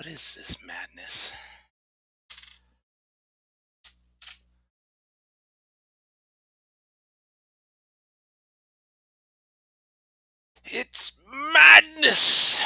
What is this madness? It's madness!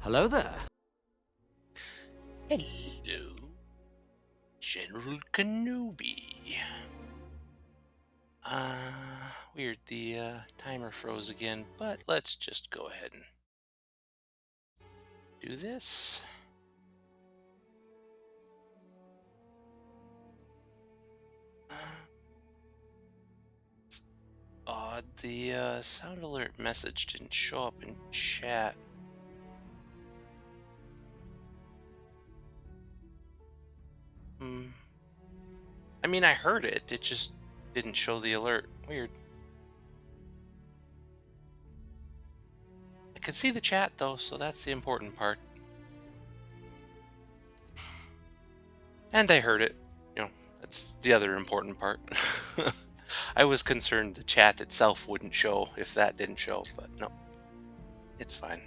Hello there. Hello, General Kenobi. Weird, the timer froze again, but let's just go ahead and do this. Odd, the sound alert message didn't show up in chat. I mean, I heard it, it just didn't show the alert. Weird. I could see the chat though, so that's the important part. And I heard it. That's the other important part. I was concerned the chat itself wouldn't show if that didn't show, but no. It's fine.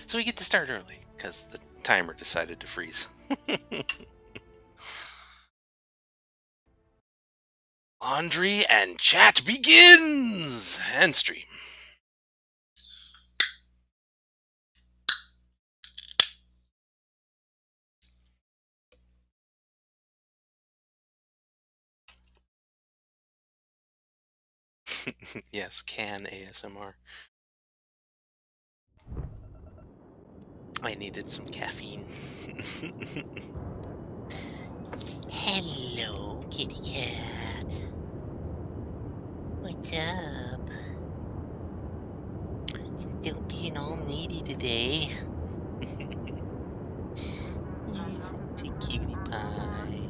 So we get to start early, because the timer decided to freeze. Laundry and chat begins! And stream. Yes, can ASMR. I needed some caffeine. Hello, kitty cat. What's up? Still being all needy today. You're such a cutie pie.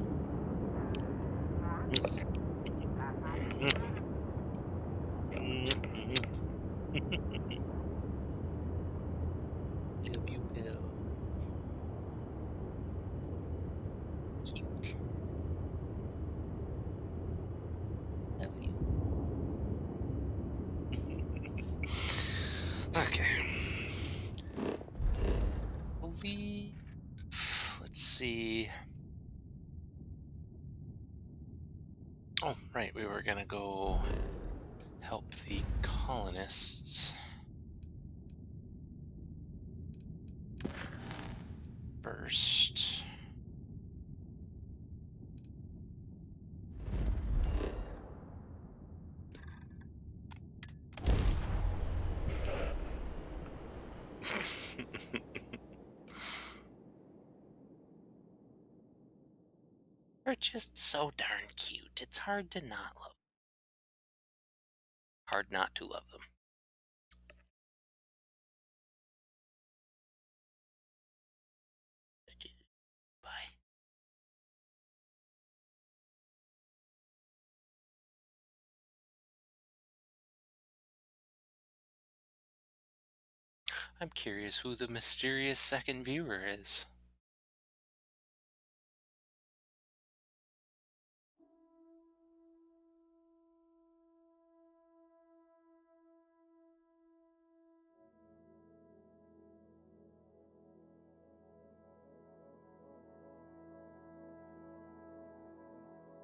Love you, Bill. Cute. Love you. Okay. Let's see. Oh, right. We were gonna go help the colonists first. They're just so darn cute. It's hard to not love. Hard not to love them. Bye. I'm curious who the mysterious second viewer is.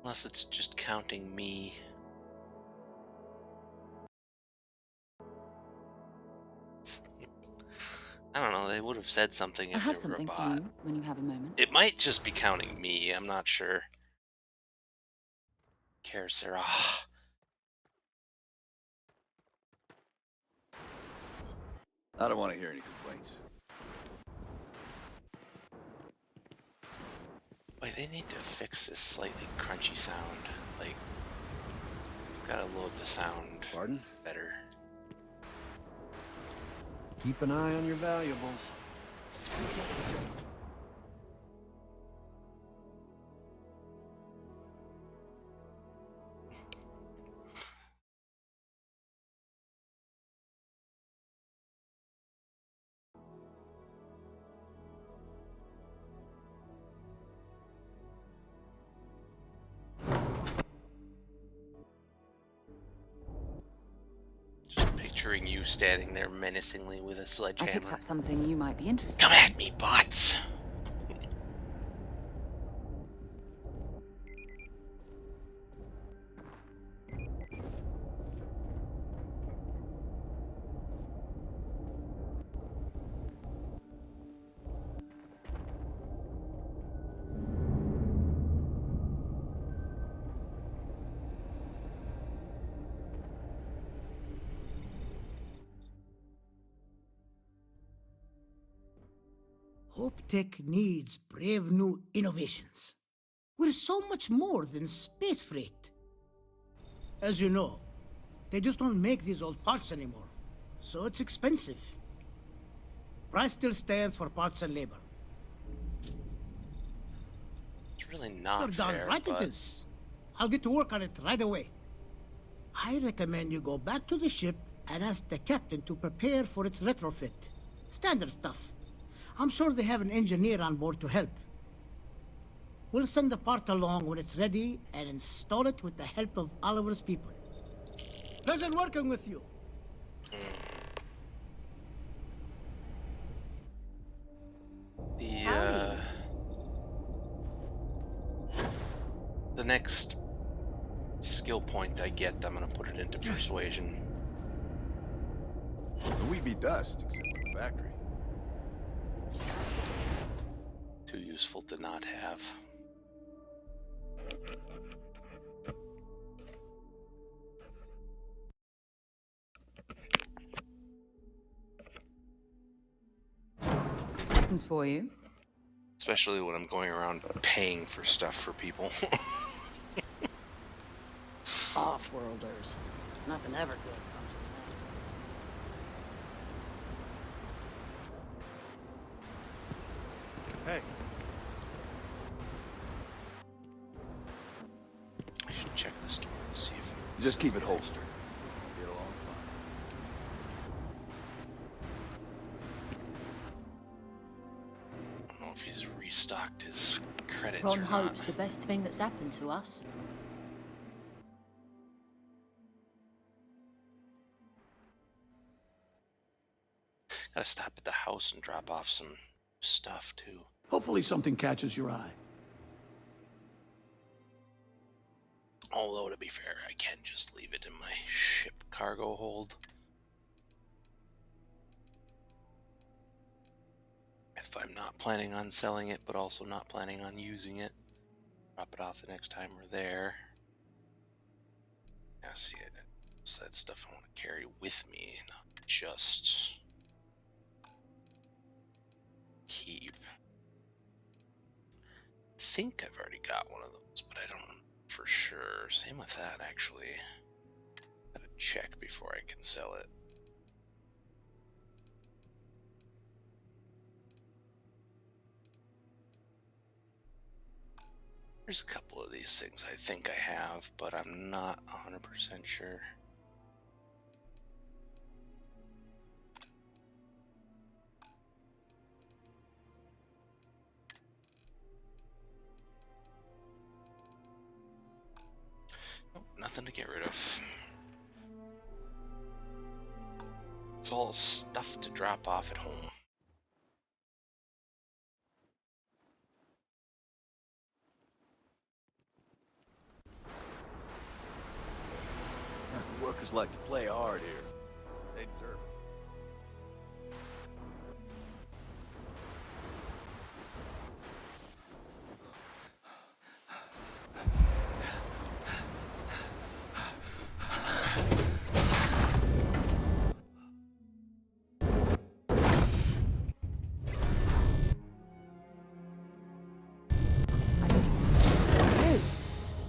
Unless it's just counting me. I don't know. They would have said something I if have there were a something for bot. you when you have a moment. It might just be counting me. I'm not sure. Sarah. I don't want to hear any complaints. Wait, they need to fix this slightly crunchy sound. Like, it's gotta load the sound Pardon? better. Keep an eye on your valuables. Just picturing you standing there menacingly with a I picked sledgehammer. up something you might be interested Come in. at me, bots! Hope Tech needs brave new innovations. We're so much more than space freight. As you know, they just don't make these old parts anymore, so it's expensive. Price still stands for parts and labor. It's really You're not darn fair, right it but is. I'll get to work on it right away. I recommend you go back to the ship and ask the captain to prepare for its retrofit. Standard stuff. I'm sure they have an engineer on board to help. We'll send the part along when it's ready and install it with the help of Oliver's people. Pleasure working with you. the the next skill point I get, I'm gonna put it into persuasion. We'd be dust, except for the factory. Too useful to not have. It's for you. Especially when I'm going around paying for stuff for people. Off-worlders. Nothing ever good comes from that. Hey. I should check the store and see if Just keep it holstered. Get along I don't know if he's restocked his credits Ron or not. Hope's the best thing that's happened to us. Gotta stop at the house and drop off some stuff too. Hopefully something catches your eye. Although, to be fair, I can just leave it in my ship cargo hold. If I'm not planning on selling it, but also not planning on using it. Drop it off the next time we're there. Yeah, see, it's that stuff I want to carry with me, not just keep. I think I've already got one of those, but I don't know for sure. Same with that, actually. Gotta check before I can sell it. There's a couple of these things I think I have, but I'm not 100% sure. Nope, nothing to get rid of. It's all stuff to drop off at home. Workers like to play hard here. They deserve it.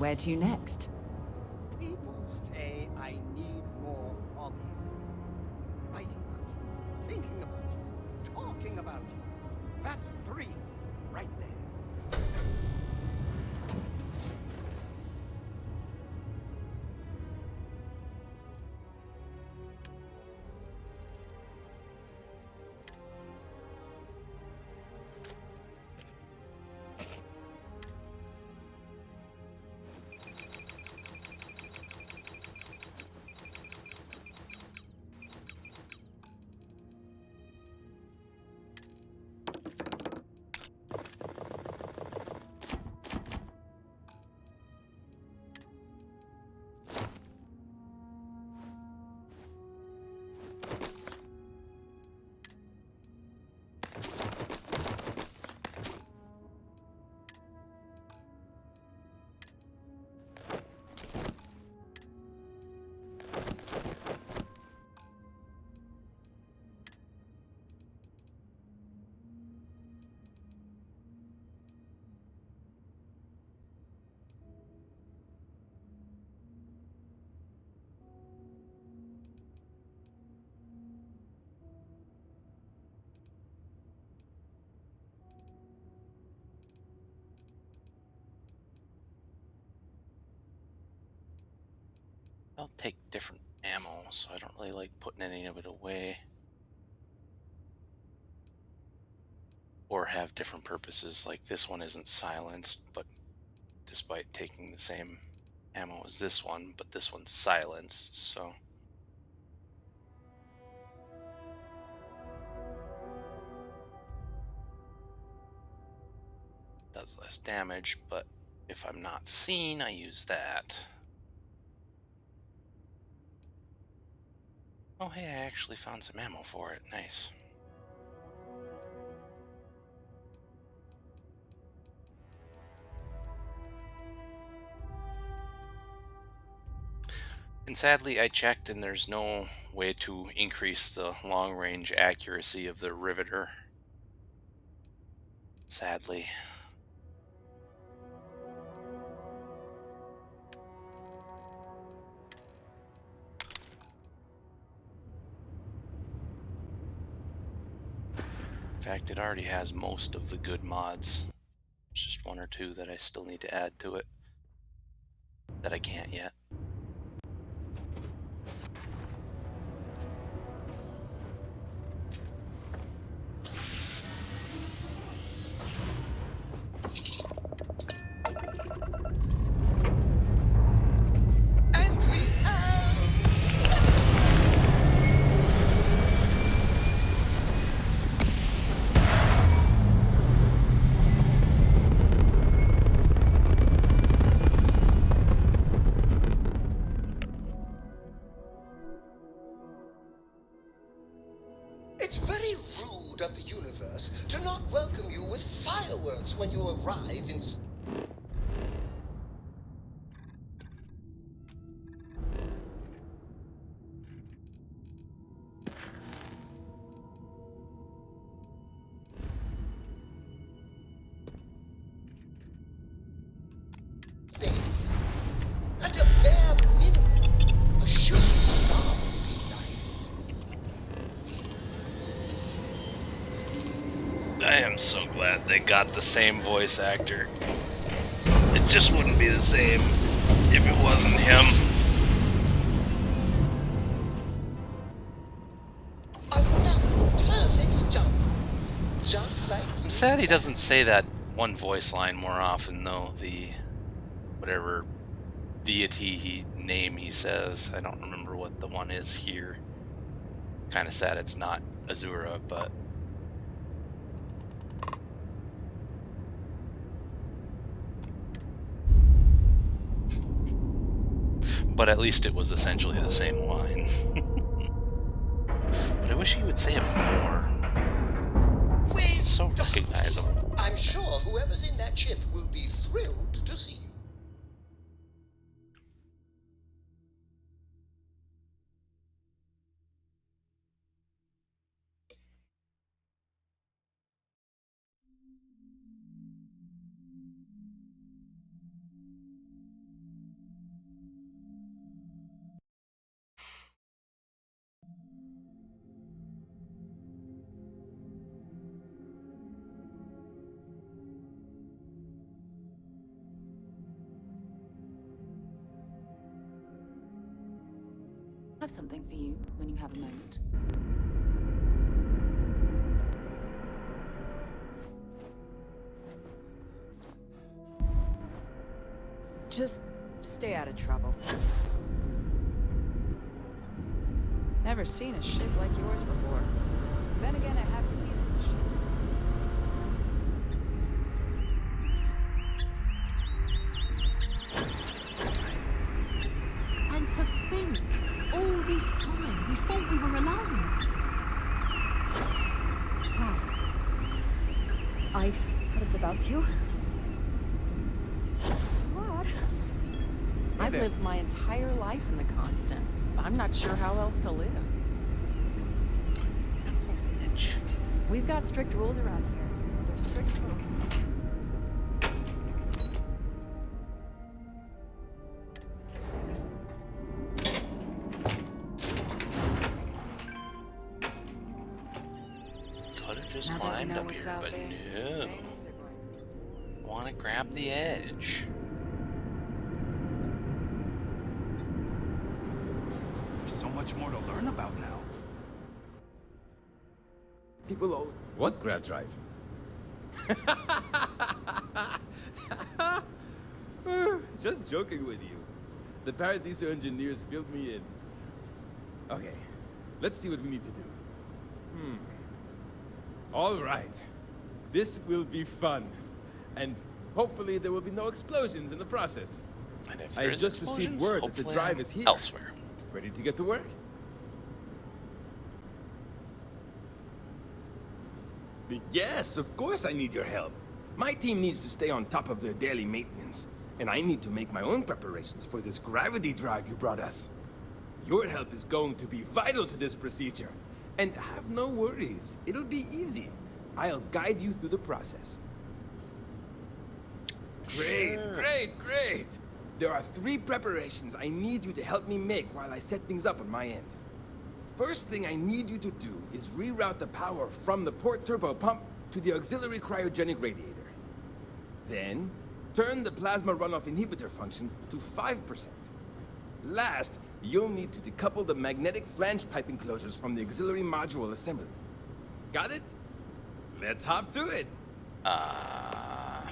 Where to next? People say I need more hobbies. Writing about you, thinking about you, talking about you. That's 3 right there. I'll take different ammo, so I don't really like putting any of it away. Or have different purposes, like this one isn't silenced, but despite taking the same ammo as this one, but this one's silenced, so... does less damage, but if I'm not seen, I use that. Oh hey, I actually found some ammo for it. Nice. And sadly, I checked and there's no way to increase the long-range accuracy of the riveter. Sadly. In fact, it already has most of the good mods. There's just 1 or 2 that I still need to add to it that I can't yet. And we have... It's very rude of the universe to not welcome you with fireworks when you arrive in... space. At a bare minimum, a shooting star would be nice. I am so glad they got the same voice actor. It just wouldn't be the same if it wasn't him. Another perfect jump. Just like I'm sad he doesn't say that one voice line more often, though. The whatever deity name he says. I don't remember what the one is here. Kind of sad it's not Azura, but... but at least it was essentially the same line. But I wish he would say it more. It's so recognizable. I'm sure whoever's in that ship will be thrilled to see you. I have something for you when you have a moment. Just stay out of trouble. Never seen a ship like yours before. Then again, I haven't seen any ships. And to think, all this time, we thought we were alone. I've heard about you. What? I've lived my entire life in the Constant. I'm not sure how else to live. We've got strict rules around here. They're strict rules. Could have just Now that we climbed know up what's here, out but there, no. things are going- Want to grab the edge. There's so much more to learn about now. People all... What grab drive? Just joking with you. The Paradiso engineers filled me in. Okay, let's see what we need to do. All right. This will be fun. And hopefully there will be no explosions in the process. And if I there's just received explosions, word that the hopefully drive I'm is here. elsewhere. Ready to get to work? Yes, of course I need your help. My team needs to stay on top of their daily maintenance, and I need to make my own preparations for this gravity drive you brought us. Your help is going to be vital to this procedure. And have no worries, it'll be easy. I'll guide you through the process. Great, great! There are 3 preparations I need you to help me make while I set things up on my end. First thing I need you to do is reroute the power from the port turbo pump to the auxiliary cryogenic radiator. Then, turn the plasma runoff inhibitor function to 5%. Last, you'll need to decouple the magnetic flange pipe enclosures from the auxiliary module assembly. Got it? Let's hop to it! I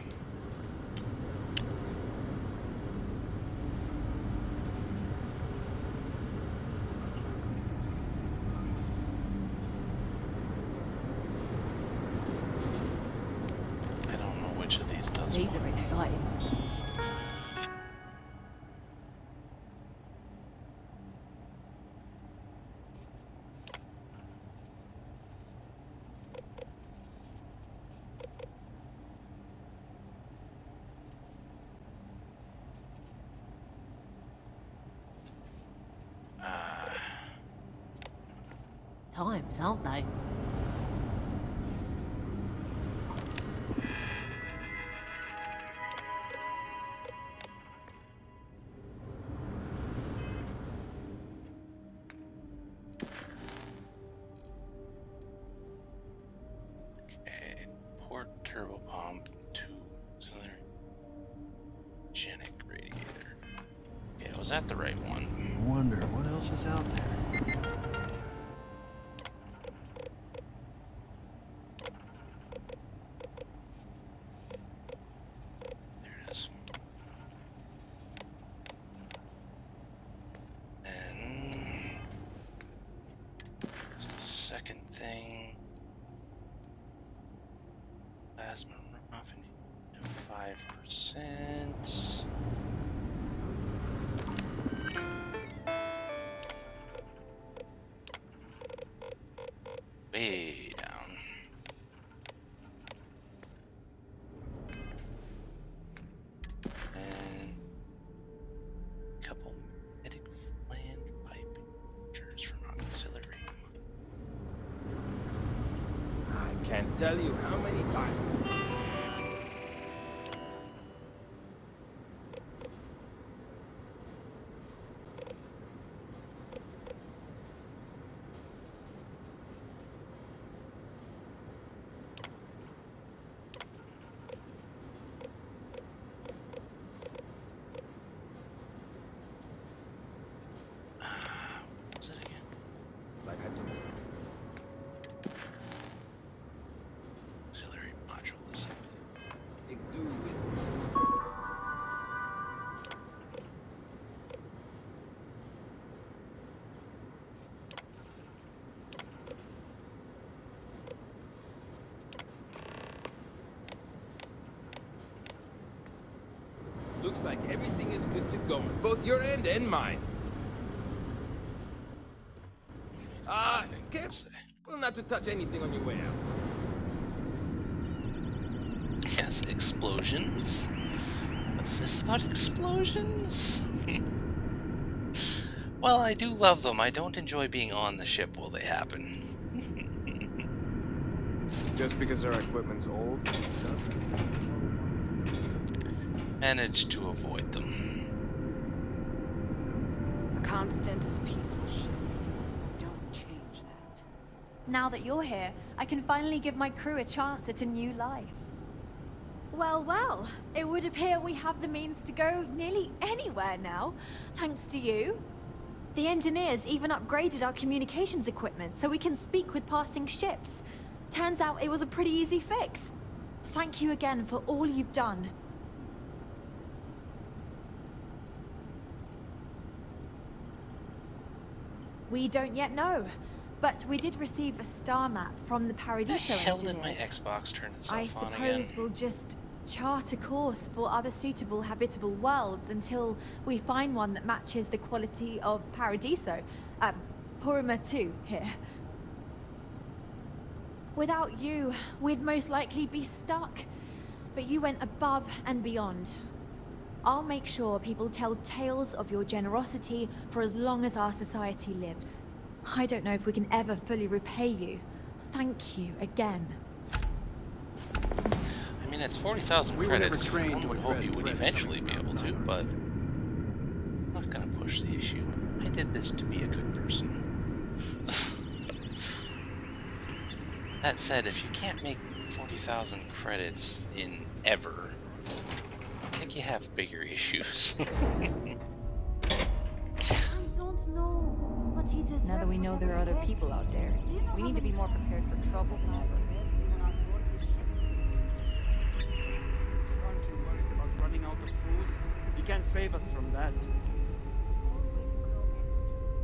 don't know which of these does These what. are exciting. Times, aren't they? Okay, port turbo pump to auxiliary genic radiator. Okay, was that the right one? I wonder what else is out there. There it is. Then there's the second thing. Plasma runoff to 5%. Way down. And a couple magnetic flange pipe features from auxiliary. I can't tell you how many times. Looks like everything is good to go on both your end and mine. Careful not to touch anything on your way out. Yes, explosions. What's this about explosions? Well, I do love them. I don't enjoy being on the ship while they happen. Just because our equipment's old, doesn't. Managed to avoid them. The Constant is a peaceful ship. Don't change that. Now that you're here, I can finally give my crew a chance at a new life. Well, well, it would appear we have the means to go nearly anywhere now, thanks to you. The engineers even upgraded our communications equipment so we can speak with passing ships. Turns out it was a pretty easy fix. Thank you again for all you've done. We don't yet know, but we did receive a star map from the Paradiso The hell engineers. did my Xbox turn itself I on again? suppose we'll just chart a course for other suitable habitable worlds until we find one that matches the quality of Paradiso. Purima 2 here. Without you, we'd most likely be stuck. But you went above and beyond. I'll make sure people tell tales of your generosity for as long as our society lives. I don't know if we can ever fully repay you. Thank you again. I mean, it's 40,000 We were never credits. trained One to would hope address you the would rest eventually be coming able from to, but I'm not gonna push the issue. I did this to be a good person. That said, if you can't make 40,000 credits in ever, I think you have bigger issues. I don't know, but he deserves. Now that we know there are other people out there, we need to be more prepared for trouble. Aren't you worried about running out of food? You can't save us from that.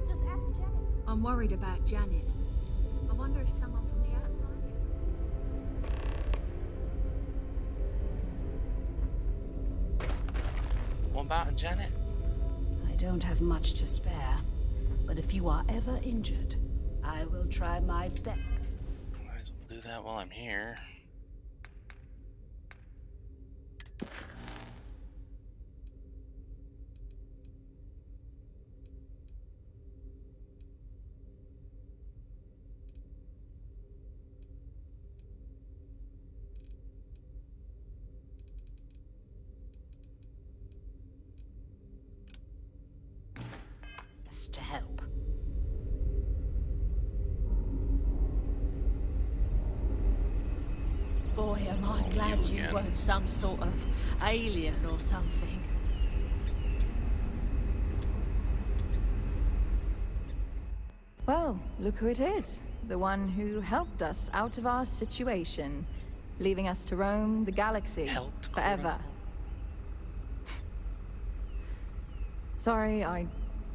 Just ask Janet. I'm worried about Janet. I wonder if someone from the outside. What about Janet? I don't have much to spare, but if you are ever injured, I will try my best. Might as well do that while I'm here. To help. Boy, am I glad you again. weren't some sort of alien or something. Well, look who it is. The one who helped us out of our situation, leaving us to roam the galaxy Helped forever. Sorry, I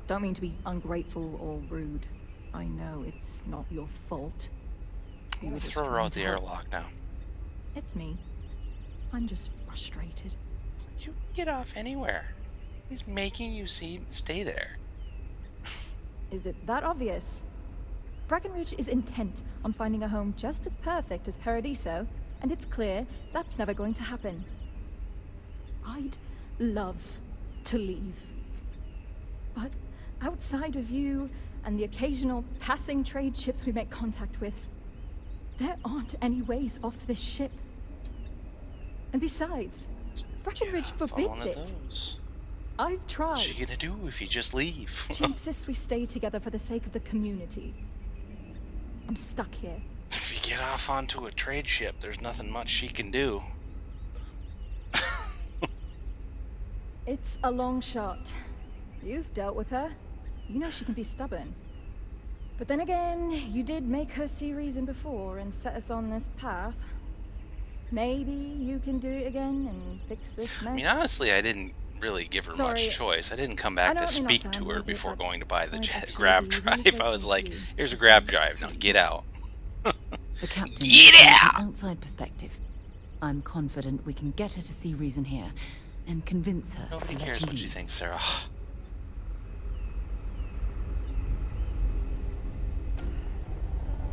don't mean to be ungrateful or rude. I know it's not your fault. I'm gonna just throw her trying out to the help. airlock now. It's me. I'm just frustrated. You get off anywhere. He's making you stay there. Is it that obvious? Breckenridge is intent on finding a home just as perfect as Paradiso, and it's clear that's never going to happen. I'd love to leave. But outside of you and the occasional passing trade ships we make contact with, there aren't any ways off this ship. And besides, Breckenridge forbids it. I've tried. What's she gonna do if you just leave? She insists we stay together for the sake of the community. I'm stuck here. If you get off onto a trade ship, there's nothing much she can do. It's a long shot. You've dealt with her. You know she can be stubborn. But then again, you did make her see reason before and set us on this path. Maybe you can do it again and fix this mess. I mean, honestly, I didn't really give her much choice. I didn't come back to speak to her before going to buy the grav drive. I was like, here's a grav drive, now get out. The captain Get has out! an outside perspective. I'm confident we can get her to see reason here, and convince her Nobody to let cares you what you leave. think, Sarah.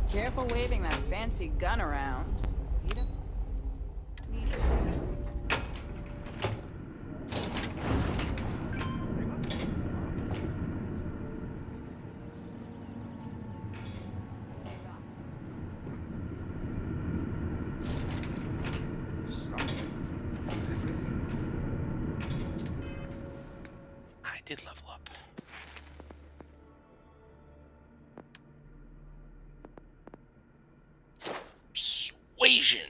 Careful waving that fancy gun around. You don't need to see. I did level up. Persuasion.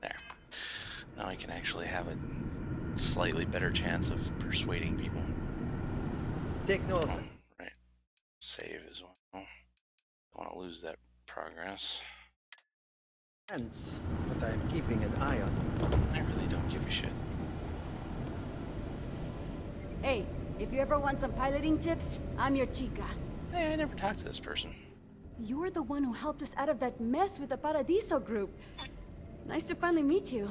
There. Now I can actually have a slightly better chance of persuading people. Take note. Oh, right. Save as well. Don't want to lose that progress. Hence, but I'm keeping an eye on you. I really don't give a shit. Hey, if you ever want some piloting tips, I'm your chica. Hey, I never talked to this person. You're the one who helped us out of that mess with the Paradiso group. Nice to finally meet you.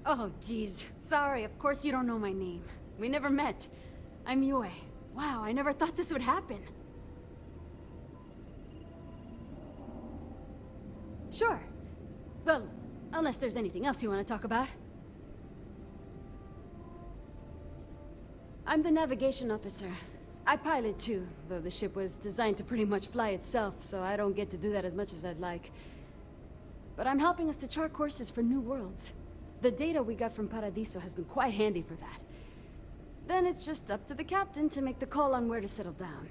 Oh, geez. Sorry, of course you don't know my name. We never met. I'm Yue. Wow, I never thought this would happen. Sure. Well, unless there's anything else you want to talk about. I'm the navigation officer. I pilot too, though the ship was designed to pretty much fly itself, so I don't get to do that as much as I'd like. But I'm helping us to chart courses for new worlds. The data we got from Paradiso has been quite handy for that. Then it's just up to the captain to make the call on where to settle down.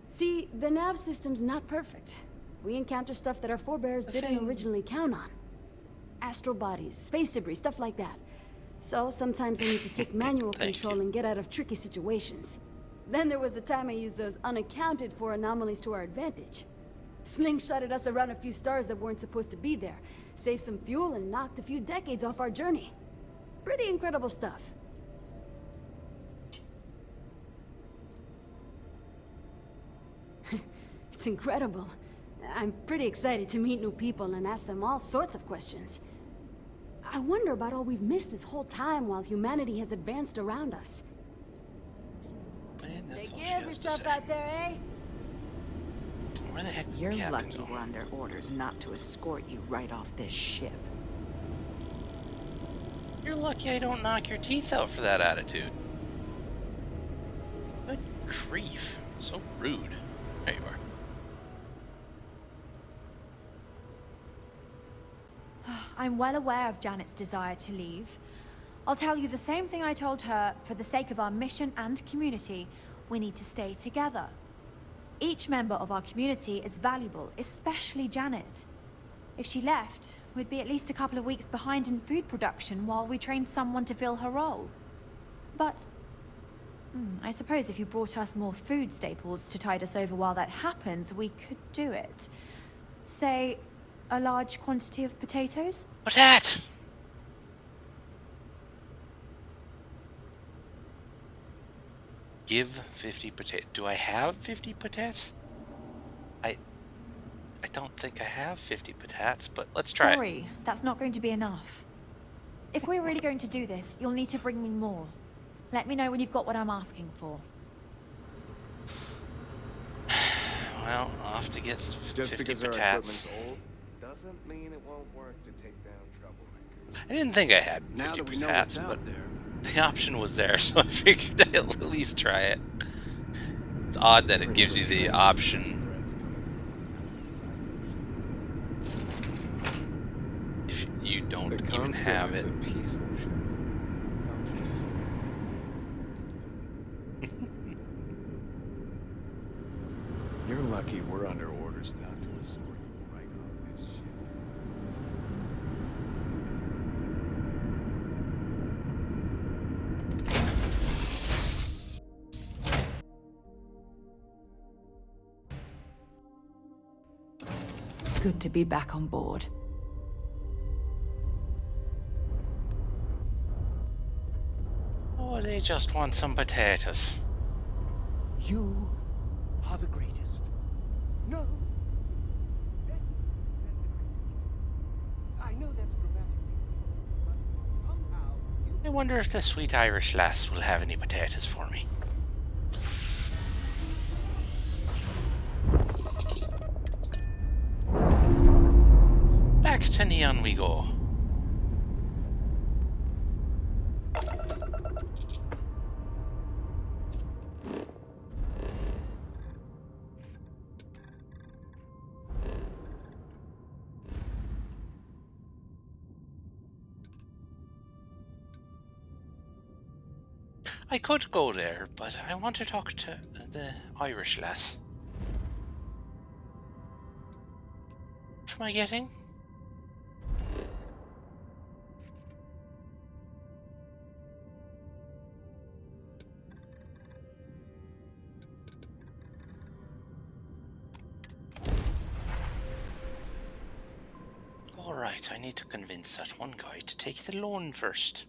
See, the nav system's not perfect. We encounter stuff that our forebears didn't originally count on. Astral bodies, space debris, stuff like that. So sometimes I need to take manual control and get out of tricky situations. Then there was the time I used those unaccounted for anomalies to our advantage. Slingshotted us around a few stars that weren't supposed to be there, saved some fuel and knocked a few decades off our journey. Pretty incredible stuff. It's incredible. I'm pretty excited to meet new people and ask them all sorts of questions. I wonder about all we've missed this whole time while humanity has advanced around us. Man, that's Take all care she of has to yourself say. out there, eh? Where the heck did You're the captain lucky go? we're under orders not to escort you right off this ship. You're lucky I don't knock your teeth out for that attitude. Good grief. So rude. There you are. I'm well aware of Janet's desire to leave. I'll tell you the same thing I told her. For the sake of our mission and community, we need to stay together. Each member of our community is valuable, especially Janet. If she left, we'd be at least a couple of weeks behind in food production while we trained someone to fill her role. But I suppose if you brought us more food staples to tide us over while that happens, we could do it. Say, a large quantity of potatoes? What's that? Give 50 potatoes. Do I have 50 potatoes? I don't think I have 50 potatoes, but let's try it. Sorry, that's not going to be enough. If we're really going to do this, you'll need to bring me more. Let me know when you've got what I'm asking for. Well, I'll have to get Just 50 because our potatoes. equipment's old doesn't mean it won't work to take down troublemakers. I didn't think I had Now 50 that we know what's potatoes, but out there, the option was there, so I figured I'd at least try it. It's odd that it gives you the option if you don't The even Constant have is it. a peaceful ship. You're lucky we're under orders not to escort you right off this ship. Good to be back on board. Oh, they just want some potatoes. You are the greatest. No, better than the greatest. I know that's grammatically wrong, but somehow you... I wonder if the sweet Irish lass will have any potatoes for me. Back to Neon we go. I could go there, but I want to talk to the Irish lass. What am I getting? Alright, I need to convince that one guy to take the loan first.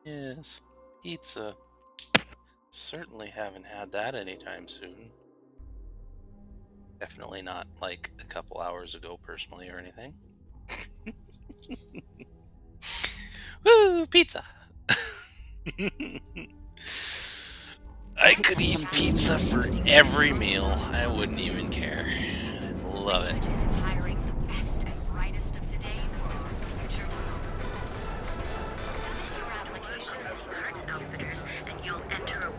Yes, pizza. Certainly haven't had that anytime soon. Definitely not like a couple hours ago personally or anything. Woo, pizza! I could eat pizza for every meal. I wouldn't even care. Love it. Hiring the best and brightest of today for our future tomorrow. Submit your application to Outfitters and you'll enter.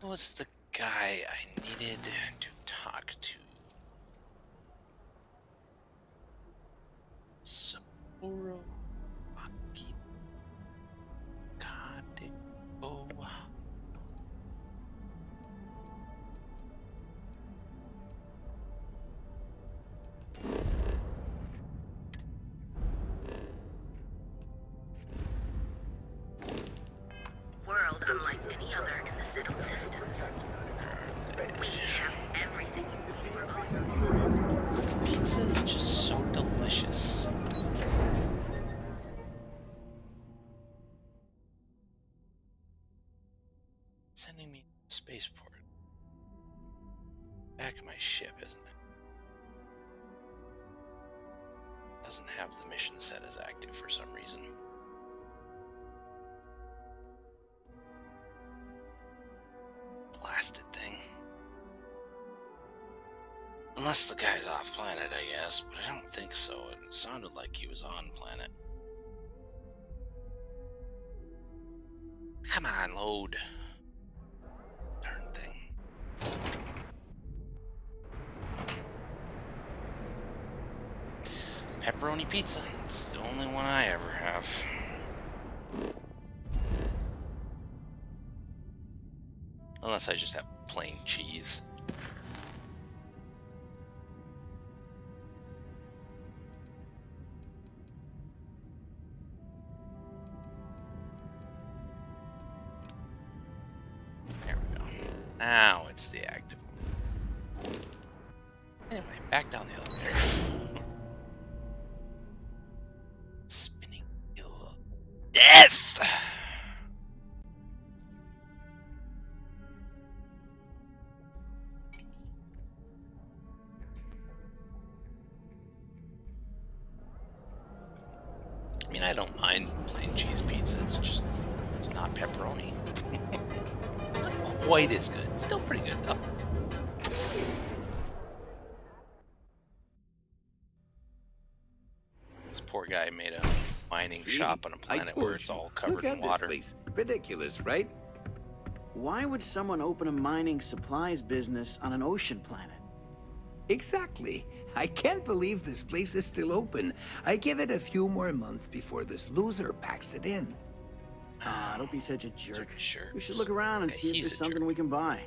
Who was the guy I needed to talk to? Sapporo Aki Kadeko. World unlike any other in the Citadel system. We have everything you need. Pizza is just so delicious. Sending me to the spaceport. Back of my ship, isn't it? Doesn't have the mission set as active for some reason. Blasted thing. Unless the guy's off planet, I guess, but I don't think so. It sounded like he was on planet. Come on, load. Darn thing. Pepperoni pizza. It's the only one I ever have. Unless I just have plain cheese. There we go. Now it's the active one. Anyway, back down the elevator. Spinning wheel of death! I mean, I don't mind plain cheese pizza. It's not pepperoni. Not quite as good. Still pretty good though. This poor guy made a mining shop on a planet where it's all covered in water. This place. Ridiculous, right? Why would someone open a mining supplies business on an ocean planet? Exactly. I can't believe this place is still open. I give it a few more months before this loser packs it in. Ah, don't be such a jerk. Sure. We should look around and see if there's something we can buy.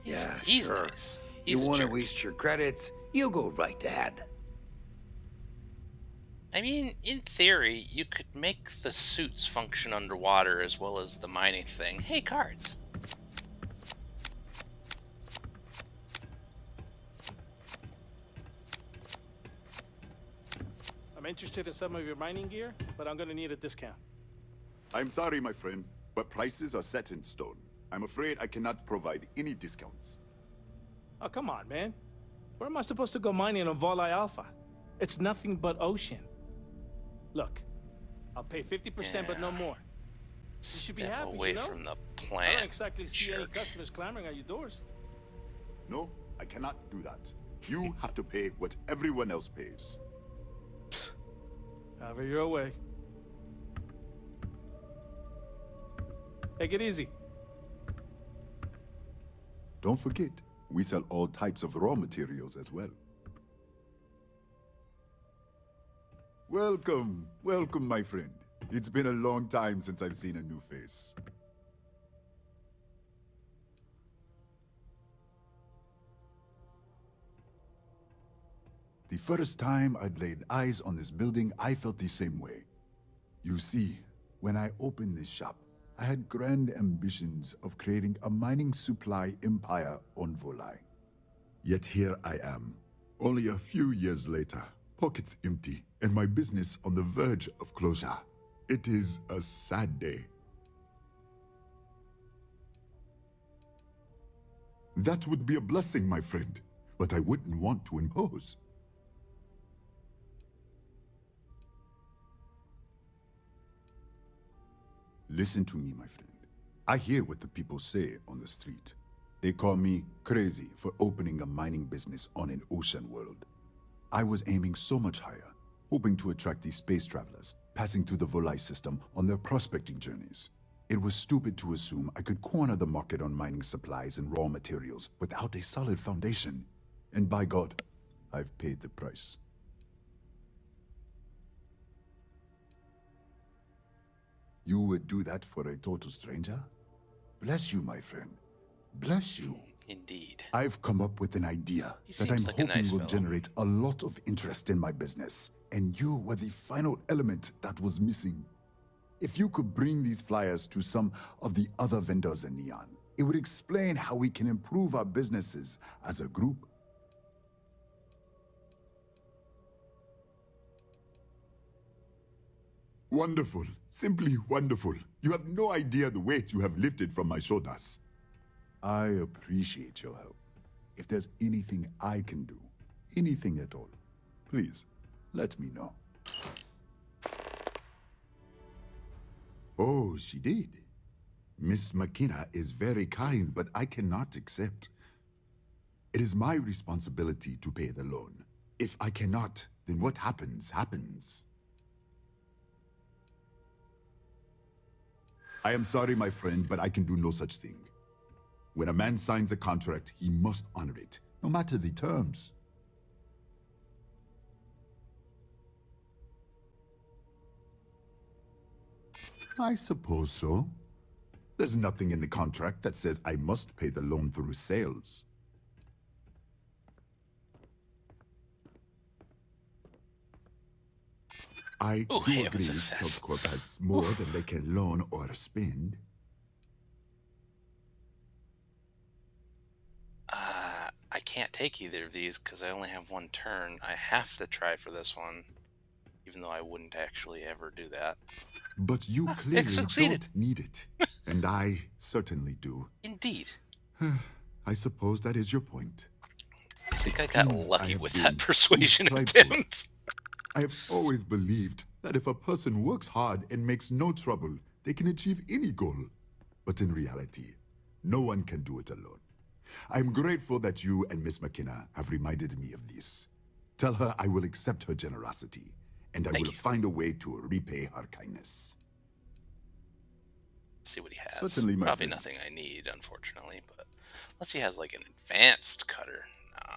He's sure. nice. You He's a want to jerk. waste your credits? You go right ahead. I mean, in theory, you could make the suits function underwater as well as the mining thing. Hey, cards. interested in some of your mining gear, but I'm gonna need a discount. I'm sorry, my friend, but prices are set in stone. I'm afraid I cannot provide any discounts. Oh, come on, man. Where am I supposed to go mining on Volai Alpha? It's nothing but ocean. Look, I'll pay 50%, but no more. You should be Step happy, away you know? from the I plant. don't exactly see any jerk. customers clamoring at your doors. No, I cannot do that. You have to pay what everyone else pays. However your way. Take it easy. Don't forget, we sell all types of raw materials as well. Welcome, welcome, my friend. It's been a long time since I've seen a new face. The first time I'd laid eyes on this building, I felt the same way. You see, when I opened this shop, I had grand ambitions of creating a mining supply empire on Volai. Yet here I am, only a few years later, pockets empty, and my business on the verge of closure. It is a sad day. That would be a blessing, my friend, but I wouldn't want to impose. Listen to me, my friend. I hear what the people say on the street. They call me crazy for opening a mining business on an ocean world. I was aiming so much higher, hoping to attract these space travelers, passing through the Volai system on their prospecting journeys. It was stupid to assume I could corner the market on mining supplies and raw materials without a solid foundation. And by God, I've paid the price. You would do that for a total stranger? Bless you, my friend. Bless you. Indeed. I've come up with an idea that I'm seems like a hoping nice will fellow. generate a lot of interest in my business. And you were the final element that was missing. If you could bring these flyers to some of the other vendors in Neon, it would explain how we can improve our businesses as a group. Wonderful. Simply wonderful. You have no idea the weight you have lifted from my shoulders. I appreciate your help. If there's anything I can do, anything at all, please, let me know. Oh, she did. Miss McKenna is very kind, but I cannot accept. It is my responsibility to pay the loan. If I cannot, then what happens, happens. I am sorry, my friend, but I can do no such thing. When a man signs a contract, he must honor it, no matter the terms. I suppose so. There's nothing in the contract that says I must pay the loan through sales. I Ooh, do hey, agree success. Corp has more than they can loan or spend. I can't take either of these because I only have one turn. I have to try for this one, even though I wouldn't actually ever do that. But you clearly succeeded. don't need it. And I certainly do. Indeed. I suppose that is your point. I think I It got seems lucky have with been that persuasion too prideful. attempt. I have always believed that if a person works hard and makes no trouble, they can achieve any goal. But in reality, no one can do it alone. I'm grateful that you and Miss McKenna have reminded me of this. Tell her I will accept her generosity, and I will find a way to repay her kindness. Let's see what he has. Certainly, my Probably friend. nothing I need, unfortunately, but unless he has like an advanced cutter. No.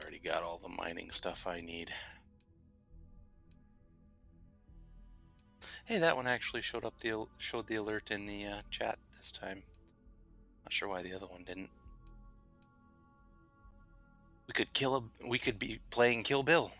Already got all the mining stuff I need. Hey, that one actually showed the alert in the chat this time. Not sure why the other one didn't. We could be playing Kill Bill.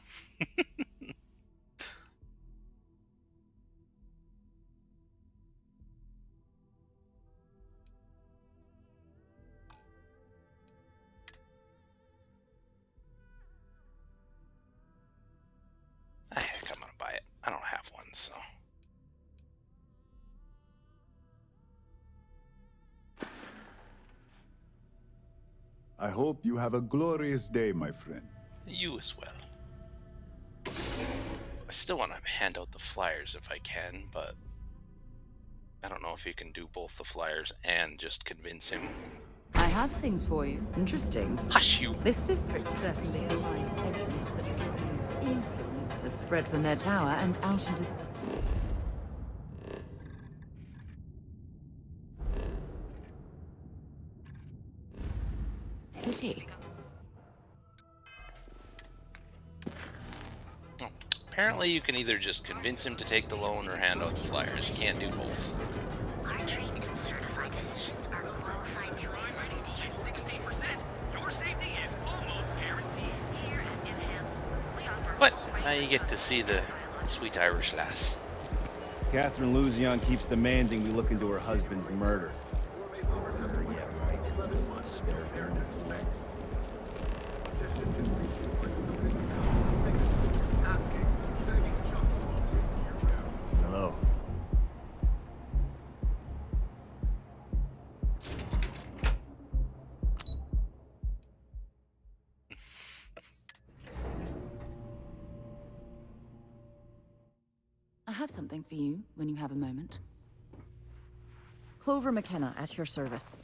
I hope you have a glorious day, my friend. You as well. I still want to hand out the flyers if I can, but I don't know if you can do both the flyers and just convince him. I have things for you. Interesting. Hush you! This district certainly combines evidence that the company's influence has spread from their tower and out into... city. Apparently you can either just convince him to take the loan or hand out the flyers. You can't do both. Our trained and certified physicians are qualified to assist. 60%. Your safety is almost guaranteed. Here at Inham, we offer... But now you get to see the sweet Irish lass. Catherine Luzion keeps demanding we look into her husband's murder. Yeah, right. Stare at her. Hello. I have something for you when you have a moment. Clover McKenna, at your service.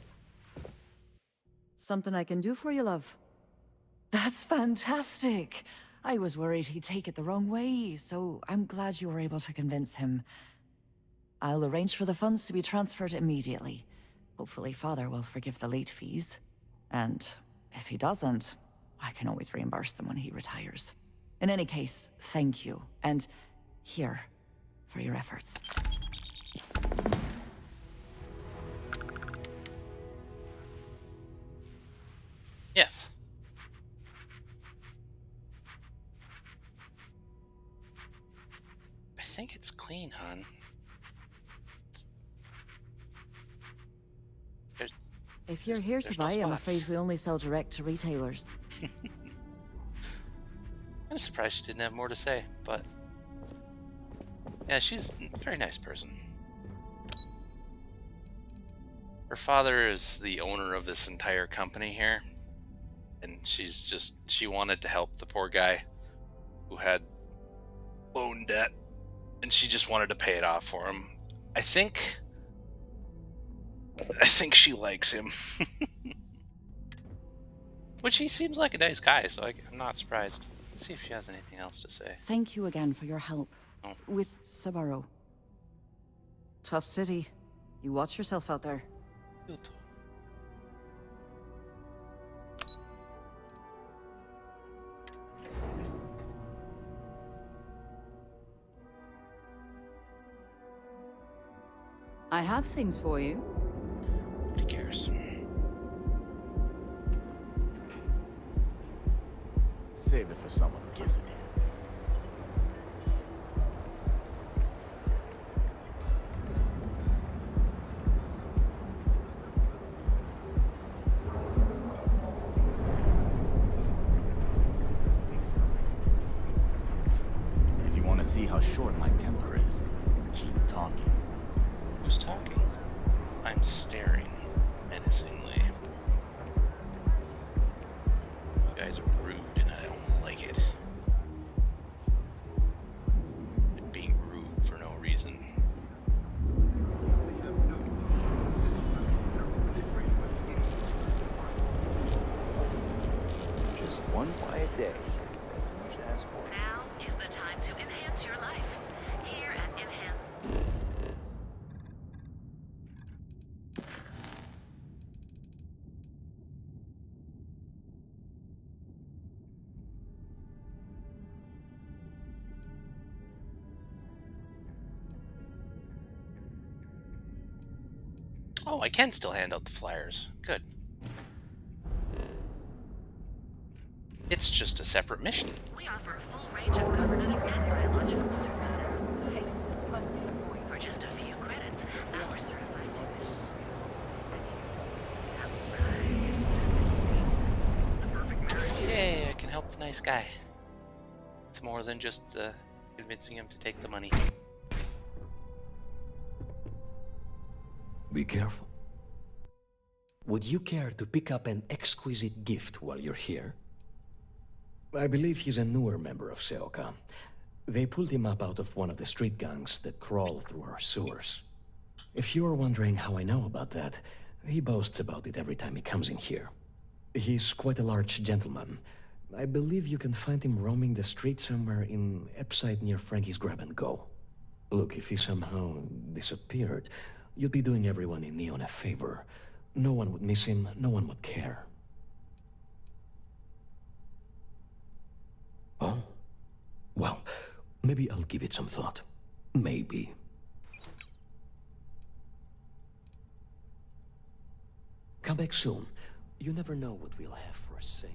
Something I can do for you, love? That's fantastic! I was worried he'd take it the wrong way, so I'm glad you were able to convince him. I'll arrange for the funds to be transferred immediately. Hopefully Father will forgive the late fees. And if he doesn't, I can always reimburse them when he retires. In any case, thank you, and here, for your efforts. Yes. I think it's clean, hon. If you're here to buy, I'm afraid we only sell direct to retailers. I'm surprised she didn't have more to say, but yeah, she's a very nice person. Her father is the owner of this entire company here, and she wanted to help the poor guy who had loan debt, and she just wanted to pay it off for him. I think she likes him. Which he seems like a nice guy, so I'm not surprised. Let's see if she has anything else to say. Thank you again for your help. Oh. With Sabaro. Tough city. You watch yourself out there. You too. I have things for you. Who cares? Save it for someone who gives a damn. If you want to see how short my temper is, keep talking. Who's talking? I'm staring menacingly. You guys are rude and I don't like it. And being rude for no reason. Just one quiet day. What you ask for? Now is the time to enhance your life. Here at Inham. Oh, I can still hand out the flyers. Good. It's just a separate mission. We offer a full range of governance and biological matters. Hey, what's the point? For just a few credits, our certified Yay, I can help the nice guy. It's more than just convincing him to take the money. Be careful. Would you care to pick up an exquisite gift while you're here? I believe he's a newer member of Seoka. They pulled him up out of one of the street gangs that crawl through our sewers. If you're wondering how I know about that, he boasts about it every time he comes in here. He's quite a large gentleman. I believe you can find him roaming the street somewhere in Epside near Frankie's Grab and Go. Look, if he somehow disappeared, you'd be doing everyone in Neon a favor. No one would miss him, no one would care. Oh? Well, maybe I'll give it some thought. Maybe. Come back soon. You never know what we'll have for sale.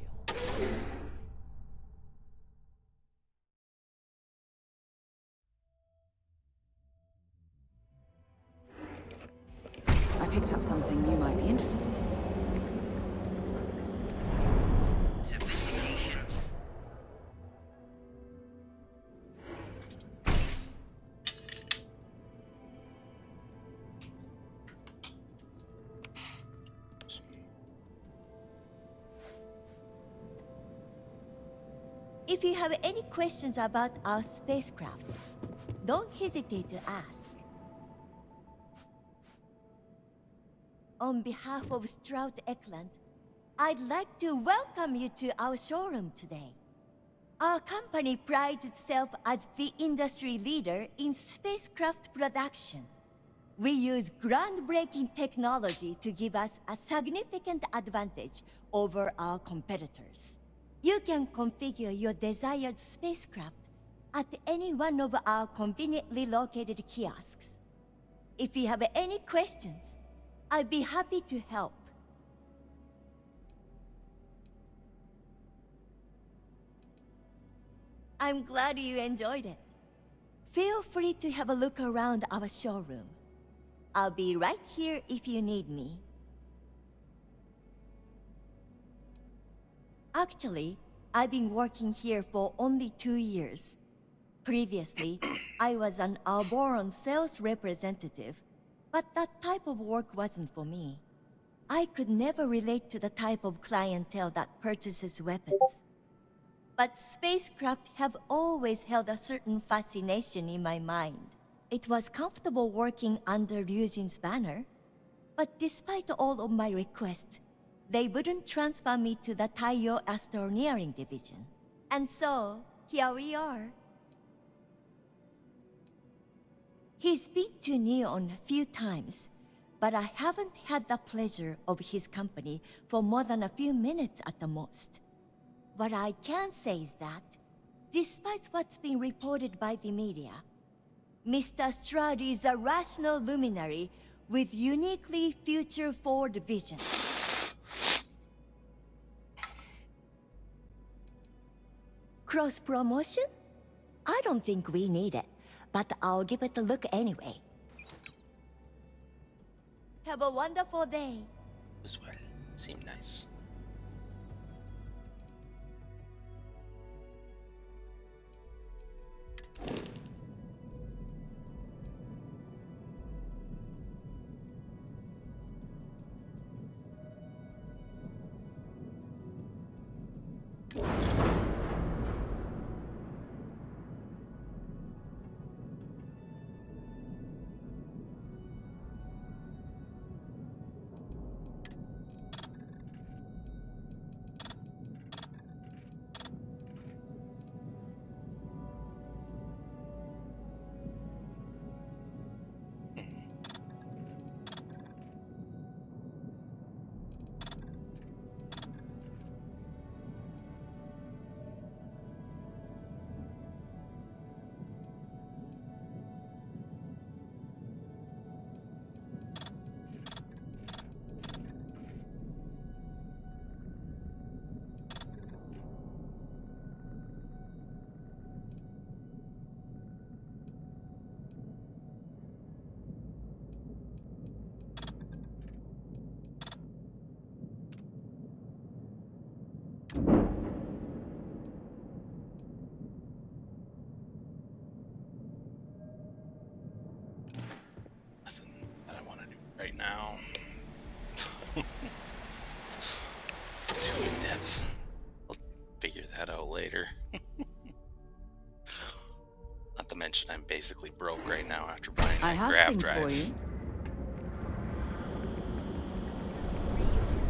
I picked up something you might be interested in. If you have any questions about our spacecraft, don't hesitate to ask. On behalf of Strout Eklund, I'd like to welcome you to our showroom today. Our company prides itself as the industry leader in spacecraft production. We use groundbreaking technology to give us a significant advantage over our competitors. You can configure your desired spacecraft at any one of our conveniently located kiosks. If you have any questions, I'd be happy to help. I'm glad you enjoyed it. Feel free to have a look around our showroom. I'll be right here if you need me. Actually, I've been working here for only 2 years. Previously, I was an Alboron sales representative, but that type of work wasn't for me. I could never relate to the type of clientele that purchases weapons. But spacecraft have always held a certain fascination in my mind. It was comfortable working under Ryujin's banner, but despite all of my requests, they wouldn't transfer me to the Taiyo Astroneering Division. And so, here we are. He's been to Neon a few times, but I haven't had the pleasure of his company for more than a few minutes at the most. What I can say is that, despite what's been reported by the media, Mr. Stroud is a rational luminary with uniquely future-forward vision. Cross-promotion? I don't think we need it, but I'll give it a look anyway. Have a wonderful day. This would seem nice. much, and I'm basically broke right now after buying I my have grab things drive. for you.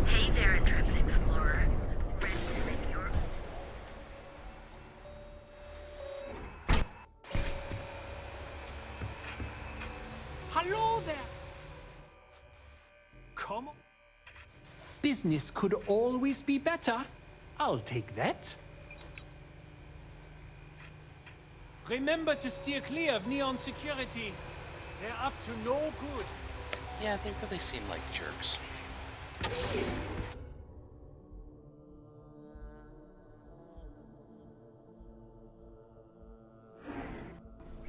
Hey there, intrepid explorer. Hello there. Come on. Business could always be better. I'll take that. Remember to steer clear of Neon security. They're up to no good. Yeah, they really seem like jerks.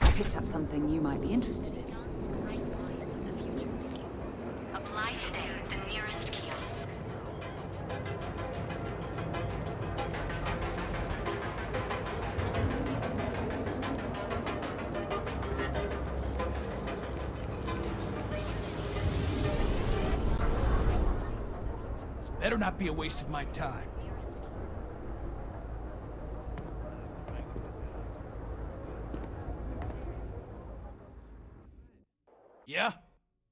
I picked up something you might be interested in. Apply today at the nearest kiosk. This better not be a waste of my time. Yeah?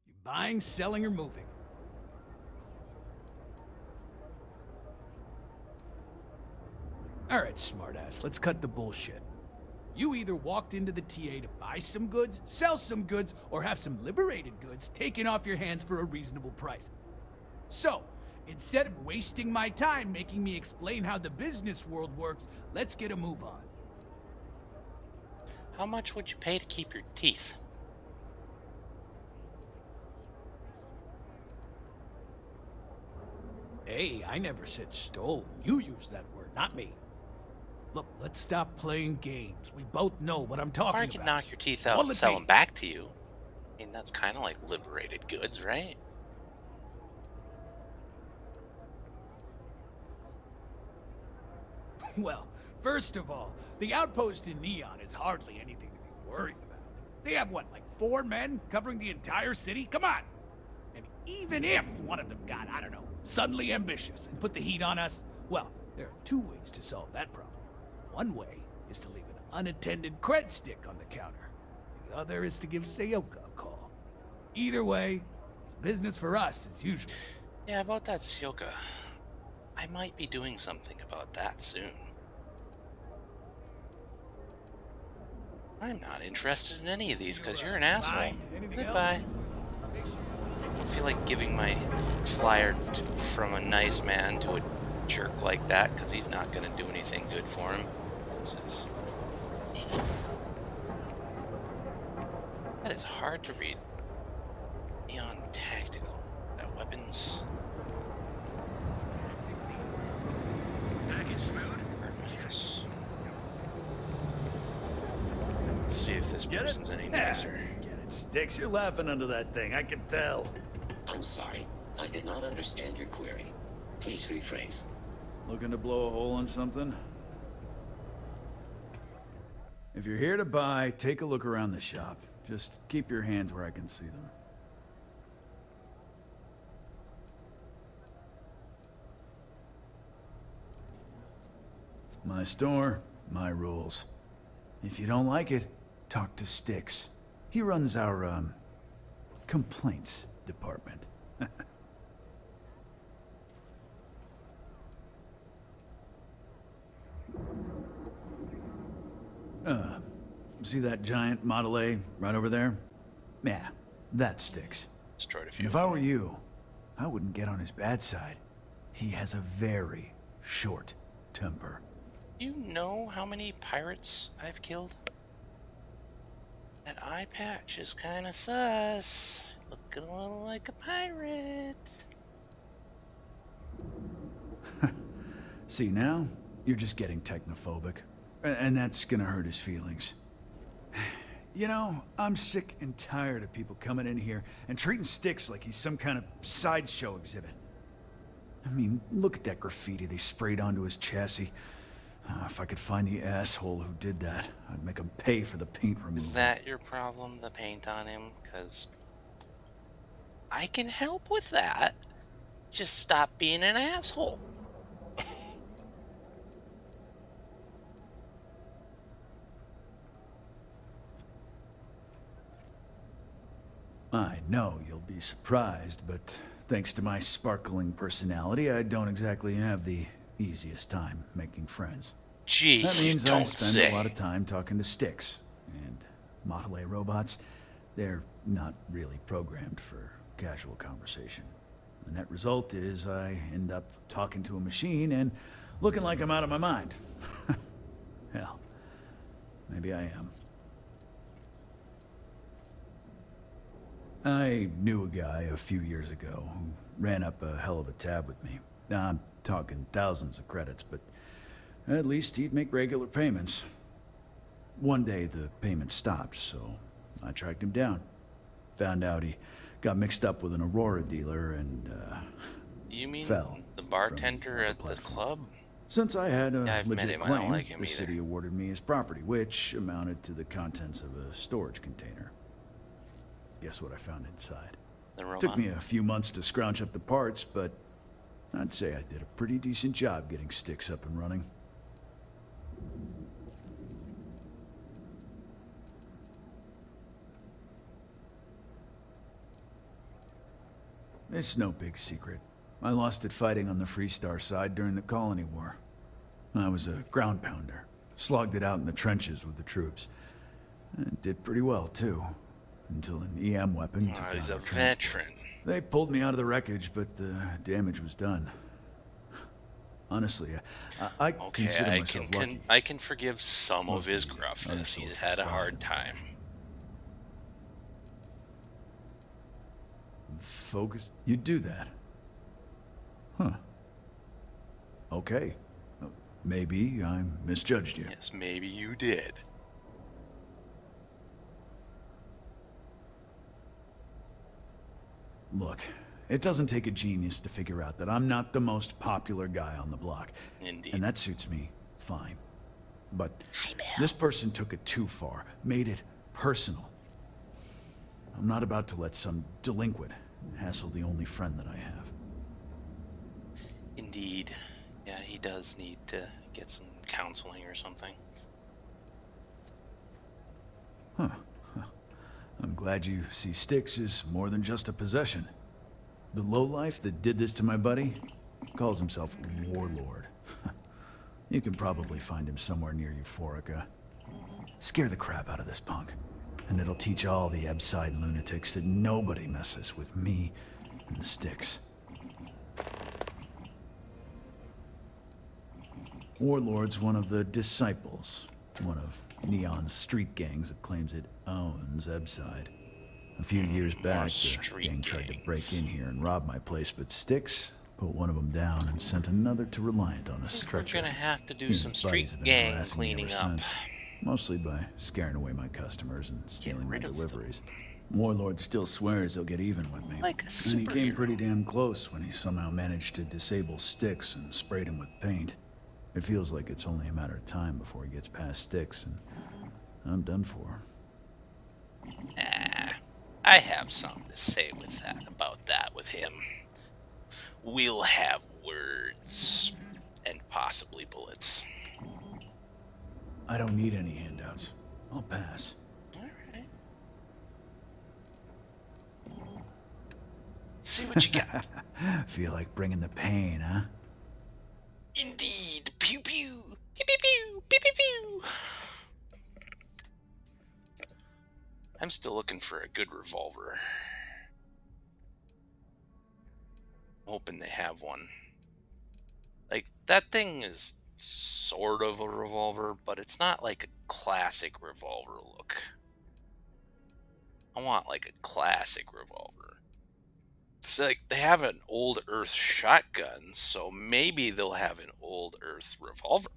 You buying, selling, or moving? Alright, smartass, let's cut the bullshit. You either walked into the TA to buy some goods, sell some goods, or have some liberated goods taken off your hands for a reasonable price. So, instead of wasting my time making me explain how the business world works, let's get a move on. How much would you pay to keep your teeth? Hey, I never said stole. You used that word, not me. Look, let's stop playing games. We both know what I'm talking Or I about. could knock your teeth out What'll and it sell be? them back to you. I mean, that's kind of like liberated goods, right? Well, first of all, the outpost in Neon is hardly anything to be worried about. They have, what, like 4 men covering the entire city? Come on! And even if one of them got, I don't know, suddenly ambitious and put the heat on us, well, there are 2 ways to solve that problem. One way is to leave an unattended cred stick on the counter. The other is to give Seoka a call. Either way, it's business for us as usual. Yeah, about that Seoka. I might be doing something about that soon. I'm not interested in any of these because you're an asshole. Goodbye. I don't feel like giving my flyer from a nice man to a jerk like that because he's not going to do anything good for him. That is hard to read. Neon Tactical. Weapons. Permits. Let's see if this person's any nicer. Get it, Sticks. You're laughing under that thing. I can tell. I'm sorry. I did not understand your query. Please rephrase. Looking to blow a hole in something? If you're here to buy, take a look around the shop. Just keep your hands where I can see them. My store, my rules. If you don't like it, talk to Sticks. He runs our, complaints department. See that giant Model A right over there? Yeah, that Sticks. Destroyed a few. And if I were you, I wouldn't get on his bad side. He has a very short temper. You know how many pirates I've killed? That eye patch is kind of sus. Looking a little like a pirate. See, now, you're just getting technophobic. And that's gonna hurt his feelings. You know, I'm sick and tired of people coming in here and treating Sticks like he's some kind of sideshow exhibit. I mean, look at that graffiti they sprayed onto his chassis. If I could find the asshole who did that, I'd make him pay for the paint removal. Is that your problem, the paint on him? Because I can help with that. Just stop being an asshole. I know you'll be surprised, but thanks to my sparkling personality, I don't exactly have the easiest time making friends. Gee, That you means I don't spend say. a lot of time talking to sticks, and Model A robots, they're not really programmed for casual conversation. The net result is I end up talking to a machine and looking like I'm out of my mind. Hell, maybe I am. I knew a guy a few years ago who ran up a hell of a tab with me. Now, I'm talking thousands of credits, but at least he'd make regular payments. One day the payments stopped, so I tracked him down. Found out he got mixed up with an Aurora dealer and, You mean fell the bartender at the club? Since I had a Yeah, I've met legit him. I don't claim, like him the either. city awarded me his property, which amounted to the contents of a storage container. Guess what I found inside? The robot? Took me a few months to scrounge up the parts, but I'd say I did a pretty decent job getting sticks up and running. It's no big secret. I lost it fighting on the Freestar side during the Colony War. I was a ground pounder. Slogged it out in the trenches with the troops. And did pretty well, too. Until an EM weapon took He's out a our transport. veteran. They pulled me out of the wreckage, but the damage was done. Honestly, I consider myself lucky. I can forgive some Most of his of the gruffness. other He's soldiers had a died hard in time. Focus? You do that? Huh. Okay. Maybe I misjudged you. Yes, maybe you did. Look, it doesn't take a genius to figure out that I'm not the most popular guy on the block. Indeed. And that suits me fine. But this person took it too far, made it personal. I'm not about to let some delinquent hassle the only friend that I have. Indeed. Yeah, he does need to get some counseling or something. Huh. I'm glad you see Styx as more than just a possession. The lowlife that did this to my buddy calls himself Warlord. You can probably find him somewhere near Euphorica. Scare the crap out of this punk, and it'll teach all the Ebside lunatics that nobody messes with me and the Styx. Warlord's one of the disciples, one of Neon's street gangs that claims it owns Ebside. A few years back, the gang tried to break in here and rob my place, but Styx put one of them down and sent another to Reliant on a stretcher. We're gonna have to do He and some his buddies street have been gang harassing me cleaning ever up. since, mostly by scaring away my customers and stealing my rid of deliveries. Warlord still swears he'll get even with me. Like a and he came superhero. pretty damn close when he somehow managed to disable Styx and sprayed him with paint. It feels like it's only a matter of time before he gets past Styx, and I'm done for. I have something to say about that with him. We'll have words and possibly bullets. I don't need any handouts. I'll pass. Alright. See what you got. Feel like bringing the pain, huh? Indeed. Pew pew. Pew pew pew. Pew pew pew. I'm still looking for a good revolver. Hoping they have one. Like, that thing is sort of a revolver, but it's not like a classic revolver look. I want like a classic revolver. It's like they have an old Earth shotgun, so maybe they'll have an old Earth revolver.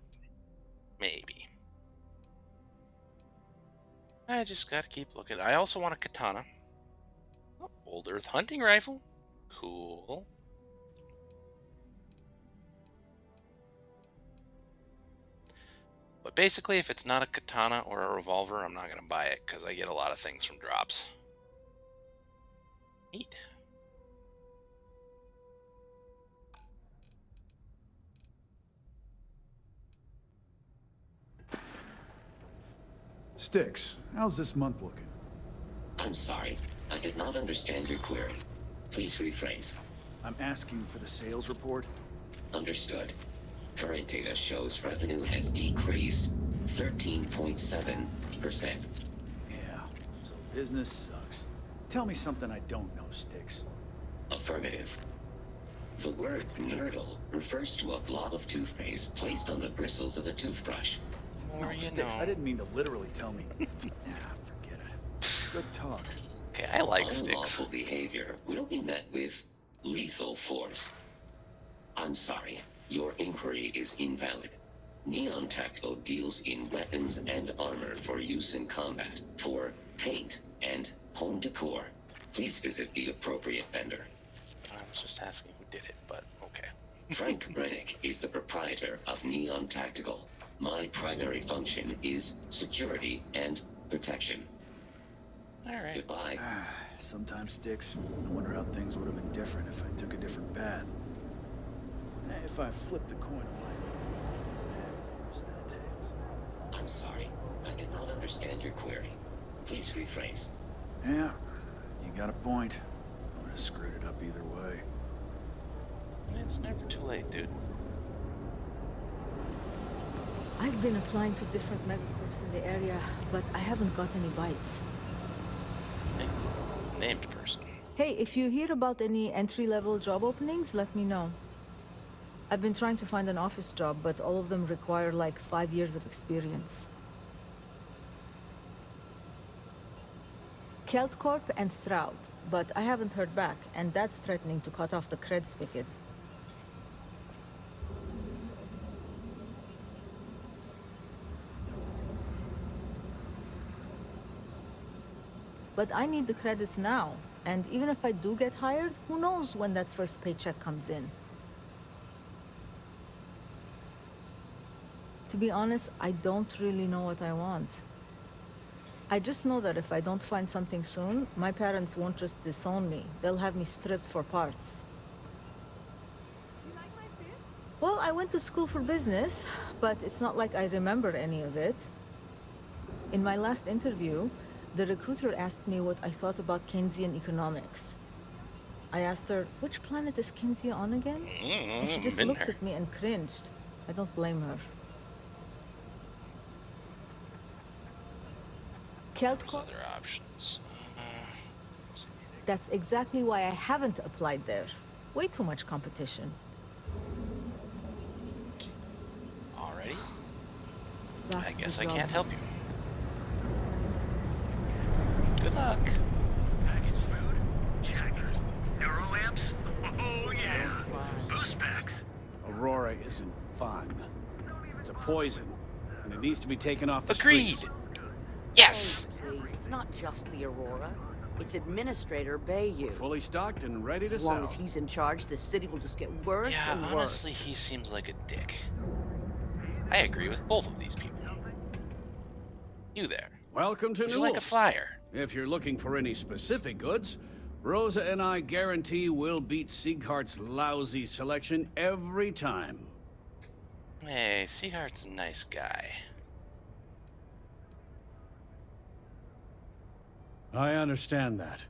Maybe. I just gotta keep looking. I also want a katana. Oh, old Earth hunting rifle. Cool. But basically, if it's not a katana or a revolver, I'm not going to buy it because I get a lot of things from drops. Neat. Styx, how's this month looking? I'm sorry. I did not understand your query. Please rephrase. I'm asking for the sales report. Understood. Current data shows revenue has decreased 13.7%. Yeah, so business sucks. Tell me something I don't know, Sticks. Affirmative. The word nurdle refers to a blob of toothpaste placed on the bristles of a toothbrush. No, Sticks, I didn't mean to literally tell me. Forget it. Good talk. Okay, I like Sticks. Unlawful behavior will be met with lethal force. I'm sorry, your inquiry is invalid. Neon Tactical deals in weapons and armor for use in combat, for paint and home decor. Please visit the appropriate vendor. I was just asking who did it, but okay. Frank Rennick is the proprietor of Neon Tactical. My primary function is security and protection. Alright. Goodbye. Sometimes, Sticks, I wonder how things would have been different if I took a different path. If I flipped the coin away. Instead of tails. I'm sorry. I did not understand your query. Please rephrase. Yeah, you got a point. I would have screwed it up either way. It's never too late, dude. I've been applying to different megacorps in the area, but I haven't got any bites. Named person. Hey, if you hear about any entry-level job openings, let me know. I've been trying to find an office job, but all of them require like 5 years of experience. Keltcorp and Stroud, but I haven't heard back, and that's threatening to cut off the cred spigot. But I need the credits now, and even if I do get hired, who knows when that first paycheck comes in. To be honest, I don't really know what I want. I just know that if I don't find something soon, my parents won't just disown me. They'll have me stripped for parts. Well, I went to school for business, but it's not like I remember any of it. In my last interview, the recruiter asked me what I thought about Keynesian economics. I asked her, which planet is Keynesian on again? And she just looked at me and cringed. I don't blame her. Other options. That's exactly why I haven't applied there. Way too much competition. Alrighty. I guess I can't help you. Good luck. Package food? Check. Neuroamps? Oh yeah. Boost packs. Aurora isn't fun. It's a poison, and it needs to be taken off the Agreed. streets. Yes. Please, it's not just the Aurora. It's Administrator Bayou. Fully stocked and ready to As long sell. as he's in charge, the city will just get worse Yeah, and worse. honestly, he seems like a dick. I agree with both of these people. You there. Welcome to Would you Newell's. like a flyer? If you're looking for any specific goods, Rosa and I guarantee we'll beat Sieghart's lousy selection every time. Hey, Seahart's a nice guy. I understand that.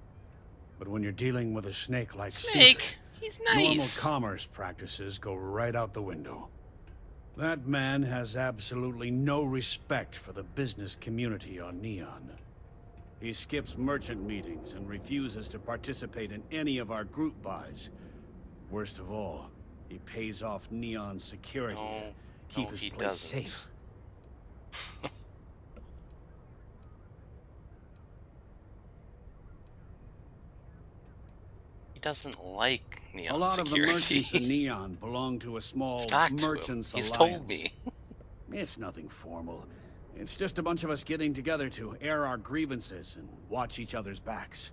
But when you're dealing with a snake like Snake? He's normal nice. commerce practices go right out the window. That man has absolutely no respect for the business community on Neon. He skips merchant meetings and refuses to participate in any of our group buys. Worst of all, he pays off Neon security to keep his place safe. He doesn't like Neon A lot security. of the merchants in Neon belong to a small Talked to him. merchants He's alliance. told me. It's nothing formal. It's just a bunch of us getting together to air our grievances and watch each other's backs.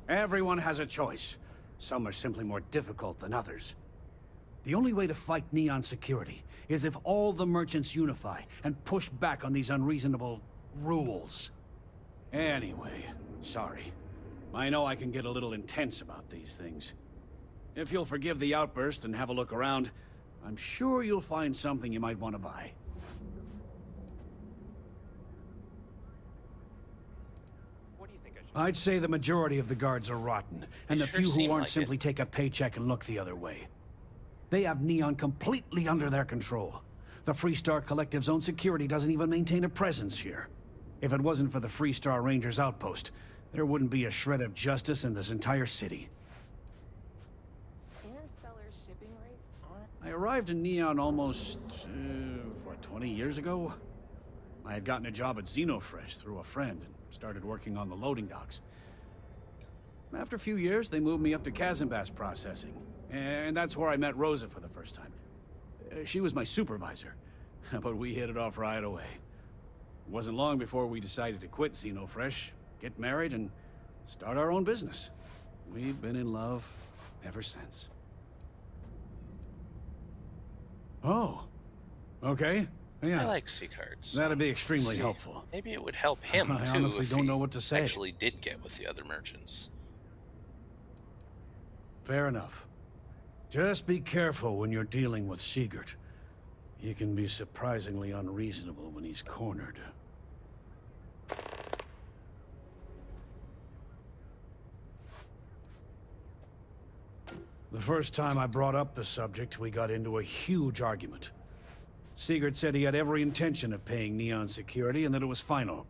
Everyone has a choice. Some are simply more difficult than others. The only way to fight Neon security is if all the merchants unify and push back on these unreasonable rules. Anyway, sorry. I know I can get a little intense about these things. If you'll forgive the outburst and have a look around, I'm sure you'll find something you might want to buy. I'd say the majority of the guards are rotten, and the sure few seem who aren't like simply take a paycheck and look the other way. They have Neon completely under their control. The Freestar Collective's own security doesn't even maintain a presence here. If it wasn't for the Freestar Rangers outpost, there wouldn't be a shred of justice in this entire city. Interstellar's shipping rates aren't... I arrived in Neon almost, 20 years ago? I had gotten a job at Xenofresh through a friend and started working on the loading docks. After a few years, they moved me up to Kazanbas processing, and that's where I met Rosa for the first time. She was my supervisor, but we hit it off right away. It wasn't long before we decided to quit Xenofresh, get married, and start our own business. We've been in love ever since. Oh, okay. Yeah. I like C-cards. That'd be extremely helpful. Maybe it would help him, I too, honestly if don't he know what to say. actually did get with the other merchants. Fair enough. Just be careful when you're dealing with Sigurd. He can be surprisingly unreasonable when he's cornered. The first time I brought up the subject, we got into a huge argument. Sigurd said he had every intention of paying Neon security and that it was final.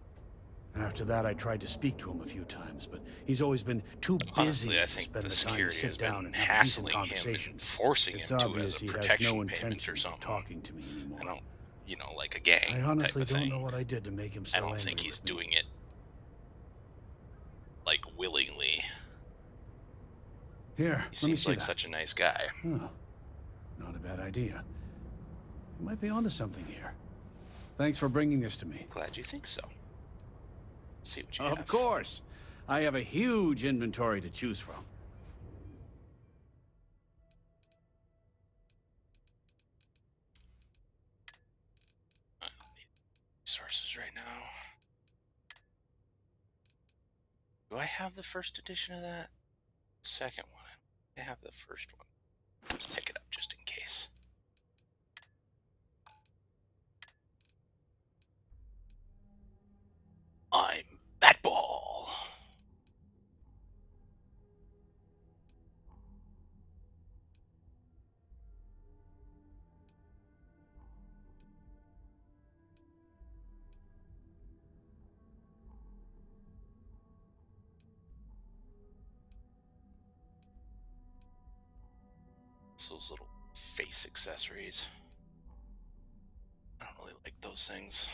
After that, I tried to speak to him a few times, but he's always been too busy Honestly, I to think spend the the time to security sit has down been and have a decent hassling him conversation. and forcing It's him to obvious as a he has protection no payment or intention of something. talking to me anymore. I don't, like a gang I honestly type of don't thing. know what I did to make him so I don't angry think he's with me. doing it, like, willingly. Here, He let me seems see like that. such a nice guy. Oh, not a bad idea. You might be onto something here. Thanks for bringing this to me. Glad you think so. Let's see what you Of have. course. I have a huge inventory to choose from. I don't need resources right now. Do I have the first edition of that? Second one. I have the first one. Pick it up just in case. I'm Batball. It's those little face accessories. I don't really like those things.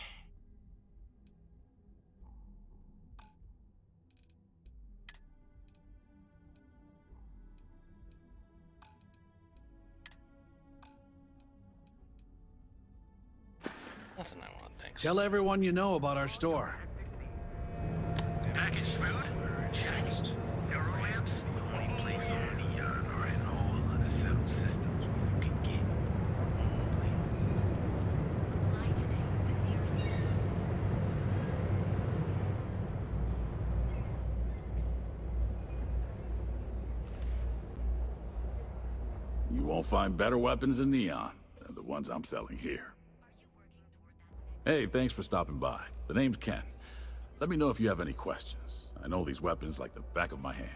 Nothing I want, thanks. Tell everyone you know about our store. Package smooth? Checked. Neural amps? The only place on Neon or in all other settled systems where you can get. Apply today, the nearest You won't find better weapons in Neon than the ones I'm selling here. Hey, thanks for stopping by. The name's Ken. Let me know if you have any questions. I know these weapons like the back of my hand.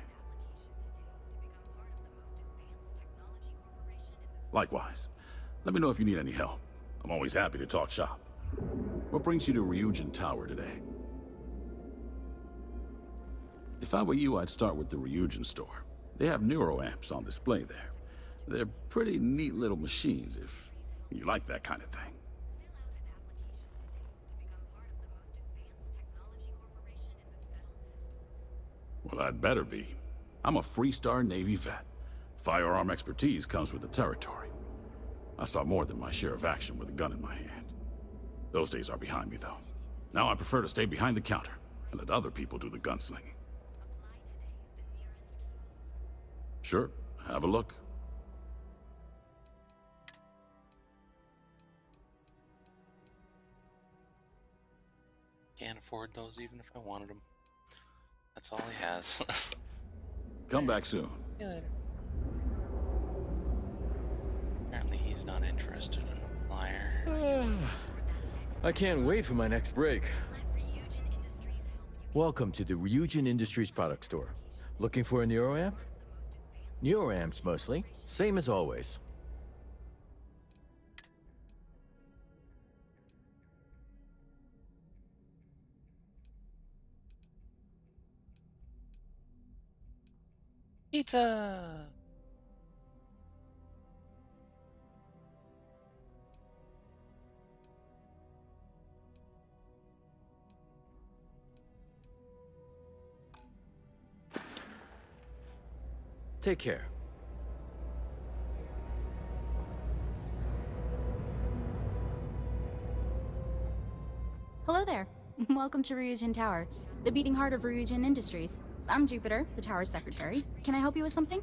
Likewise. Let me know if you need any help. I'm always happy to talk shop. What brings you to Ryujin Tower today? If I were you, I'd start with the Ryujin store. They have neuroamps on display there. They're pretty neat little machines if you like that kind of thing. Well, I'd better be. I'm a Freestar Navy vet. Firearm expertise comes with the territory. I saw more than my share of action with a gun in my hand. Those days are behind me, though. Now I prefer to stay behind the counter and let other people do the gunslinging. Sure, have a look. Can't afford those even if I wanted them. That's all he has. Come back soon. See you later. Apparently he's not interested in a flyer. I can't wait for my next break. Welcome to the Ryujin Industries product store. Looking for a neuroamp? Neuroamps mostly, same as always. Pizza! Take care. Hello there. Welcome to Ryujin Tower, the beating heart of Ryujin Industries. I'm Jupiter, the tower's secretary. Can I help you with something?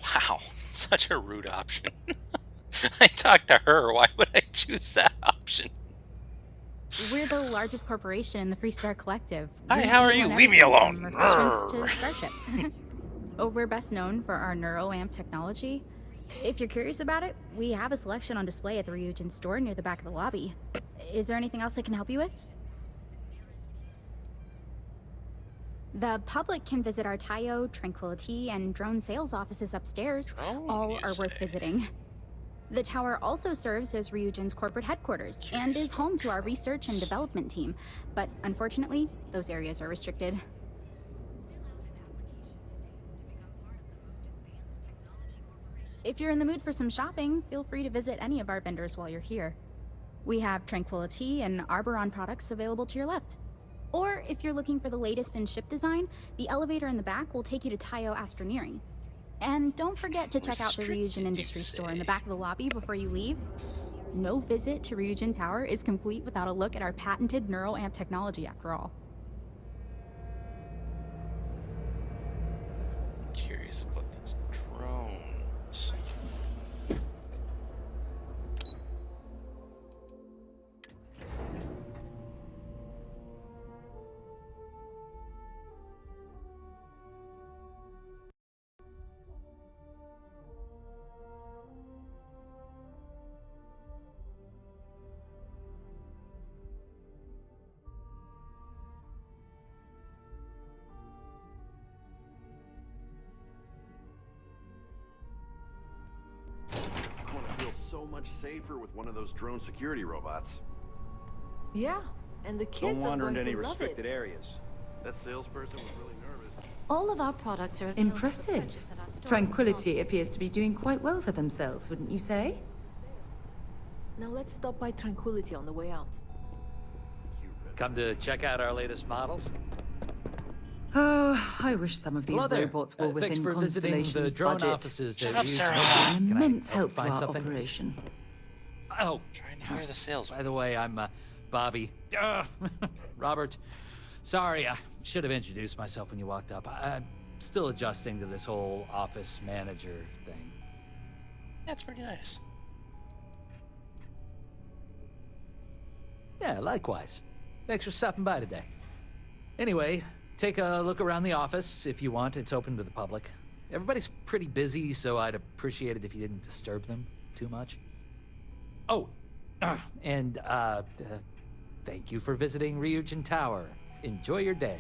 Wow, such a rude option. I talked to her. Why would I choose that option? We're the largest corporation in the Freestar Collective. Hi, We how are deal you? in Leave me everything alone. from refreshments to starships. Oh, we're best known for our neuroamp technology. If you're curious about it, we have a selection on display at the Ryujin store near the back of the lobby. Is there anything else I can help you with? The public can visit our Tayo, Tranquility, and drone sales offices upstairs. All are worth visiting. The tower also serves as Ryujin's corporate headquarters and is home to our research and development team, but unfortunately, those areas are restricted. If you're in the mood for some shopping, feel free to visit any of our vendors while you're here. We have Tranquility and Arboron products available to your left. Or if you're looking for the latest in ship design, the elevator in the back will take you to Tayo Astroneering. And don't forget to check out the Ryujin Industries store in the back of the lobby before you leave. No visit to Ryujin Tower is complete without a look at our patented neuroamp technology, after all. Curious about these drones. I want to feel so much safer with one of those drone security robots. Yeah, and the kids Don't are wander going into to any love restricted it. areas. That salesperson was really nervous. All of our products are impressive. Tranquility appears to be doing quite well for themselves, wouldn't you say? Now let's stop by Tranquility on the way out. Come to check out our latest models? Oh, I wish some of these Hello there. robots were Thanks within for visiting the Constellation's drone budget. offices. Shut at up, Ryujin. Sarah. An Can I immense help to find our something? operation. Oh, Trying to hear the sales. by the way, I'm Bobby. Robert. Sorry, I should have introduced myself when you walked up. I'm still adjusting to this whole office manager thing. That's pretty nice. Yeah, likewise. Thanks for stopping by today. Anyway, take a look around the office if you want. It's open to the public. Everybody's pretty busy, so I'd appreciate it if you didn't disturb them too much. Oh, and thank you for visiting Ryujin Tower. Enjoy your day.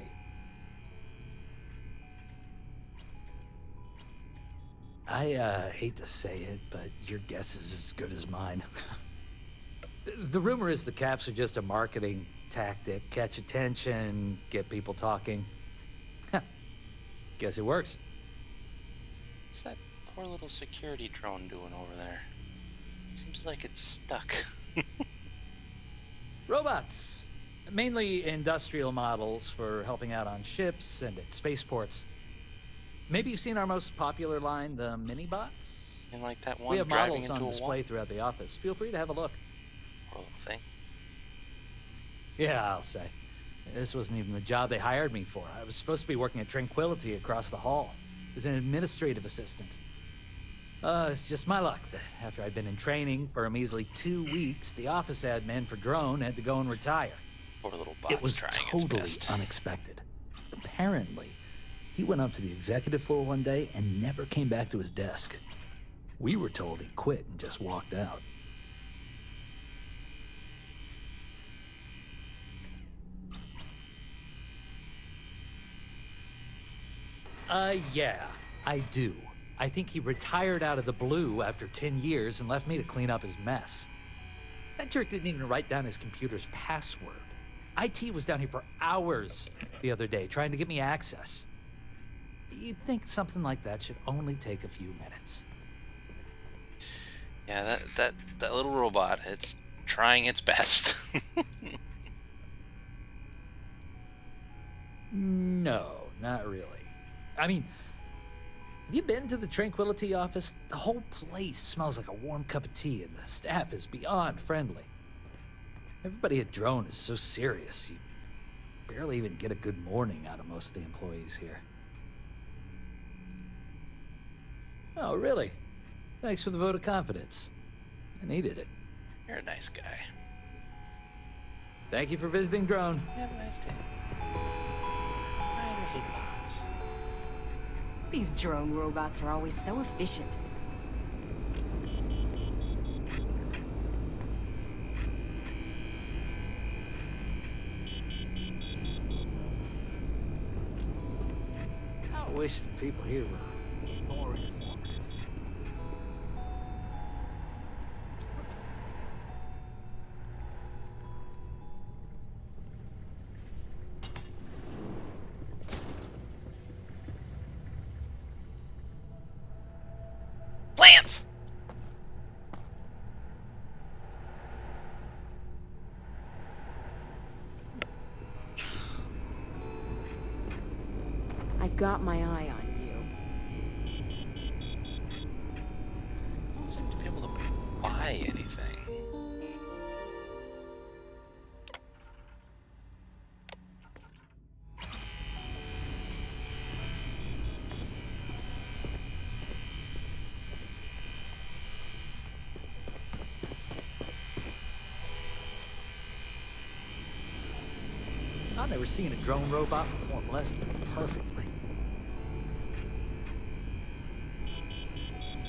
I hate to say it, but your guess is as good as mine. The rumor is the caps are just a marketing tactic. Catch attention, get people talking. Guess it works. What's that poor little security drone doing over there? Seems like it's stuck. Robots. Mainly industrial models for helping out on ships and at spaceports. Maybe you've seen our most popular line, the mini-bots? And like that one We have driving models into on a display wall. throughout the office. Feel free to have a look. Poor little thing. Yeah, I'll say. This wasn't even the job they hired me for. I was supposed to be working at Tranquility across the hall as an administrative assistant. It's just my luck that after I'd been in training for a measly 2 weeks, the office admin for Drone had to go and retire. Poor little bot's It was trying its totally best. unexpected. Apparently, he went up to the executive floor one day and never came back to his desk. We were told he quit and just walked out. Yeah, I do. I think he retired out of the blue after 10 years and left me to clean up his mess. That jerk didn't even write down his computer's password. IT was down here for hours the other day trying to get me access. You'd think something like that should only take a few minutes. Yeah, that little robot, it's trying its best. No, not really. I mean, have you been to the Tranquility office? The whole place smells like a warm cup of tea, and the staff is beyond friendly. Everybody at Drone is so serious, you barely even get a good morning out of most of the employees here. Oh, really? Thanks for the vote of confidence. I needed it. You're a nice guy. Thank you for visiting Drone. Have a nice day. My little box. These drone robots are always so efficient. I wish the people here were more informative. Plants! I've got my eye on you. Don't seem to be able to buy anything. I've never seen a drone robot perform less than perfectly.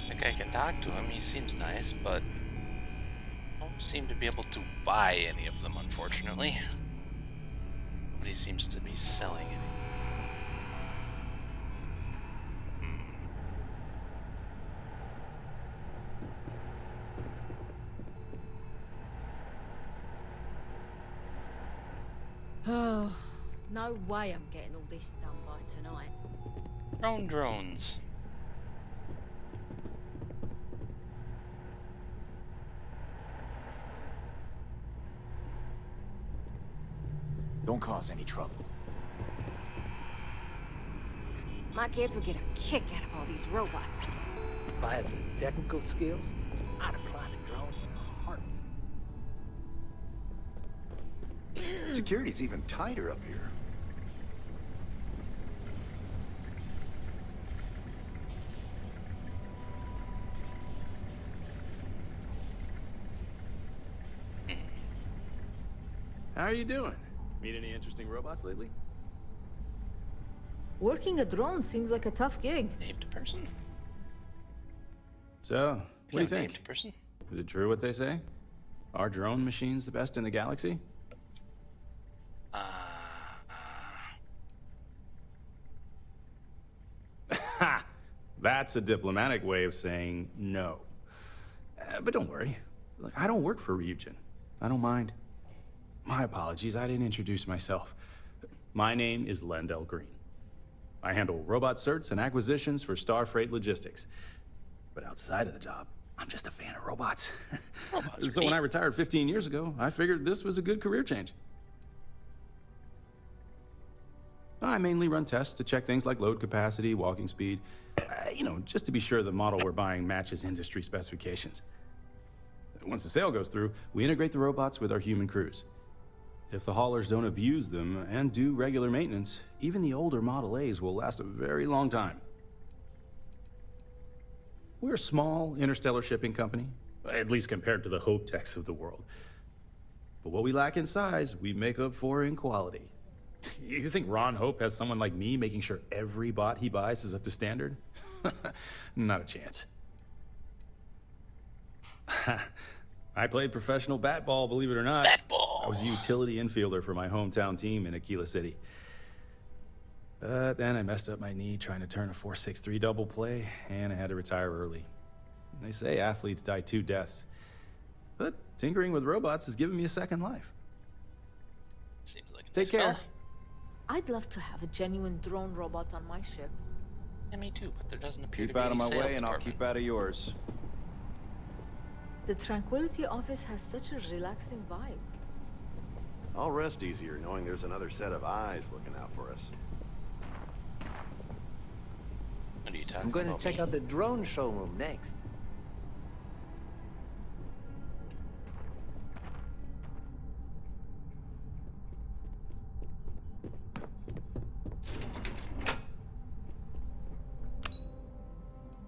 Like, I can talk to him, he seems nice, but don't seem to be able to buy any of them, unfortunately. Nobody seems to be selling any. Oh, no way I'm getting all this done by tonight. Drones. Don't cause any trouble. My kids would get a kick out of all these robots. If I had the technical skills, I'd apply the drone in a heartbeat. Security's even tighter up here. How are you doing? Meet any interesting robots lately? Working a drone seems like a tough gig. Named person? So, what do you think? Named person? Is it true what they say? Are drone machines the best in the galaxy? Ha! That's a diplomatic way of saying no. But don't worry. Look, I don't work for Ryujin. I don't mind. My apologies, I didn't introduce myself. My name is Lendell Green. I handle robot certs and acquisitions for Starfreight Logistics. But outside of the job, I'm just a fan of robots. So when I retired 15 years ago, I figured this was a good career change. I mainly run tests to check things like load capacity, walking speed, you know, just to be sure the model we're buying matches industry specifications. Once the sale goes through, we integrate the robots with our human crews. If the haulers don't abuse them and do regular maintenance, even the older Model A's will last a very long time. We're a small interstellar shipping company, at least compared to the Hope Techs of the world. But what we lack in size, we make up for in quality. You think Ron Hope has someone like me making sure every bot he buys is up to standard? Not a chance. I played professional bat ball, believe it or not. Bat ball. I was a utility infielder for my hometown team in Aquila City. But then I messed up my knee trying to turn a 4.63 double play, and I had to retire early. They say athletes die 2 deaths. But tinkering with robots has given me a second life. Seems like a Take nice care. fella. I'd love to have a genuine drone robot on my ship. Yeah, me too, but there doesn't appear Keep to be out of any my sales way and I'll department. keep out of yours. The Tranquility office has such a relaxing vibe. I'll rest easier knowing there's another set of eyes looking out for us. What are you talking I'm going to about? check Me? out the drone showroom next.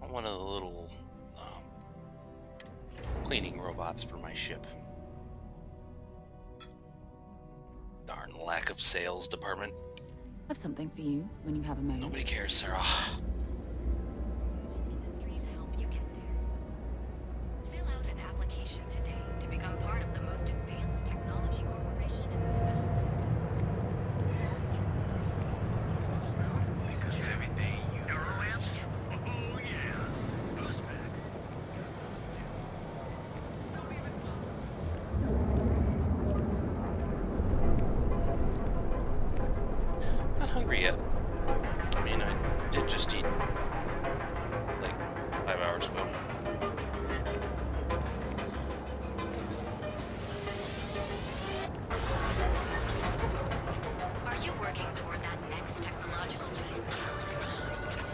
I want one of the little cleaning robots for my ship. Darn lack of sales department. Have something for you when you have a moment. Nobody cares, Sarah. Industries help you get there. Fill out an application today to become part of the most advanced technology corporation in the settled systems. Everything you Neuroamps? Oh yeah. Who's back? Not hungry yet. I mean, I did just eat like 5 hours ago. Are you working toward that next technological leap?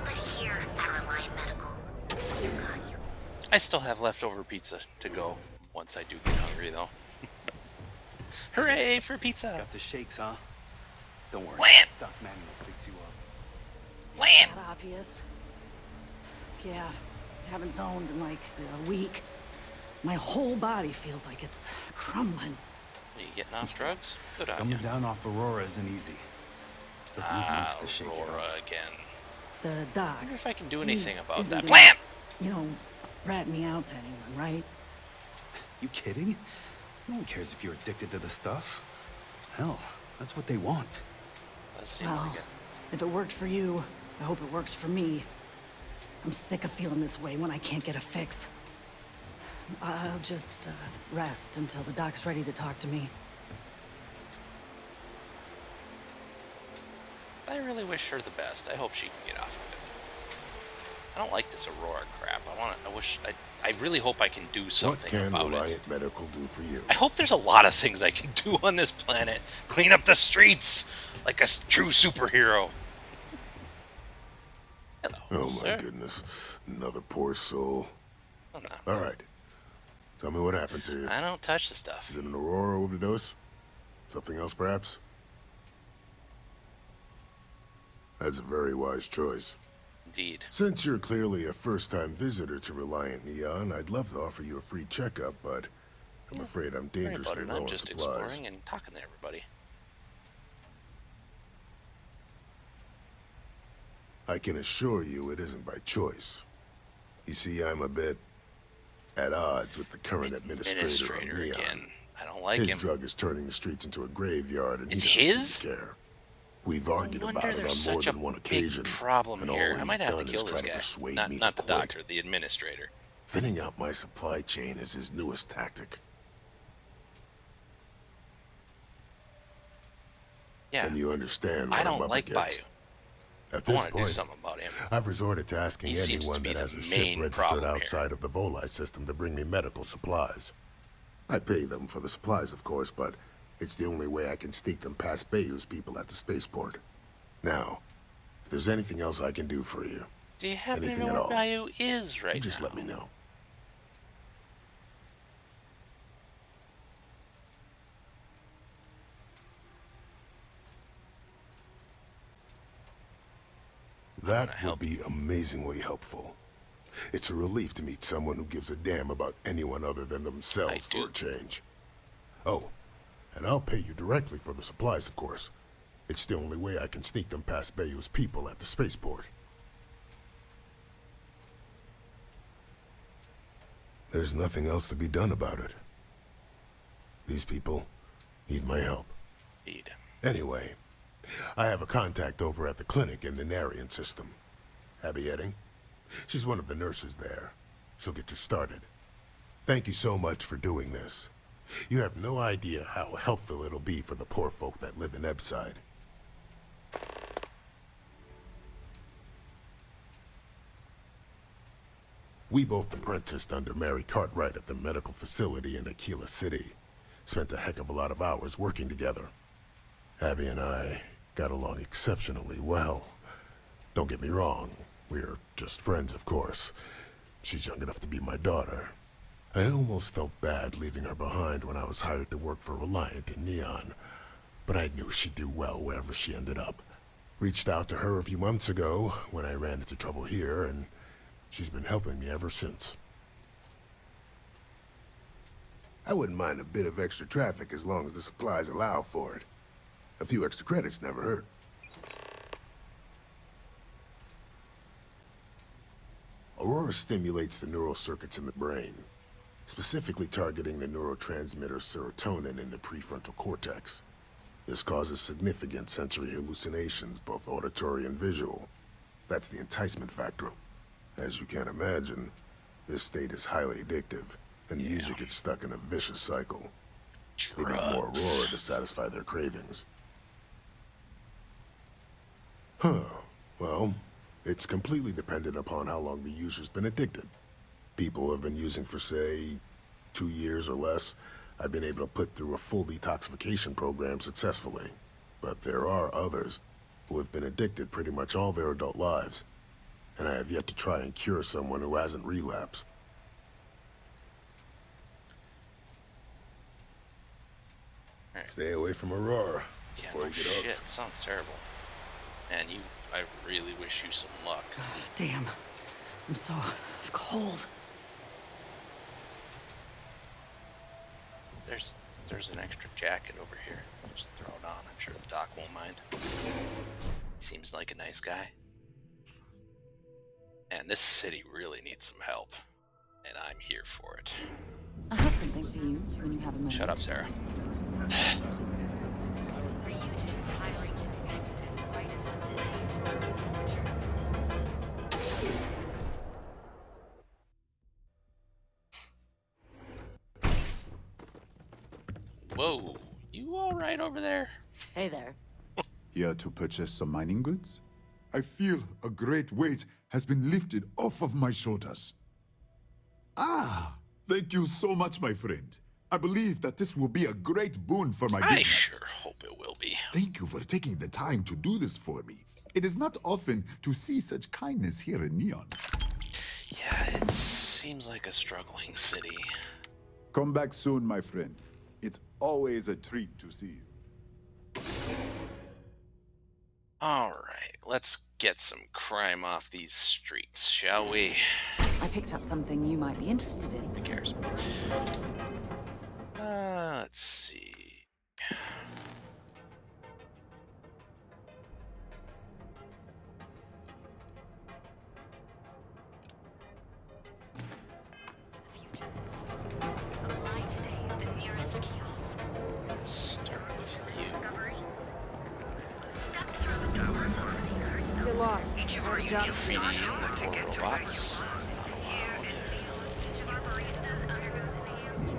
But here at Reliant Medical, you got you. I still have leftover pizza to go once I do get hungry, though. Hooray for pizza! Got the shakes, huh? Don't worry. Land! Doc Manny will fix you up. Land! Not obvious. Yeah, haven't zoned in like a week. My whole body feels like it's crumbling. Are you getting off drugs? Good on you. Coming down off Aurora isn't easy. Took me months to shake it Aurora off. again. The doc. I wonder if I can do anything about isn't that. it, Plant! You know, rat me out to anyone, right? You kidding? No one cares if you're addicted to the stuff. Hell, that's what they want. Does seem Well, like it. if it worked for you, I hope it works for me. I'm sick of feeling this way when I can't get a fix. I'll just rest until the doc's ready to talk to me. I really wish her the best. I hope she can get off of it. I don't like this Aurora crap. I really hope I can do something What can about Reliant it. Medical do for you? I hope there's a lot of things I can do on this planet. Clean up the streets like a true superhero. Hello, Oh sir. my goodness. Another poor soul. Oh, no. All right. Tell me what happened to you. I don't touch the stuff. Is it an Aurora overdose? Something else, perhaps? That's a very wise choice. Indeed. Since you're clearly a first-time visitor to Reliant Neon, I'd love to offer you a free checkup, but I'm afraid I'm Sorry dangerously about it. low I'm on just supplies. exploring and talking to everybody. I can assure you it isn't by choice. You see, I'm a bit at odds with the current administrator of Neon. Again. I don't like His him. drug is turning the streets into a graveyard, and It's he doesn't his? seem to care. We've argued wonder about it there's on more such a than one big occasion. problem and here. all I might he's have to done kill is this try to guy. persuade Not, me not to the quit. doctor, the administrator. Thinning out my supply chain is his newest tactic. Yeah. And you understand what I I'm don't up like against. Bayou. At I this want to do point, something about him. I've resorted to asking He seems to anyone be that the has a ship main registered problem here. outside of the Volite system to bring me medical supplies. I pay them for the supplies, of course, but it's the only way I can sneak them past Bayou's people at the spaceport. Now, if there's anything else I can do for you, Do you happen to anything know at where all, Bayou is right you just now? let me know. That would be amazingly helpful. It's a relief to meet someone who gives a damn about anyone other than themselves for a change. Oh, and I'll pay you directly for the supplies, of course. It's the only way I can sneak them past Bayou's people at the spaceport. There's nothing else to be done about it. These people need my help. Indeed. Anyway, I have a contact over at the clinic in the Narian system. Abby Edding? She's one of the nurses there. She'll get you started. Thank you so much for doing this. You have no idea how helpful it'll be for the poor folk that live in Ebside. We both apprenticed under Mary Cartwright at the medical facility in Aquila City. Spent a heck of a lot of hours working together. Abby and I got along exceptionally well. Don't get me wrong, we're just friends, of course. She's young enough to be my daughter. I almost felt bad leaving her behind when I was hired to work for Reliant in Neon, but I knew she'd do well wherever she ended up. Reached out to her a few months ago when I ran into trouble here, and she's been helping me ever since. I wouldn't mind a bit of extra traffic as long as the supplies allow for it. A few extra credits never hurt. Aurora stimulates the neural circuits in the brain, specifically targeting the neurotransmitter serotonin in the prefrontal cortex. This causes significant sensory hallucinations, both auditory and visual. That's the enticement factor. As you can imagine, this state is highly addictive, and the user gets stuck in a vicious cycle. They need more Aurora to satisfy their cravings. Huh. Well, it's completely dependent upon how long the user's been addicted. People have been using for, say, 2 years or less. I've been able to put through a full detoxification program successfully. But there are others who have been addicted pretty much all their adult lives. And I have yet to try and cure someone who hasn't relapsed. Stay away from Aurora before you get hooked. Shit, sounds terrible. Man, I really wish you some luck. Damn. I'm so cold. There's an extra jacket over here. Just throw it on. I'm sure the doc won't mind. Seems like a nice guy. And this city really needs some help. And I'm here for it. I have something for you when you have a moment. Shut up, Sarah. Whoa, you all right over there? Hey there. Here to purchase some mining goods? I feel a great weight has been lifted off of my shoulders. Ah, thank you so much, my friend. I believe that this will be a great boon for my business. I sure hope it will be. Thank you for taking the time to do this for me. It is not often to see such kindness here in Neon. Yeah, it seems like a struggling city. Come back soon, my friend. It's always a treat to see you. Alright, let's get some crime off these streets, shall we? I picked up something you might be interested in. Who cares? Let's see. Apply today at the nearest kiosks. Start with you. You're lost. I have a job to do. Feeding the poor robots. It's not allowed.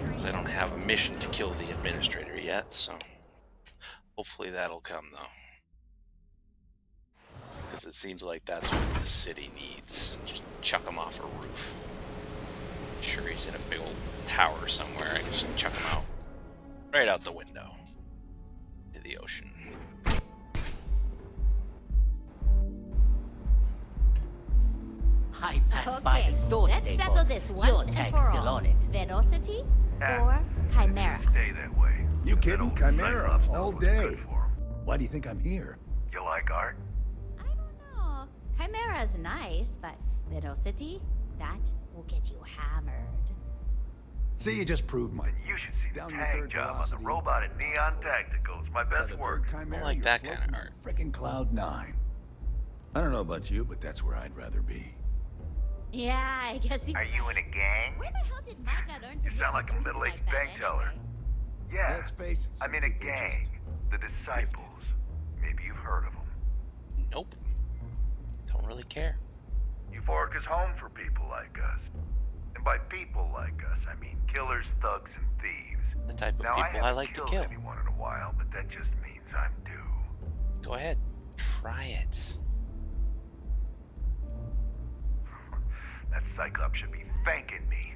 Because I don't have a mission to kill the administrator yet, so hopefully that'll come, though. Because it seems like that's what this city needs. Just chuck him off a roof. Sure, he's in a big old tower somewhere. I can just chuck him out. Right out the window. To the ocean. I passed by the store today, let's settle boss. this Your once and tag's for still all. on it. Velocity or Chimera? Stay that way. You kidding? Chimera, all day. Why do you think I'm here? You like art? Oh, Chimera's nice, but Velocity, that will get you hammered. See, you just proved my... You should see the tag job on the robot at Neon Tactical. It's my best work. I like that kind of art. Frickin' Cloud 9. I don't know about you, but that's where I'd rather be. Yeah, I guess you... Are you in a gang? Where the hell did Micah learn to You sound like a middle-aged bank teller. Yeah, Let's face it, I'm in a gang. The Disciples. Maybe you've heard heard of them. Nope. Don't really care. Euphoric is home for people like us. And by people like us, I mean killers, thugs, and thieves. The type of now, people I haven't like to killed kill. anyone in a while, but that just means I'm due. Go ahead. Try it. That Cyclops should be thanking me.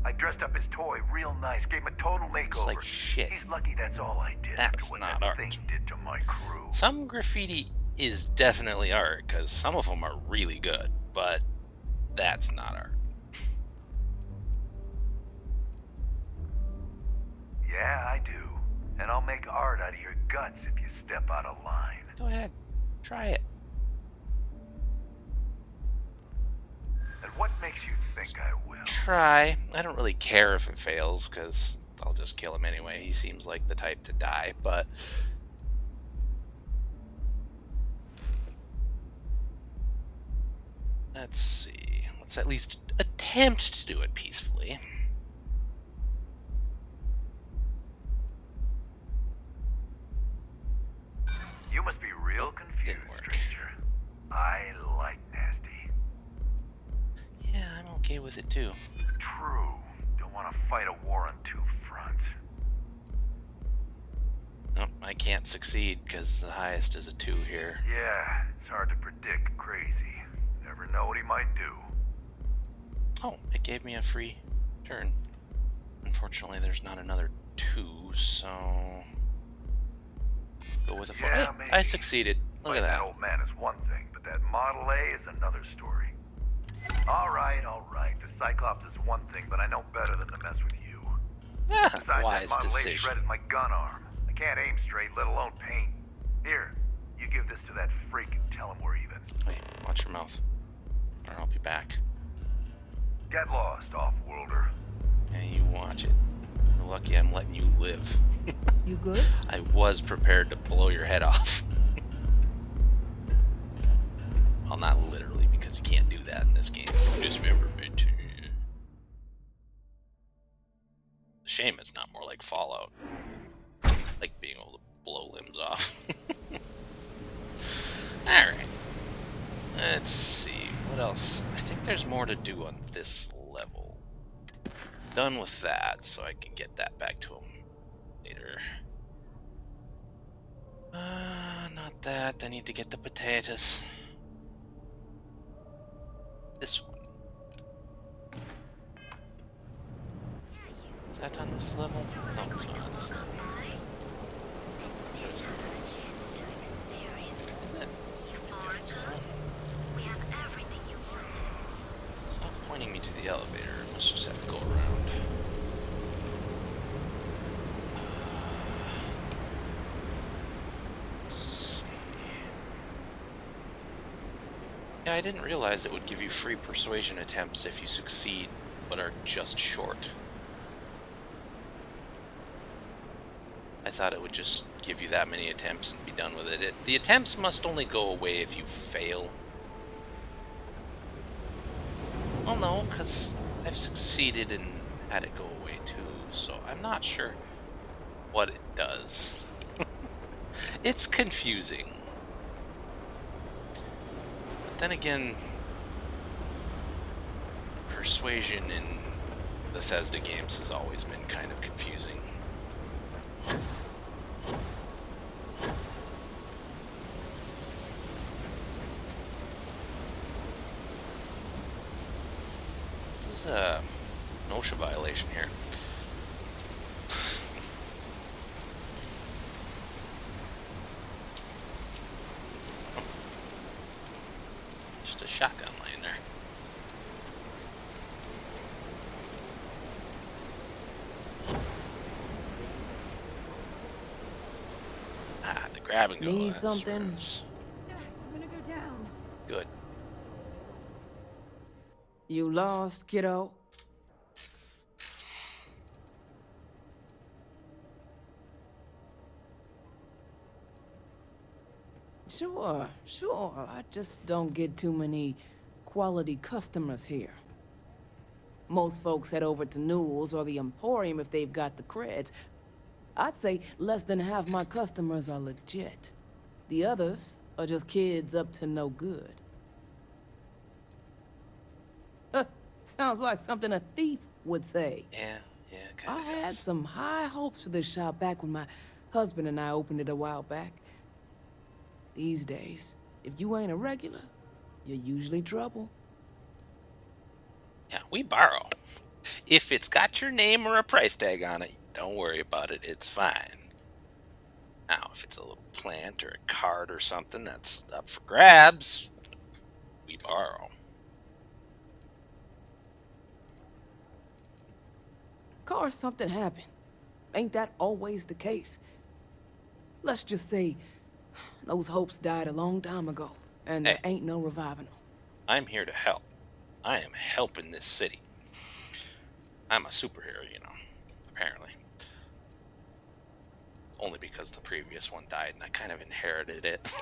I dressed up his toy real nice, gave him a total makeover. Looks like shit. He's lucky that's all I did. That's what not that art. thing did to my crew. Some graffiti is definitely art, because some of them are really good, but that's not art. Yeah, I do. And I'll make art out of your guts if you step out of line. Go ahead. Try it. And what makes you think I will? Try. I don't really care if it fails, because I'll just kill him anyway. He seems like the type to die, but... let's see. Let's at least attempt to do it peacefully. You must be real confused, stranger. I like nasty. Yeah, I'm okay with it too. True. Don't want to fight a war on two fronts. Nope, I can't succeed because the highest is a 2 here. Yeah, it's hard to predict crazy. Never know what he might do. Oh, it gave me a free turn. Unfortunately, there's not another 2, so... go with a 4. Yeah, Hey, maybe. I succeeded. Look at Fighting that. an old man is one thing, but that Model A is another story. All right, all right. The Cyclops is one thing, but I know better than to mess with you. Besides, Wise that Model A decision. shredded my gun arm. I can't aim straight, let alone paint. Here, you give this to that freak and tell him we're even. Wait, watch your mouth. Or I'll be back. Get lost, off-worlder. Yeah, you watch it. You're lucky I'm letting you live. You good? I was prepared to blow your head off. Well, not literally, because you can't do that in this game. Dismemberment. Shame it's not more like Fallout. Like being able to blow limbs off. Alright. Let's see. What else? I think there's more to do on this level. Done with that, so I can get that back to him later. Not that. I need to get the potatoes. This one. Is that on this level? No, it's not on this level. What is it? Is it? Is it? It's not pointing me to the elevator. I must just have to go around. Let's see. Yeah, I didn't realize it would give you free persuasion attempts if you succeed, but are just short. I thought it would just give you that many attempts and be done with it. The attempts must only go away if you fail. Well, no, because I've succeeded and had it go away too, so I'm not sure what it does. It's confusing. But then again, persuasion in Bethesda games has always been kind of confusing. This is a OSHA violation here. Just a shotgun laying there. Ah, the grab and go. Need that's something? right. I'm gonna go down. Good. You lost, kiddo? Sure, sure. I just don't get too many quality customers here. Most folks head over to Newell's or the Emporium if they've got the creds. I'd say less than half my customers are legit. The others are just kids up to no good. Sounds like something a thief would say. Yeah, I had some high hopes for this shop back when my husband and I opened it a while back. These days, if you ain't a regular, you're usually trouble. Yeah, we borrow. If it's got your name or a price tag on it, don't worry about it. It's fine. Now, if it's a little plant or a card or something that's up for grabs, we borrow. Of course, something happened. Ain't that always the case? Let's just say those hopes died a long time ago, and there ain't no reviving them. I'm here to help. I am helping this city. I'm a superhero, you know, apparently. Only because the previous one died and I kind of inherited it.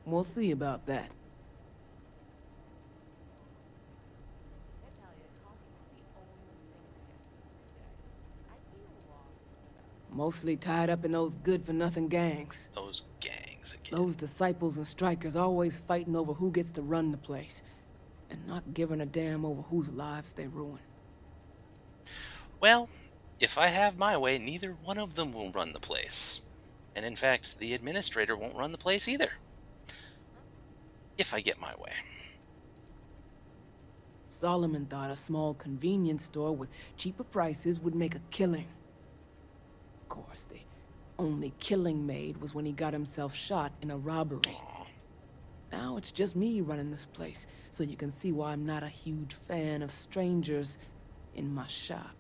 We'll see about that. Mostly tied up in those good-for-nothing gangs. Those gangs again. Those disciples and strikers always fighting over who gets to run the place, and not giving a damn over whose lives they ruin. Well, if I have my way, neither one of them will run the place. And in fact, the administrator won't run the place either. If I get my way. Solomon thought a small convenience store with cheaper prices would make a killing. Of course, the only killing made was when he got himself shot in a robbery. Now it's just me running this place, so you can see why I'm not a huge fan of strangers in my shop.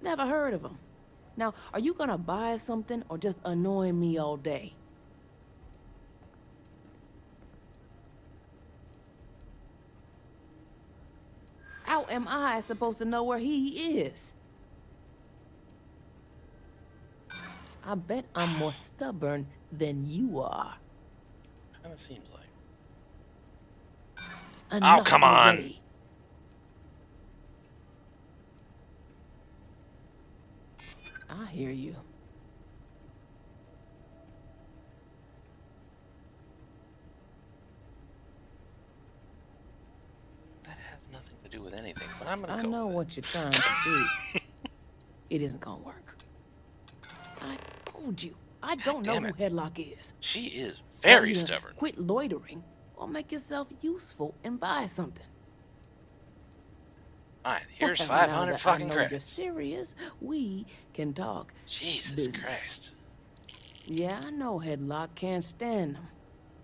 Never heard of them. Now, are you gonna buy something or just annoy me all day? How am I supposed to know where he is? I bet I'm more stubborn than you are. Kinda seems like. Enough Oh, come on! already. I hear you. That has nothing to do with anything, but I'm gonna I go know with what you're trying to do. It isn't gonna work. I told you. I don't know damn who it. Headlock is. She is very Either stubborn. Quit loitering or make yourself useful and buy something. Fine, here's Well, 500 now that fucking I know credits. You're serious. We can talk. Jesus business. Christ. Yeah, I know Headlock can't stand them.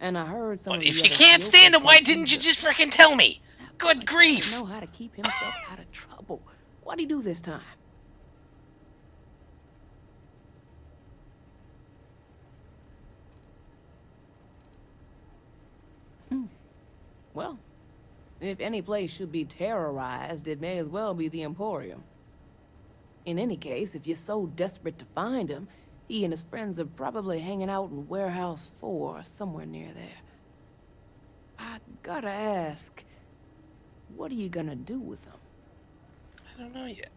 And I heard some Well, of the if you other can't Yoko stand him, why folks didn't you either. just freaking tell me? Good grief! Know how to keep himself out of trouble. What'd he do this time? Well, if any place should be terrorized, it may as well be the Emporium. In any case, if you're so desperate to find him, he and his friends are probably hanging out in Warehouse 4, somewhere near there. I gotta ask, what are you gonna do with him? I don't know yet.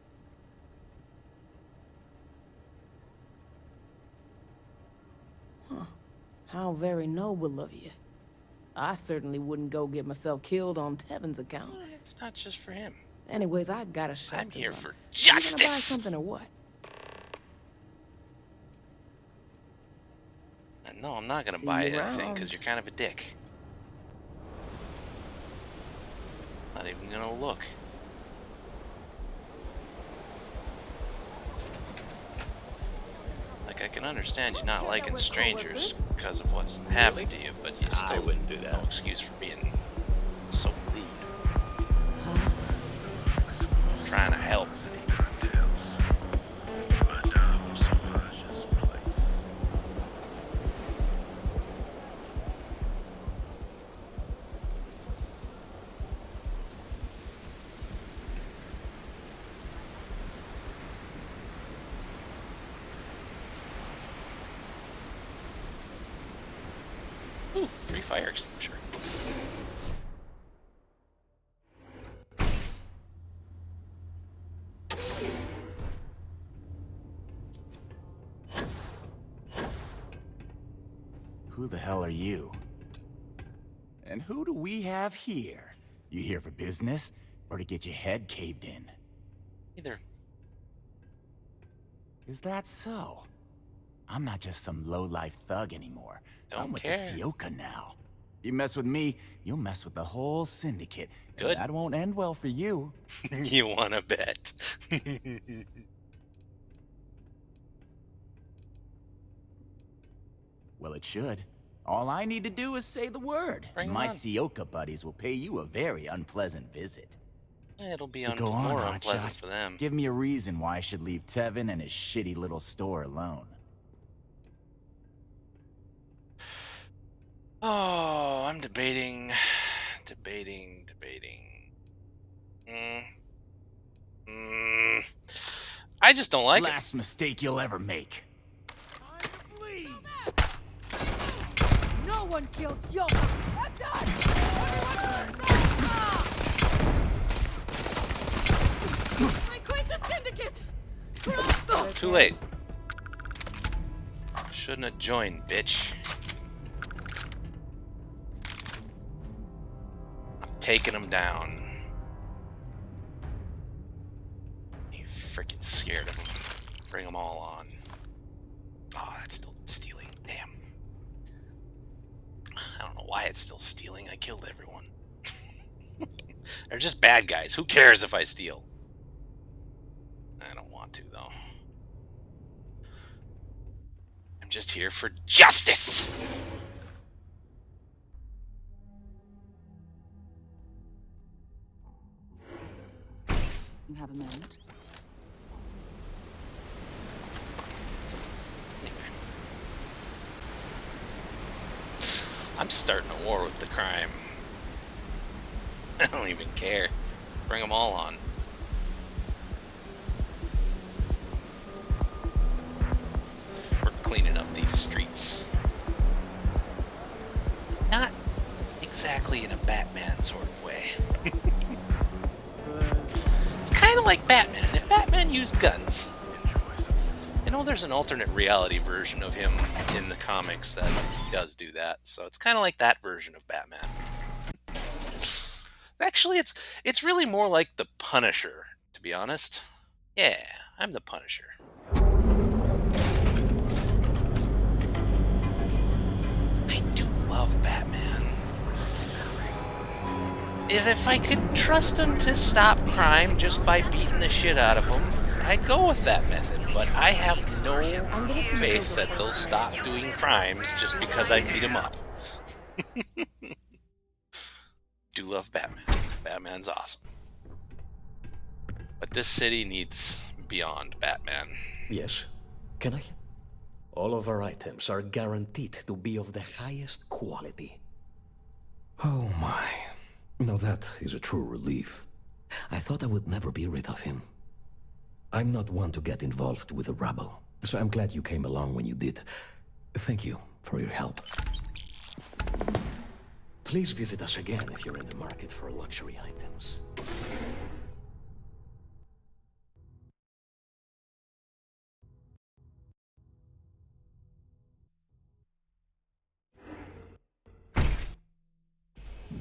Huh. How very noble of you. I certainly wouldn't go get myself killed on Tevin's account. Well, it's not just for him. Anyways, I got a shop I'm to here run. for You gonna buy justice! something or what? No, I'm not gonna See buy you anything around. because you're kind of a dick. Not even gonna look. Like, I can understand you not liking strangers because of what's happened to you, but you still wouldn't do that. no excuse for being so rude. I'm trying to help. Ooh, free fire extinguisher. hell are you? And who do we have here? You here for business, or to get your head caved in? Either. Is that so? I'm not just some low-life thug anymore. Don't I'm with care. the Sioka now. You mess with me, you'll mess with the whole syndicate. Good. And that won't end well for you. You wanna bet? Well, it should. All I need to do is say the word. Bring 'em My on. Sioka buddies will pay you a very unpleasant visit. It'll be So go on, more hotshot. unpleasant for them. Give me a reason why I should leave Tevin and his shitty little store alone. Oh, I'm debating. I just don't like it. Last mistake you'll ever make. No one kills Sioka! I'm done! I quit the syndicate! Too late. Shouldn't have joined, bitch. I'm taking them down. You freaking scared of them. Bring them all on. Oh, that's still stealing. Damn. I don't know why it's still stealing. I killed everyone. They're just bad guys. Who cares if I steal? I don't want to, though. I'm just here for justice! You have a moment? I'm starting a war with the crime. I don't even care. Bring them all on. We're cleaning up these streets. Not exactly in a Batman sort of way. It's kind of like Batman. If Batman used guns. You know, there's an alternate reality version of him in the comics that he does do that. So it's kind of like that version of Batman. Actually, it's really more like the Punisher, to be honest. Yeah, I'm the Punisher. I do love Batman. If I could trust him to stop crime just by beating the shit out of him, I'd go with that method. But I have no faith that they'll stop doing crimes just because I beat them up. Do love Batman. Batman's awesome. But this city needs beyond Batman. Yes. Can I? All of our items are guaranteed to be of the highest quality. Oh my. Now that is a true relief. I thought I would never be rid of him. I'm not one to get involved with the rabble, so I'm glad you came along when you did. Thank you for your help. Please visit us again if you're in the market for luxury items.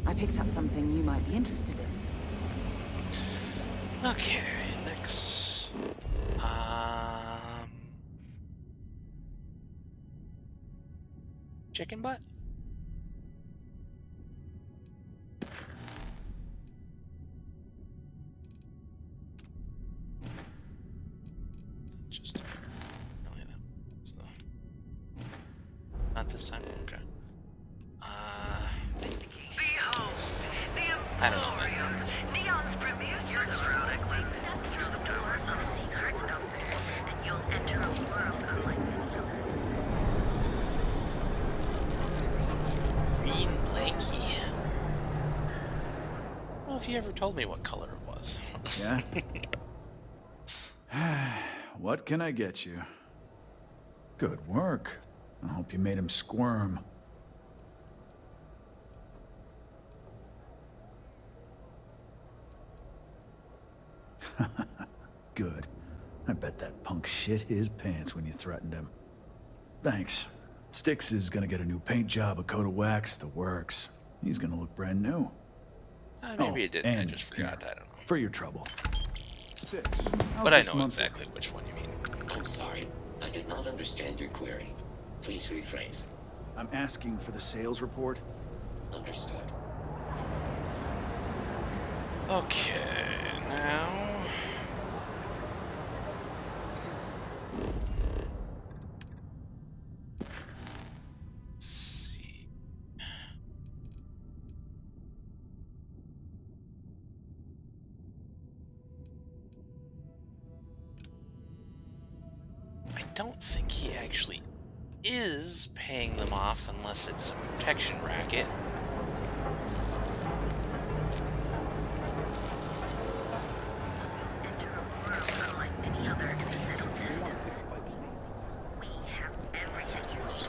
I picked up something you might be interested in. Okay, next. Chicken butt? Just really that's the not this time. Okay. I don't know, man. Neon's premier electronic step through the door of the secret downstairs, and you'll enter a world unlike Green blankie. I don't know if you ever told me what color it was. Yeah? What can I get you? Good work. I hope you made him squirm. Good. I bet that punk shit his pants when you threatened him. Thanks. Styx is gonna get a new paint job, a coat of wax, the works. He's gonna look brand new. Maybe it didn't. I and just forgot. I don't know. For your trouble. Styx, But I know exactly which one you mean. I'm sorry. I did not understand your query. Please rephrase. I'm asking for the sales report. Understood. Okay, now... Let's see. I don't think he actually is paying them off unless it's a protection racket.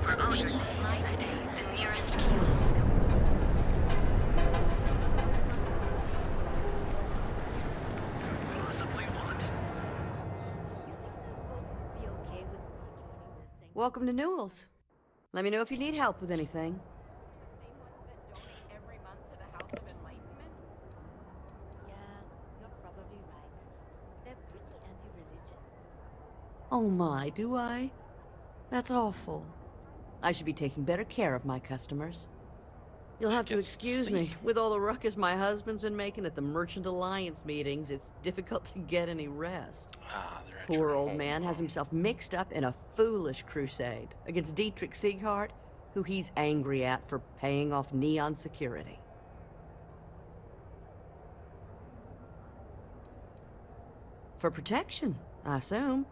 Apply today, the nearest kiosk. Welcome to Newell's. Let me know if you need help with anything. Oh my, do I? That's awful. I should be taking better care of my customers. You'll have to excuse me. With all the ruckus my husband's been making at the Merchant Alliance meetings, it's difficult to get any rest. Poor old man has himself mixed up in a foolish crusade against Dietrich Sieghart, who he's angry at for paying off Neon Security. For protection, I assume.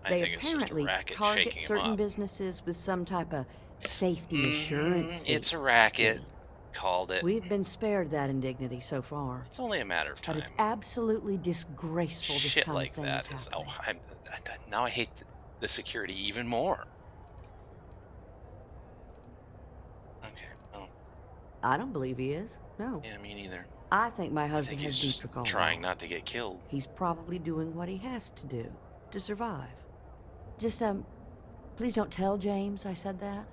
I think it's just a racket target shaking him certain up. businesses with some type of safety assurance fee. It's a racket. Called it. We've been spared that indignity so far. It's only a matter of time. But it's absolutely disgraceful this Shit kind like of thing that is is... Oh, now I hate the security even more. Okay, well... I don't believe he is. No. Yeah, me neither. I think my I husband think has he's Dietrich all trying wrong. not to get killed. He's probably doing what he has to do to survive. Just, please don't tell James I said that.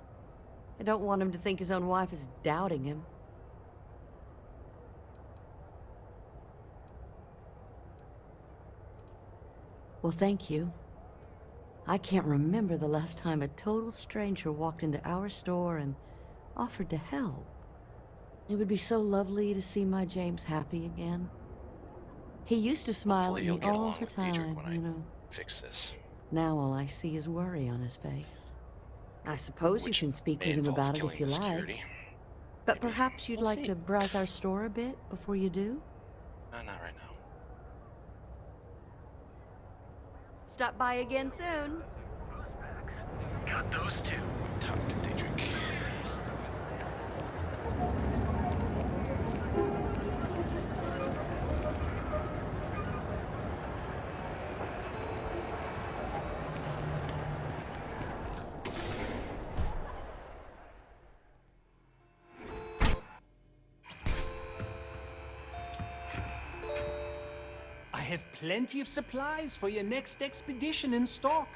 I don't want him to think his own wife is doubting him. Well, thank you. I can't remember the last time a total stranger walked into our store and offered to help. It would be so lovely to see my James happy again. He used to smile Hopefully at you'll me get all along the with Dietrich time, when you I know. fix this. Now all I see is worry on his face. I suppose Which you can speak may with him involve about it killing if you the like. security. But perhaps you'd We'll like see. to browse our store a bit before you do? Not right now. Stop by again soon. Got those two. Talk to Dietrich. I have plenty of supplies for your next expedition in stock.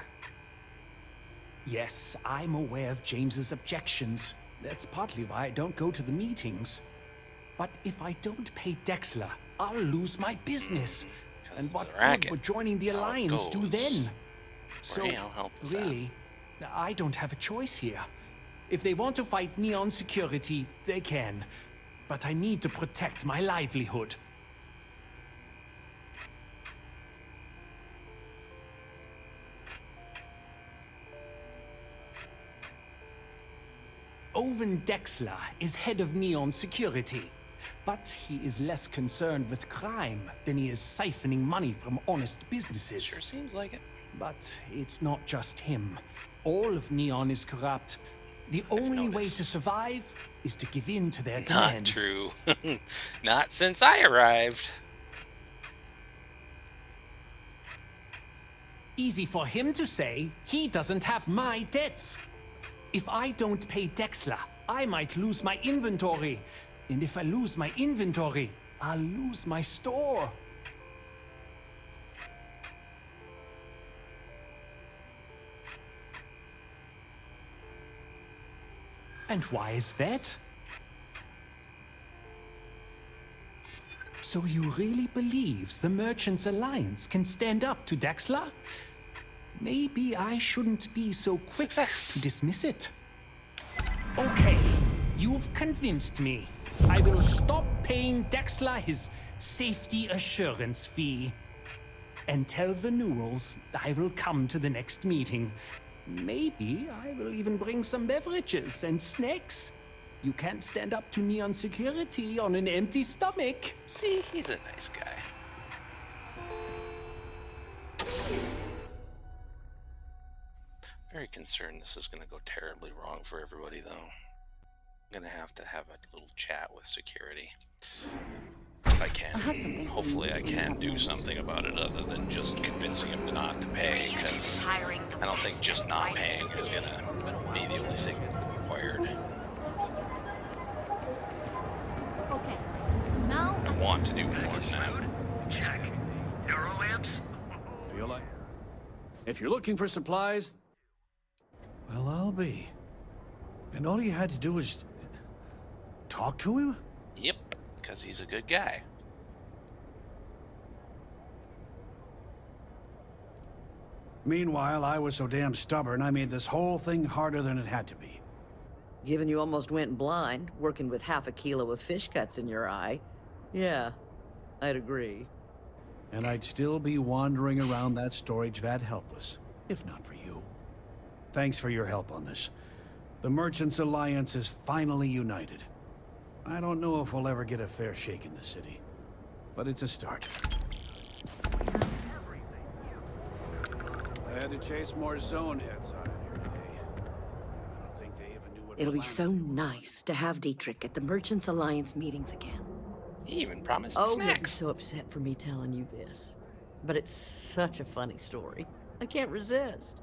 Yes, I'm aware of James's objections. That's partly why I don't go to the meetings. But if I don't pay Dexler, I'll lose my business. And what good would joining the Alliance do then? So, I'll help with that. really, I don't have a choice here. If they want to fight Neon Security, they can. But I need to protect my livelihood. Owen Dexler is head of Neon Security, but he is less concerned with crime than he is siphoning money from honest businesses. Sure seems like it. But it's not just him. All of Neon is corrupt. The only way to survive is to give in to their Not demands. true. Not since I arrived. Easy for him to say, he doesn't have my debts. If I don't pay Dexler, I might lose my inventory. And if I lose my inventory, I'll lose my store. And why is that? So you really believe the Merchants Alliance can stand up to Dexler? Maybe I shouldn't be so quick to dismiss it. Okay, you've convinced me. I will stop paying Dexler his safety assurance fee. And tell the Newells I will come to the next meeting. Maybe I will even bring some beverages and snacks. You can't stand up to Neon security on an empty stomach. See, he's a nice guy. Very concerned this is going to go terribly wrong for everybody, though. I'm going to have a little chat with security. If I can. Hopefully I can do something about it other than just convincing him not to pay, because I don't think just not paying is going to be the only thing required. Okay, now I want to do more than that. Check. Euro lamps? Feel like... If you're looking for supplies, well, I'll be. And all you had to do was... talk to him? Yep, because he's a good guy. Meanwhile, I was so damn stubborn, I made this whole thing harder than it had to be. Given you almost went blind, working with half a kilo of fish cuts in your eye. Yeah, I'd agree. And I'd still be wandering around that storage vat helpless, if not for you. Thanks for your help on this. The Merchants Alliance is finally united. I don't know if we'll ever get a fair shake in the city, but it's a start. I had to chase more zone heads out of here today. I don't think they even knew what... It'll be so nice to have Dietrich at the Merchants Alliance meetings again. He even promised snacks. snacks. He'll be so upset for me telling you this. But it's such a funny story. I can't resist.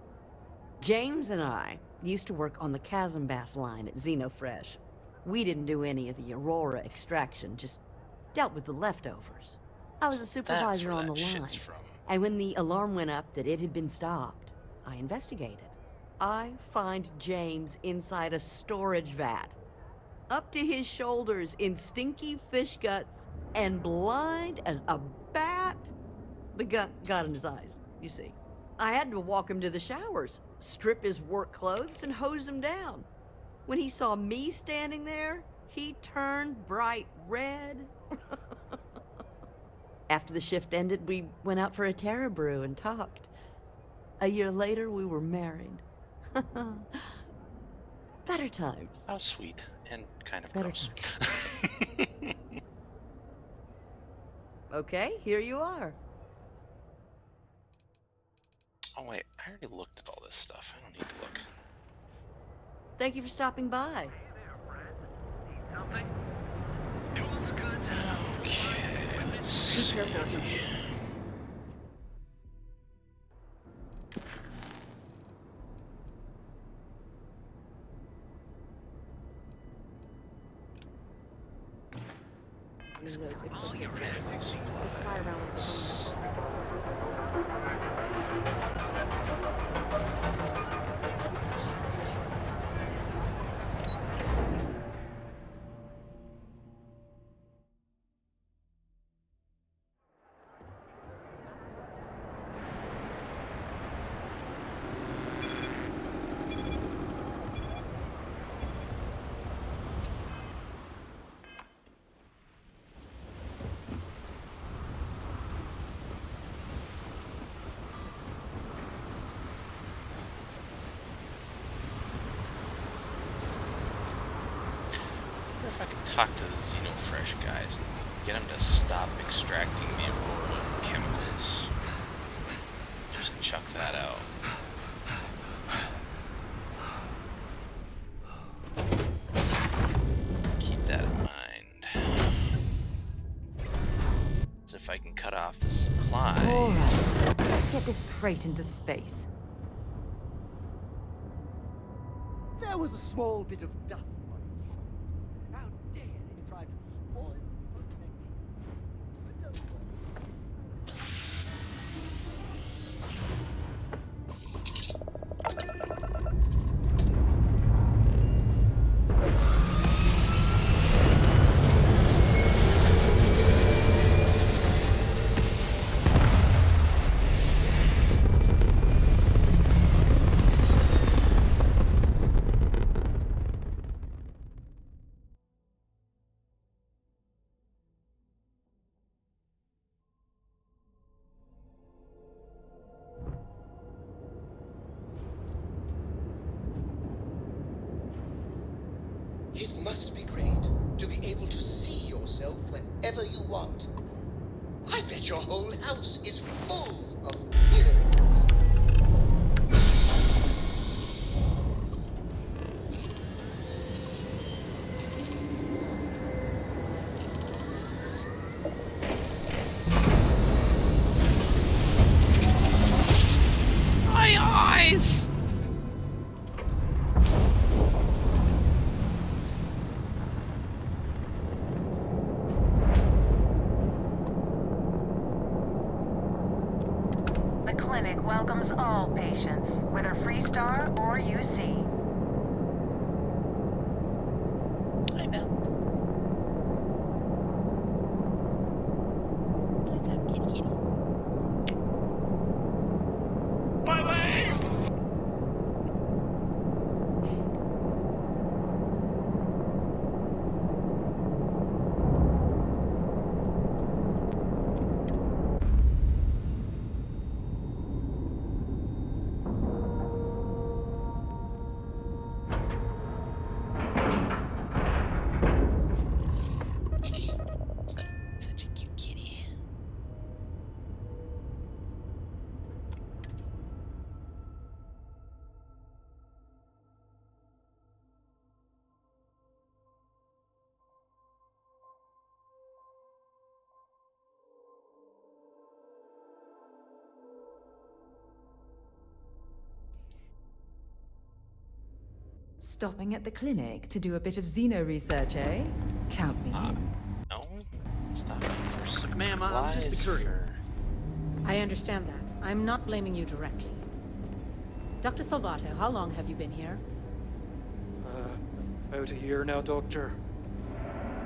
James and I used to work on the Chasm Bass line at Xenofresh. We didn't do any of the Aurora extraction, just dealt with the leftovers. I was a supervisor on the line. And when the alarm went up that it had been stopped, I investigated. I find James inside a storage vat, up to his shoulders in stinky fish guts and blind as a bat. The gut got in his eyes, you see. I had to walk him to the showers, strip his work clothes, and hose him down. When he saw me standing there, he turned bright red. After the shift ended, we went out for a Terra brew and talked. A year later, we were married. Better times. How sweet and kind of Better gross. Okay, here you are. Oh wait, I already looked at all this stuff. I don't need to look. Thank you for stopping by. Okay, let's see. Be careful. Let's get rid of these supplies. If I could talk to the Xenofresh guys and get them to stop extracting the Aurora chemicals. Just chuck that out. Keep that in mind. So if I can cut off the supply... Alright, let's get this crate into space. There was a small bit of dust. How dare it try to spoil protection? whatever you want. I bet your whole house is full of mirrors. My eyes! The clinic welcomes all patients, whether Freestar or UC. I know. What's up, kitty kitty? My leg! Such a cute kitty. Stopping at the clinic to do a bit of xeno research, eh? Count me in. No. Stopping for some Ma'am, I'm just a supplies courier. for- I understand that. I'm not blaming you directly. Dr. Salvato, how long have you been here? About a year now, Doctor.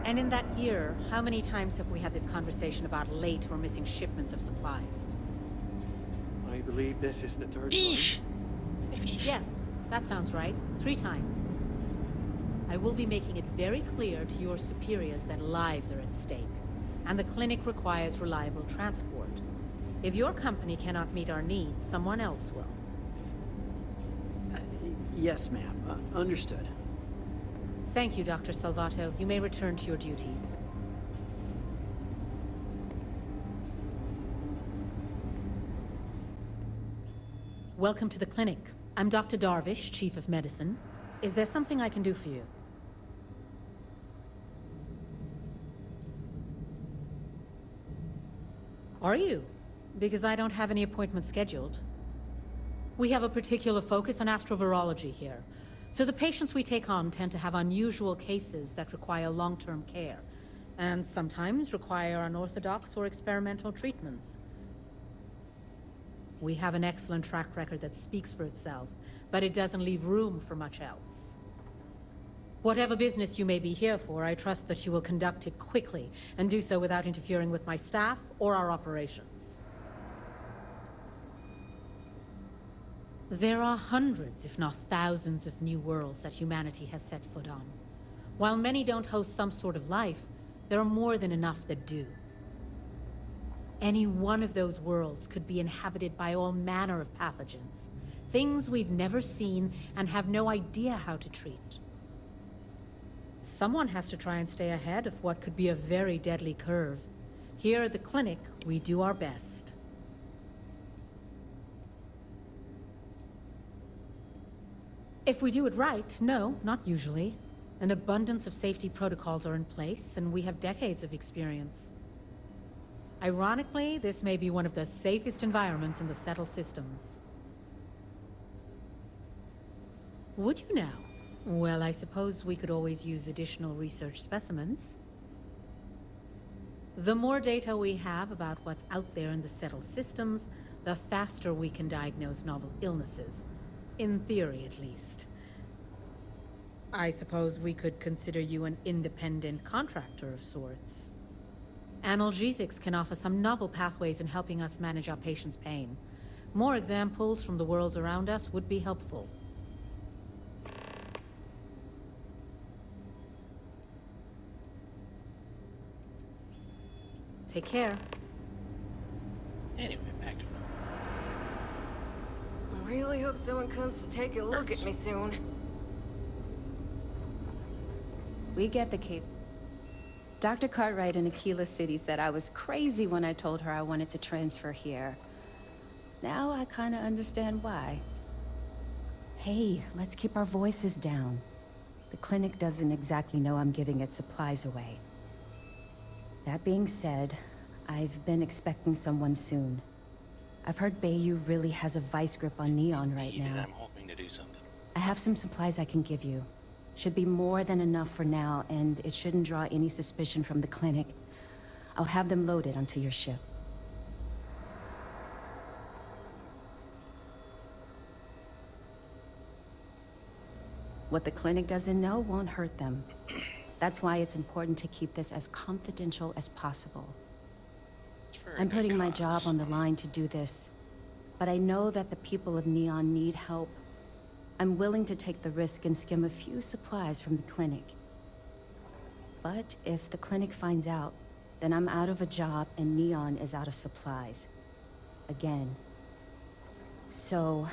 And in that year, how many times have we had this conversation about late or missing shipments of supplies? I believe this is the third Eesh. Yes, that sounds right. 3 times. I will be making it very clear to your superiors that lives are at stake, and the clinic requires reliable transport. If your company cannot meet our needs, someone else will. Yes, ma'am. Understood. Thank you, Dr. Salvato. You may return to your duties. Welcome to the clinic. I'm Dr. Darvish, Chief of Medicine. Is there something I can do for you? Are you? Because I don't have any appointments scheduled. We have a particular focus on astrovirology here. So the patients we take on tend to have unusual cases that require long-term care, and sometimes require unorthodox or experimental treatments. We have an excellent track record that speaks for itself, but it doesn't leave room for much else. Whatever business you may be here for, I trust that you will conduct it quickly, and do so without interfering with my staff or our operations. There are hundreds, if not thousands, of new worlds that humanity has set foot on. While many don't host some sort of life, there are more than enough that do. Any one of those worlds could be inhabited by all manner of pathogens, things we've never seen and have no idea how to treat. Someone has to try and stay ahead of what could be a very deadly curve. Here at the clinic, we do our best. If we do it right, no, not usually. An abundance of safety protocols are in place, and we have decades of experience. Ironically, this may be one of the safest environments in the settled systems. Would you now? Well, I suppose we could always use additional research specimens. The more data we have about what's out there in the settled systems, the faster we can diagnose novel illnesses. In theory, at least. I suppose we could consider you an independent contractor of sorts. Analgesics can offer some novel pathways in helping us manage our patients' pain. More examples from the worlds around us would be helpful. Take care. Anyway, back to it. I really hope someone comes to take a look at me soon. We get the case. Dr. Cartwright in Aquila City said I was crazy when I told her I wanted to transfer here. Now I kinda understand why. Hey, let's keep our voices down. The clinic doesn't exactly know I'm giving its supplies away. That being said, I've been expecting someone soon. I've heard Bayou really has a vice grip on Neon right Indeed, now. and I'm hoping to do something. I have some supplies I can give you. Should be more than enough for now, and it shouldn't draw any suspicion from the clinic. I'll have them loaded onto your ship. What the clinic doesn't know won't hurt them. That's why it's important to keep this as confidential as possible. I'm putting my job on the line to do this, but I know that the people of Neon need help. I'm willing to take the risk and skim a few supplies from the clinic. But if the clinic finds out, then I'm out of a job and Neon is out of supplies. Again. So,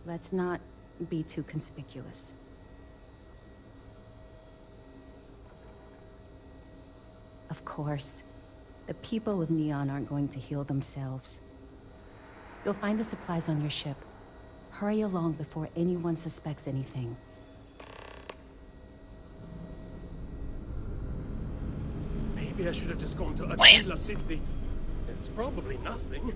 let's not be too conspicuous. Of course, the people of Neon aren't going to heal themselves. You'll find the supplies on your ship. Hurry along before anyone suspects anything. Maybe I should have just gone to Aquila City. It's probably nothing.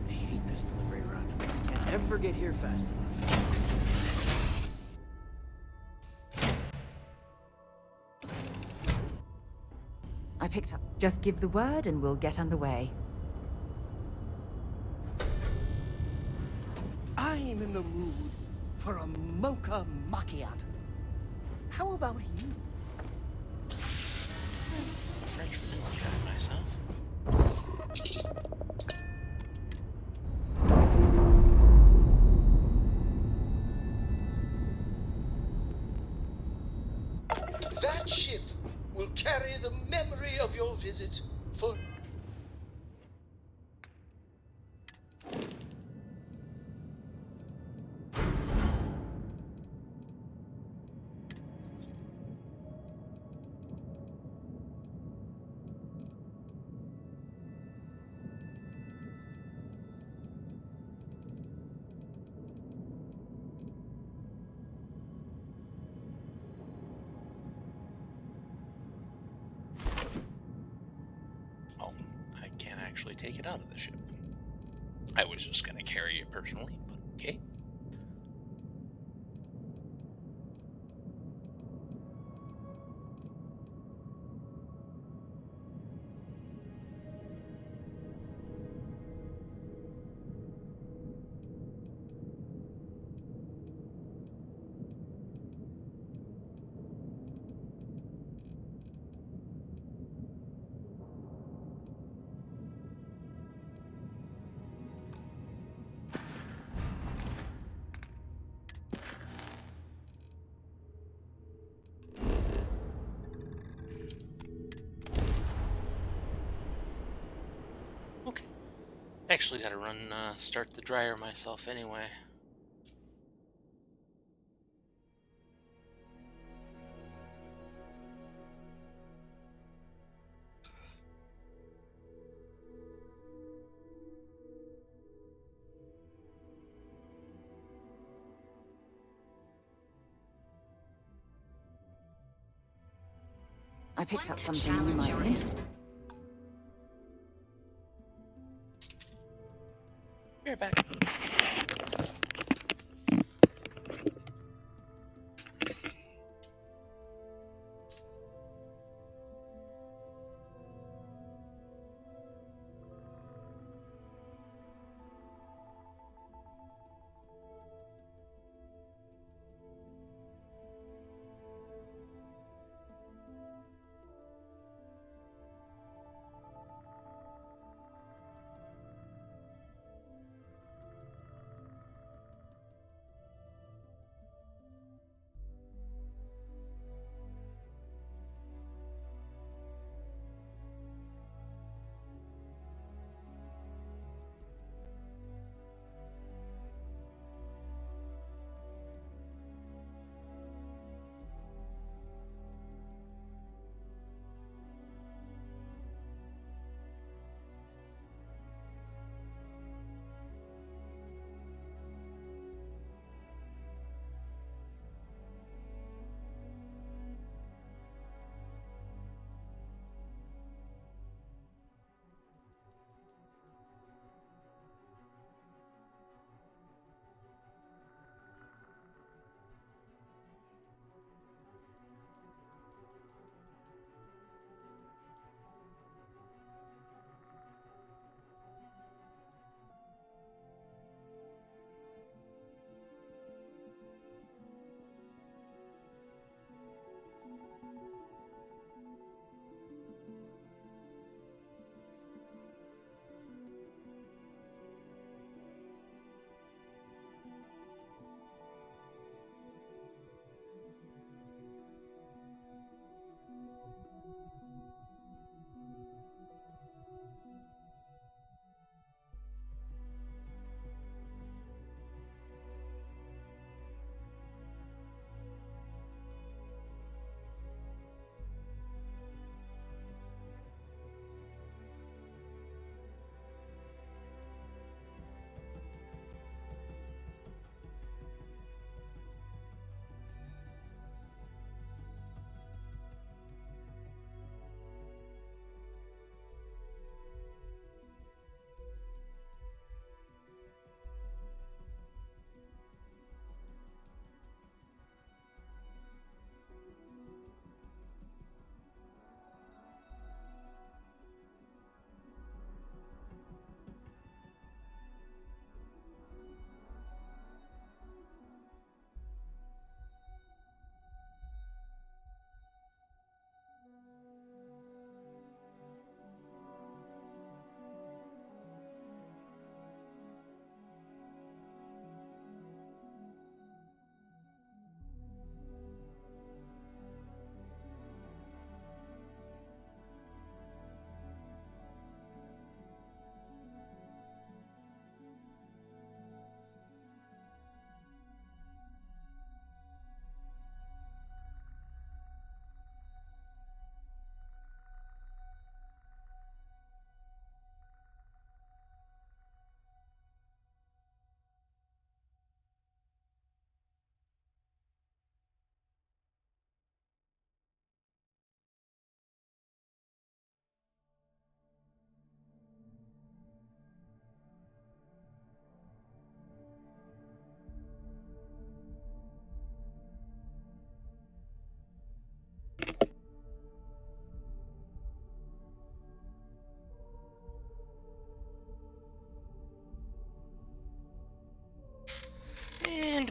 I hate this delivery run. Can't ever get here fast enough. I picked up. Just give the word and we'll get underway. I'm in the mood for a mocha macchiato. How about you? French vanilla guy myself. That ship will carry the memory of your visit for... Oh, I can't actually take it out of the ship. I was just going to carry it personally, but okay. Okay. Actually got to run, start the dryer myself anyway. I picked up something you might be interested in. You're back.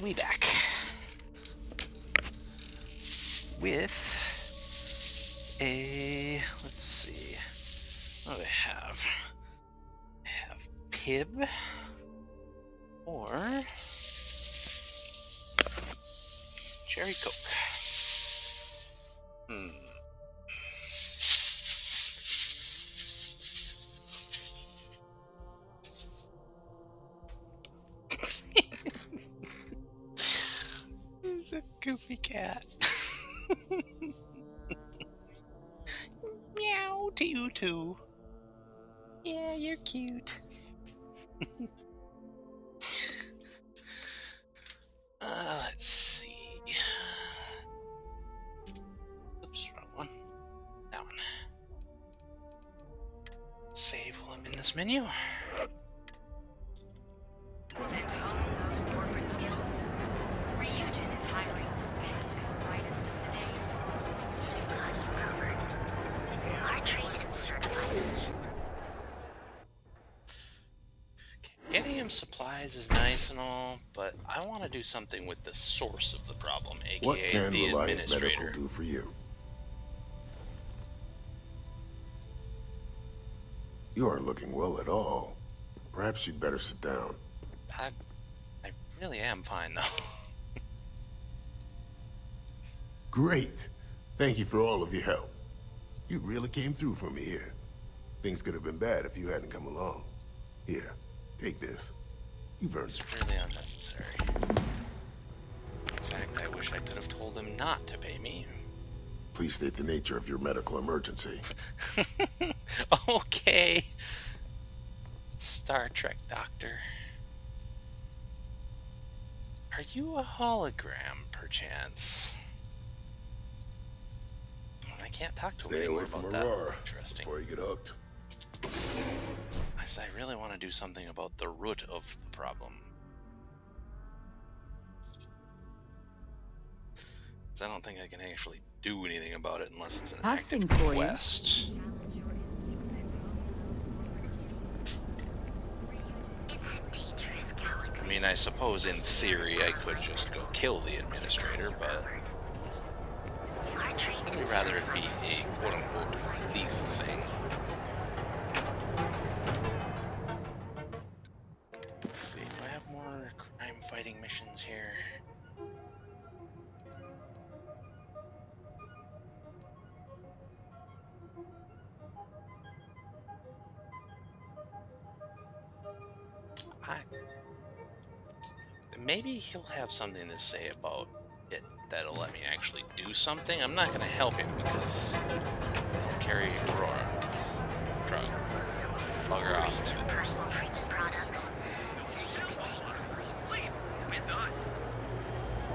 we back with a, let's see, what do I have? I have Pib or Cherry Coke. He's a goofy cat. Meow to you too. Yeah, you're cute. Let's see. Oops, wrong one. That one. Save while I'm in this menu. Send home those corporate skills. Ryujin is hiring the best and brightest of today. Our trained and certified. Getting him supplies is nice and all, but I want to do something with the source of the problem, aka What can the Reliant administrator. Medical do for you? You aren't looking well at all. Perhaps you'd better sit down. I really am fine, though. Great. Thank you for all of your help. You really came through for me here. Things could have been bad if you hadn't come along. Here, take this. You've earned it. It's really unnecessary. In fact, I wish I could have told him not to pay me. Please state the nature of your medical emergency. Okay. Star Trek doctor. Are you a hologram, perchance? I can't talk to him Stay anymore away from about that. Aurora Interesting. before you get hooked. I really want to do something about the root of the problem. Because I don't think I can actually do anything about it unless it's an Have active things for you. quest. I mean, I suppose in theory I could just go kill the administrator, but I'd rather it be a quote-unquote legal thing. Let's see, do I have more crime-fighting missions here? Maybe he'll have something to say about it that'll let me actually do something. I'm not going to help him because I don't carry Aurora. It's a drug. So bugger off.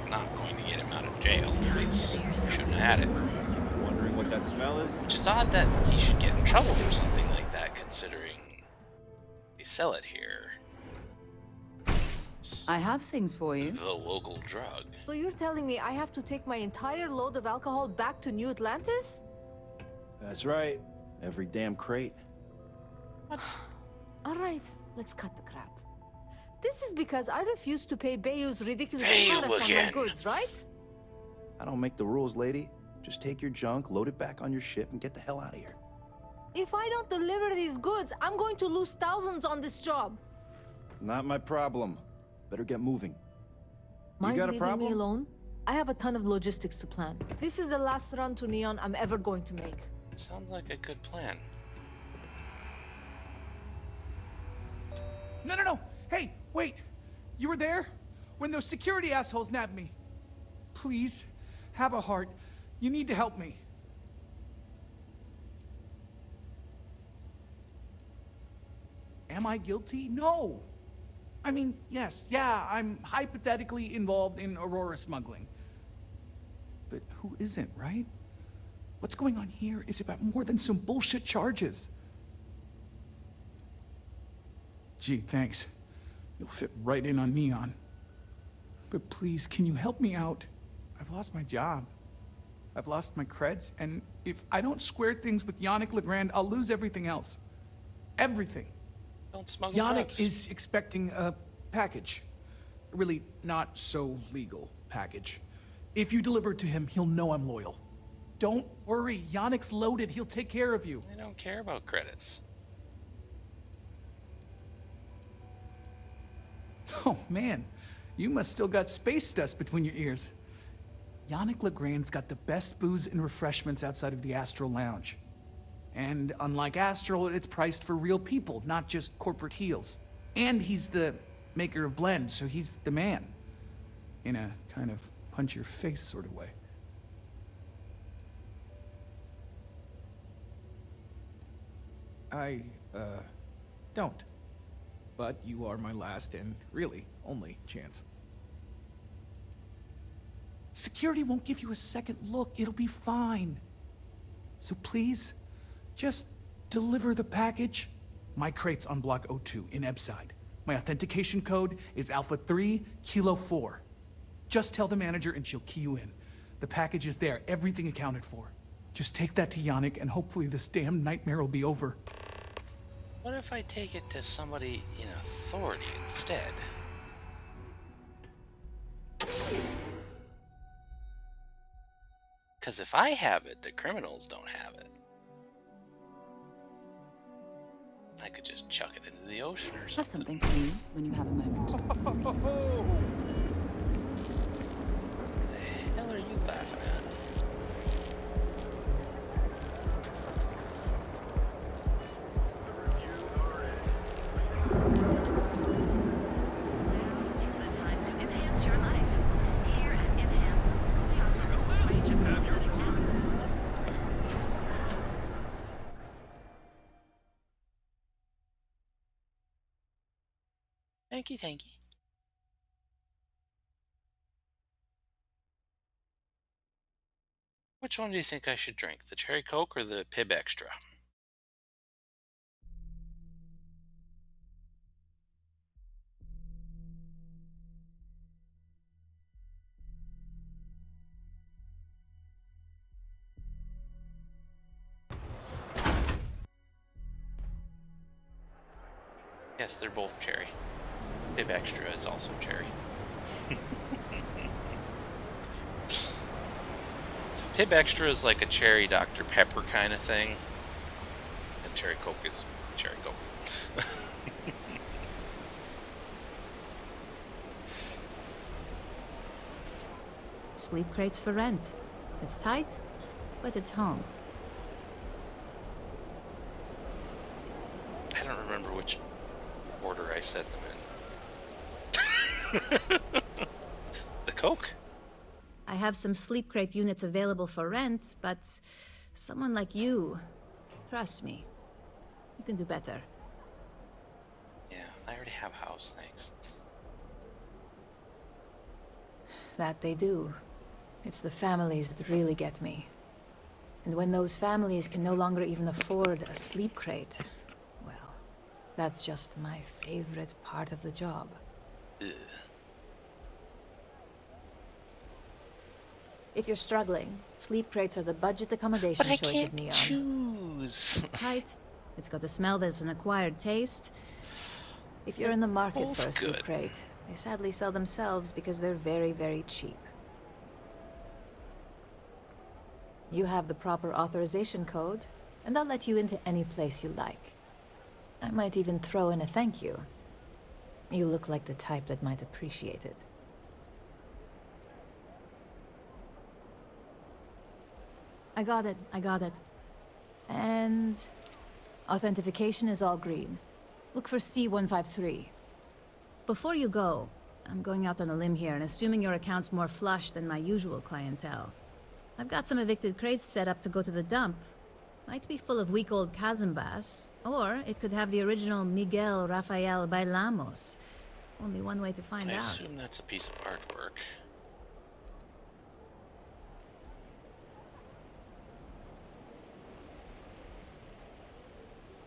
I'm not going to get him out of jail because he shouldn't have had it. Wondering what that smell is? Which is odd that he should get in trouble for something like that, considering they sell it here. I have things for you. The local drug. So you're telling me I have to take my entire load of alcohol back to New Atlantis? That's right. Every damn crate. All right, let's cut the crap. This is because I refuse to pay Bayou's ridiculous Bayu tariff on my again. goods, right? I don't make the rules, lady. Just take your junk, load it back on your ship, and get the hell out of here. If I don't deliver these goods, I'm going to lose thousands on this job. Not my problem. Better get moving. Mind you got a leaving problem? me alone? I have a ton of logistics to plan. This is the last run to Neon I'm ever going to make. Sounds like a good plan. No. Hey, wait. You were there? When those security assholes nabbed me. Please, have a heart. You need to help me. Am I guilty? No. I mean, yes, yeah, I'm hypothetically involved in Aurora smuggling. But who isn't, right? What's going on here is about more than some bullshit charges. Gee, thanks. You'll fit right in on Neon. But please, can you help me out? I've lost my job. I've lost my creds, and if I don't square things with Yannick Legrand, I'll lose everything else. Everything. Don't smuggle Yannick drugs. is expecting a package. really not so legal package. If you deliver it to him, he'll know I'm loyal. Don't worry, Yannick's loaded. He'll take care of you. I don't care about credits. Oh man, you must still got space dust between your ears. Yannick Legrand's got the best booze and refreshments outside of the Astral Lounge. And unlike Astral, it's priced for real people, not just corporate heels. And he's the maker of blends, so he's the man. In a kind of punch-your-face sort of way. I, don't. But you are my last and really only chance. Security won't give you a second look. It'll be fine. So please, just deliver the package. My crate's on Block O2 in Ebside. My authentication code is Alpha 3 Kilo 4. Just tell the manager and she'll key you in. The package is there, everything accounted for. Just take that to Yannick and hopefully this damn nightmare will be over. What if I take it to somebody in authority instead? Because if I have it, the criminals don't have it. I could just chuck it into the ocean or something. Have something for you when you have a moment. The hell are you laughing at? Thank you, thank you. Which one do you think I should drink? The Cherry Coke or the Pib Extra? Yes, they're both cherry. Pib Extra is also cherry. Pib Extra is like a cherry Dr. Pepper kind of thing. And Cherry Coke is Cherry Coke. Sleep crates for rent. It's tight, but it's home. I don't remember which order I set them in. The Coke? I have some sleep crate units available for rent, but someone like you, trust me, you can do better. Yeah, I already have a house, thanks. That they do. It's the families that really get me. And when those families can no longer even afford a sleep crate, well, that's just my favorite part of the job. Ugh. If you're struggling, sleep crates are the budget accommodation But I choice can't of Neon. choose. It's tight, it's got a smell that's an acquired taste. If you're in the market Both for a sleep good. crate, they sadly sell themselves because they're very, very cheap. You have the proper authorization code, and I'll let you into any place you like. I might even throw in a thank you. You look like the type that might appreciate it. I got it. And authentication is all green. Look for C153. Before you go, I'm going out on a limb here and assuming your account's more flush than my usual clientele. I've got some evicted crates set up to go to the dump. Might be full of week-old Kazambas, or it could have the original Miguel Rafael Bailamos. Only one way to find I out. assume that's a piece of artwork.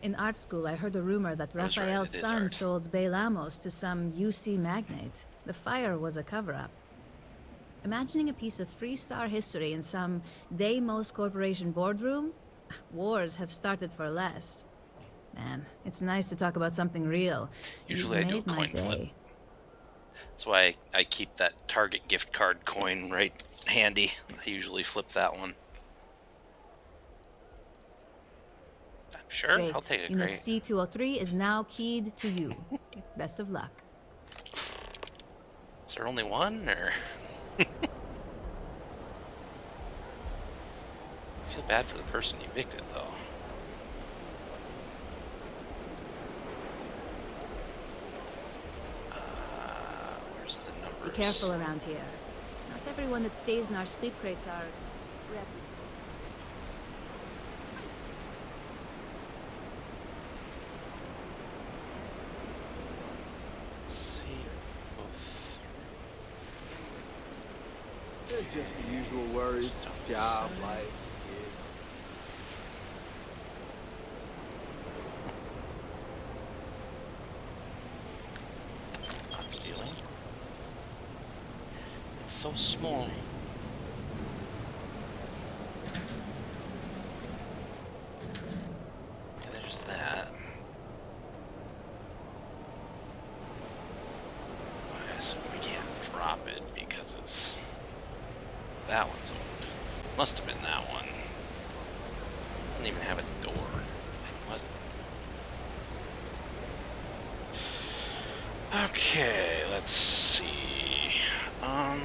In art school, I heard a rumor that I was right, Rafael's it is son art. sold Bailamos to some UC magnate. The fire was a cover-up. Imagining a piece of Freestar history in some Deimos Corporation boardroom? Wars have started for less. Man, it's nice to talk about something real. Usually I You've do a made my coin flip. day. That's why I keep that Target gift card coin right handy. I usually flip that one. I'm sure. Great. I'll take a Unit crate. C-203 is now keyed to you. Best of luck. Is there only one, or? I feel bad for the person evicted, though. Where's the numbers? Be careful around here. Not everyone that stays in our sleep crates are reputable. There's just the usual worries. Job, life, kids. Not stealing. It's so small. There's that. Okay, so we can't drop it because it's... That one's owned. Must have been that one. Doesn't even have a door. What? Okay, let's see. I'll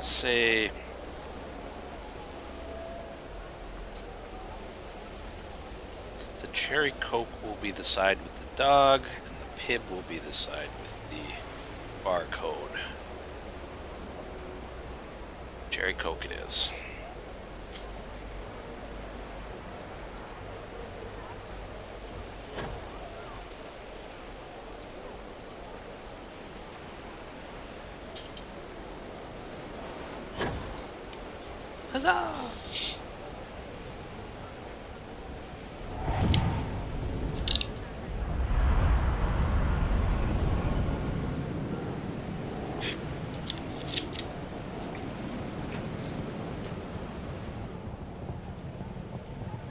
say the cherry coke will be the side with the dog, and the pib will be the side with the barcode. Cherry coke it is. Huzzah!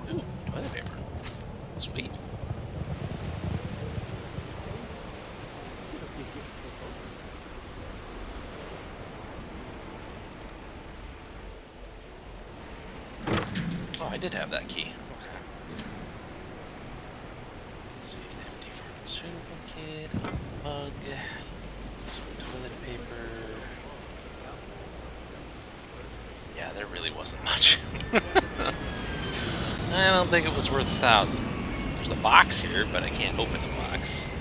Ooh, toilet paper. Sweet. Oh, I did have that key. Okay. Let's see, an empty pharmaceutical kit, a mug, some toilet paper. Yeah, there really wasn't much. I don't think it was worth 1,000. There's a box here, but I can't open the box.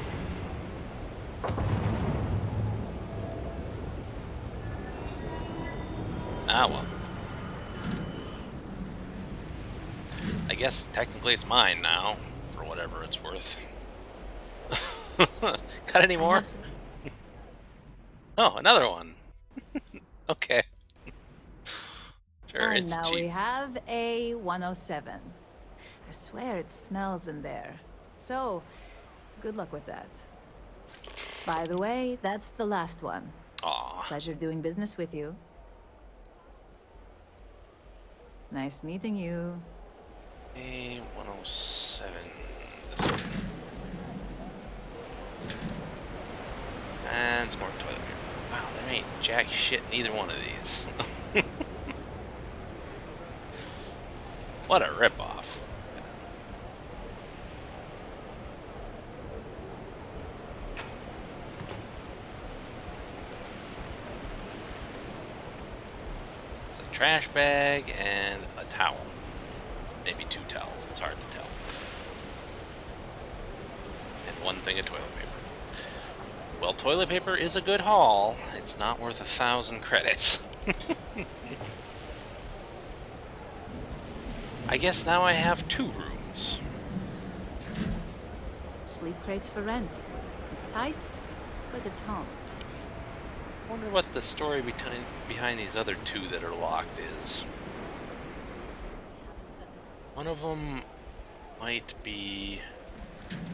Ah, well. I guess technically it's mine now, for whatever it's worth. Got any more? Oh, another one. Okay. Sure, And it's now cheap. we have a 107. I swear it smells in there. So, good luck with that. By the way, that's the last one. Aw. Pleasure doing business with you. Nice meeting you. A107. This one. And some more toilet paper. Wow, there ain't jack shit in either one of these. What a ripoff. It's a trash bag and a towel. Maybe 2 towels, it's hard to tell. And 1 thing of toilet paper. Well, toilet paper is a good haul. It's not worth 1,000 credits. I guess now I have 2 rooms. Sleep crates for rent. It's tight, but it's home. I wonder what the story behind these other 2 that are locked is. One of them might be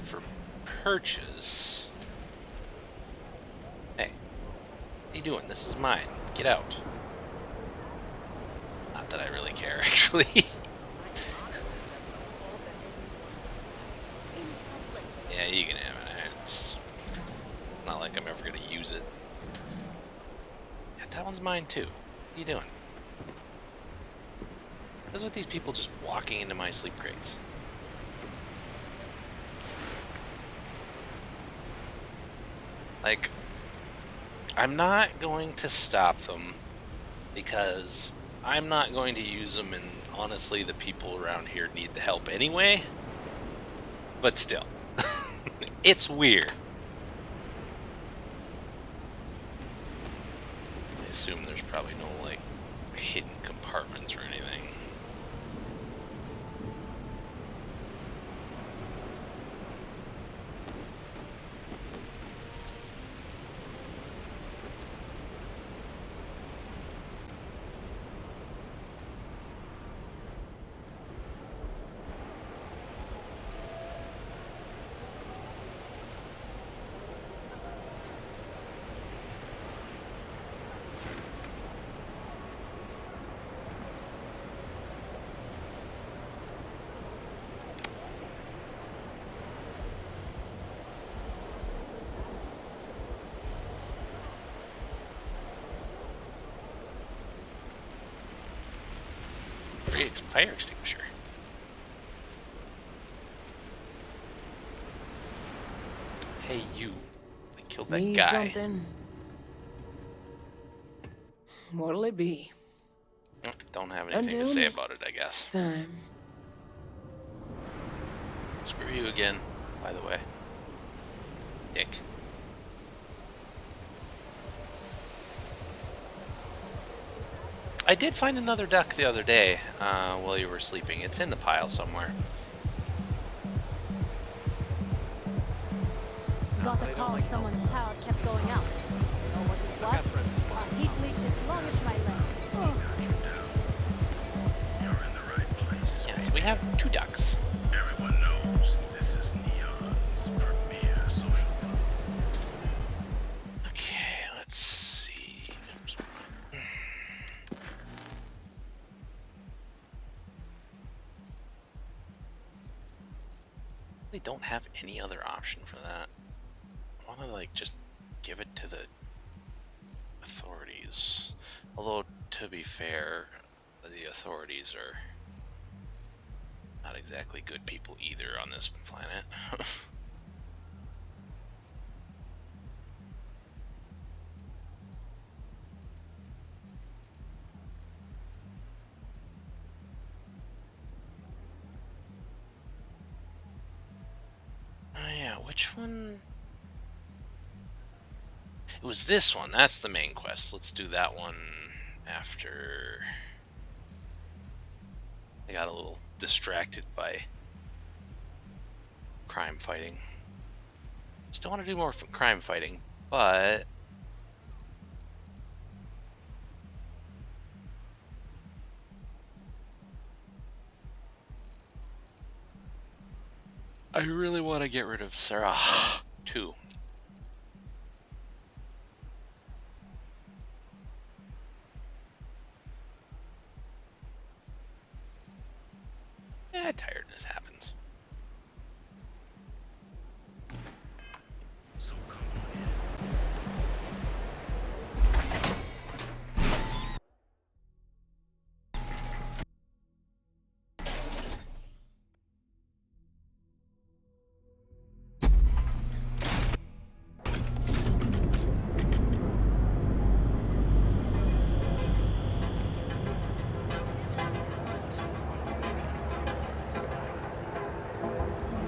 for purchase. Hey, what are you doing? This is mine. Get out. Not that I really care, actually. Yeah, you can have it. too. What are you doing? What's with these people just walking into my sleep crates? Like, I'm not going to stop them because I'm not going to use them, and honestly, the people around here need the help anyway. But still, it's weird. I assume there's probably no, like, hidden compartments or anything. Fire extinguisher. Hey, you. I killed that Need guy. something? What'll it be? Don't have anything to say about it, I guess. Time. Screw you again, by the way. Dick. I did find another duck the other day while you were sleeping. It's in the pile somewhere. Got a call someone's power kept going out. Know what it was? A heat leech as long as my leg. Yes, we have 2 ducks. Everyone knows this is Neon's premier social club. Okay, let's see. We don't have any other option for that. I want to, like, just give it to the authorities. Although, to be fair, the authorities are not exactly good people either on this planet. Oh yeah, which one? It was this one. That's the main quest. Let's do that one after. I got a little distracted by crime fighting. Still want to do more crime fighting, but I really want to get rid of Sarah too. Tiredness happens.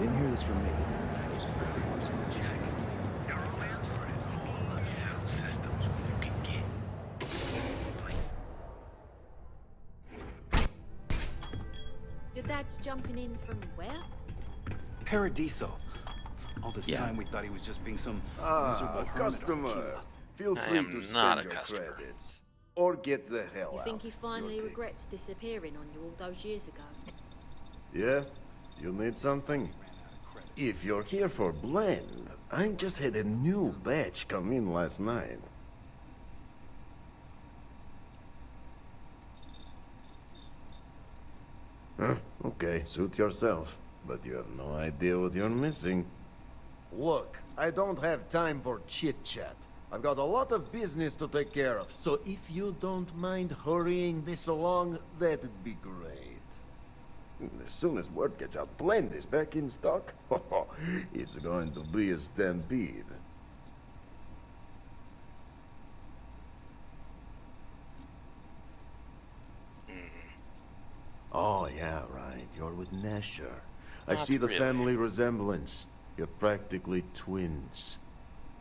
You didn't hear this from me. Your dad's jumping in from where? Paradiso. All this Yeah. time we thought he was just being some miserable hermit on Customer. Aquila. Feel I free am to not spend a your customer. credits. Or get the hell You out. think he finally You're regrets disappearing on you all those years ago? Yeah? You need something? If you're here for blend, I just had a new batch come in last night. Huh? Okay, suit yourself. But you have no idea what you're missing. Look, I don't have time for chit-chat. I've got a lot of business to take care of, so if you don't mind hurrying this along, that'd be great. As soon as word gets out Blend is back in stock, it's going to be a stampede. Oh, yeah, right. You're with Nasher. I Not see the really. family resemblance. You're practically twins.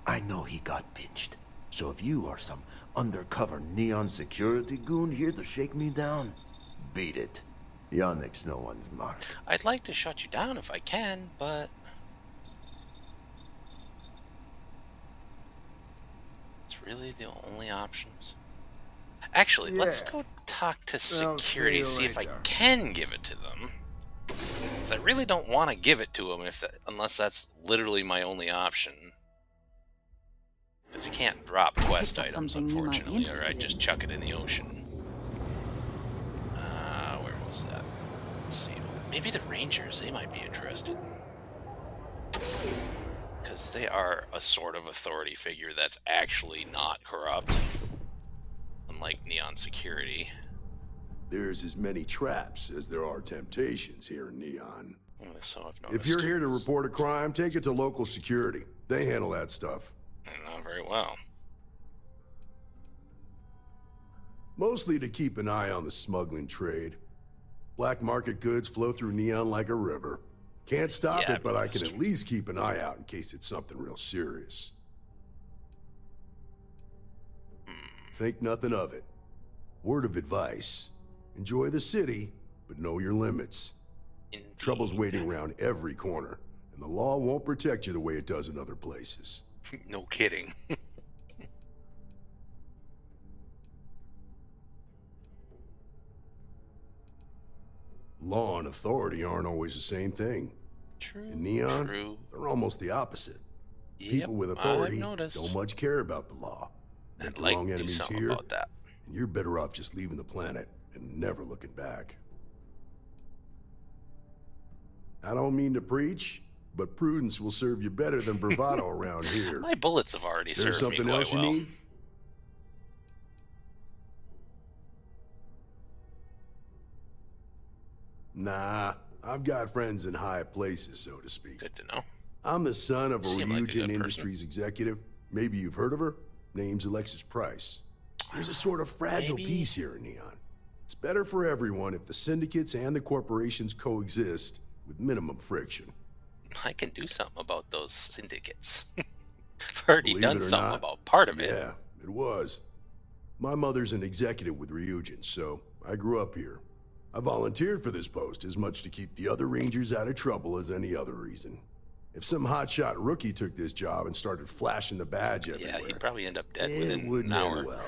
I know he got pinched. So if you are some undercover neon security goon here to shake me down, beat it. Yannick's no one's mark. I'd like to shut you down if I can, but it's really the only options. Actually, let's go talk to security, see if I can give it to them. Because I really don't want to give it to them unless that's literally my only option. Because you can't drop quest items, unfortunately, or I just chuck it in the ocean. Where was that? Let's see. Maybe the Rangers, they might be interested. Because they are a sort of authority figure that's actually not corrupt. Unlike Neon Security. There's as many traps as there are temptations here in Neon. So I've noticed. If you're here to report a crime, take it to local security. They handle that stuff. Not very well. Mostly to keep an eye on the smuggling trade. Black market goods flow through Neon like a river. Can't stop it, but I can at least keep an eye out in case it's something real serious. Think nothing of it. Word of advice. Enjoy the city, but know your limits. Trouble's waiting around every corner, and the law won't protect you the way it does in other places. No kidding. Law and authority aren't always the same thing. True. In Neon, they're almost the opposite. People with authority don't much care about the law. I'd like to do something about that. And you're better off just leaving the planet and never looking back. I don't mean to preach, but prudence will serve you better than bravado around here. My bullets have already served me something quite else you well. need? Nah, I've got friends in high places, so to speak. Good to know. I'm the son of a Seem like a Ryujin good Industries executive. Maybe you've heard of her. Name's Alexis Price. There's a sort of fragile peace here in Neon. It's better for everyone if the syndicates and the corporations coexist with minimum friction. I can do something about those syndicates. I've already Believe done it or something not, about part of it. Yeah, it was. My mother's an executive with Ryujin, so I grew up here. I volunteered for this post as much to keep the other Rangers out of trouble as any other reason. If some hotshot rookie took this job and started flashing the badge everywhere, Yeah, he'd probably end up dead it within wouldn't an hour. end well.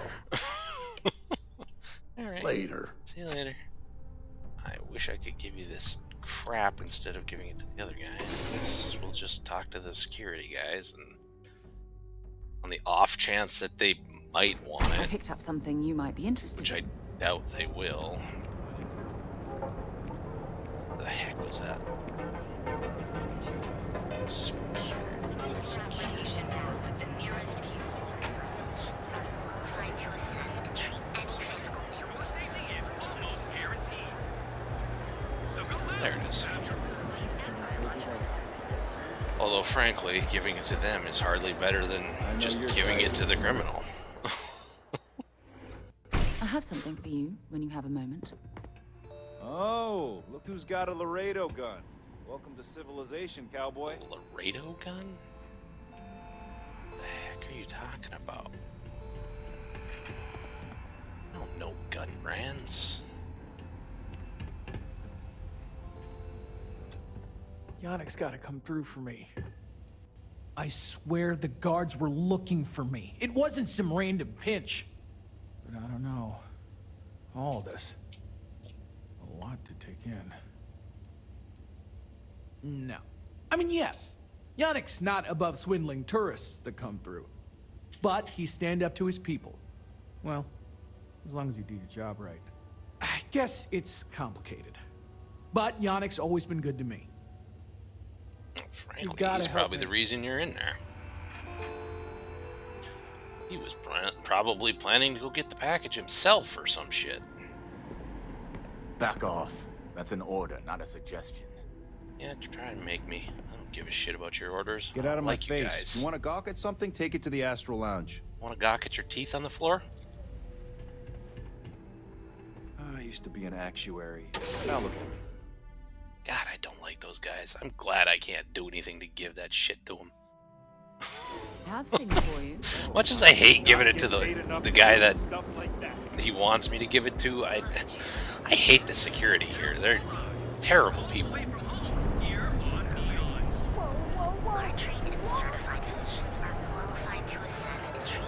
All right. Later. See you later. I wish I could give you this crap instead of giving it to the other guy. We'll just talk to the security guys, and on the off chance that they might want I it, picked up something you might be interested which I doubt they will. What the heck was that? Application now with the nearest kiosk. There it is. Although, frankly, giving it to them is hardly better than just giving it to the criminal. I have something for you when you have a moment. Oh, look who's got a Laredo gun. Welcome to civilization, cowboy. Laredo gun? What the heck are you talking about? I don't know gun brands. Yannick's gotta come through for me. I swear the guards were looking for me. It wasn't some random pinch. But I don't know. All this. A lot to take in. No. I mean, yes. Yannick's not above swindling tourists that come through. But he stand up to his people. Well, as long as you do your job right. I guess it's complicated. But Yannick's always been good to me. Frankly, he's probably the reason you're in there. He was probably planning to go get the package himself or some shit. Back off. That's an order, not a suggestion. Yeah, try and make me. I don't give a shit about your orders. Get out of my like face. You guys. You want to gawk at something? Take it to the Astral Lounge. Want to gawk at your teeth on the floor? I used to be an actuary. Now look at me. God, I don't like those guys. I'm glad I can't do anything to give that shit to them. Have things for you. Much as I hate giving it to the guy that he wants me to give it to, I hate the security here. They're terrible people.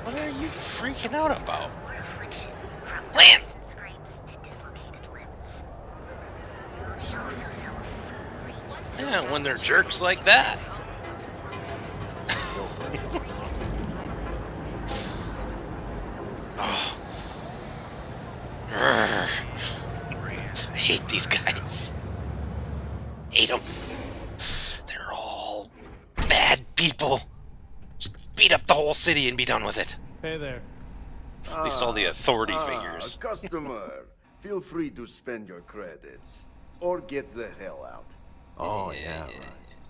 What are you freaking out about? Land! Yeah, when they're jerks like that. Oh. I hate these guys. Hate them. They're all bad people. Just beat up the whole city and be done with it. Hey there. At least all the authority figures. Customer, feel free to spend your credits. Or get the hell out. Oh, yeah, right.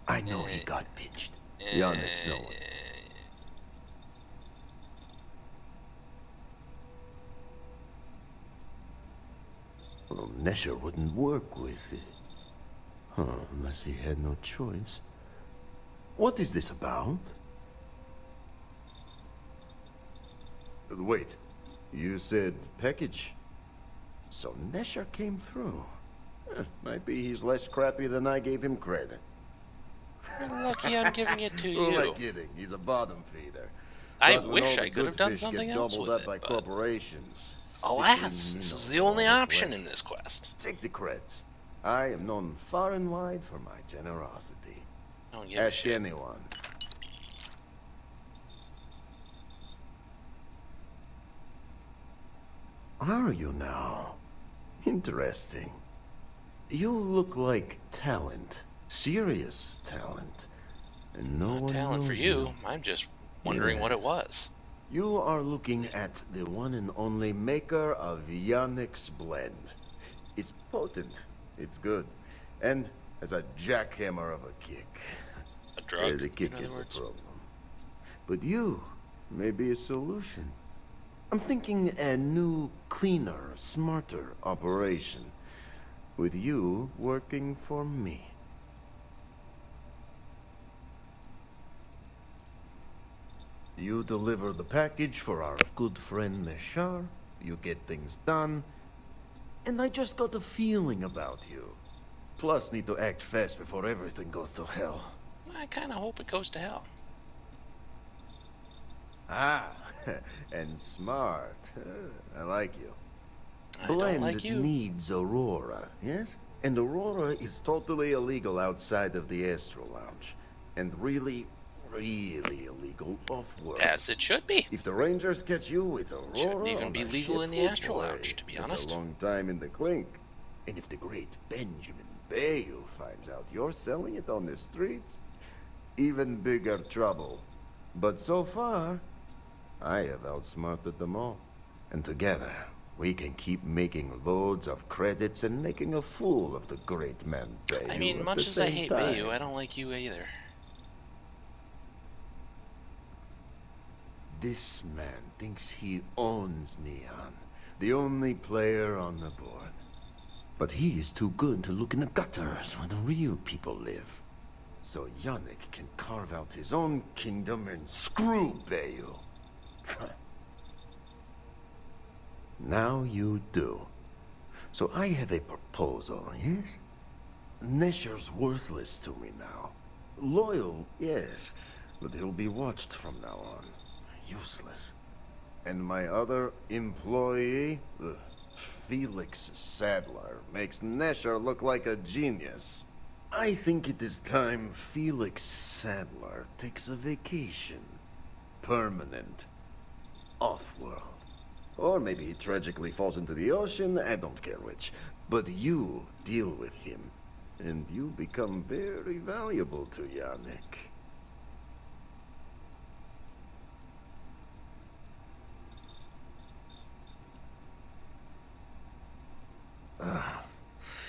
I know he got pinched. Yannick's no one. Well, Nesher wouldn't work with it. Huh, unless he had no choice. What is this about? Wait, you said package? So Nesher came through. Might be he's less crappy than I gave him credit. You're lucky I'm giving it to Who am I you. kidding? He's a bottom feeder. I But when wish all I the could have good done fish something get else doubled with up it, by but corporations. alas, this is the only option in this quest. Take the credits. I am known far and wide for my generosity. Don't give a Ask shit. anyone. Are you now? Interesting. You look like talent. Serious talent. And no one Talent for knows you. I'm just wondering what it was. You are looking at the one and only maker of Yannick's blend. It's potent. It's good. And has a jackhammer of a kick. A drug, The kick in other is the words? problem. But you may be a solution. I'm thinking a new, cleaner, smarter operation. With you working for me. You deliver the package for our good friend Neshar, you get things done, and I just got a feeling about you. Plus, need to act fast before everything goes to hell. I kind of hope it goes to hell. Ah, and smart. I like you. I don't Blend like you. needs Aurora, yes? And Aurora is totally illegal outside of the Astral Lounge. And really, really illegal off-world. As it should be. If the Rangers catch you with Aurora, Shouldn't even on be a legal ship, in the oh Astral boy, Lounge, to be it's honest. a long time in the clink. And if the great Benjamin Bayou finds out you're selling it on the streets, even bigger trouble. But so far, I have outsmarted them all. And together, we can keep making loads of credits and making a fool of the great man Bayou. I mean, at much the as I same hate time. Bayou, I don't like you either. This man thinks he owns Neon, the only player on the board. But he is too good to look in the gutters where the real people live. So Yannick can carve out his own kingdom and screw Bayou. Now you do. So I have a proposal, yes? Nesher's worthless to me now. Loyal, yes, but he'll be watched from now on. Useless. And my other employee, Felix Sadler, makes Nesher look like a genius. I think it is time Felix Sadler takes a vacation. Permanent. Off-world. Or maybe he tragically falls into the ocean, I don't care which. But you deal with him, and you become very valuable to Yannick.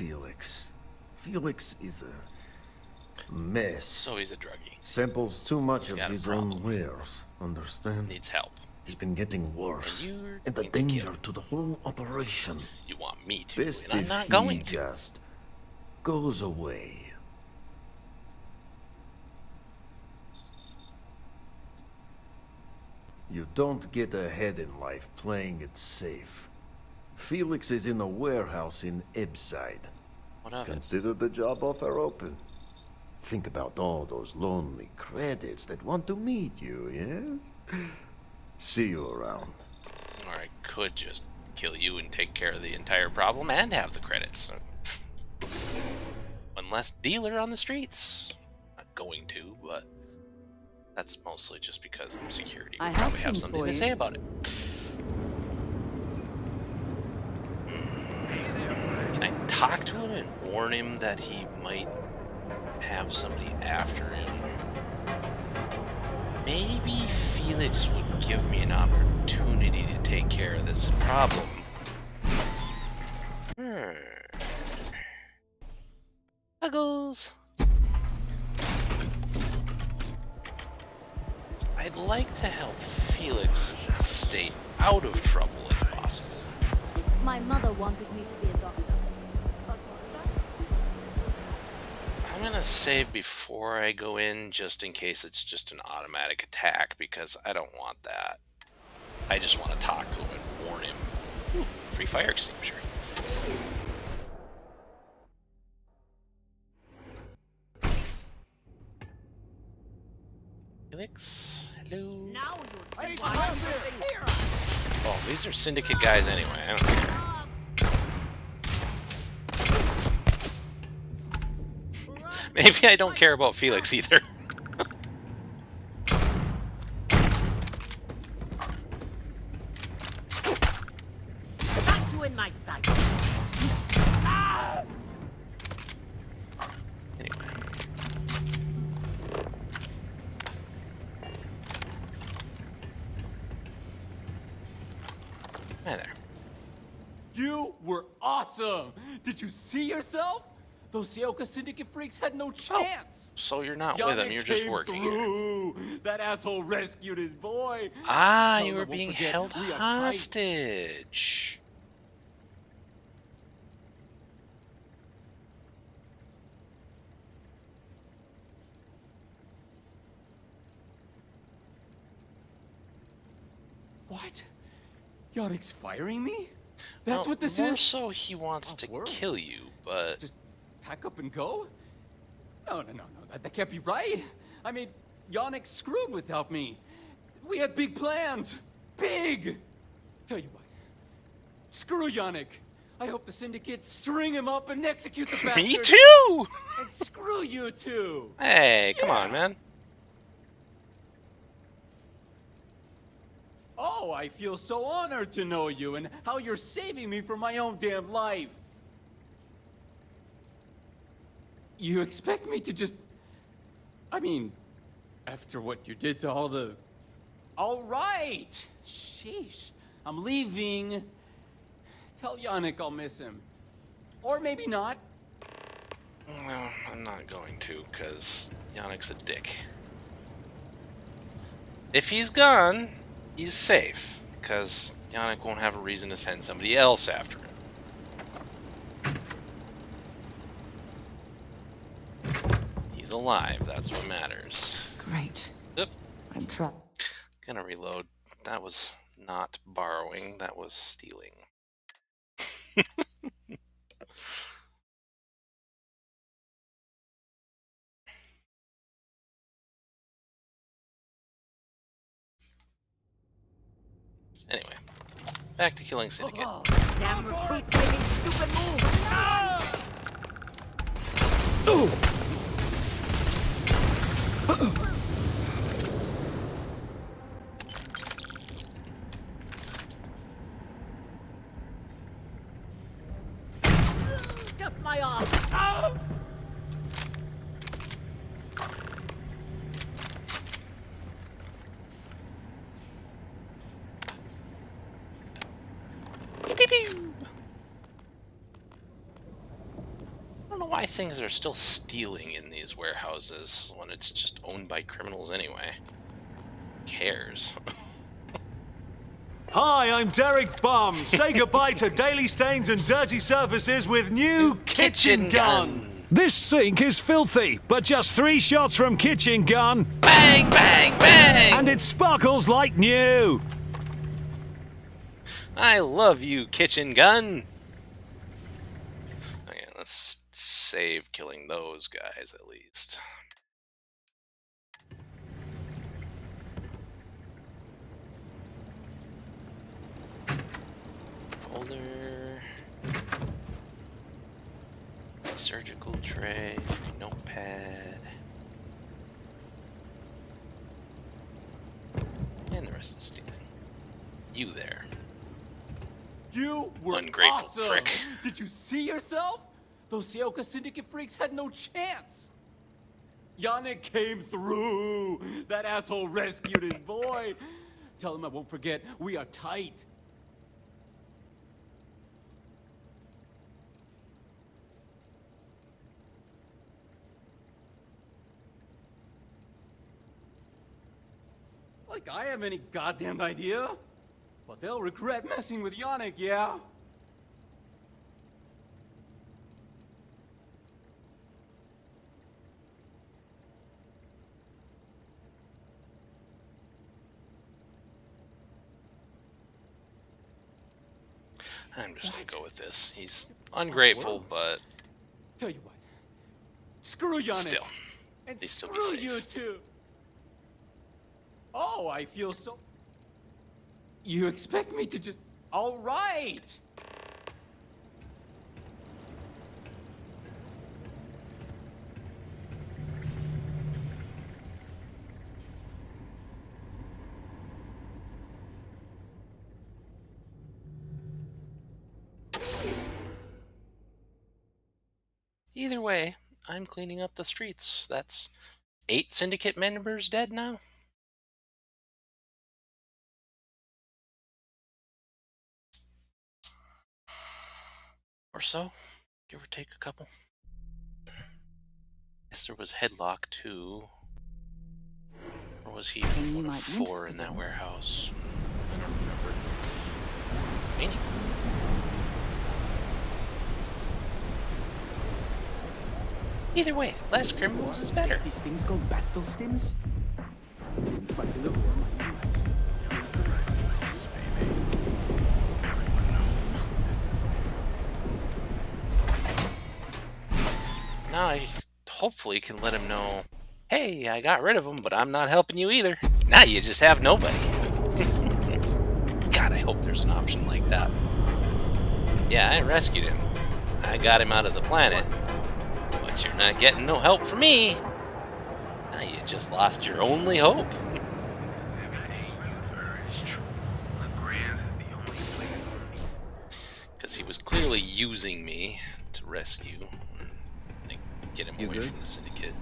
Felix. Felix is a mess. So he's a druggie. Samples too much He's of got a his problem. own wares, understand? Needs help. He's been getting worse. And you're And the going to danger to the whole operation. You want me to, Best and I'm if not he going to. just goes away. You don't get ahead in life playing it safe. Felix is in a warehouse in Ebbside. What of it? Consider the job offer open. Think about all those lonely credits that want to meet you, yes? See you around. Or I could just kill you and take care of the entire problem and have the credits. One less dealer on the streets. Not going to, but that's mostly just because security will probably have something to say about it. Can I talk to him and warn him that he might have somebody after him? Maybe Felix would give me an opportunity to take care of this problem. Puggles! I'd like to help Felix stay out of trouble if possible. My mother wanted me to be a doctor. I'm gonna save before I go in, just in case it's just an automatic attack, because I don't want that. I just want to talk to him and warn him. Ooh, free fire extinguisher. Felix, hello. Now you see why I'm here. Oh, these are syndicate guys anyway. I don't care. Maybe I don't care about Felix either. Got you in my sight. Anyway. Hi there. You were awesome! Did you see yourself? Those Seoka Syndicate freaks had no chance! So you're not with him, you're just came working through. That asshole rescued his boy! Ah, Tell you them were won't being forget, held we are tight. hostage. What? Yorek's firing me? That's Well, what this more is? so he wants to Word. kill you, but Just pack up and go? No, that can't be right. I mean, Yannick screwed without me. We had big plans. Big! Tell you what. Screw Yannick. I hope the Syndicate string him up and execute the bastard. Me too! And screw you too! Hey, come on, man. Oh, I feel so honored to know you and how you're saving me from my own damn life. You expect me to just... I mean, after what you did to all the... All right! Sheesh. I'm leaving. Tell Yannick I'll miss him. Or maybe not. No, I'm not going to, because Yannick's a dick. If he's gone, he's safe, because Yannick won't have a reason to send somebody else after him. He's alive, that's what matters. Great. Oop. I'm trapped. Gonna reload. That was not borrowing, that was stealing. Anyway, back to killing Syndicate. Oh, damn recruits making stupid moves. Just my arm. Pew, pew, pew. know why things are still stealing in these warehouses when it's just owned by criminals anyway. Who cares? Hi, I'm Derek Bum. Say goodbye to daily stains and dirty surfaces with new Kitchen Gun. This sink is filthy, but just 3 shots from Kitchen Gun. Bang, bang, bang! And it sparkles like new. I love you, Kitchen Gun. Okay, let's save killing those guys at least. Folder. Surgical tray. Notepad. And the rest is stealing. You there. You were ungrateful awesome. prick. Did you see yourself? Those Seoka Syndicate freaks had no chance. Yannick came through. That asshole rescued his boy. Tell him I won't forget. We are tight. Like I have any goddamn idea. But they'll regret messing with Yannick, yeah? I'm just gonna go with this. He's ungrateful, but Tell you what. Screw Yannick. still, And they still be screw safe. you too. Oh, I feel so... You expect me to just... All right! Either way, I'm cleaning up the streets. That's 8 syndicate members dead now. Or so, give or take a couple. Guess there was Headlock too. Or was he one of 4 in that warehouse? I don't remember. Maybe. Either way, less criminals is better. These things called battle stims? If I deliver one, Now I hopefully can let him know, hey, I got rid of him, but I'm not helping you either. Now you just have nobody. God, I hope there's an option like that. Yeah, I rescued him. I got him out of the planet. But you're not getting no help from me. Now you just lost your only hope. Because he was clearly using me to rescue. And get him away from the syndicate.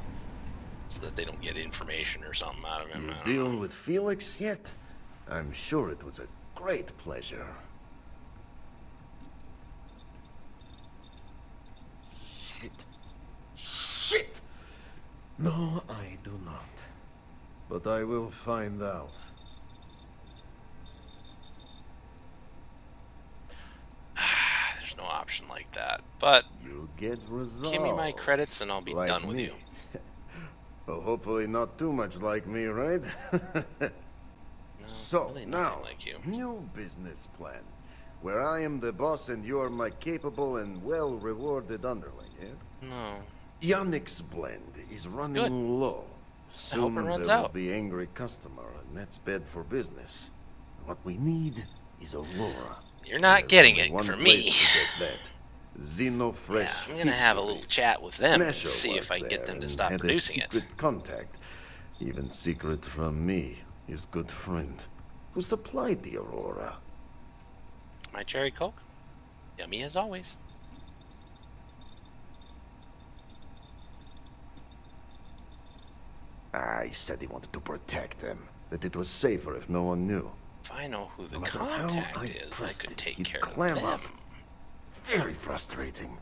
So that they don't get information or something out of him. You dealing with Felix yet? I'm sure it was a great pleasure. Shit! No, I do not. But I will find out. There's no option like that. But you'll get results. Give me my credits and I'll be like done with me. you. Well, hopefully not too much like me, right? So, really now, nothing like you. new business plan. Where I am the boss and you are my capable and well-rewarded underling, yeah? No. Yannick's blend is running Good. low. I hope Soon it runs there will out. be angry customer, and that's bad for business. What we need is Aurora. You're not There's getting only it one from place me. to get that. Xeno Fresh. Yeah, I'm gonna have a little chat with them and Nasho see if worked I can get there them to and stop had a producing it. secret contact, even secret from me, his good friend, who supplied the Aurora. My cherry coke, yummy as always. I said he wanted to protect them, that it was safer if no one knew. If I know who the No matter how contact is, I pressed could him, take he'd care of clam them. up. Very frustrating.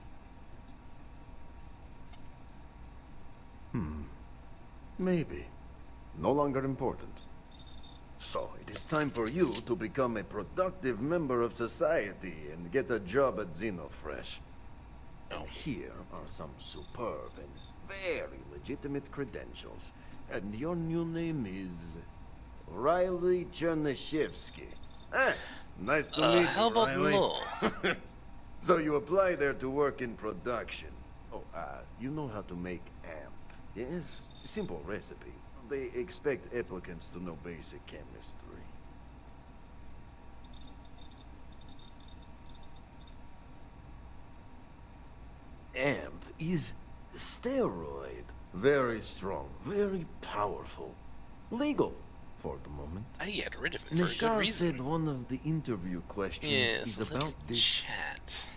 Maybe. No longer important. So, it is time for you to become a productive member of society and get a job at Xenofresh. And here are some superb and very legitimate credentials. And your new name is... Riley Chernyshevsky. Ah, nice to meet you, how about Riley. no? So you apply there to work in production. Oh, you know how to make amp, yes? Simple recipe. They expect applicants to know basic chemistry. Amp is steroid. Very strong, very powerful. Legal, for the moment. I get rid of it for a good Nishar reason. said one of the interview questions Yes, is a little about this. chat.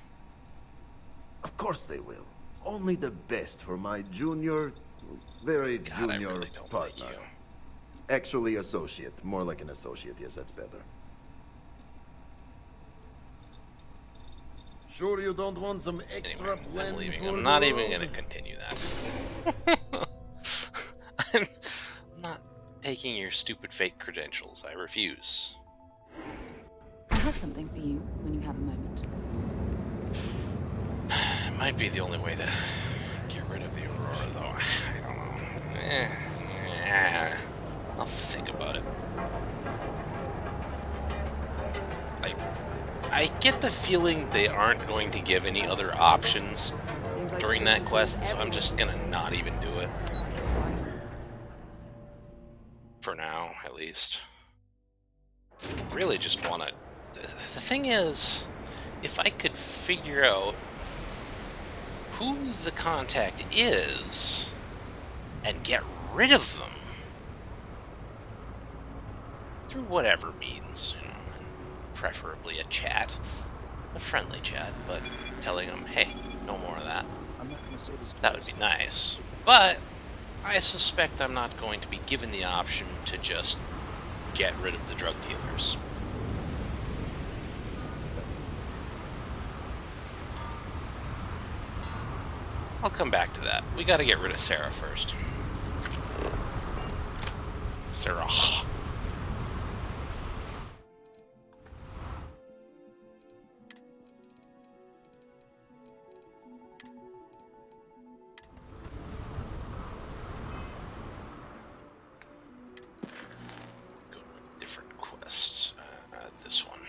Of course they will. Only the best for my junior, very God, I junior really don't partner. like you. Actually, associate. More like an associate. Yes, that's better. Sure you don't want some extra Anyway, blend I'm leaving. for I'm the not even road? going to continue that. I'm not taking your stupid fake credentials. I refuse. I have something for you when you have a moment. It might be the only way to get rid of the Aurora, though. I don't know. I'll think about it. I get the feeling they aren't going to give any other options during that quest, so I'm just gonna not even do it. For now, at least. Really just want to... The thing is, if I could figure out who the contact is and get rid of them through whatever means, you know, preferably a chat, a friendly chat, but telling them, hey, no more of that. I'm not gonna say this. That would be nice. But I suspect I'm not going to be given the option to just get rid of the drug dealers. I'll come back to that. We gotta get rid of Sarah first. Sarah. Go to a different quest. This one.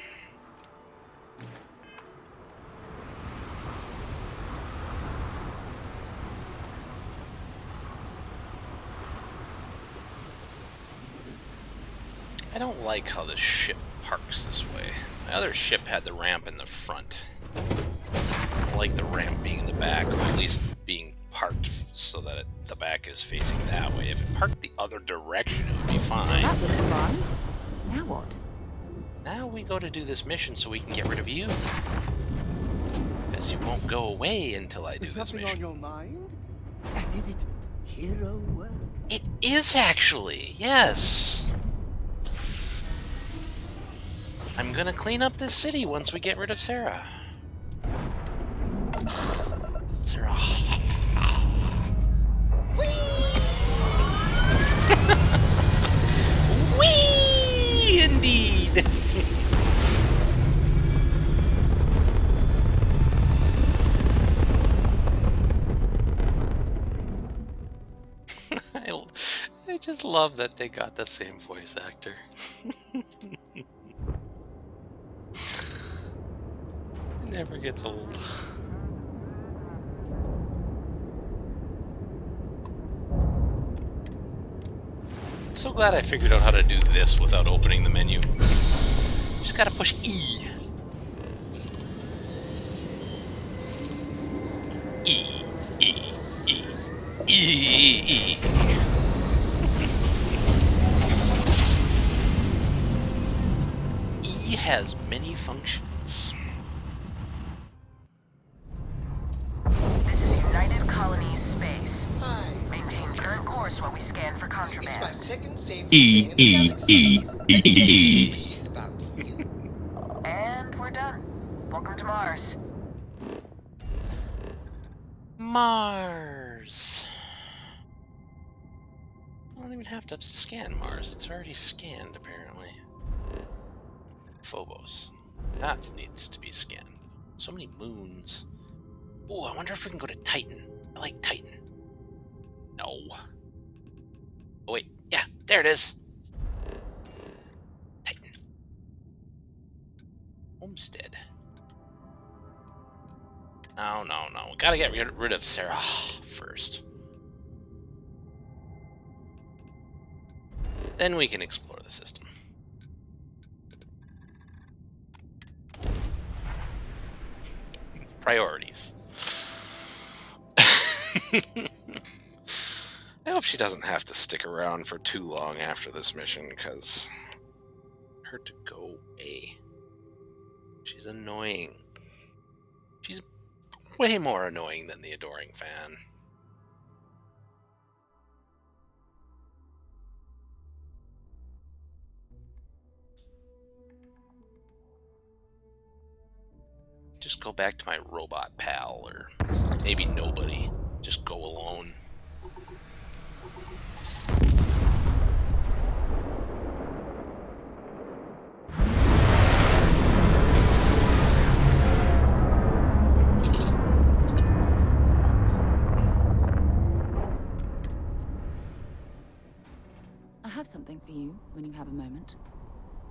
I don't like how this ship parks this way. My other ship had the ramp in the front. I like the ramp being in the back, or at least being parked so that the back is facing that way. If it parked the other direction, it would be fine. That was fun. Now what? Now we go to do this mission so we can get rid of you. Because you won't go away until I do this Something mission. on your mind? And is it hero work? It is actually, yes. I'm gonna clean up this city once we get rid of Sarah. Sarah. Whee! Indeed. I just love that they got the same voice actor. It never gets old. I'm so glad I figured out how to do this without opening the menu. Just gotta push E. E. E. E. E. E. E has many functions. This is United Colonies Space. Maintain current course while we scan for contraband. It's my second favorite E, thing in the E, galaxy. E, E, E, E. About you. And we're done. Welcome to Mars. Mars. I don't even have to scan Mars. It's already scanned, apparently. Phobos. That needs to be scanned. So many moons. Ooh, I wonder if we can go to Titan. I like Titan. No. Oh, wait. Yeah, there it is. Titan. Homestead. No. We gotta get rid of Sarah first. Then we can explore the system. Priorities. I hope she doesn't have to stick around for too long after this mission, because her to go away. She's annoying. She's way more annoying than the adoring fan. Just go back to my robot pal, or maybe nobody. Just go alone. I have something for you when you have a moment.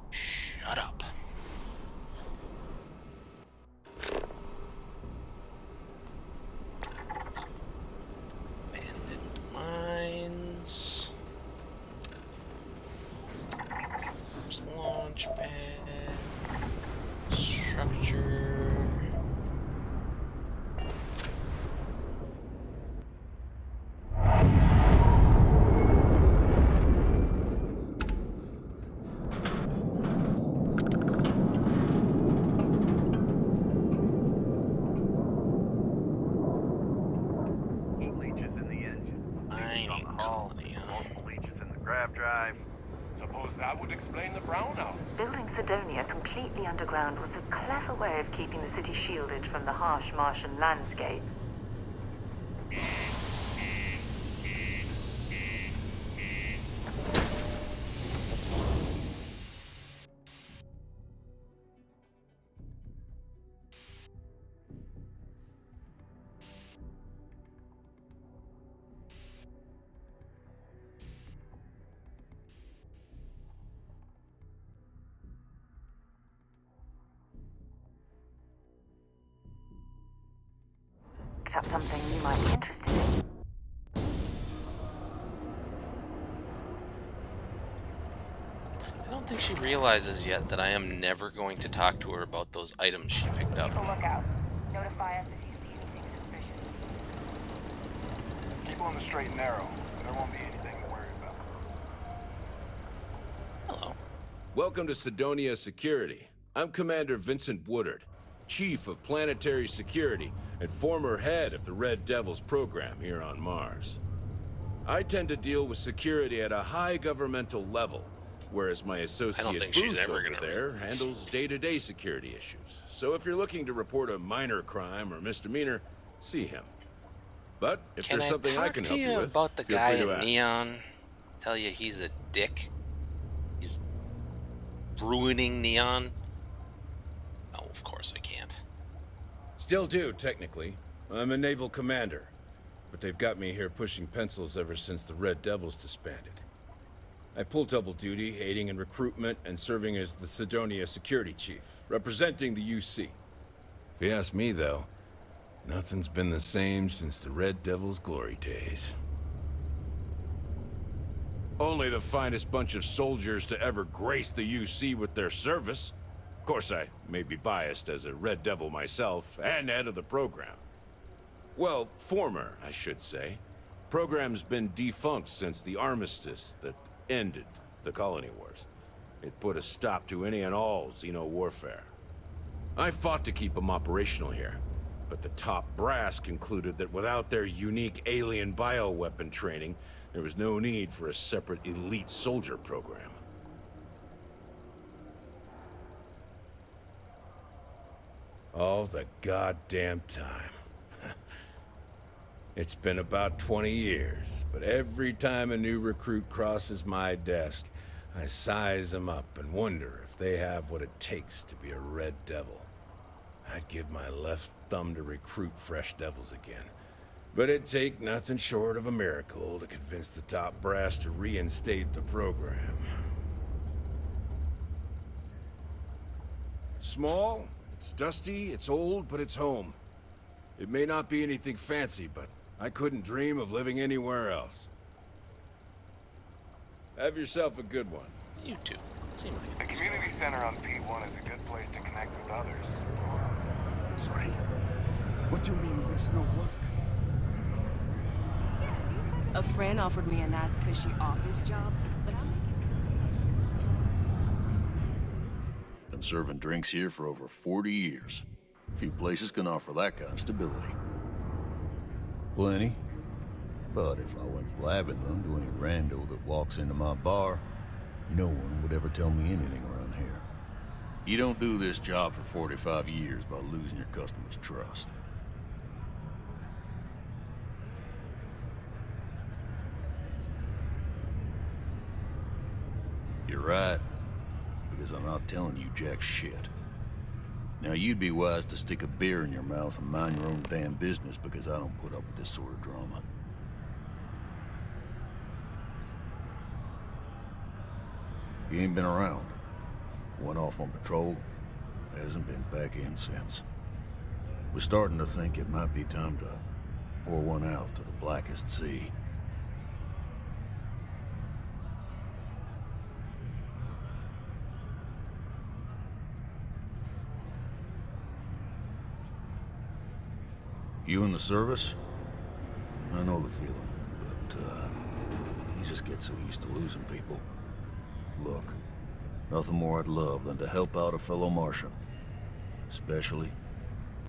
Shut up. Abandoned mines. Launch pad. Structure. Suppose that would explain the brownouts. Building Sidonia completely underground was a clever way of keeping the city shielded from the harsh Martian landscape. Picked up something you might be interested in. I don't think she realizes yet that I am never going to talk to her about those items she picked up. Keep a lookout. Notify us if you see anything suspicious. Keep on the straight and narrow. There won't be anything to worry about. Hello. Welcome to Sidonia Security. I'm Commander Vincent Woodard, Chief of Planetary Security and former head of the Red Devils program here on Mars. I tend to deal with security at a high governmental level, whereas my associate Booth over there handles day-to-day security issues. So if you're looking to report a minor crime or misdemeanor, see him. But if there's something I can help you with, about the feel guy free to in ask. Neon? Tell you he's a dick. He's ruining Neon. Oh, of course I can't. Still do, technically. I'm a naval commander. But they've got me here pushing pencils ever since the Red Devils disbanded. I pull double duty, aiding in recruitment and serving as the Sidonia Security Chief, representing the UC. If you ask me, though, nothing's been the same since the Red Devils' glory days. Only the finest bunch of soldiers to ever grace the UC with their service. Of course, I may be biased as a Red Devil myself, and head of the program. Well, former, I should say. Program's been defunct since the armistice that ended the colony wars. It put a stop to any and all Xeno warfare. I fought to keep them operational here, but the top brass concluded that without their unique alien bioweapon training, there was no need for a separate elite soldier program. All the goddamn time. It's been about 20 years, but every time a new recruit crosses my desk, I size them up and wonder if they have what it takes to be a Red Devil. I'd give my left thumb to recruit fresh devils again, but it'd take nothing short of a miracle to convince the top brass to reinstate the program. It's small, it's dusty, it's old, but it's home. It may not be anything fancy, but I couldn't dream of living anywhere else. Have yourself a good one. You too. Seem like The community center on P1 is a good place to connect with others. Sorry? What do you mean there's no work? A friend offered me a nice cushy office job, but I'm Been serving drinks here for over 40 years. Few places can offer that kind of stability. Plenty. But if I went blabbing them to any rando that walks into my bar, no one would ever tell me anything around here. You don't do this job for 45 years by losing your customers' trust. You're right, because I'm not telling you jack shit. Now, you'd be wise to stick a beer in your mouth and mind your own damn business, because I don't put up with this sort of drama. He ain't been around. Went off on patrol. Hasn't been back in since. We're starting to think it might be time to pour one out to the blackest sea. You in the service? I know the feeling, but, you just get so used to losing people. Look, nothing more I'd love than to help out a fellow Martian. Especially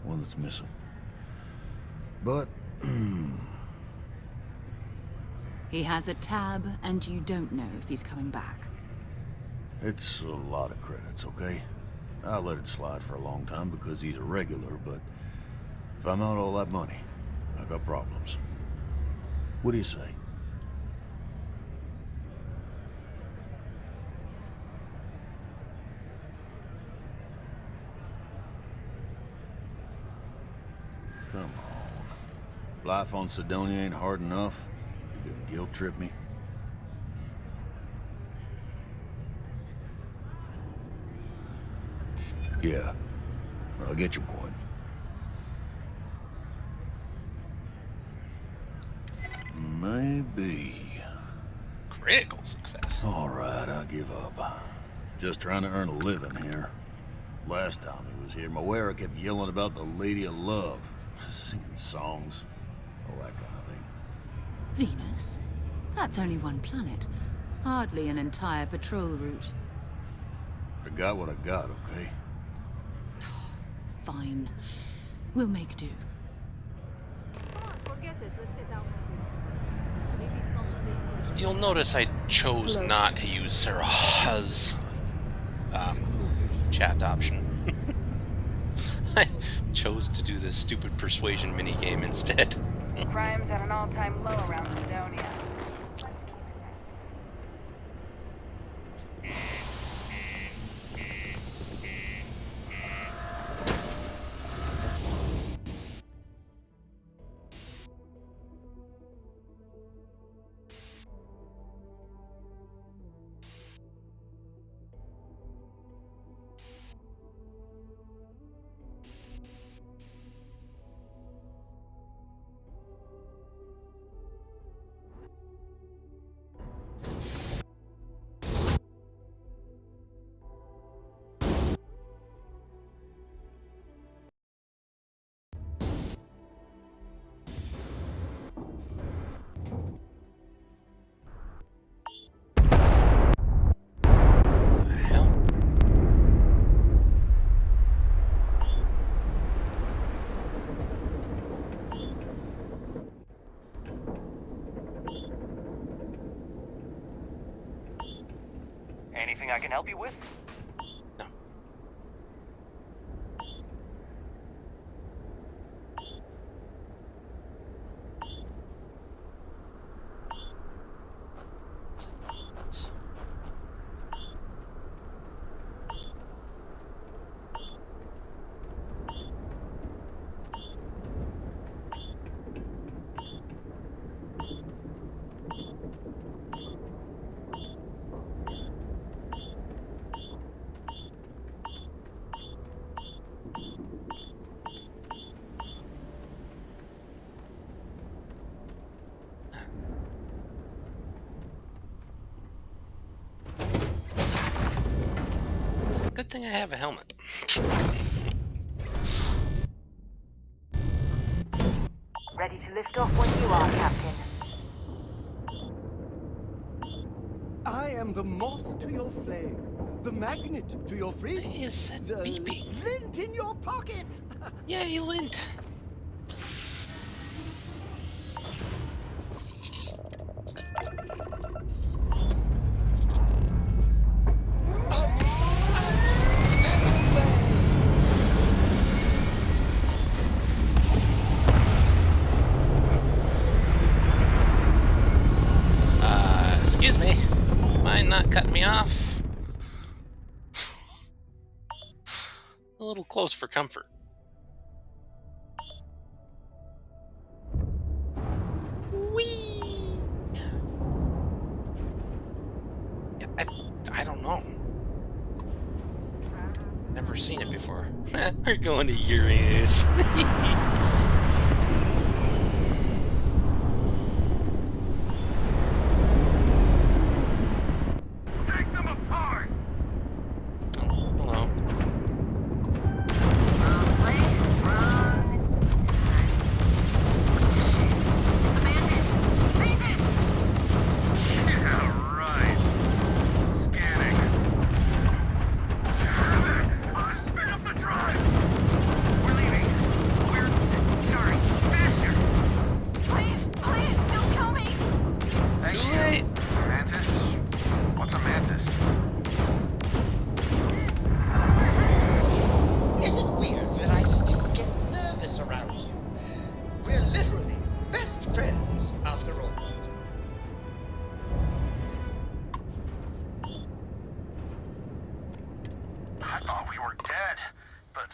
one that's missing. But, He has a tab, and you don't know if he's coming back. it's a lot of credits, okay? I let it slide for a long time because he's a regular, but if I'm out all that money, I got problems. What do you say? Come on. Life on Sidonia ain't hard enough. You gonna guilt trip me? Yeah, I get your point. Maybe. Critical success. All right, I'll give up. Just trying to earn a living here. Last time he was here, Moira kept yelling about the Lady of Love, singing songs, all that kind of thing. Venus? That's only one planet. Hardly an entire patrol route. I got what I got, okay? Fine. We'll make do. Come on, forget it. Let's get out of here. Maybe it's not too late to push. You'll notice I chose not to use Sarah's chat option. I chose to do this stupid persuasion minigame instead. Crime's at an all-time low around Sidonia. Anything I can help you with? No. Good thing I have a helmet. Ready to lift off when you are, Captain. I am the moth to your flame, the magnet to your fridge, Is that the beeping? lint in your pocket. Yay, lint! Excuse me. Mind not cutting me off? A little close for comfort. Whee! Yeah, I don't know. Never seen it before. We're going to Uranus. Take them apart! Oh, hello. Yeah, right. Scanning. Spin up the drive! We're leaving. We're... sorry. Faster! Please, don't kill me! Too late! Mantis? What's a mantis? Is it weird that I still get nervous around you? We're literally best friends after all. I thought we were dead, but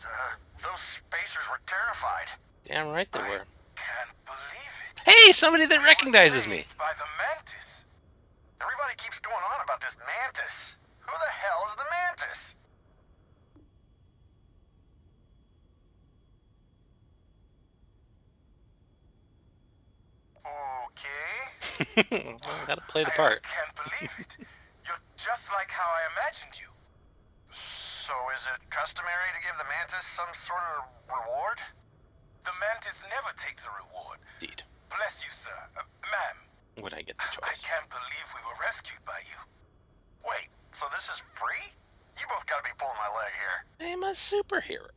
those spacers were terrified. Damn right they were. Can't believe it. Hey, somebody that recognizes me. By the mantis. Everybody keeps going on about this mantis. Who the hell is the mantis? Okay. Gotta play the part. I can't believe it. You're just like how I imagined you. So is it customary to give the mantis some sort of reward? The mantis never takes a reward. Indeed. Bless you, sir. Ma'am. When I get the I choice. can't believe we were rescued by you. Wait, so this is free? You both gotta be pulling my leg here. I'm a superhero.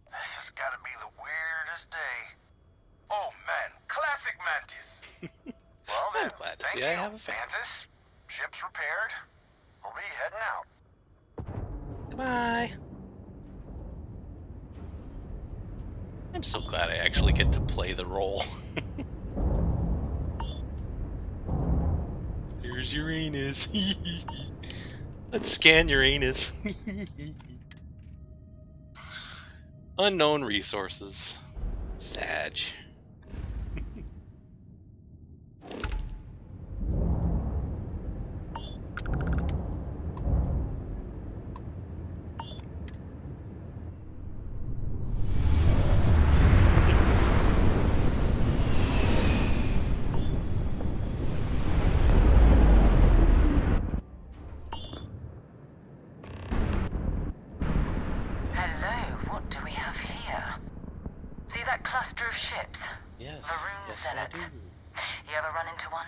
This has gotta be the weirdest day. Oh man, classic mantis. Well then, I'm glad to thank see you, I have a fan. Mantis. Ship's repaired. We'll be heading out. Goodbye. I'm so glad I actually get to play the role. There's Uranus. Let's scan Uranus. Unknown resources. Sag. Hello, what do we have here? See that cluster of ships? Yes, The Rune yes I Senate. do. You ever run into one?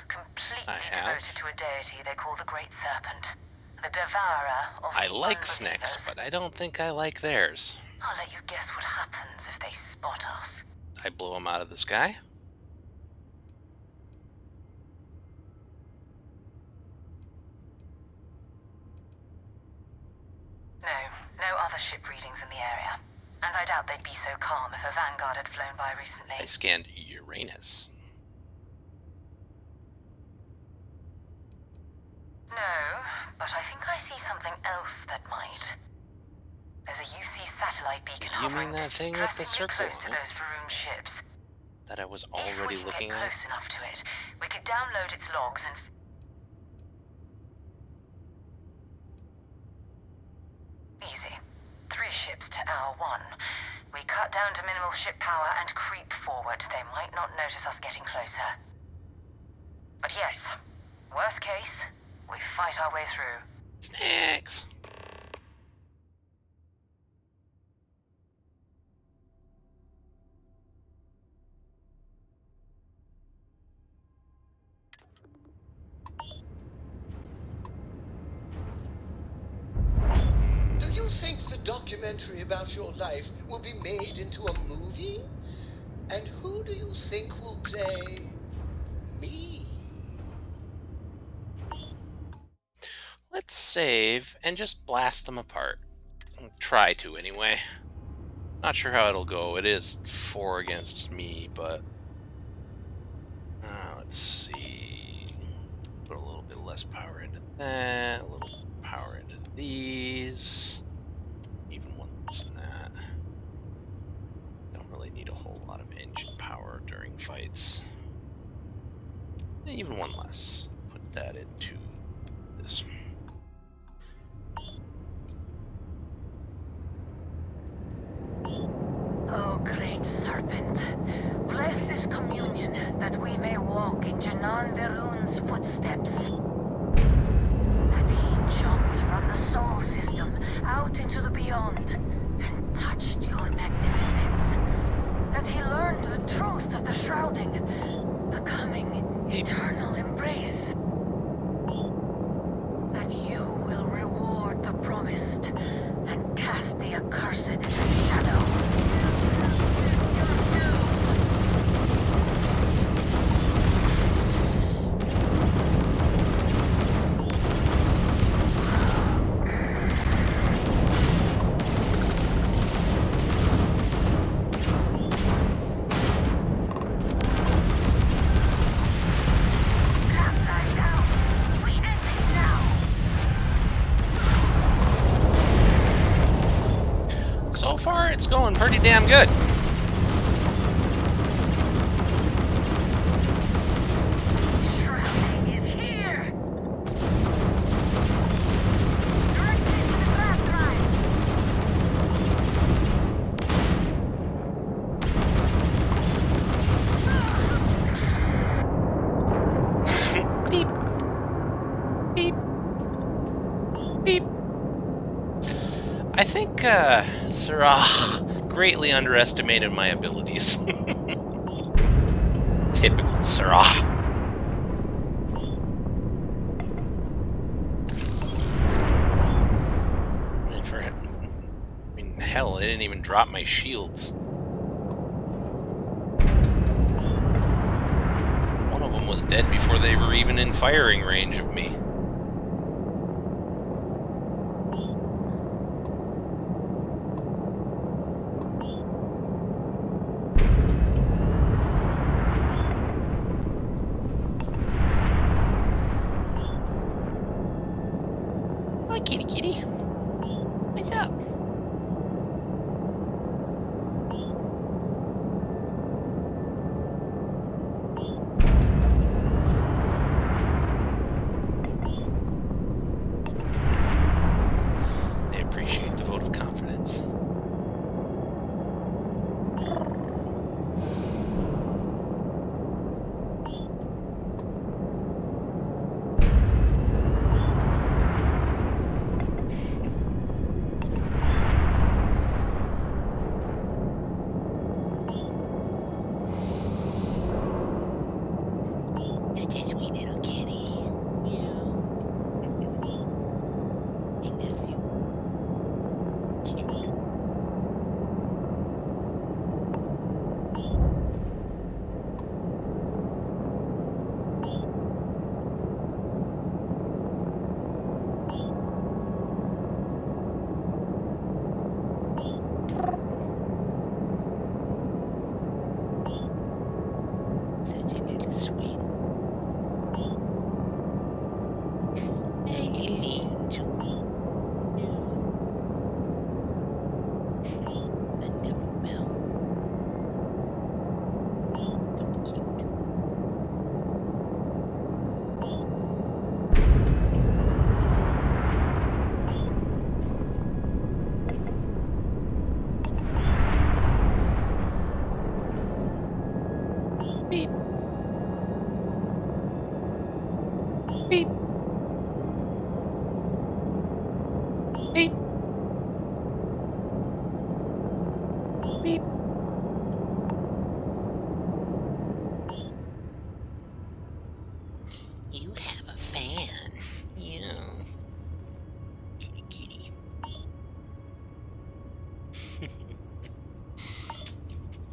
Completely I have. devoted to a deity they call the Great Serpent. The Devourer of I the like unbelievers. snakes, but I don't think I like theirs. I'll let you guess what happens if they spot us. I blow them out of the sky. No other ship readings in the area. And I doubt they'd be so calm if a Vanguard had flown by recently. I scanned Uranus. No, but I think I see something else that might. There's a UC satellite beacon You hovering mean that thing with the circle close to on it? those Varun ships. That I was If we already can looking get at? close enough to it, we could download its logs and... Easy. 3 ships to our 1. We cut down to minimal ship power and creep forward. They might not notice us getting closer. But yes, worst case, we fight our way through. Snacks! Do you think the documentary about your life will be made into a movie? And who do you think will play me? Let's save and just blast them apart. I'll try to, anyway. Not sure how it'll go. It is 4 against me, but... let's see... Put a little bit less power into that, a little power into these. Even one less than that. Don't really need a whole lot of engine power during fights. Even one less. Put that into this. Oh, great serpent, bless this communion that we may walk in Janan Verun's footsteps. That he jumped from the soul system out into the beyond and touched your magnificence. That he learned the truth of the shrouding, the coming eternal embrace. That you will reward the promised and cast the accursed into shadow. So far, it's going pretty damn good. Beep. Beep. Beep. I think, Sarah greatly underestimated my abilities. Typical Sarah. Hell, they didn't even drop my shields. One of them was dead before they were even in firing range of me. Hi, kitty kitty. What's up? I appreciate the vote of confidence. Such a sweet little kitty. Meow. I love you. Cute.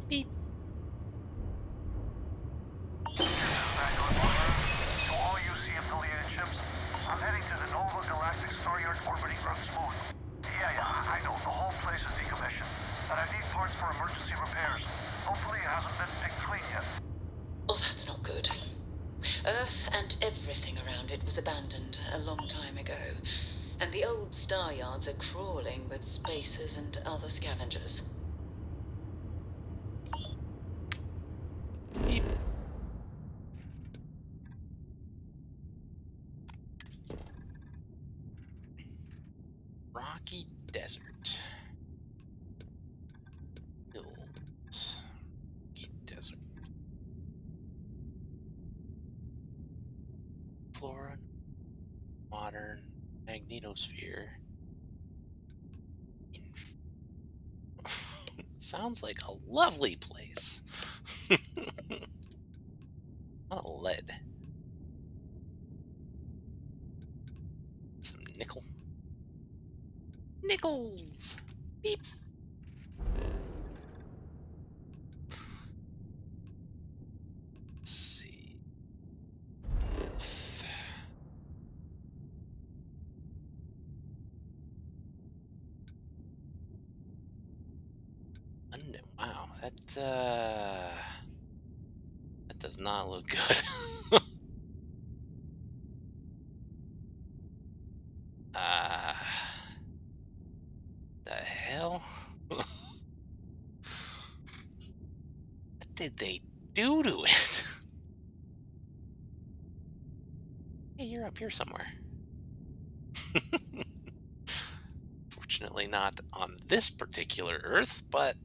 Beep. To all UC-affiliated ships, I'm heading to the Nova Galactic Staryard orbiting Earth's moon. Yeah, I know, the whole place is decommissioned. And I need parts for emergency repairs. Hopefully it hasn't been picked clean yet. Oh, that's not good. Earth and everything around it was abandoned a long time ago, and the old star yards are crawling with spacers and other scavengers. Beep. Rocky Desert. Hills. Rocky Desert. Flora. Modern magnetosphere. Sounds like a lovely place. Not a lead. Some nickel. Nickels! Beep. Let's see. Wow, that does not look good. The hell? What did they do to it? Hey, you're up here somewhere. Fortunately not on this particular Earth, but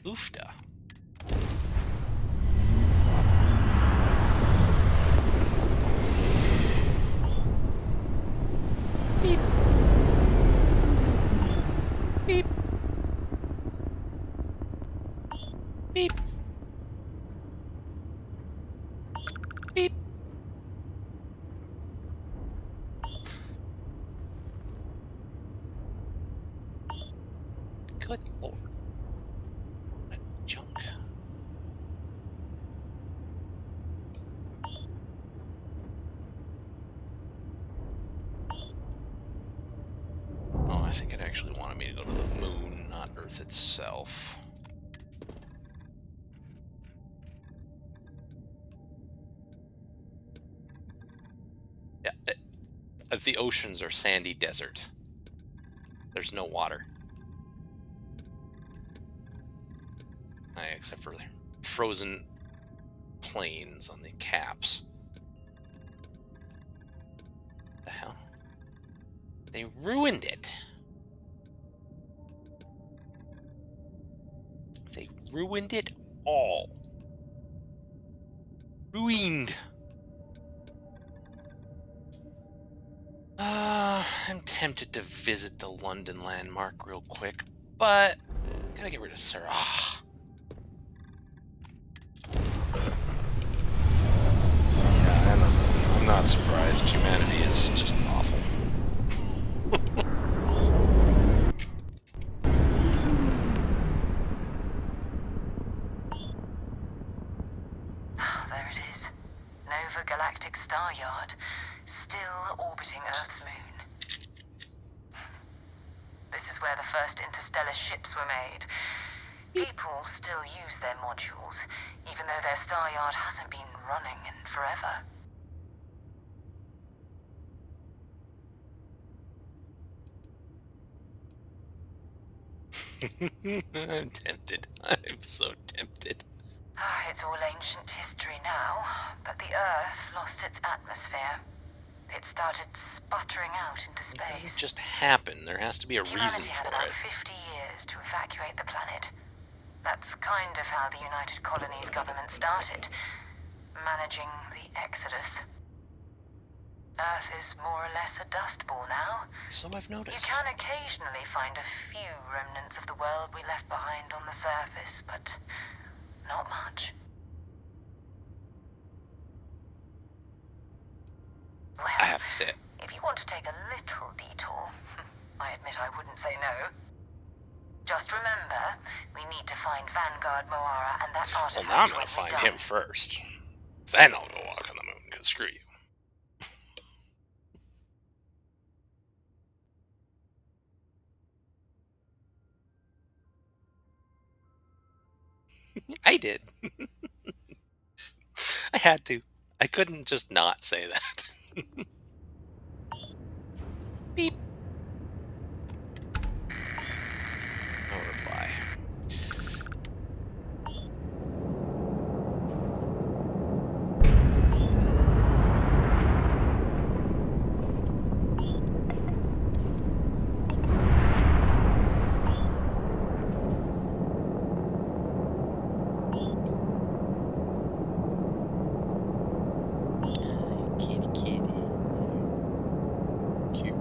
oofda. Beep. Beep. Beep. Beep. Good lord. What junk. Oh, I think it actually wanted me to go to the moon, not Earth itself. Yeah, the oceans are sandy desert. There's no water. Except for frozen plains on the caps. The hell? They ruined it. They ruined it all. Ruined. I'm tempted to visit the London landmark real quick, but gotta get rid of Sir. Yeah, I'm not surprised. Humanity is just awful. There it is. Nova Galactic Staryard, still orbiting Earth's moon. This is where the first interstellar ships were made. People still use their modules, even though their Staryard hasn't been running in forever. I'm tempted. I'm so tempted. It's all ancient history now, but the Earth lost its atmosphere. It started sputtering out into space. It doesn't just happen. There has to be a reason Humanity had for about it. 50 years to evacuate the planet. That's kind of how the United Colonies government started, managing the exodus. Earth is more or less a dust ball now. So I've You noticed. can occasionally find a few remnants of the world we left behind on the surface, but not much. Well, I have to say it. if you want to take a little detour, I admit I wouldn't say no. Just remember, we need to find Vanguard Moara and that Well, artifact now I'm when gonna we're find done. him first. Then I'll go walk on the moon, because screw you. I did. I had to. I couldn't just not say that. Beep. No reply. Kitty, kitty. Cute.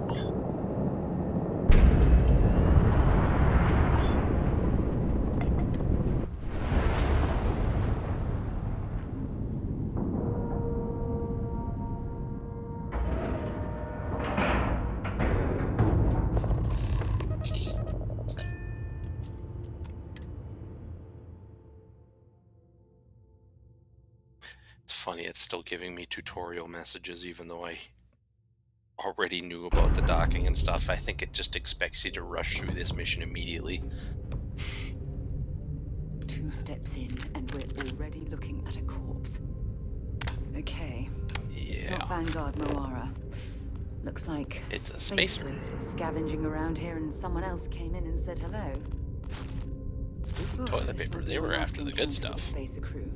It's funny, it's still giving me tutorial messages even though I already knew about the docking and stuff. I think it just expects you to rush through this mission immediately. 2 steps in, and we're already looking at a corpse. Okay. It's not Vanguard Moara. Looks like It's a spacer. spacers were scavenging around here and someone else came in and said hello. Toilet This paper, won't be they were the last after the good encounter with stuff. the spacer crew.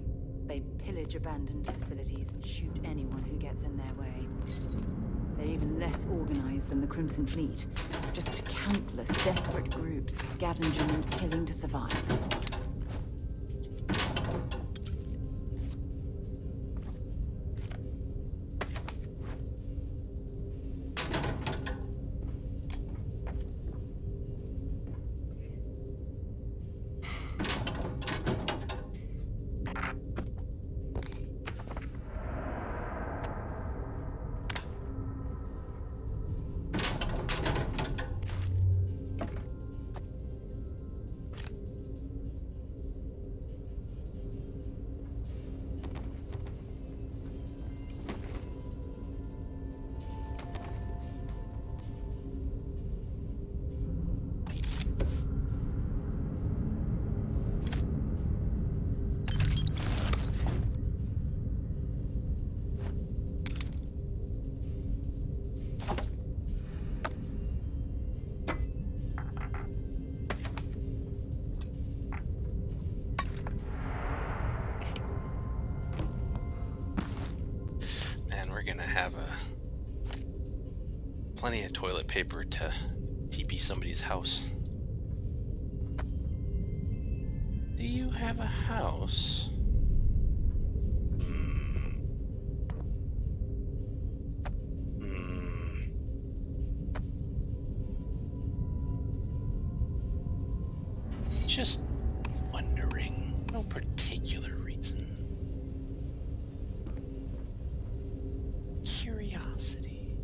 They pillage abandoned facilities and shoot anyone who gets in their way. They're even less organized than the Crimson Fleet. Just countless desperate groups scavenging and killing to survive. Man, we're gonna have plenty of toilet paper to TP somebody's house. Do you have a house? Just wondering. No particular reason. Curiosity.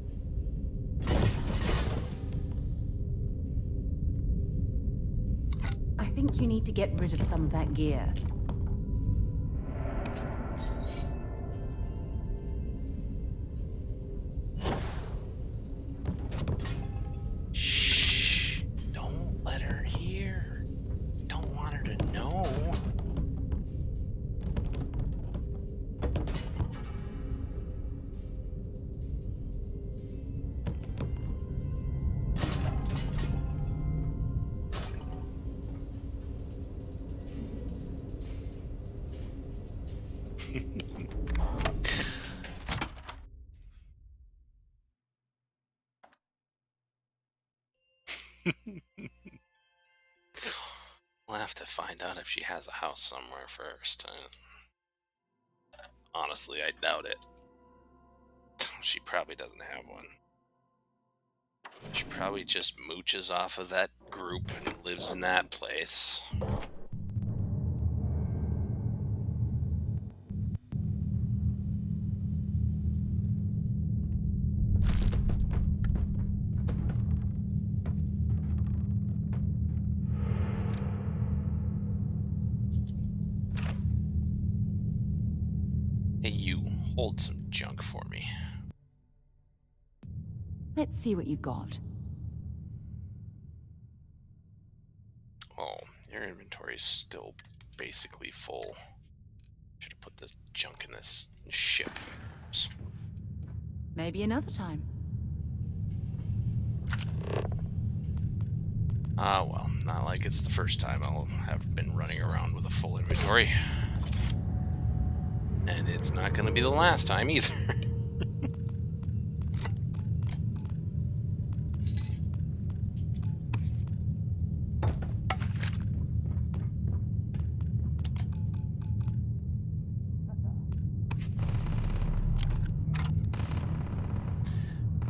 I think you need to get rid of some of that gear. Shh. Don't let her hear. Don't want her to know. We'll have to find out if she has a house somewhere first. Honestly, I doubt it. She probably doesn't have one. She probably just mooches off of that group and lives in that place. hold some junk for me. Let's see what you've got. Oh, your inventory is still basically full. Should have put this junk in this ship. Oops. Maybe another time. Ah, well, not like it's the first time I'll have been running around with a full inventory. And it's not going to be the last time either.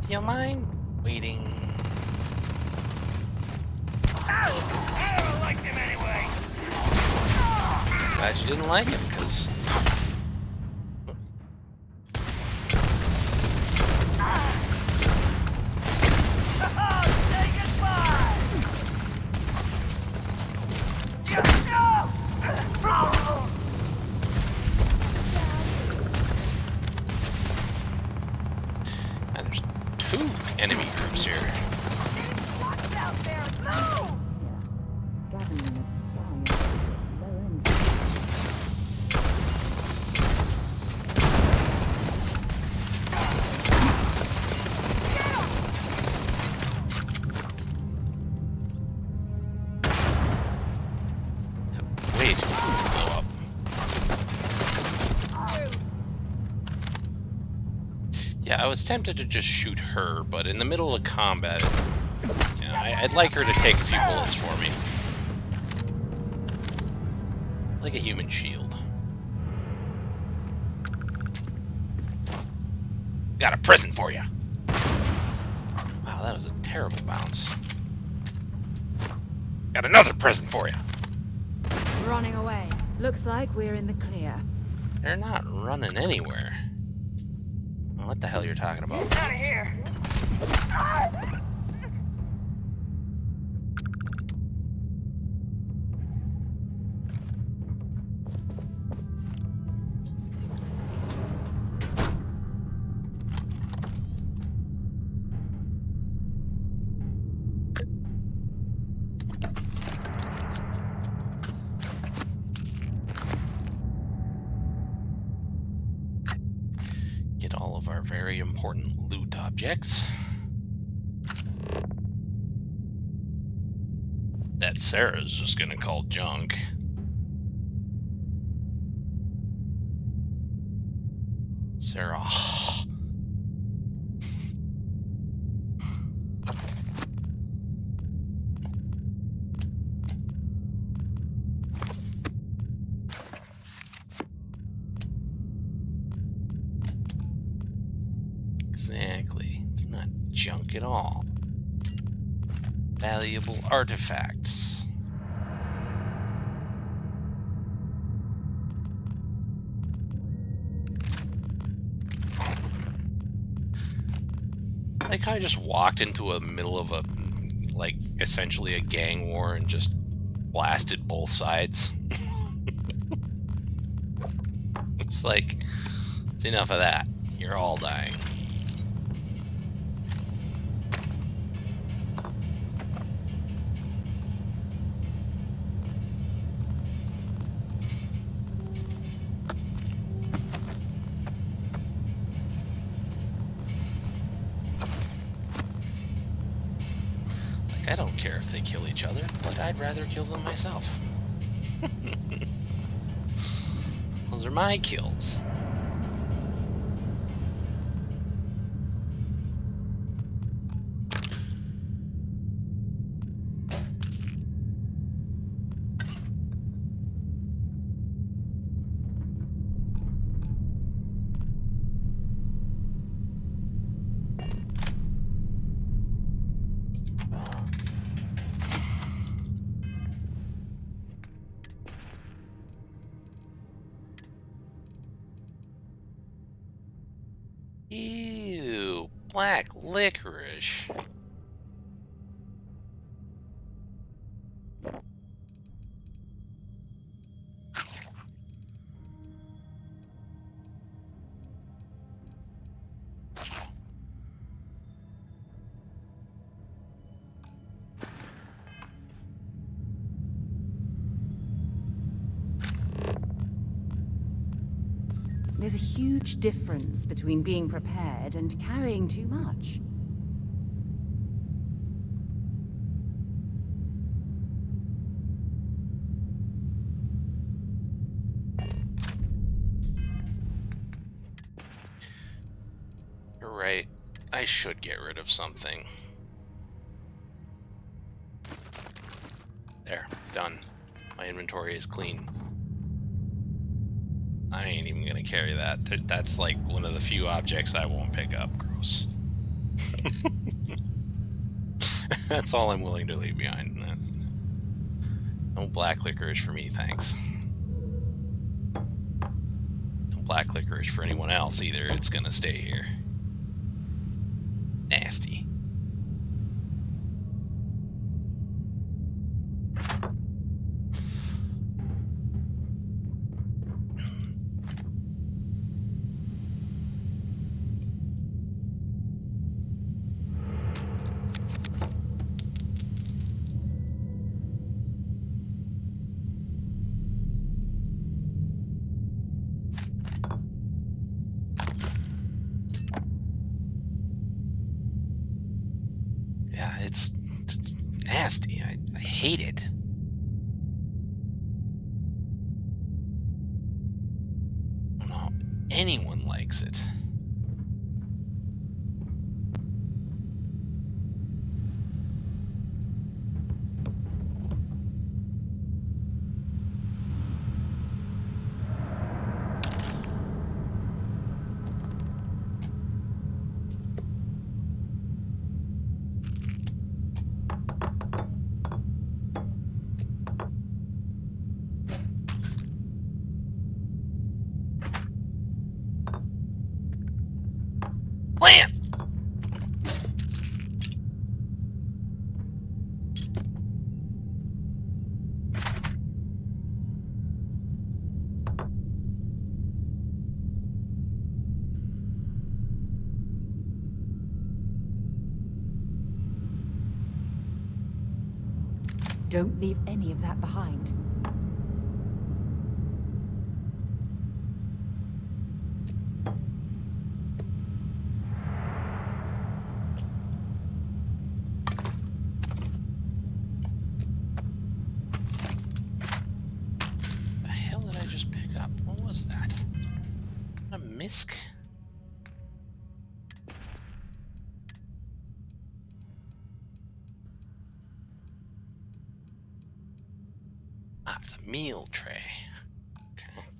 Do you mind waiting? I don't like him anyway. Glad you didn't like him, because... Say goodbye. And there's 2 enemy groups here. What's out there? Move! Wait, blow up. Yeah, I was tempted to just shoot her, but in the middle of combat, I'd like her to take a few bullets for me. Like a human shield. Got a present for you. Wow, that was a terrible bounce. Got another present for you. Running away. Looks like we're in the clear. They're not running anywhere. What the hell you're talking about? Out of here. Get all of our very important loot objects. That Sarah's just gonna call junk. Sarah. Exactly. It's not junk at all. Valuable artifacts. Like I just walked into a middle of a, like, essentially a gang war and just blasted both sides. It's like, it's enough of that. You're all dying. I don't care if they kill each other, but I'd rather kill them myself. Those are my kills. Ew, black licorice. There's a huge difference between being prepared and carrying too much. You're right. I should get rid of something. There, done. My inventory is clean. I ain't even gonna carry that. That's like one of the few objects I won't pick up. Gross. That's all I'm willing to leave behind. No black licorice for me, thanks. No black licorice for anyone else either. It's gonna stay here. Nasty. Yeah, it's nasty. I hate it. I don't know how anyone likes it. Plant! Don't leave any of that behind. The hell did I just pick up? What was that? A misc? Ah, it's a meal tray. Okay.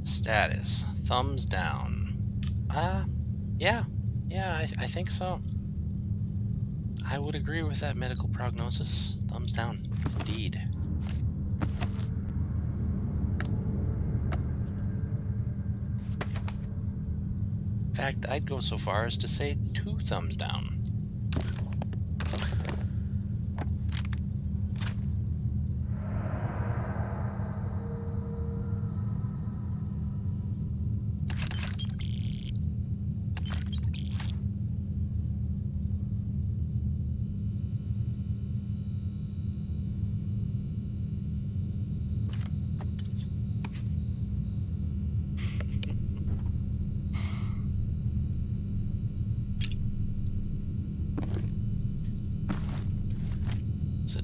Status. Thumbs down. Yeah. Yeah, I think so. I would agree with that medical prognosis. Thumbs down. Indeed. In fact, I'd go so far as to say 2 thumbs down.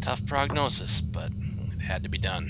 tough prognosis, but it had to be done.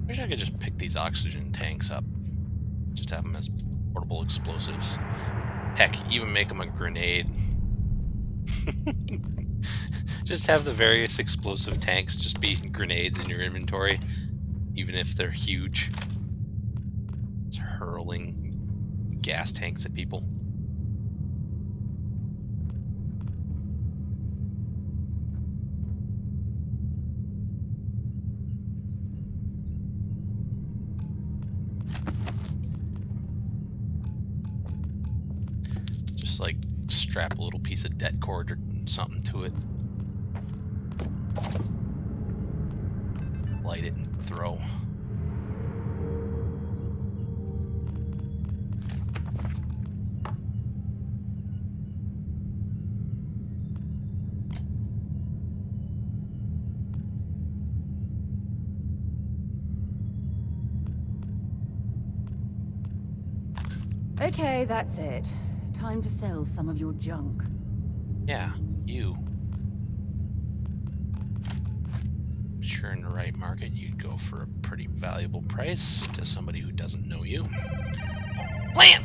Wish I could just pick these oxygen tanks up. Just have them as portable explosives. Heck, even make them a grenade. Just have the various explosive tanks just be grenades in your inventory, even if they're huge. Just hurling gas tanks at people. Just like strap a little piece of det cord or something to it. Light it and throw. Okay, that's it. Time to sell some of your junk. Yeah, you. Sure, in the right market, you'd go for a pretty valuable price to somebody who doesn't know you. Plant!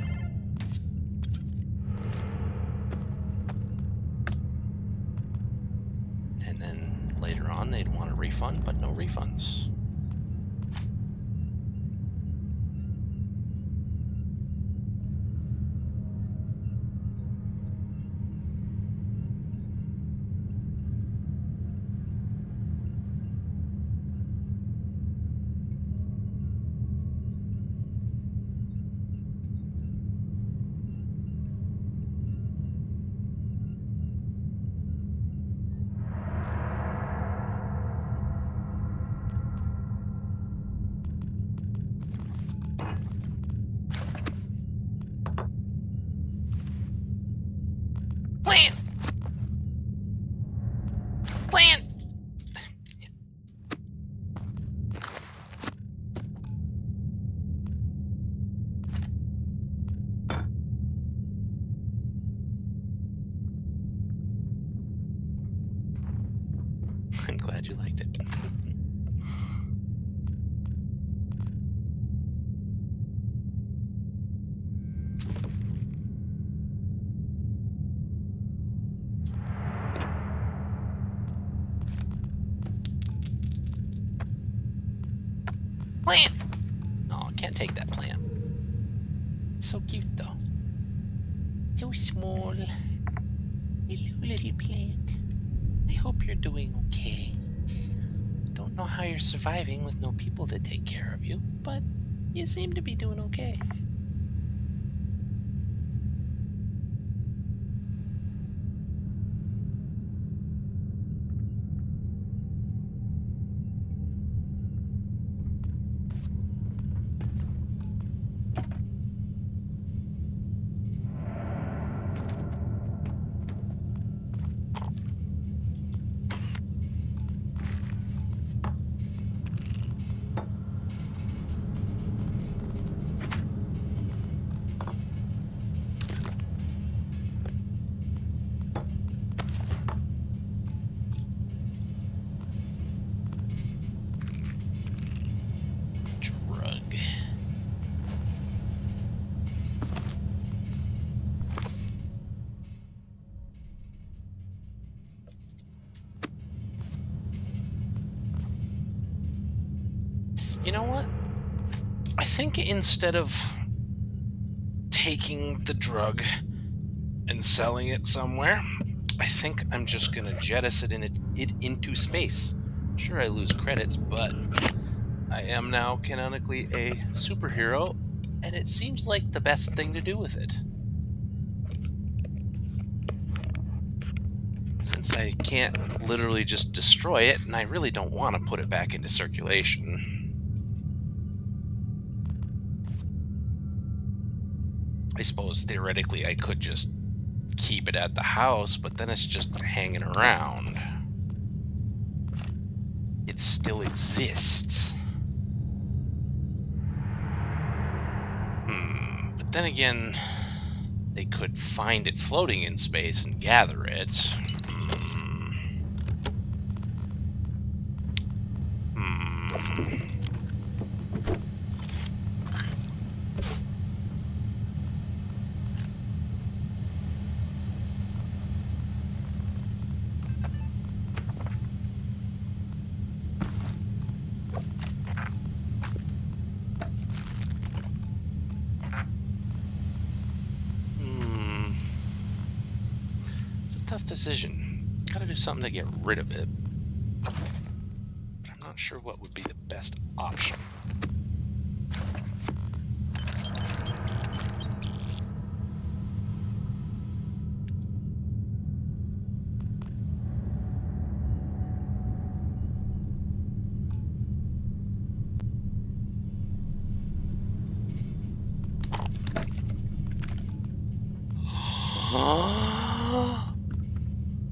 And then later on, they'd want a refund, but no refunds. Plant! Plant! I'm glad you liked it. Plant! Oh, can't take that plant. So cute, though. So small. Hello, little plant. I hope you're doing okay. Don't know how you're surviving with no people to take care of you, but you seem to be doing okay. Drug. You know what? I think instead of taking the drug and selling it somewhere, I think I'm just gonna jettison it into space. Sure, I lose credits, but I am now canonically a superhero, and it seems like the best thing to do with it. Since I can't literally just destroy it, and I really don't want to put it back into circulation. I suppose theoretically I could just keep it at the house, but then it's just hanging around. It still exists. But then again, they could find it floating in space and gather it. It's a tough decision. Gotta do something to get rid of it. But I'm not sure what would be the best option.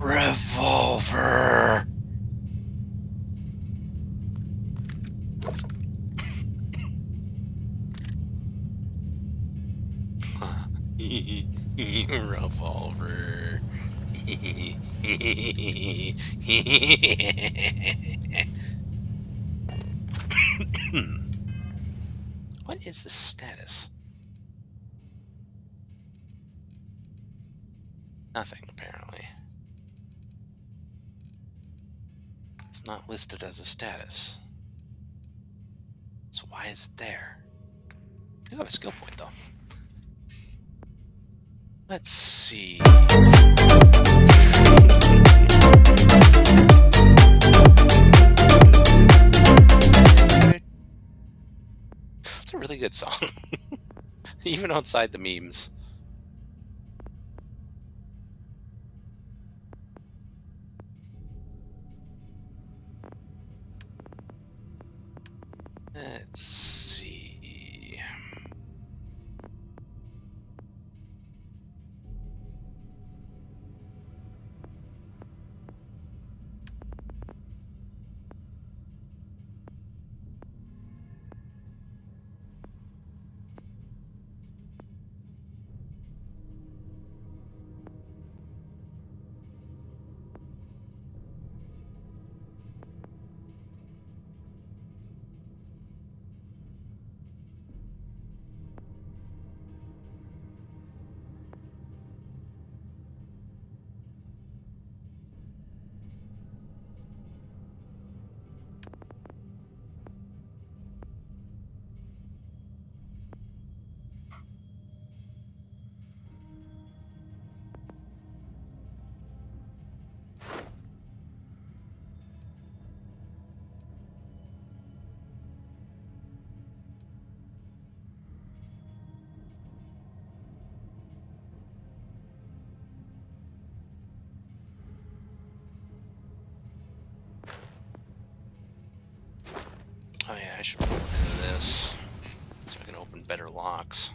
Revolver. Revolver. What is the status? Nothing, apparently. It's not listed as a status. So why is it there? I do have a skill point, though. Let's see. It's a really good song. Even outside the memes. Let's see. Oh yeah, I should put into this so I can open better locks.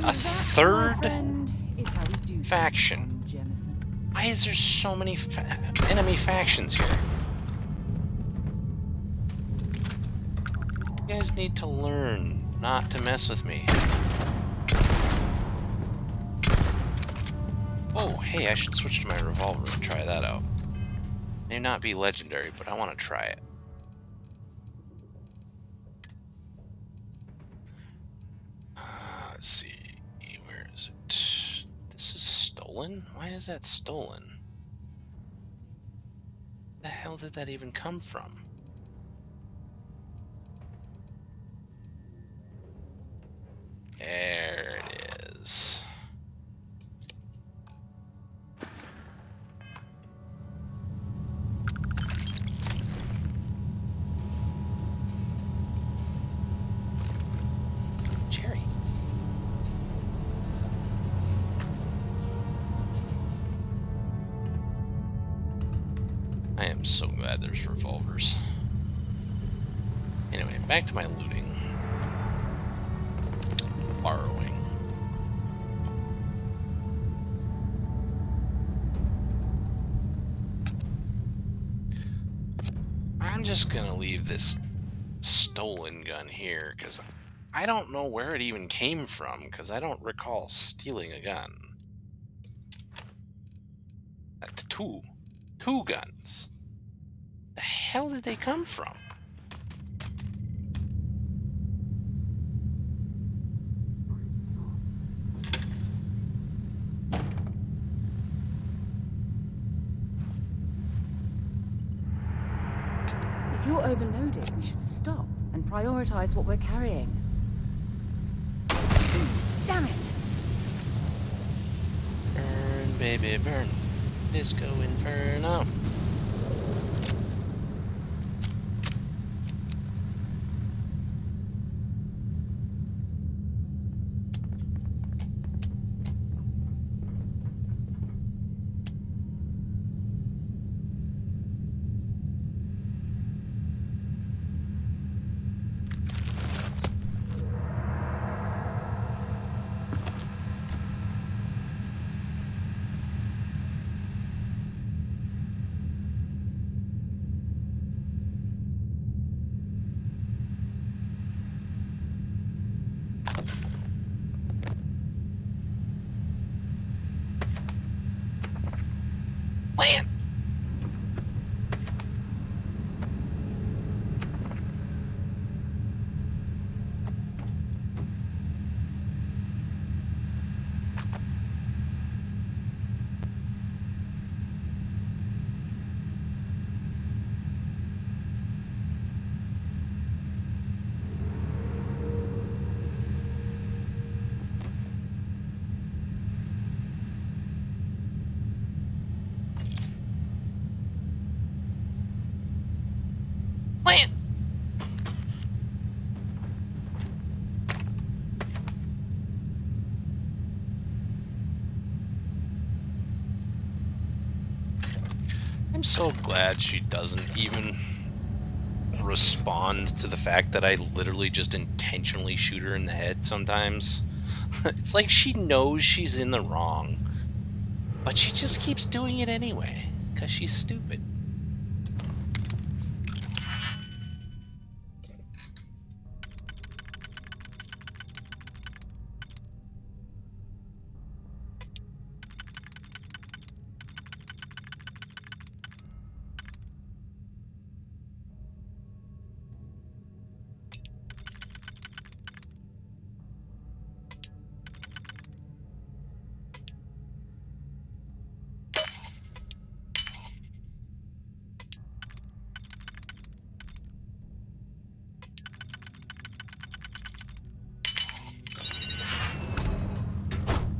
A third faction. Why is there so many enemy factions here? You guys need to learn not to mess with me. Oh, hey, I should switch to my revolver and try that out. May not be legendary, but I want to try it. Let's see. Where is it? This is stolen? Why is that stolen? Where the hell did that even come from? I am so glad there's revolvers. Anyway, back to my looting. Borrowing. I'm just gonna leave this stolen gun here, because I don't know where it even came from, because I don't recall stealing a gun. That's two guns. The hell did they come from? If you're overloaded, we should stop and prioritize what we're carrying. Damn it! Burn, baby, burn. Disco Inferno. Land! Land! I'm so glad she doesn't even respond to the fact that I literally just intentionally shoot her in the head sometimes. It's like she knows she's in the wrong, but she just keeps doing it anyway, because she's stupid.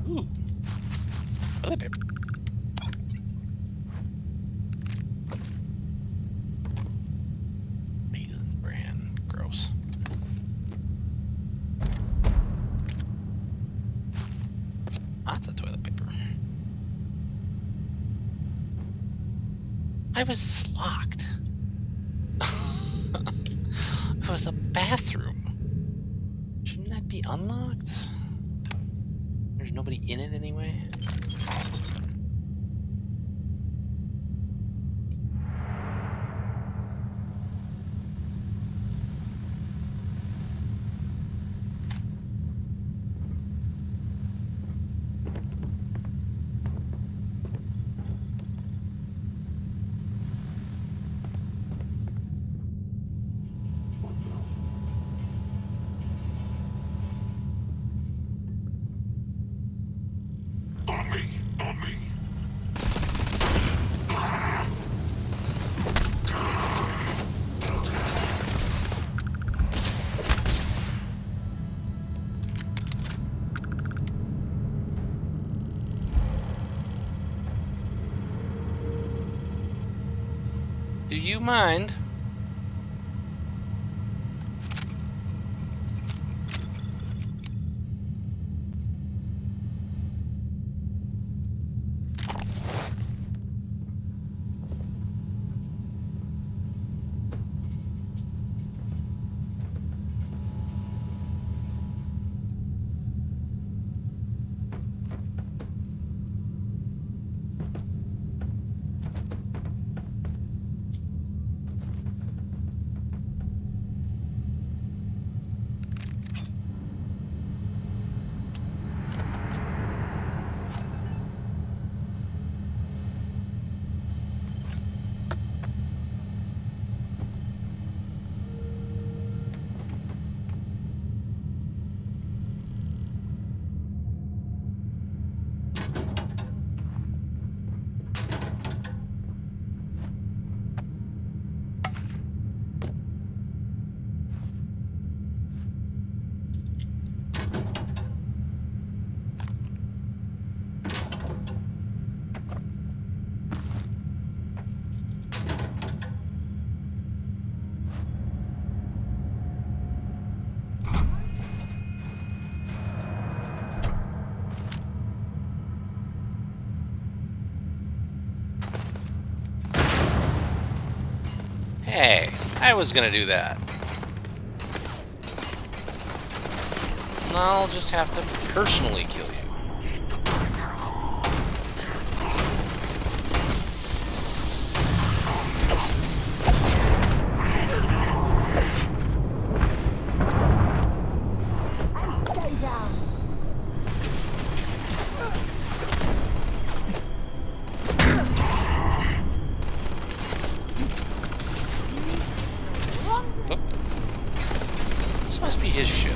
Ooh. Toilet paper. Mason brand. Gross. Lots of toilet paper. Why was this locked? It was a bathroom. Shouldn't that be unlocked? There's nobody in it anyway. On me, on me. Do you mind? Hey, I was gonna do that. I'll just have to personally kill you. Oh. This must be his ship.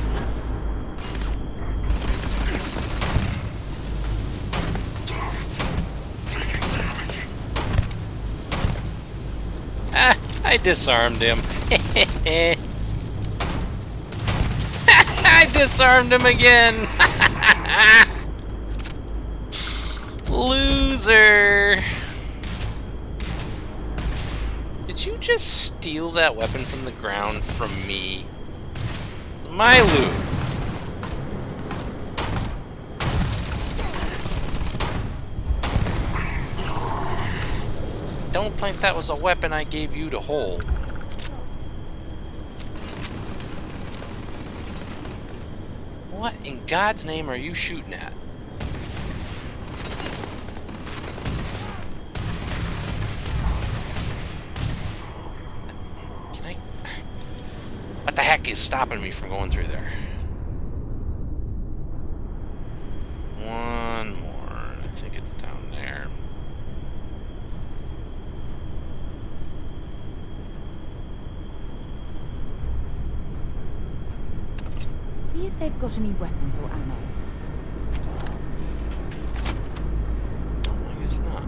Ah, I disarmed him. I disarmed him again. Loser. Did you just steal that weapon from the ground from me? My loot. Don't think that was a weapon I gave you to hold. What in God's name are you shooting at? Can I... What the heck is stopping me from going through there? One more. I think it's down there. See if they've got any weapons or ammo. I guess not.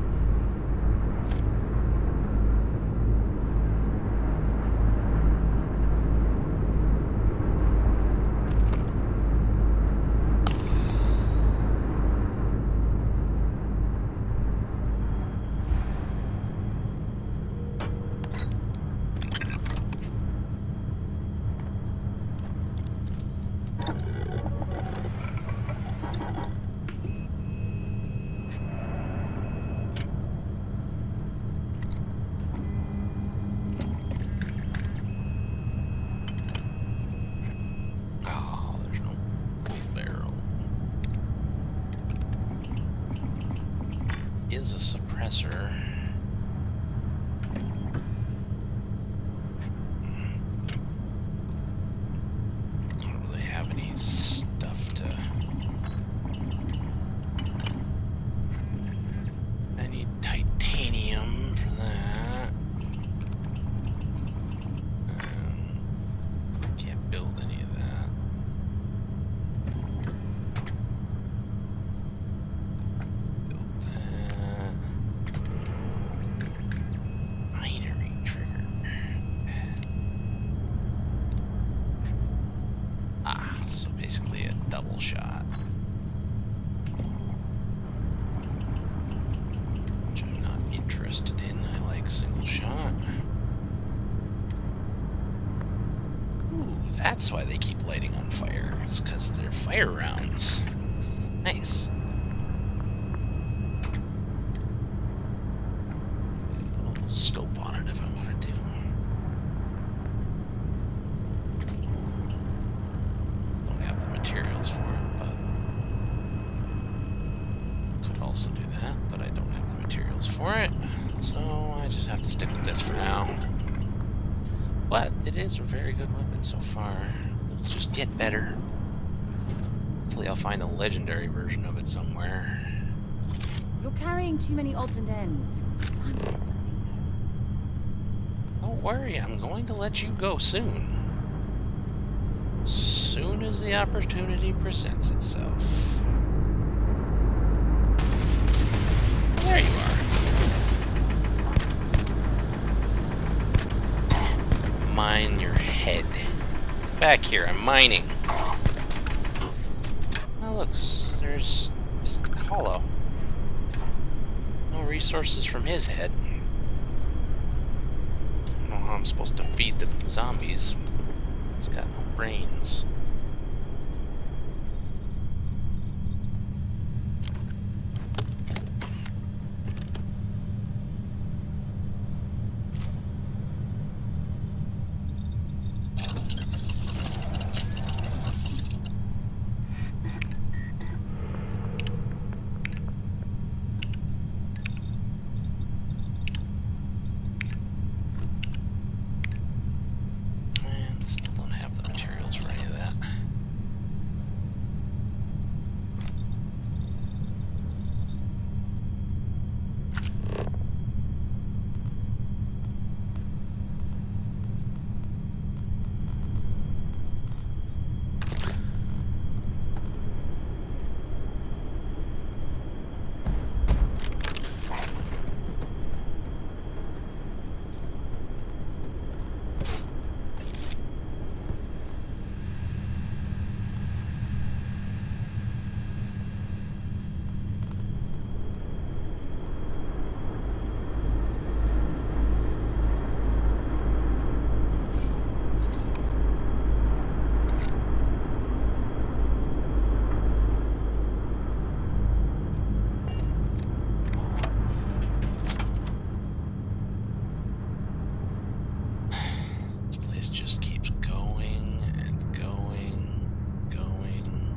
Is a suppressor. I don't really have any stuff to... I need titanium for that. Can't build any of that. Basically a double shot. Which I'm not interested in. I like single shot. Ooh, that's why they keep lighting on fire. It's because they're fire rounds. Nice. Put a little scope on it if I wanted to. Materials for it, but could also do that, but I don't have the materials for it, so I just have to stick with this for now. But it is a very good weapon so far. It'll just get better. Hopefully I'll find a legendary version of it somewhere. You're carrying too many odds and ends. Time to get something. Don't worry, I'm going to let you go soon. Soon as the opportunity presents itself. There you are. Mine your head. Back here, I'm mining. Oh, look, it's hollow. No resources from his head. I don't know how I'm supposed to feed the zombies. It's got no brains. This just keeps going and going, going.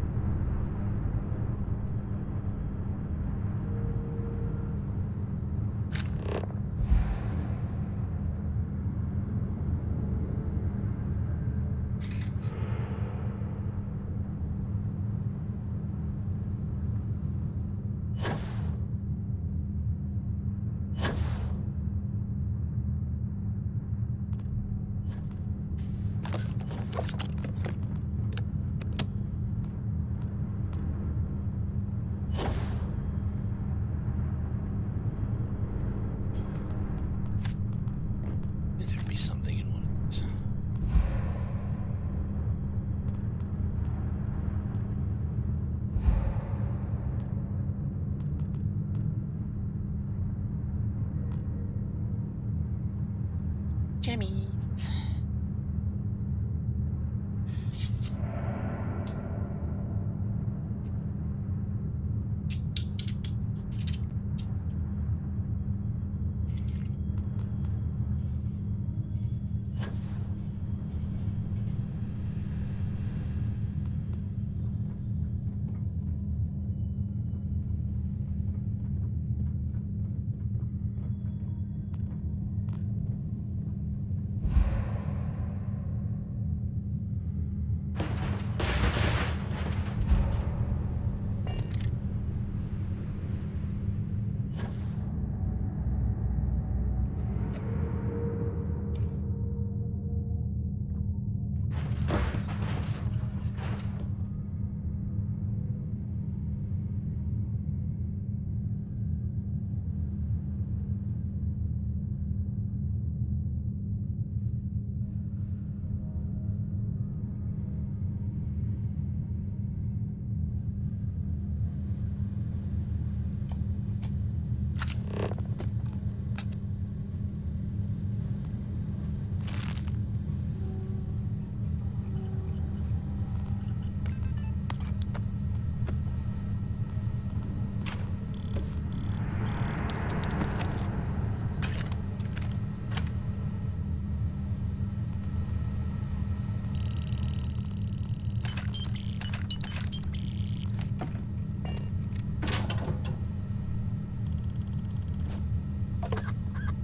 There'd be something in one of these. Jimmy.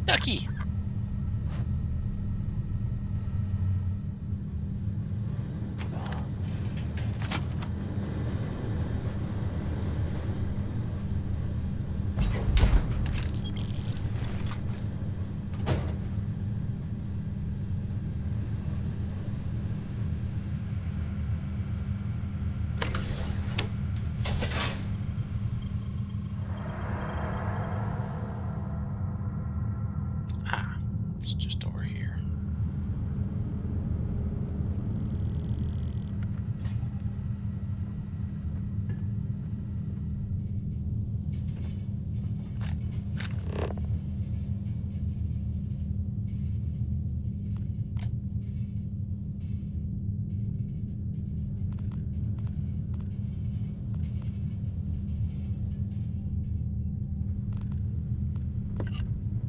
Ducky. It's just over here.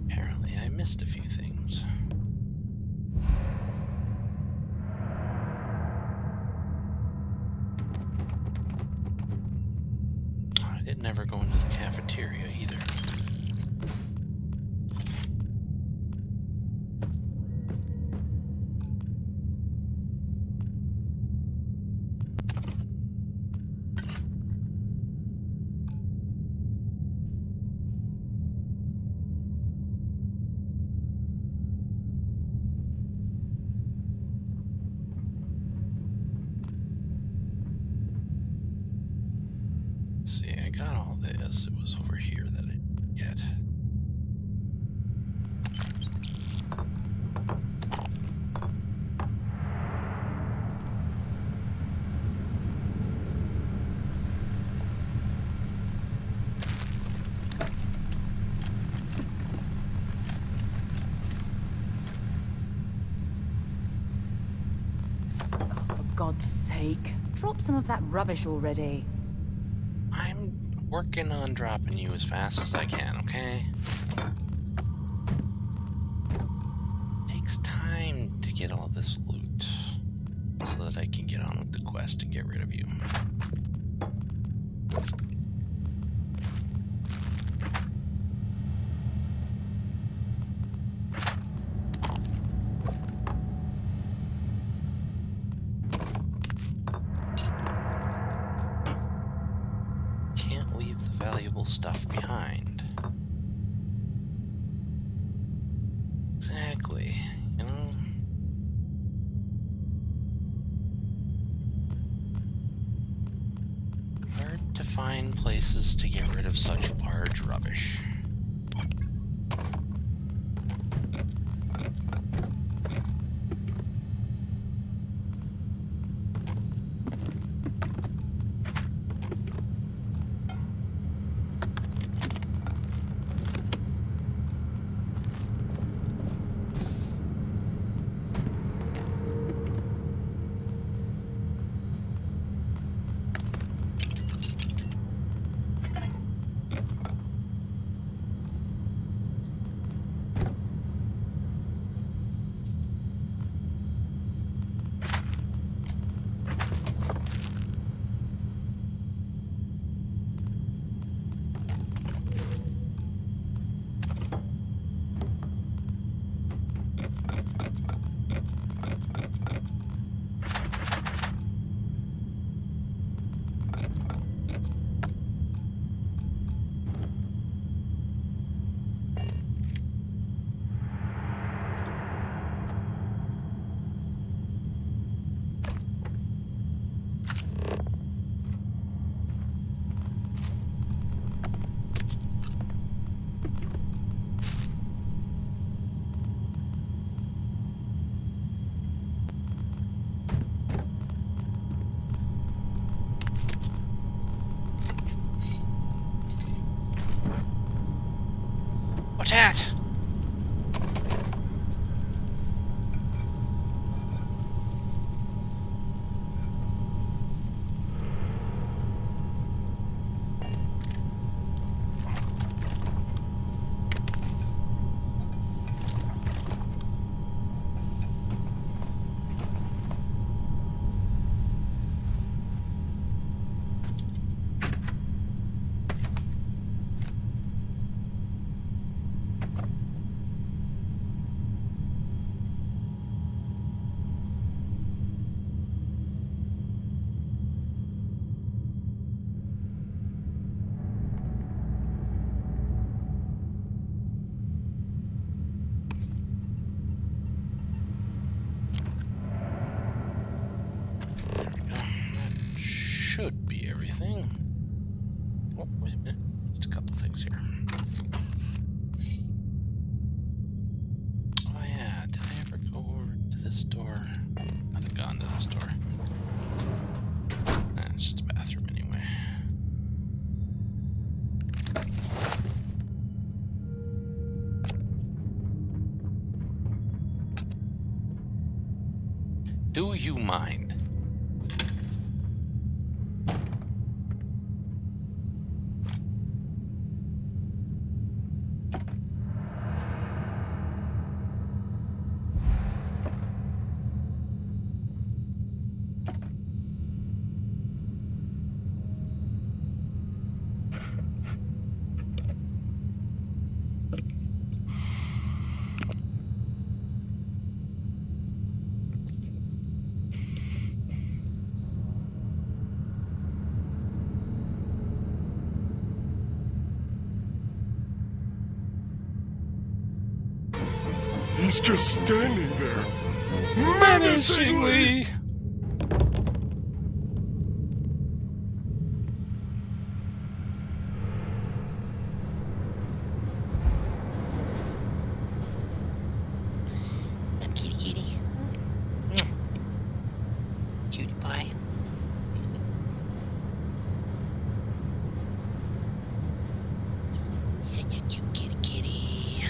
Apparently, I missed a few things. I didn't ever go into the cafeteria either. Let's see, I got all this. It was over here that I didn't get. For God's sake, drop some of that rubbish already. I'm working on dropping you as fast as I can, okay? Takes time to get all this loot so that I can get on with the quest and get rid of you. Can't leave the valuable stuff behind. Exactly, you know? Hard to find places to get rid of such large rubbish. What's that? Should be everything. Oh, wait a minute. Just a couple things here. Oh yeah, did I ever go over to this door? I'd have gone to this door. Nah, it's just a bathroom anyway. Do you mind? He's just standing there, menacingly. Kitty kitty. Cutie pie. Such a cute kitty kitty.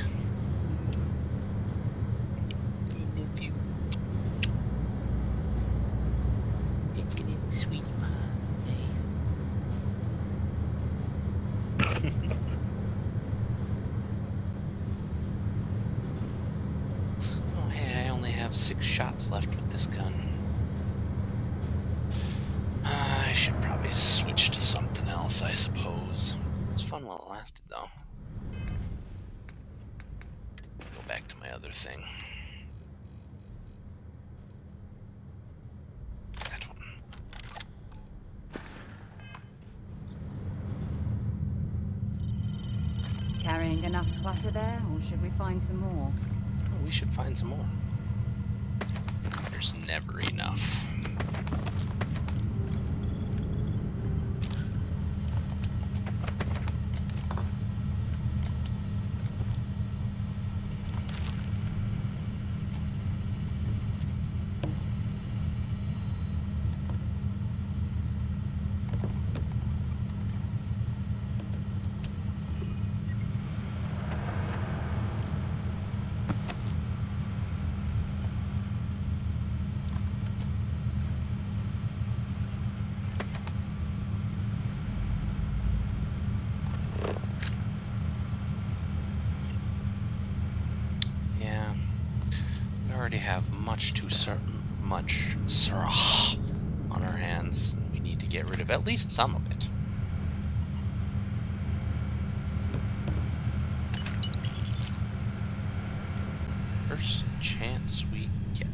I love you. Such a little sweetie pie. Oh, hey, I only have have 6 shots left with this gun. I should probably switch to something else, I suppose. It was fun while it lasted, though. Go back to my other thing. That one. Carrying enough clutter there, or should we find some more? Oh, we should find some more. There's never enough. Already have much Surah on our hands. We need to get rid of at least some of it. First chance we get.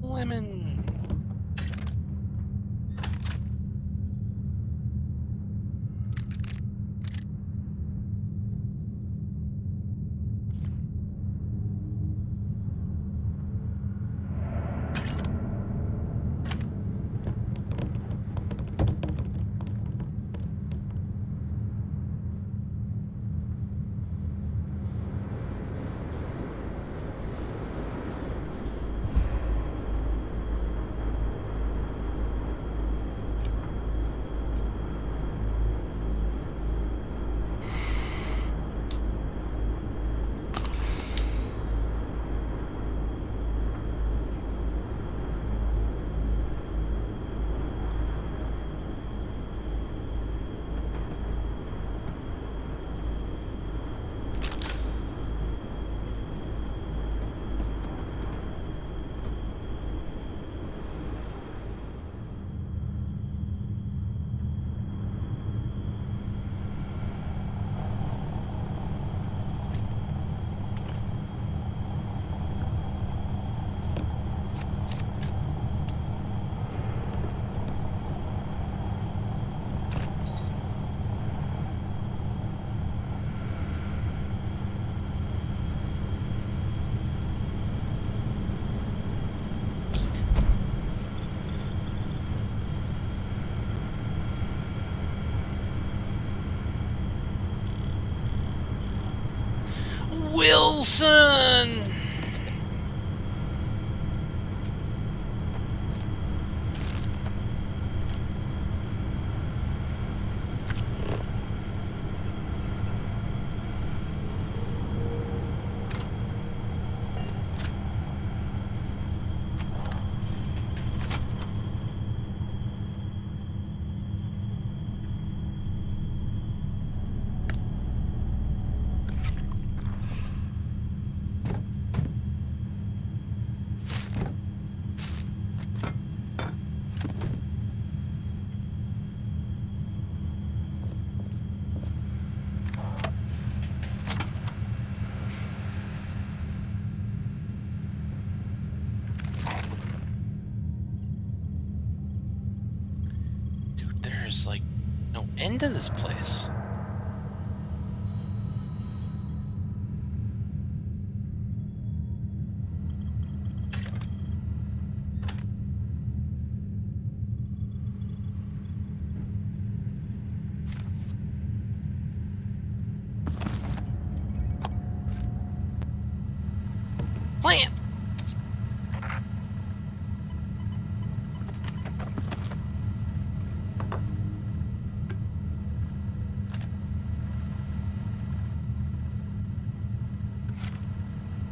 Women. Wilson! there's like no end to this place. Plant!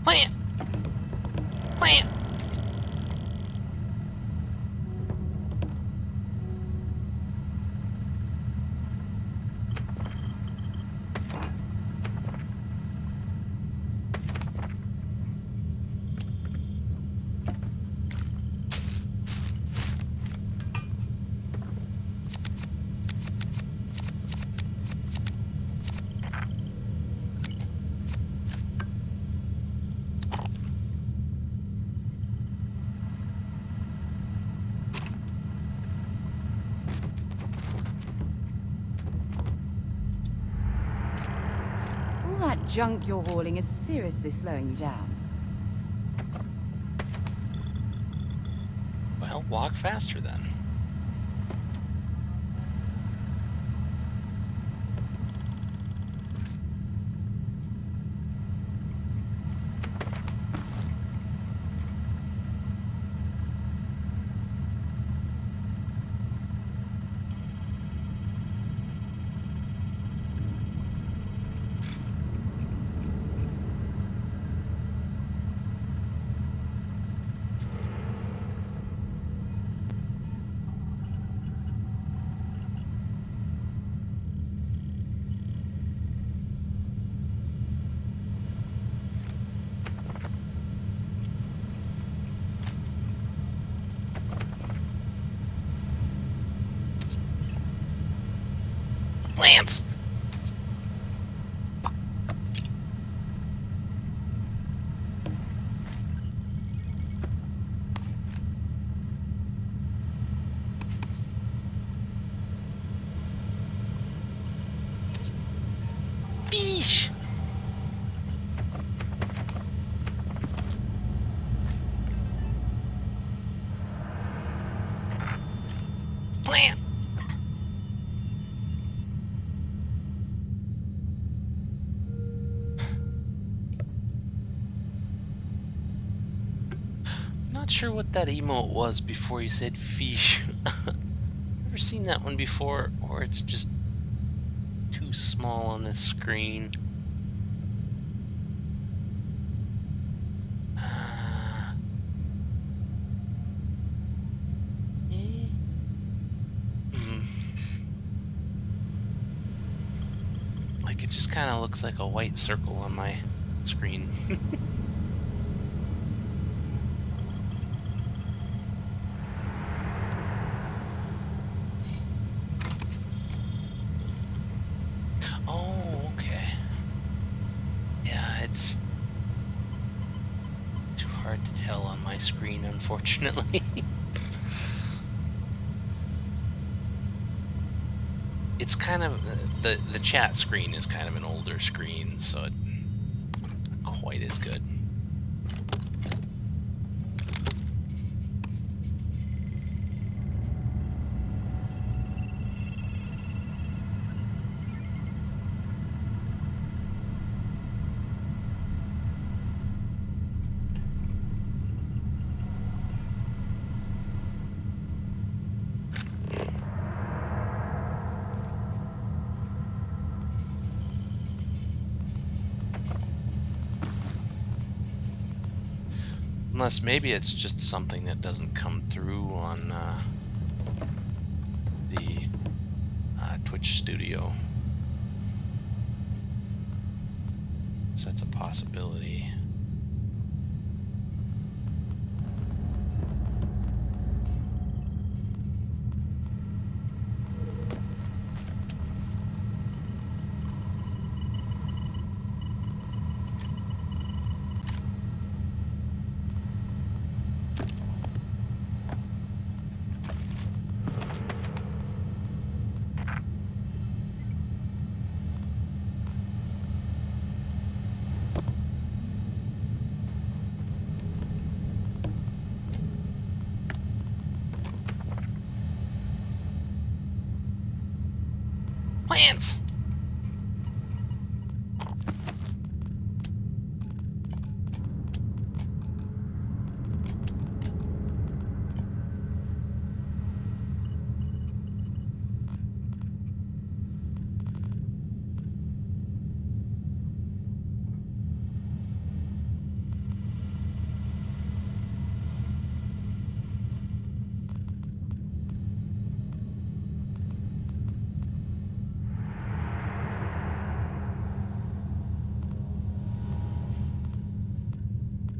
Plant! Plant! All that junk you're hauling is seriously slowing you down. Well, walk faster then. Lance! Beesh! Plant! Not sure what that emote was before you said fish. Never seen that one before, or it's just too small on this screen. Like it just kind of looks like a white circle on my screen. Oh, okay. Yeah, it's too hard to tell on my screen, unfortunately. It's kind of the chat screen is kind of an older screen, so it's not quite as good. Unless maybe it's just something that doesn't come through on the Twitch studio. So that's a possibility. Lance!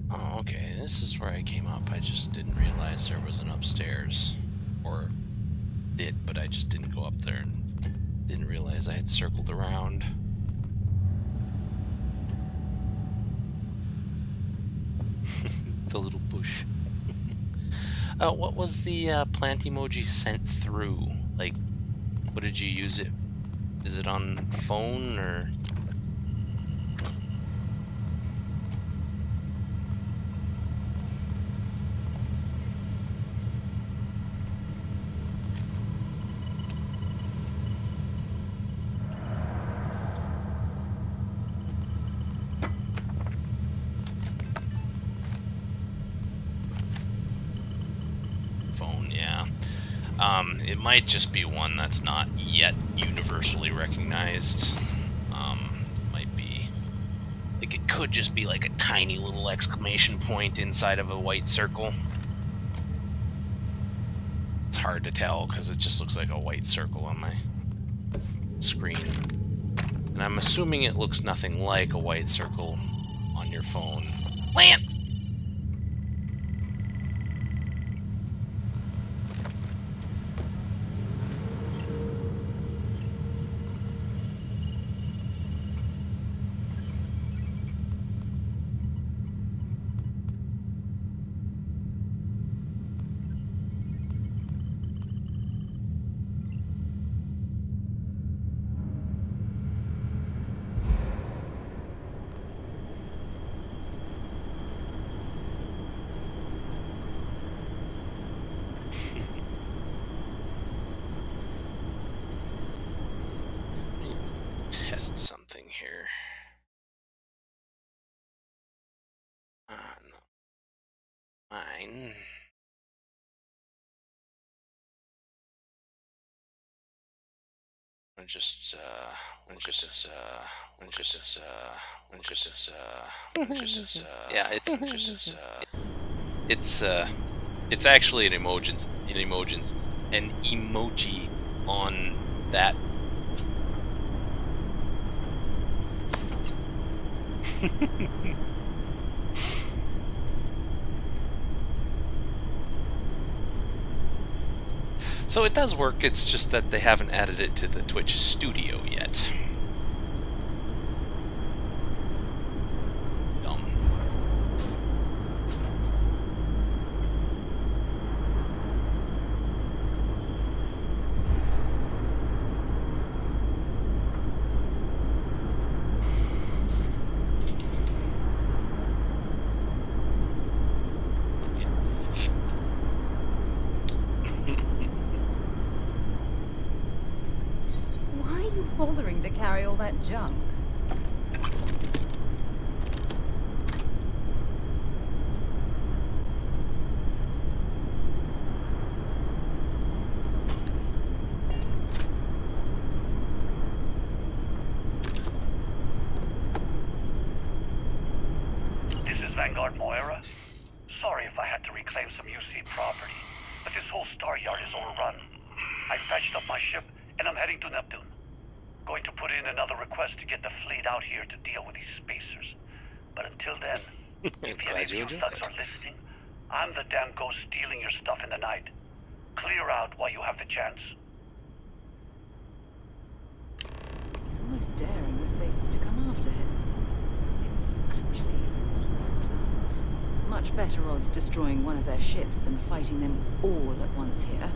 Oh, okay, this is where I came up. I just didn't realize there was an upstairs. Or did, but I just didn't go up there and didn't realize I had circled around. The little bush. What was the plant emoji sent through? Like, what did you use it? Is it on phone or? Phone, yeah. It might just be one that's not yet universally recognized. Might be, like, it could just be like a tiny little exclamation point inside of a white circle. It's hard to tell because it just looks like a white circle on my screen. And I'm assuming it looks nothing like a white circle on your phone. Lamp! Test something here. No. Mine. Yeah, it's actually an emoji on that. So it does work, it's just that they haven't added it to the Twitch studio yet. Dumb. Why are you bothering to carry all that junk? This is Vanguard Moira. Sorry if I had to reclaim some UC property, but this whole star yard is overrun. I fetched up my ship, and I'm heading to Neptune. Going to put in another request to get the fleet out here to deal with these spacers. But until then, if any of you thugs are listening, I'm the damn ghost stealing your stuff in the night. Clear out while you have the chance. He's almost daring the spacers to come after him. It's actually not a bad plan. Much better odds destroying one of their ships than fighting them all at once here.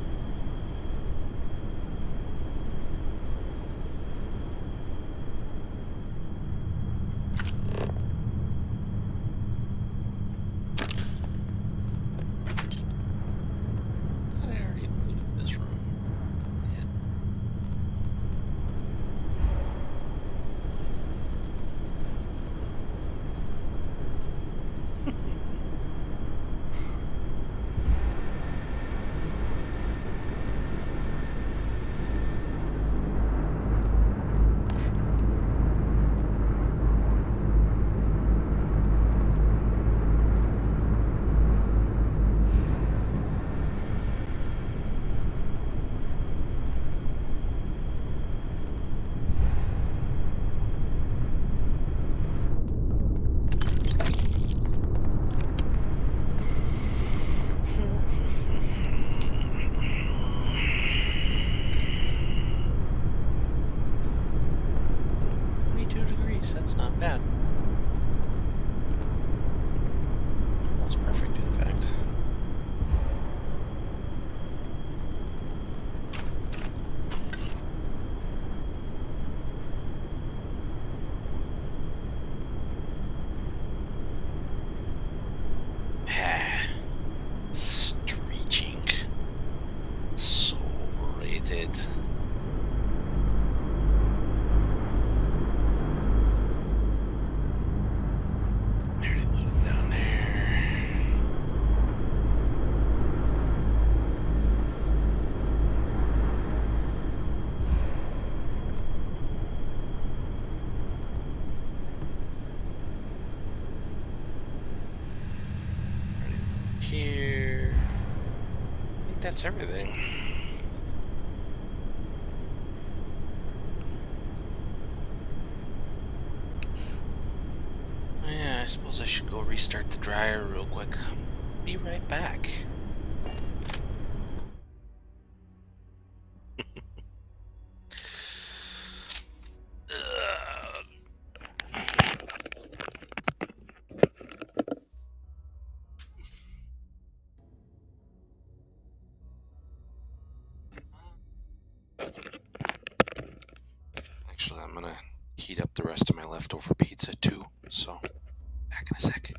that's everything. Yeah, I suppose I should go restart the dryer real quick. Be right back. Actually, I'm gonna heat up the rest of my leftover pizza too, so back in a sec.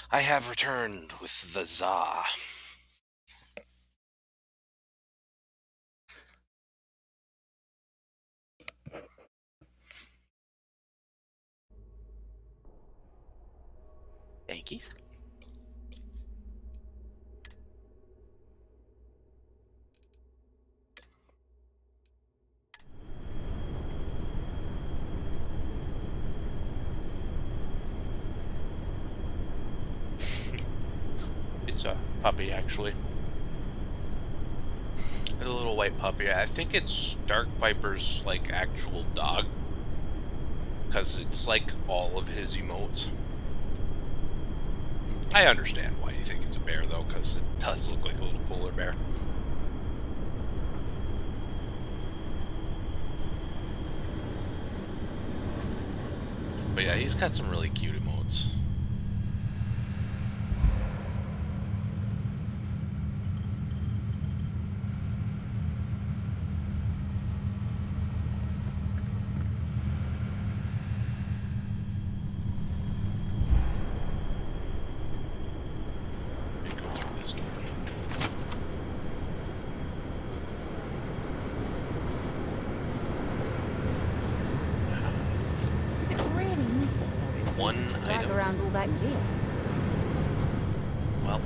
I have returned with the za. Yankees. It's a puppy, actually. A little white puppy. I think it's Dark Viper's, like, actual dog. Because it's, like, all of his emotes. I understand why you think it's a bear, though, because it does look like a little polar bear. But yeah, he's got some really cute emotes. one to drag item. around all that gear? Well,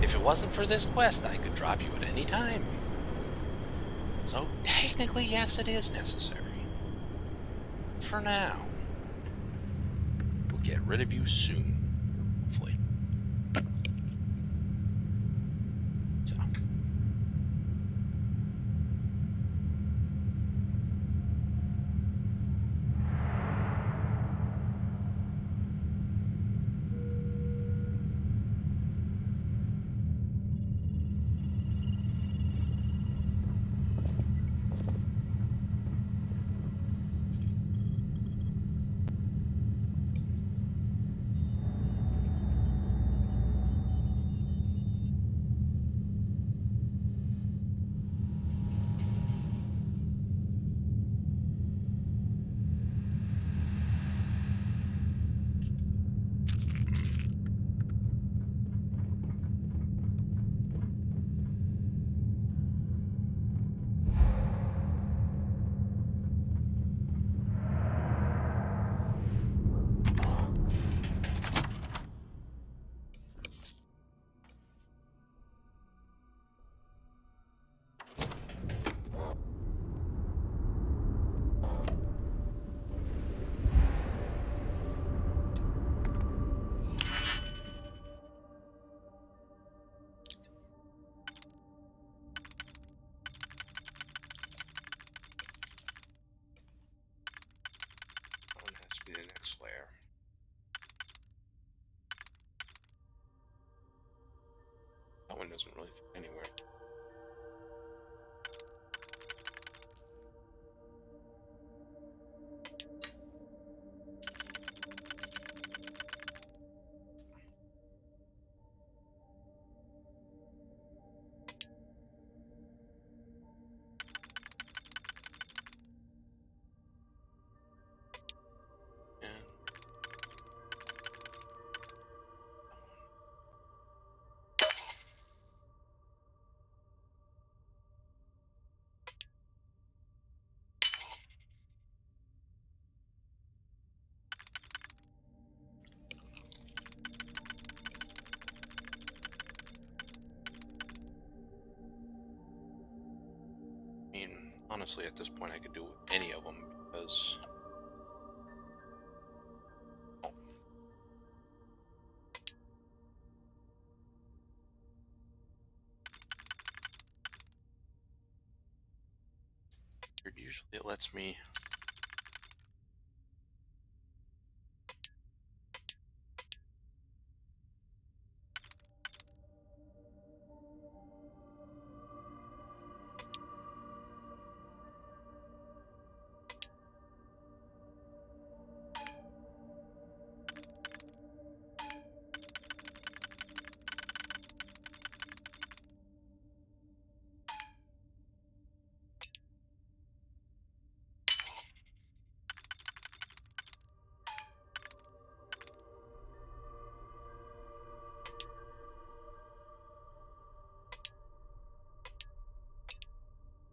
if it wasn't for this quest, I could drop you at any time. So technically, yes, it is necessary. For now. We'll get rid of you soon. Hopefully. So. That one has to be the next layer. That one doesn't really fit anywhere. I mean, honestly, at this point, I could do any of them because. Oh. Usually it lets me.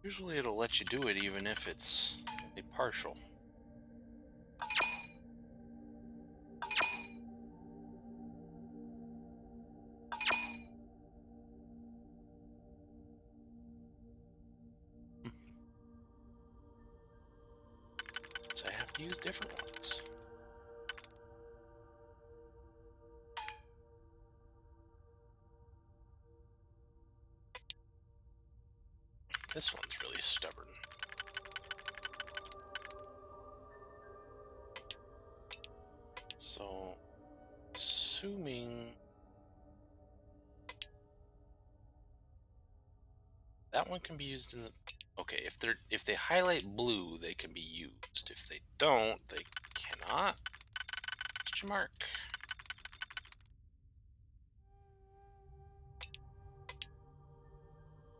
Usually it'll let you do it even if it's a partial. So I have to use different ones. This one's really stubborn. So, assuming that one can be used in the. Okay, if they highlight blue, they can be used. If they don't, they cannot. Question mark.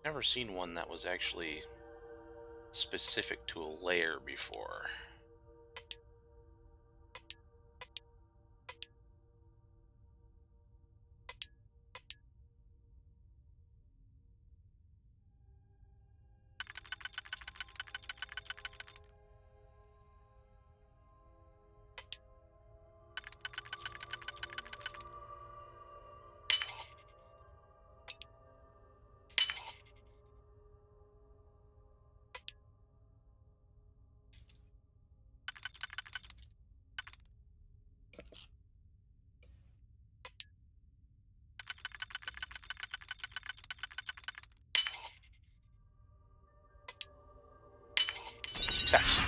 Never seen one that was actually specific to a layer before. Success.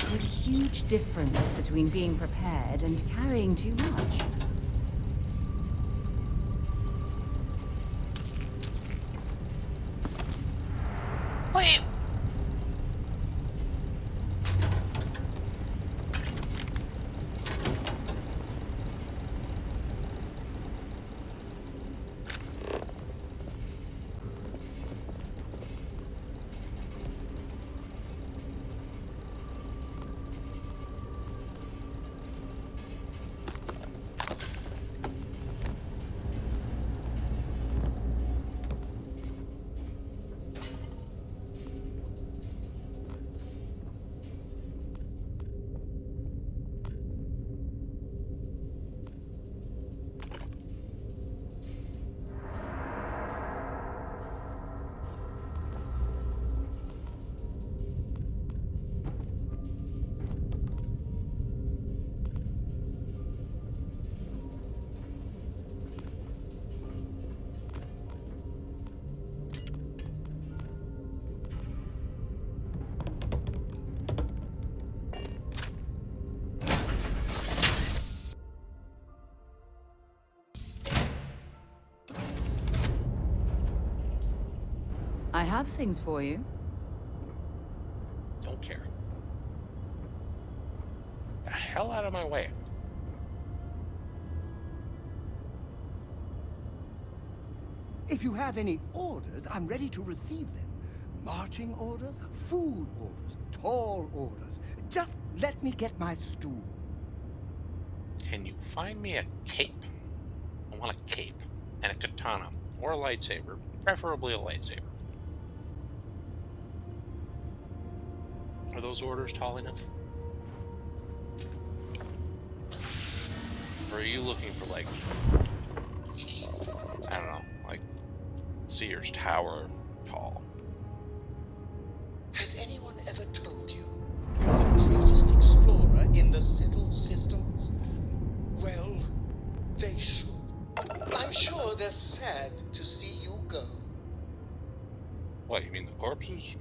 There's a huge difference between being prepared and carrying too much. Wait. I have things for you. Don't care. The hell out of my way. If you have any orders, I'm ready to receive them. Marching orders, food orders, tall orders. Just let me get my stool. Can you find me a cape? I want a cape and a katana or a lightsaber, preferably a lightsaber. Are those orders tall enough? Or are you looking for, like, I don't know, like Sears Tower tall? Has anyone ever told you you're the greatest explorer in the settled systems? Well, they should. I'm sure they're sad to see you go. What, you mean the corpses?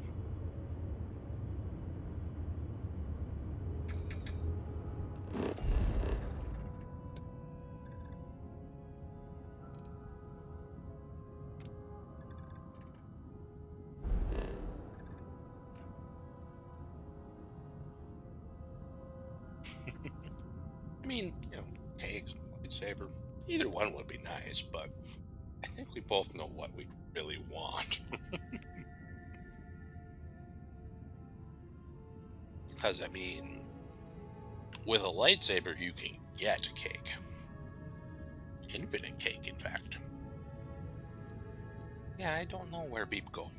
I mean, you know, cakes, lightsaber, either one would be nice, but I think we both know what we really want. Because, I mean, with a lightsaber, you can get cake. Infinite cake, in fact. Yeah, I don't know where Beep go.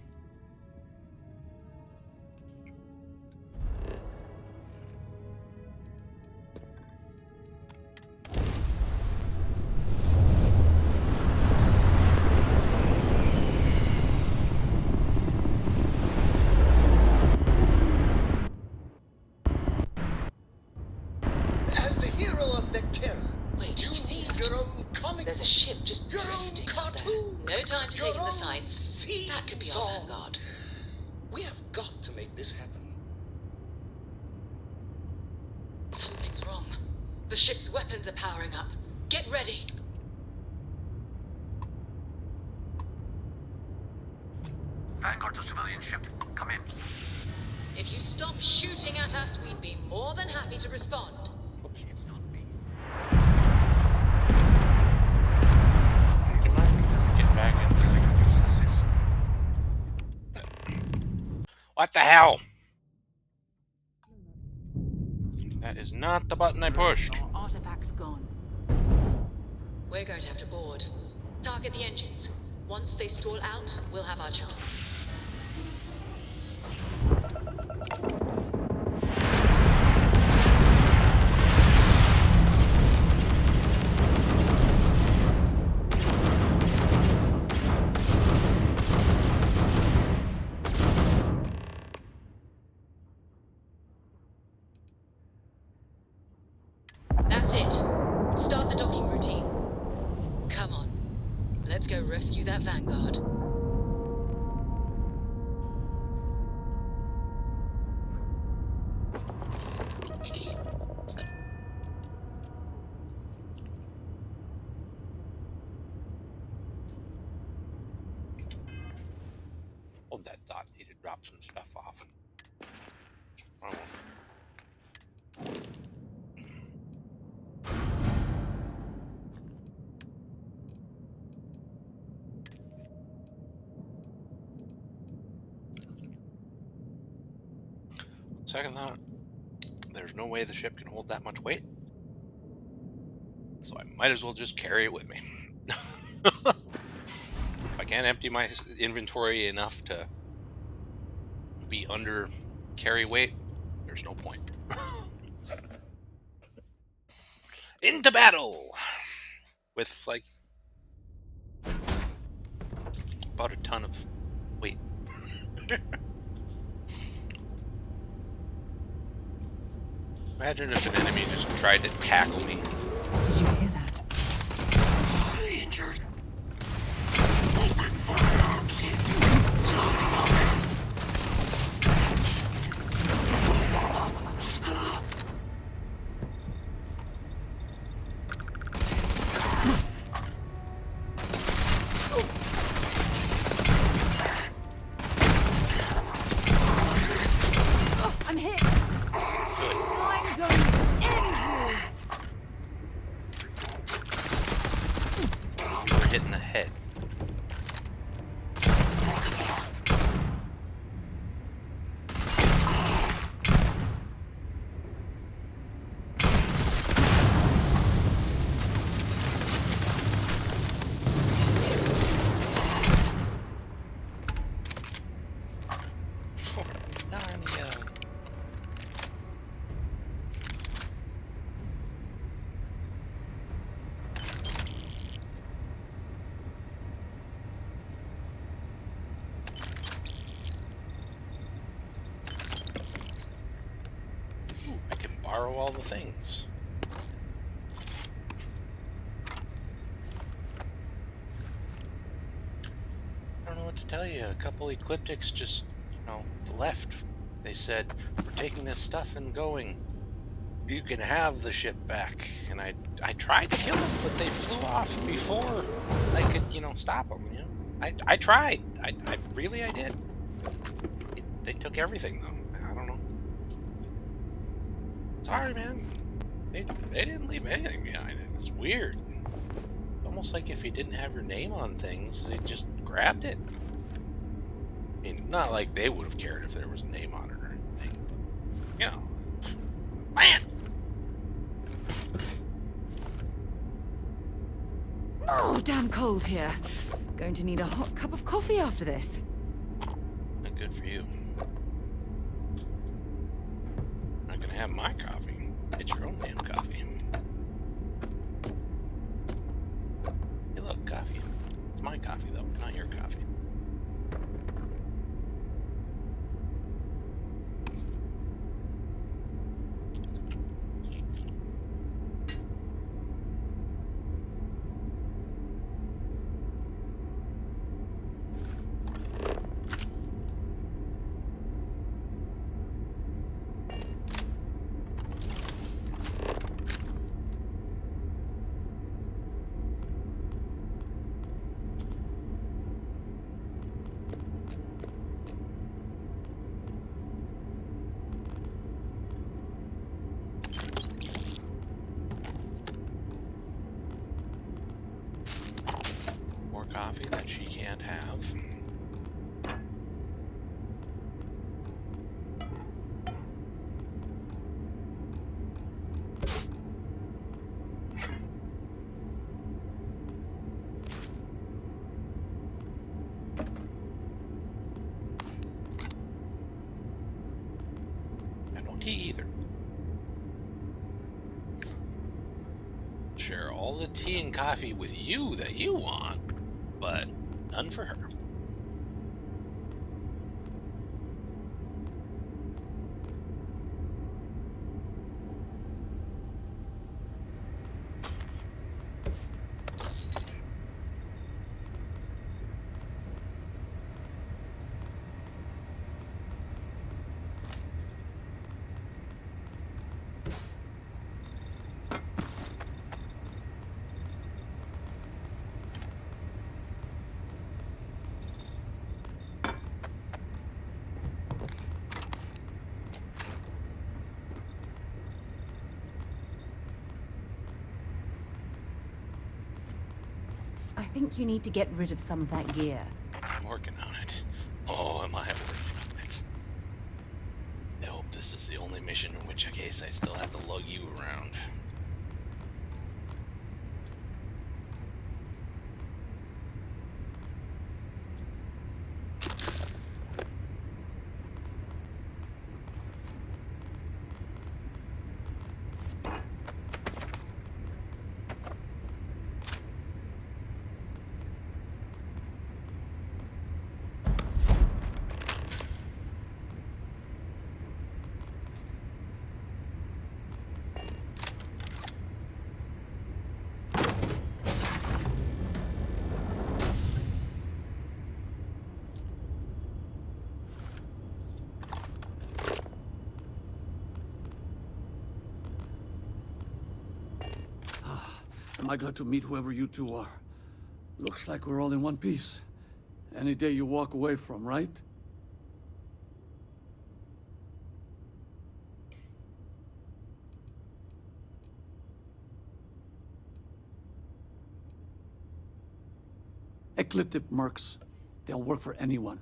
As the hero of Vectera, Wait, did you see that? your own comic. There's a ship just your drifting own out there. cartoon. No time to your take in the own sights. theme That could be our song. vanguard. We have got to make this happen. Something's wrong. The ship's weapons are powering up. Get ready. Vanguard to civilian ship. Come in. If you stop shooting at us, we'd be more than happy to respond. Get back in. What the hell? That is not the button I pushed. Our artifacts gone. We're going to have to board. Target the engines. Once they stall out, we'll have our chance. That's it. Start the docking routine. Come on. Let's go rescue that Vanguard. Hold that thought. Need to drop some stuff off. Oh. Second thought, there's no way the ship can hold that much weight, so I might as well just carry it with me. If I can't empty my inventory enough to be under carry weight, there's no point. Into battle with like about a ton of weight. Imagine if an enemy just tried to tackle me. Did you hear that? Injured. Oh, I'm hit. I'm going to end you. We're hitting the head. I can borrow all the things. I don't know what to tell you. A couple ecliptics just, left. They said, we're taking this stuff and going. You can have the ship back. And I tried to kill them, but they flew off before I could, stop them, I tried. I did. They took everything, though. I don't know. Sorry, man. They didn't leave anything behind. It's weird. Almost like if you didn't have your name on things, they just grabbed it. I mean, not like they would have cared if there was a name on it or anything. Man! Oh, damn cold here. Going to need a hot cup of coffee after this. Not good for you. Not gonna have my coffee. It's your own damn coffee. Hey, look, coffee. It's my coffee, though, not your coffee. tea either. Share all the tea and coffee with you that you want, but none for her. I think you need to get rid of some of that gear. I'm working on it. Oh, am I working on it? I hope this is the only mission in which case I still have to lug you around. Am I glad to meet whoever you two are. Looks like we're all in one piece. Any day you walk away from, right? Ecliptic mercs. They'll work for anyone.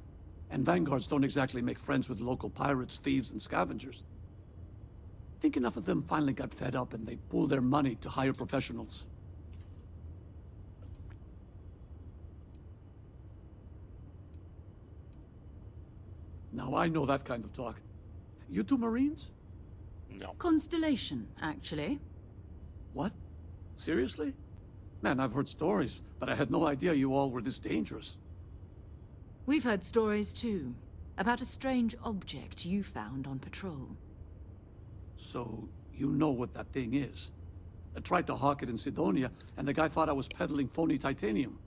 And vanguards don't exactly make friends with local pirates, thieves, and scavengers. I think enough of them finally got fed up and they pooled their money to hire professionals. Now I know that kind of talk. You two Marines? No. Constellation, actually. What? Seriously? Man, I've heard stories, but I had no idea you all were this dangerous. We've heard stories too, about a strange object you found on patrol. So, you know what that thing is? I tried to hawk it in Sidonia, and the guy thought I was peddling phony titanium.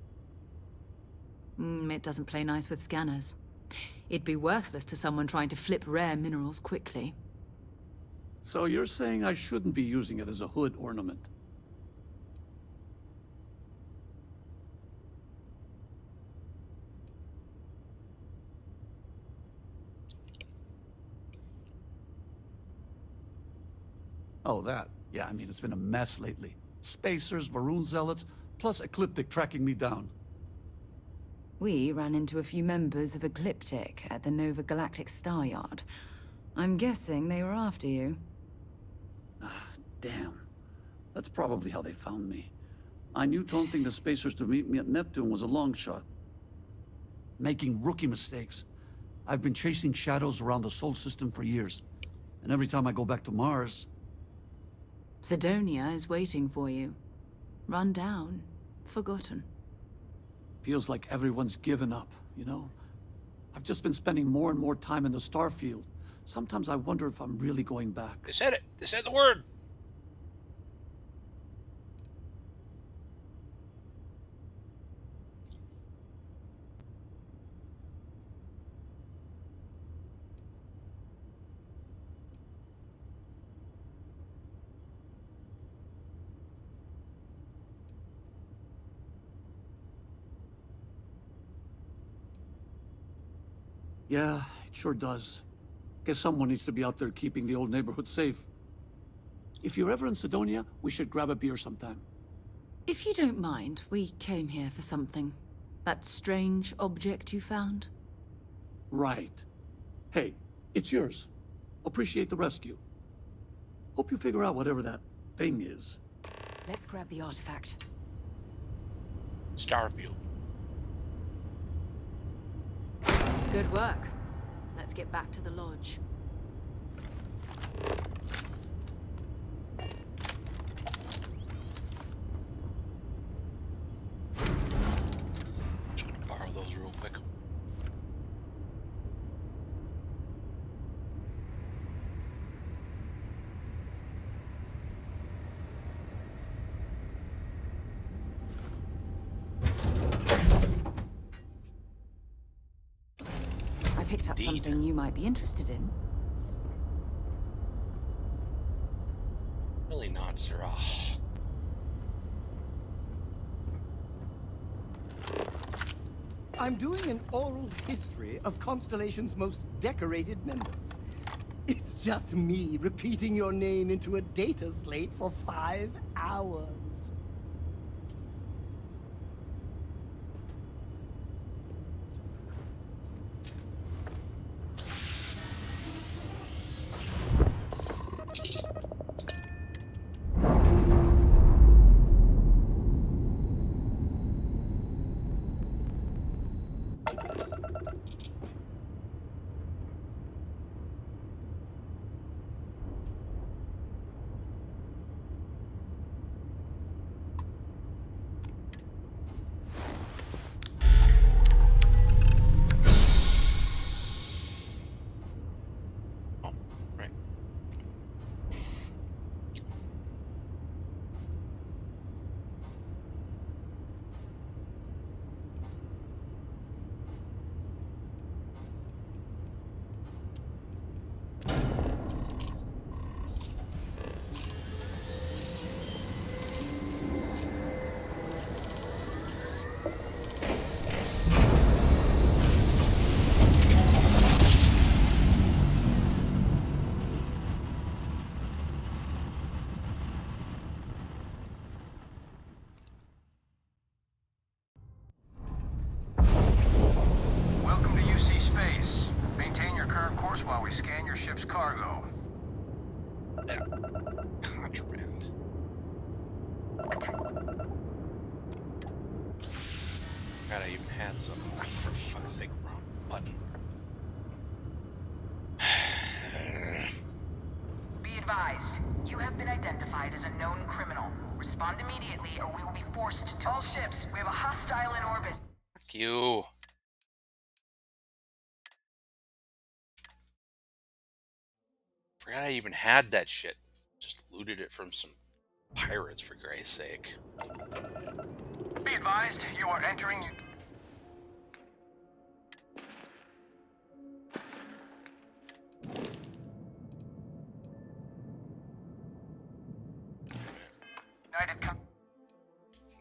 It doesn't play nice with scanners. It'd be worthless to someone trying to flip rare minerals quickly. So you're saying I shouldn't be using it as a hood ornament? Oh, that. Yeah, I mean, it's been a mess lately. Spacers, Varun zealots, plus Ecliptic tracking me down. We ran into a few members of Ecliptic at the Nova Galactic Star Yard. I'm guessing they were after you. Ah, damn. That's probably how they found me. I knew taunting the Spacers to meet me at Neptune was a long shot. Making rookie mistakes. I've been chasing shadows around the Sol system for years. And every time I go back to Mars... Sidonia is waiting for you. Run down. Forgotten. Feels like everyone's given up, you know? I've just been spending more and more time in the Starfield. Sometimes I wonder if I'm really going back. They said it. They said the word. Yeah, it sure does. Guess someone needs to be out there keeping the old neighborhood safe. If you're ever in Sidonia, we should grab a beer sometime. If you don't mind, we came here for something. That strange object you found? Right. Hey, it's yours. Appreciate the rescue. Hope you figure out whatever that thing is. Let's grab the artifact. Starfield. Good work. Let's get back to the lodge. picked up Indeed. something you might be interested in. Really not, Sarah. I'm doing an oral history of Constellation's most decorated members. It's just me repeating your name into a data slate for 5 hours. Oh, right. Welcome to UC Space. Maintain your current course while we scan your ship's cargo. Contraband. God, I even had some. For fuck's sake, wrong button. Be advised, you have been identified as a known criminal. Respond immediately or we will be forced to... All ships, we have a hostile in orbit. Fuck you. Forgot I even had that shit. Just looted it from some pirates, for Christ's sake. Be advised, you are entering...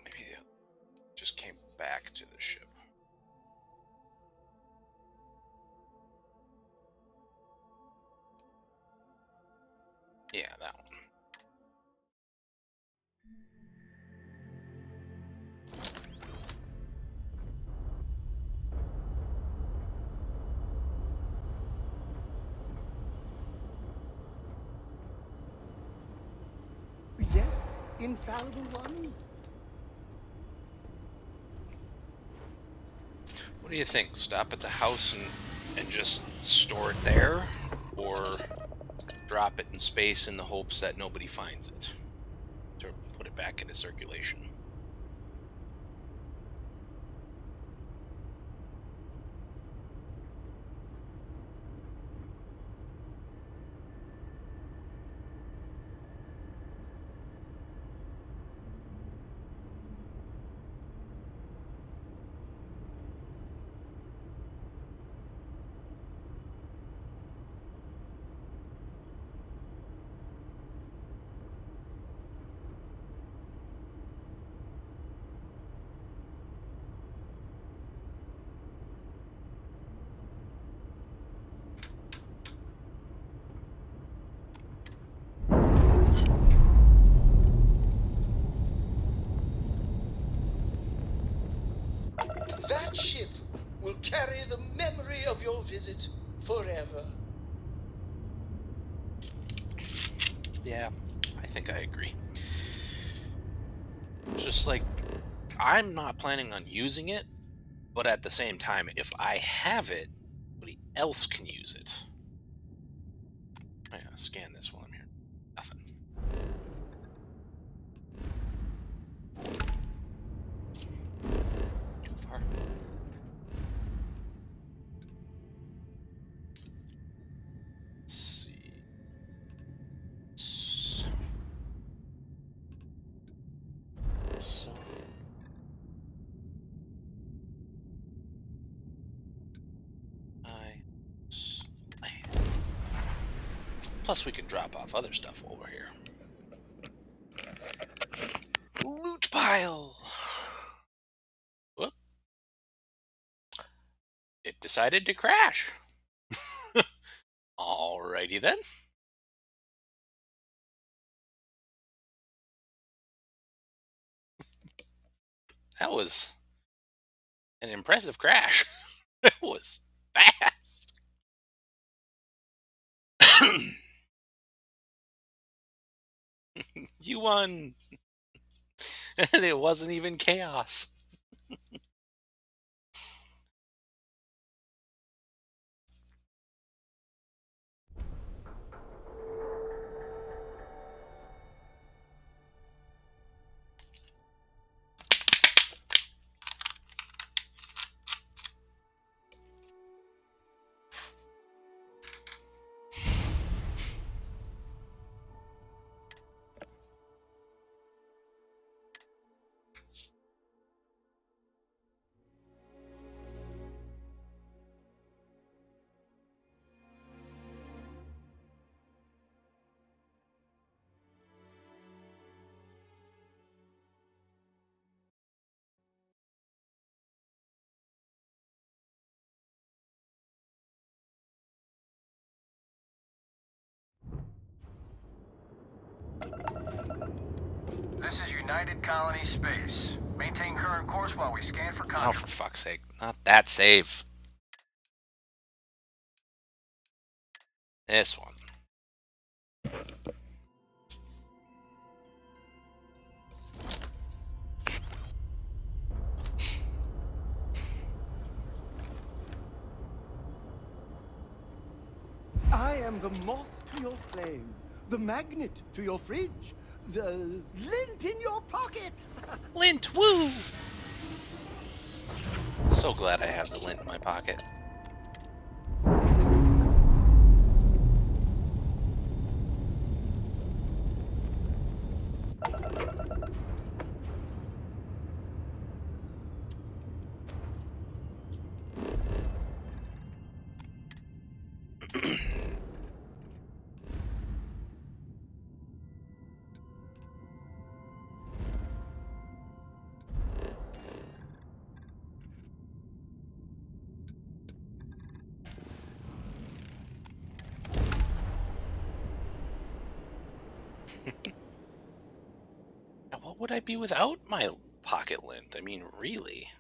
Maybe they just came back to the ship. Yeah, that one. Yes, infallible one? What do you think? Stop at the house and just store it there? Or drop it in space in the hopes that nobody finds it? To put it back into circulation. That ship will carry the memory of your visit forever. Yeah, I think I agree. Just like, I'm not planning on using it, but at the same time, if I have it, nobody else can use it. I'm gonna scan this while I'm here. Nothing. Too far. Let's see. So I Plus, we can drop off other stuff while we're here. Loot pile! Whoop. It decided to crash. Alrighty then. That was an impressive crash. It was fast. You won. And it wasn't even chaos. This is United Colony Space. Maintain current course while we scan for Oh, contraband. for fuck's sake. Not that save. This one. I am the moth to your flame, the magnet to your fridge, the lint in your pocket. Lint, woo! So glad I have the lint in my pocket. Now, what would I be without my pocket lint? I mean, really?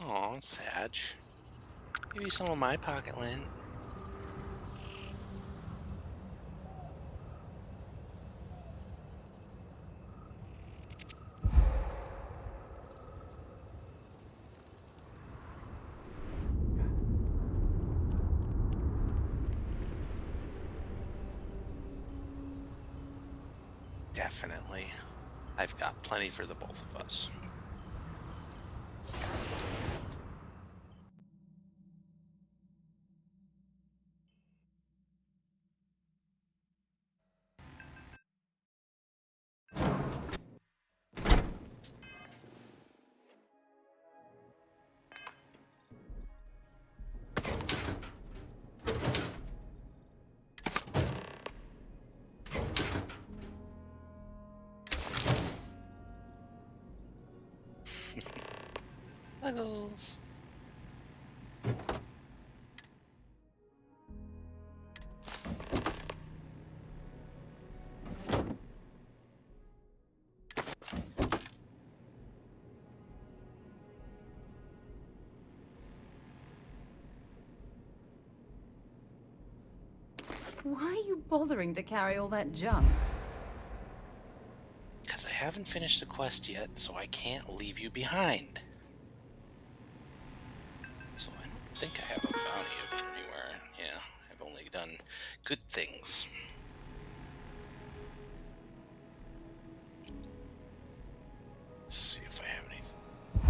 Aw, Sag. Give you some of my pocket lint. Definitely. I've got plenty for the both of us. Legos. Why are you bothering to carry all that junk? Because I haven't finished the quest yet, so I can't leave you behind. So I don't think I have a bounty anywhere. Yeah, I've only done good things. Let's see if I have anything.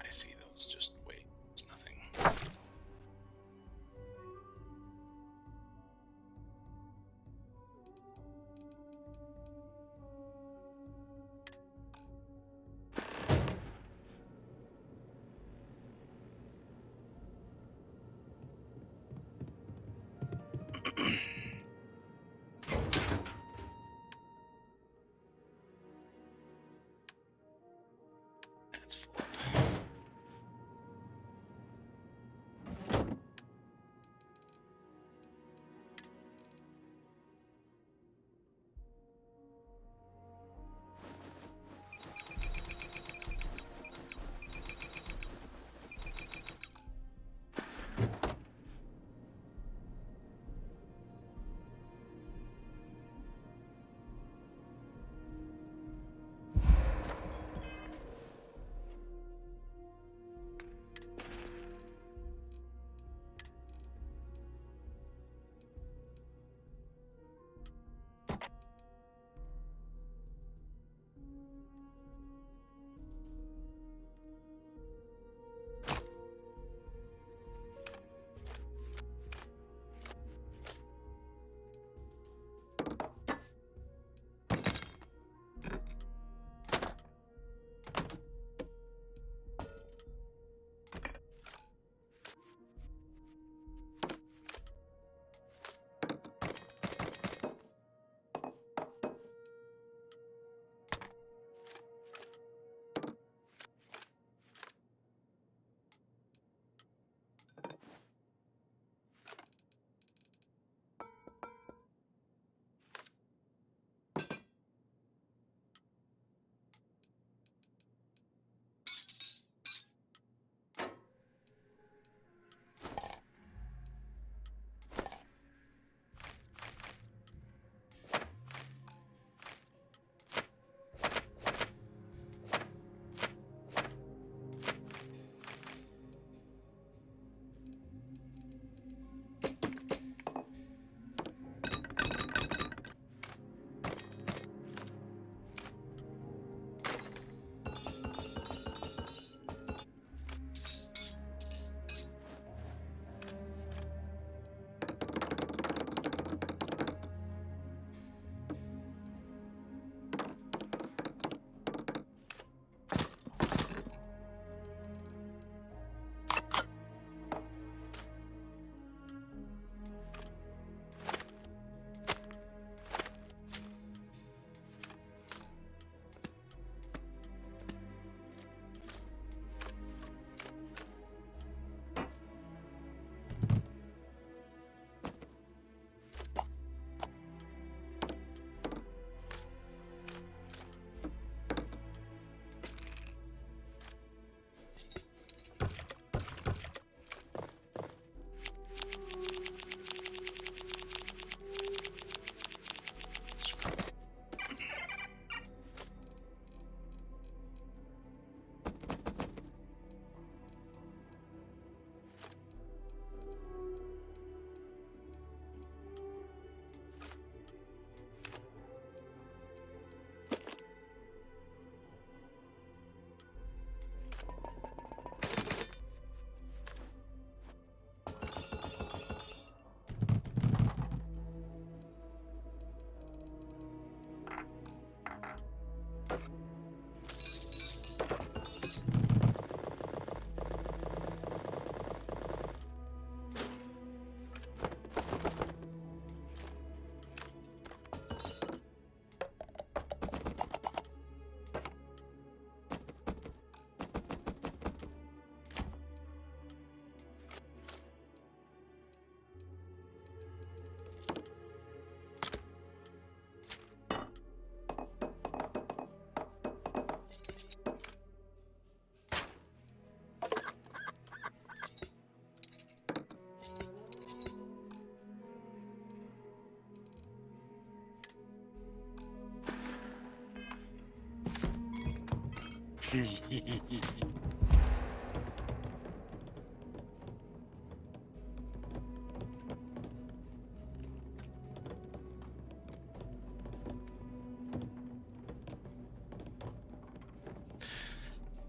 I see those. Just wait. There's nothing. That's full up.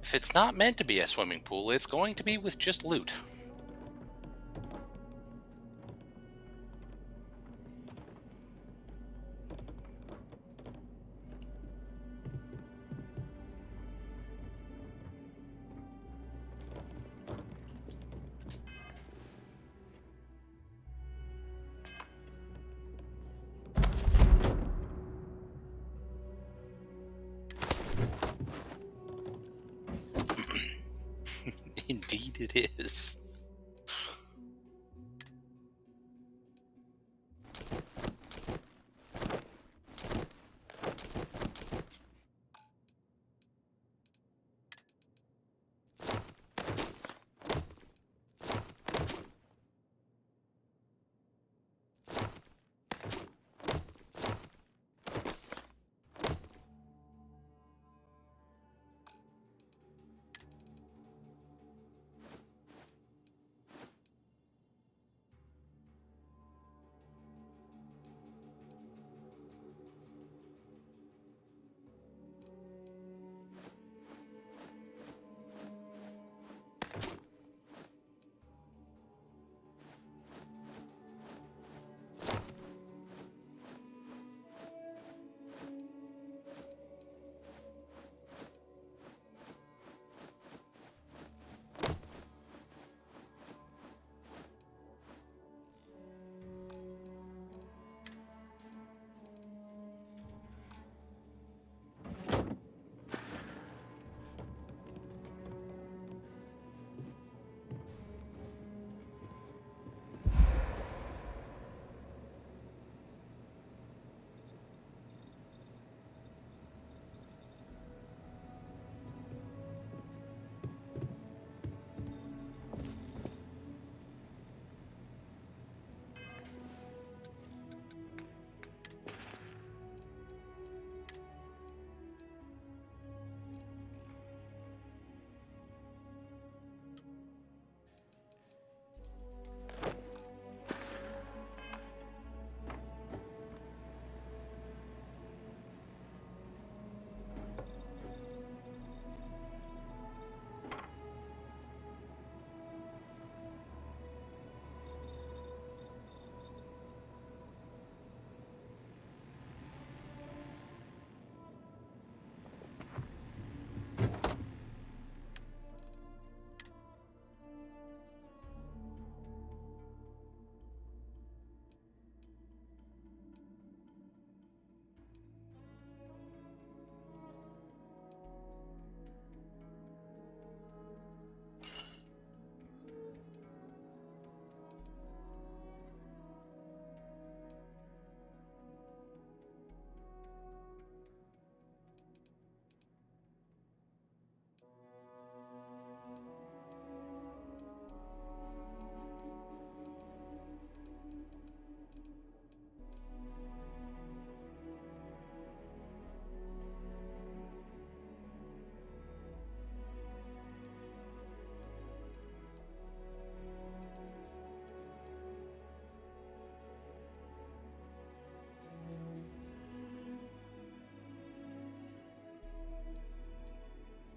If it's not meant to be a swimming pool, it's going to be with just loot. Indeed it is.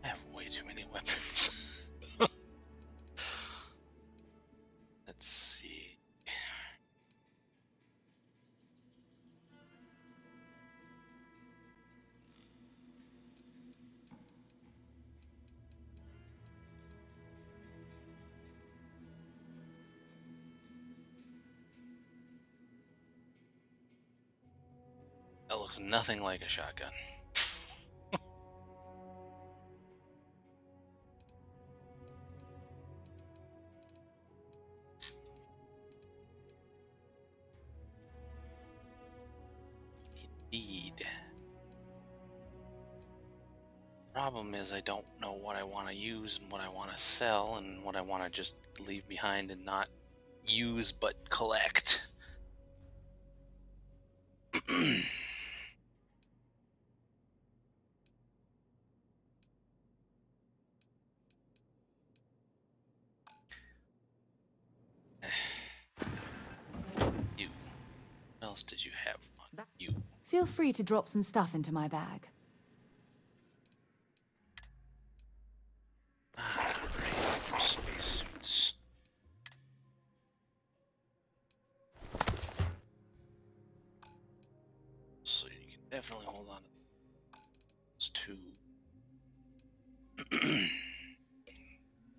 I have way too many weapons. Let's see. That looks nothing like a shotgun. Indeed. Problem is I don't know what I want to use and what I want to sell and what I want to just leave behind and not use but collect. You. What else did you have on you? Feel free to drop some stuff into my bag. definitely hold on to those two.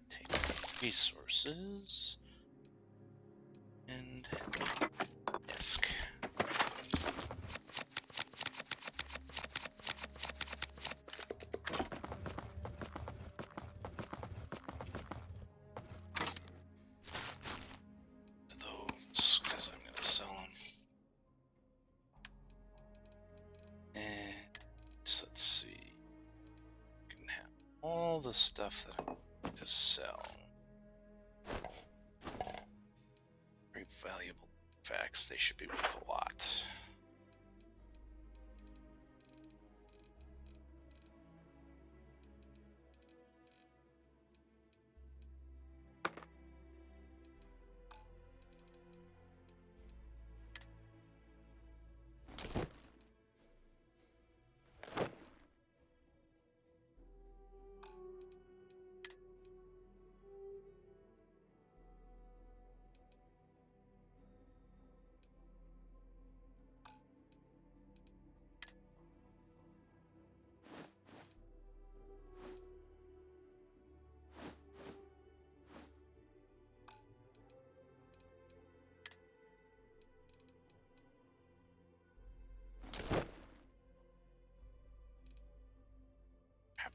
Take resources and disk. Those, because I'm going to sell them. And just, let's see. You can have all the stuff that I need to sell. Very valuable facts. They should be worth a lot.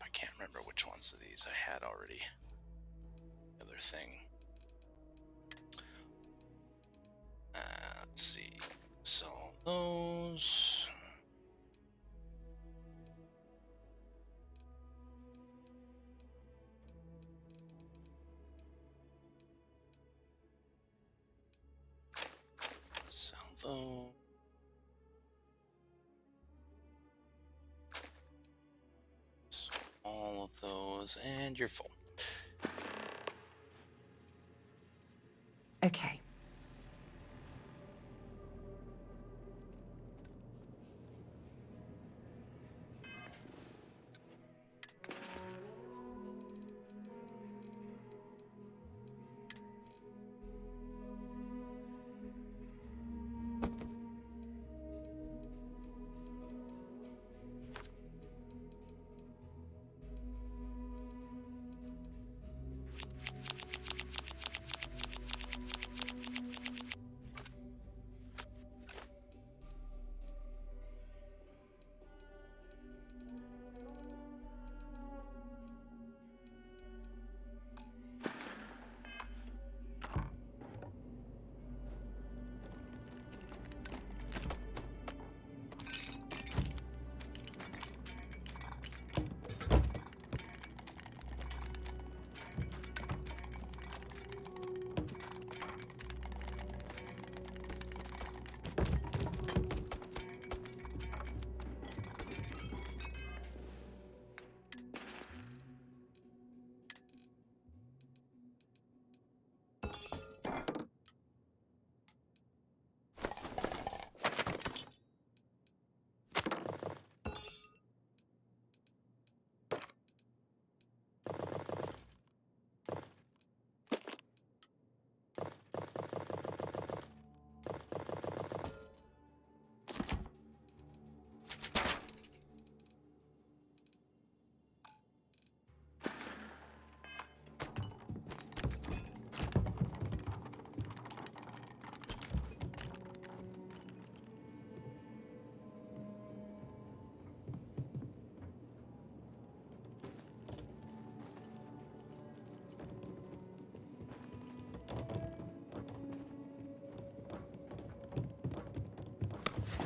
I can't remember which ones of these I had already. Other thing. Let's see. Sell those. Sell those. All of those, and you're full. Okay.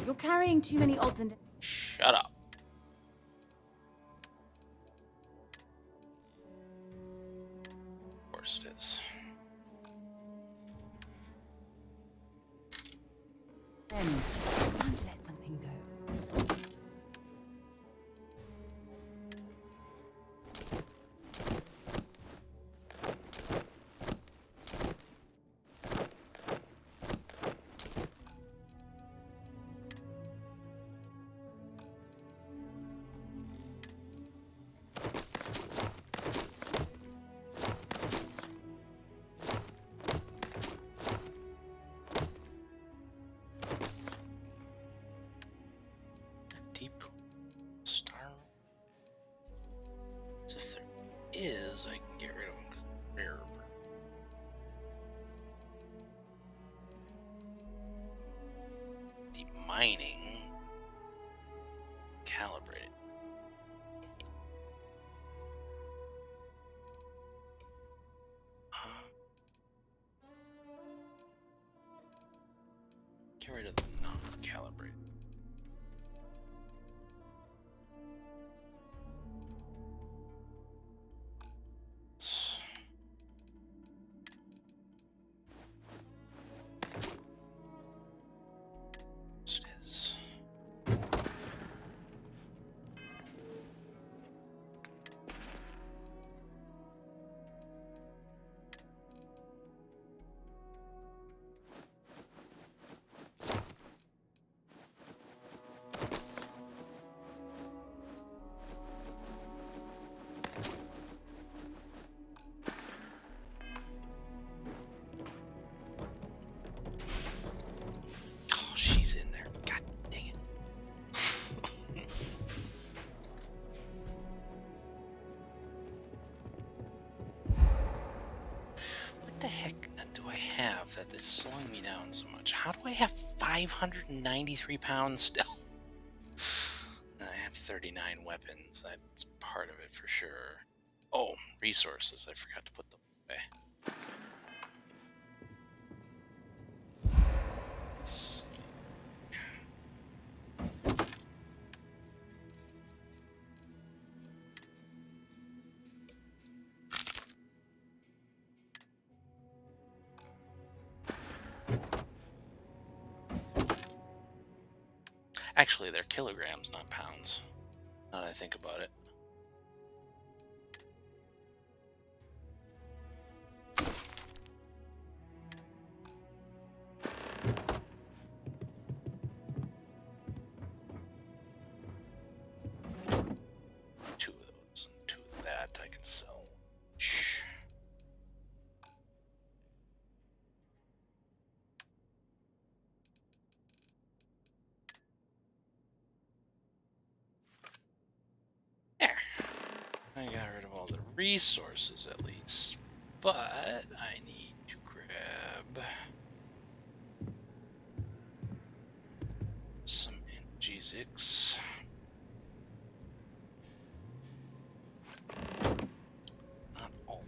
You're carrying too many odds and... Shut up. Of course it is. Friends, time to let something go. is I can get rid of them because they're rare. The mining calibrated. Get rid of the non-calibrated. It is. Oh, she's in there. God dang it. What the heck do I have that is slowing me down so much? How do I have 593 pounds still? I have 39 weapons. That's part of it for sure. Oh, resources. I forgot to put them away. Let's see. Actually, they're kilograms, not pounds. Now that I think about it. Two of those, two of that I can sell. Shh. There. I got rid of all the resources at least. But I need to grab some G6. Not all,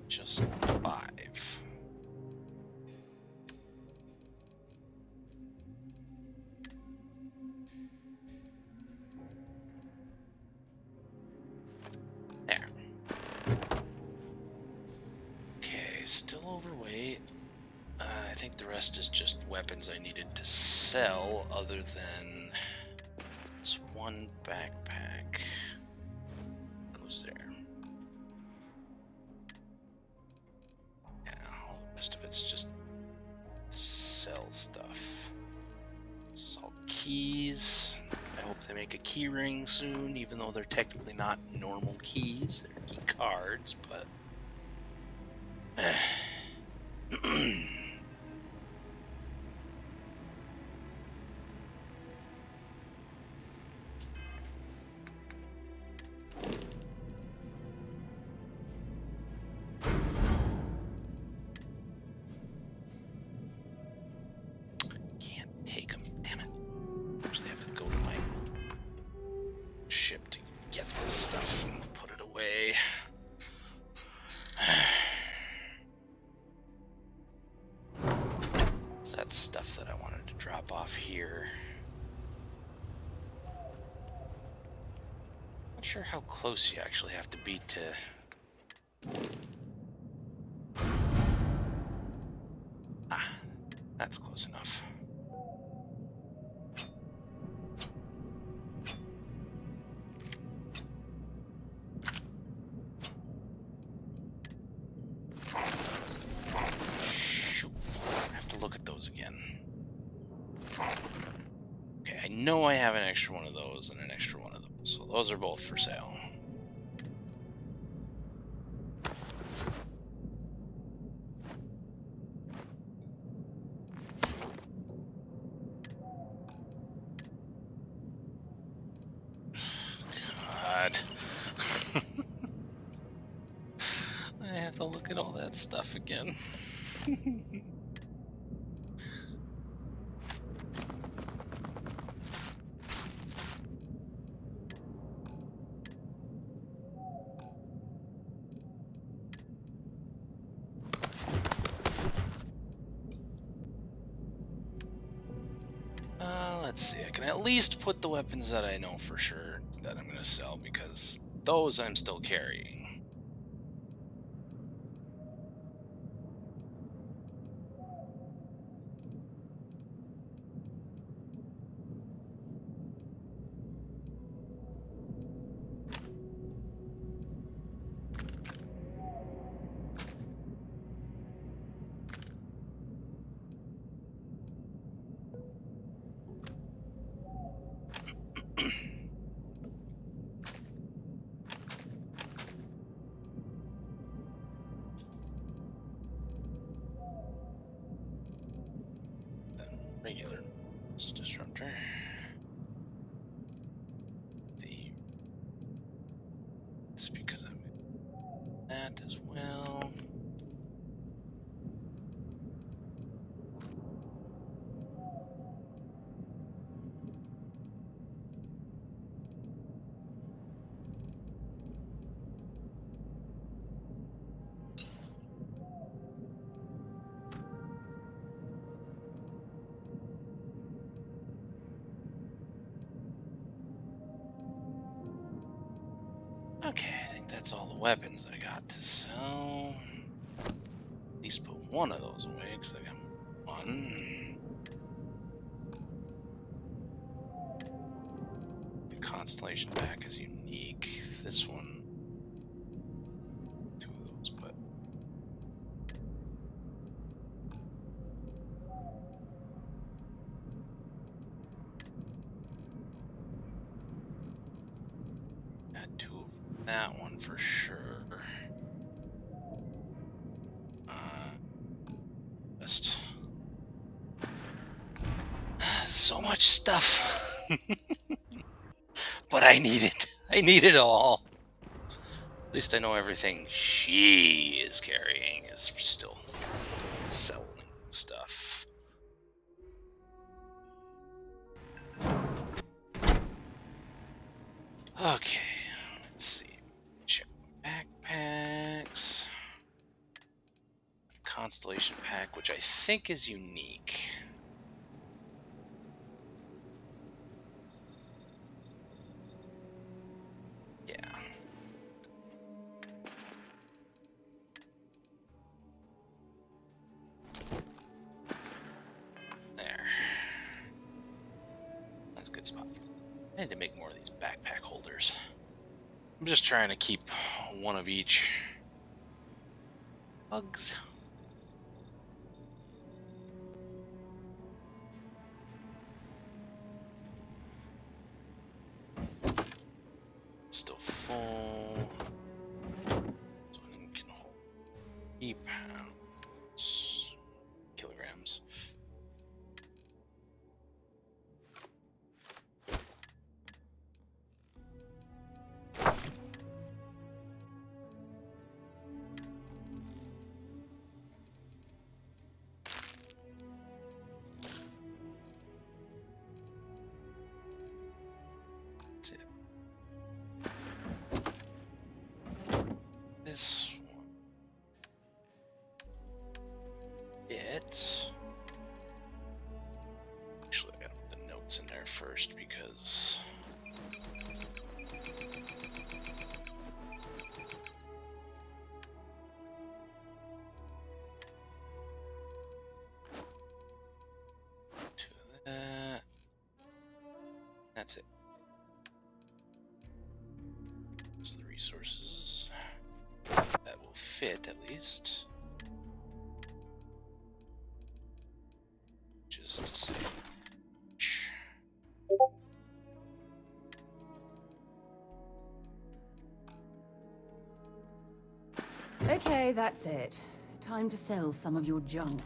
just 5. There. Okay, still overweight. I think the rest is just weapons I needed to sell, other than this one backpack. Goes there. Yeah, all the rest of it's just sell stuff. This is all keys. I hope they make a key ring soon, even though they're technically not normal keys. They're key cards, but... Can't take them, damn it. Actually have to go to my ship to get this stuff and put it away. So that's stuff that I wanted to drop off here. Not sure how close you actually have to be to... Ah, that's close enough. Shoot, I have to look at those again. Okay, I know I have an extra one of those and an extra one of those, so those are both for sale. God. Look at all that stuff again. Let's see, I can at least put the weapons that I know for sure that I'm going to sell, because those I'm still carrying. Regular disruptor. It's because I'm that as well. Okay, I think that's all the weapons I got to sell. At least put one of those away, because I got one. The Constellation pack is unique. This one, two of those, but got two of that one for sure. Just so much stuff. But I need it. I need it all. At least I know everything she is carrying is still selling stuff. Okay, let's see. Check my backpacks. Constellation pack, which I think is unique. Yeah. There. That's a good spot. I need to make more of these backpack holders. I'm just trying to keep one of each. Bugs. Still full. This one can hold 3 pounds. Kilograms. This one. Actually, I gotta put the notes in there first because. To that. That's it. That's the resources. That will fit at least. Just to say. Okay, that's it. Time to sell some of your junk.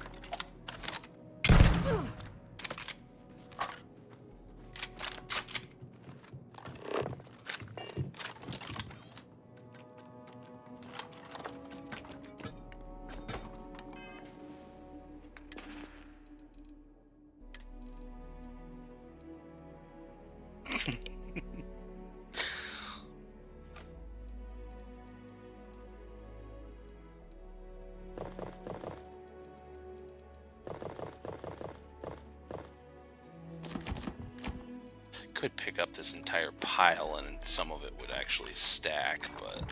could pick up this entire pile and some of it would actually stack, but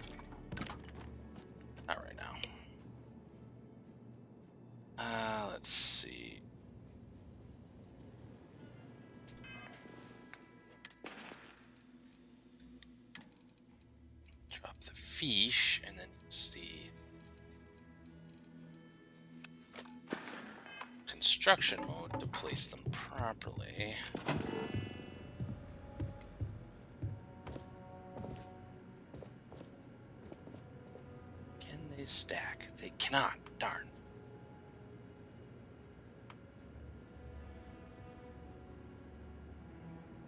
not right now. Let's see. Drop the fish and then use the construction mode to place them properly. Can they stack? They cannot. Darn.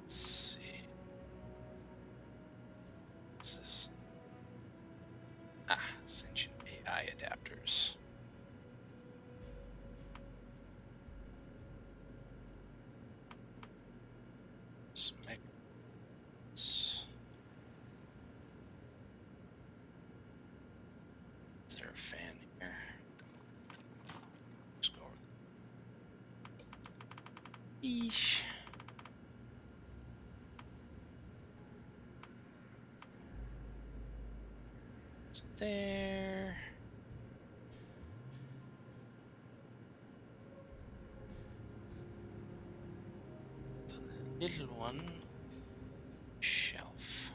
Let's see. What's this? Sentient AI adapters. Is there a fan here? Let's go over there. Eesh. It's there. The little one. Shelf.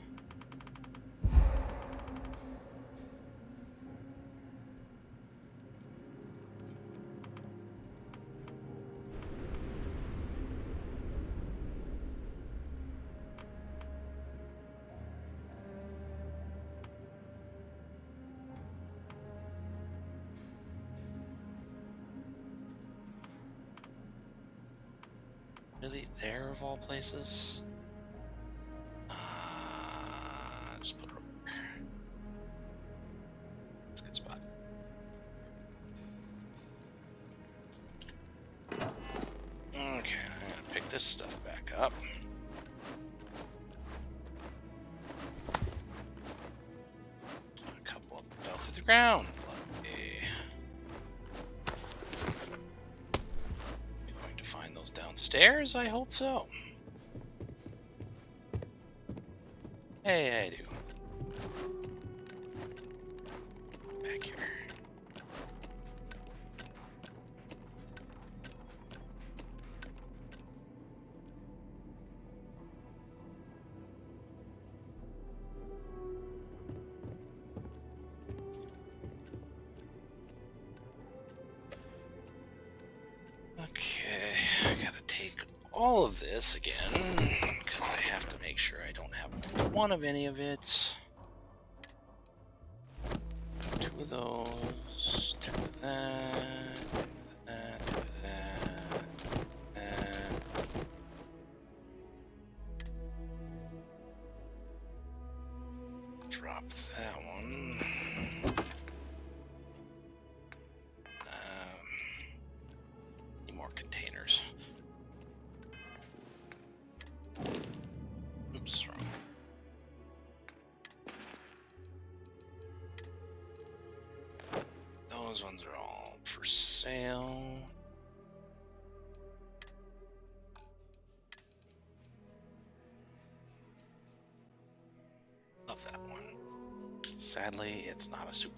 Really there of all places? Just put it over there. That's a good spot. Okay, I'm gonna pick this stuff back up. A couple of them fell through the ground. Going to find those downstairs? I hope so. Hey, I do. Back here. Okay, I gotta take all of this again, because I have to make sure I don't have one of any of it. 2 of those, 2 of that, 2 of that, 2 of that. Drop that one. Need more containers. Oops, wrong. Those ones are all for sale. Love that one. Sadly, it's not a superhero.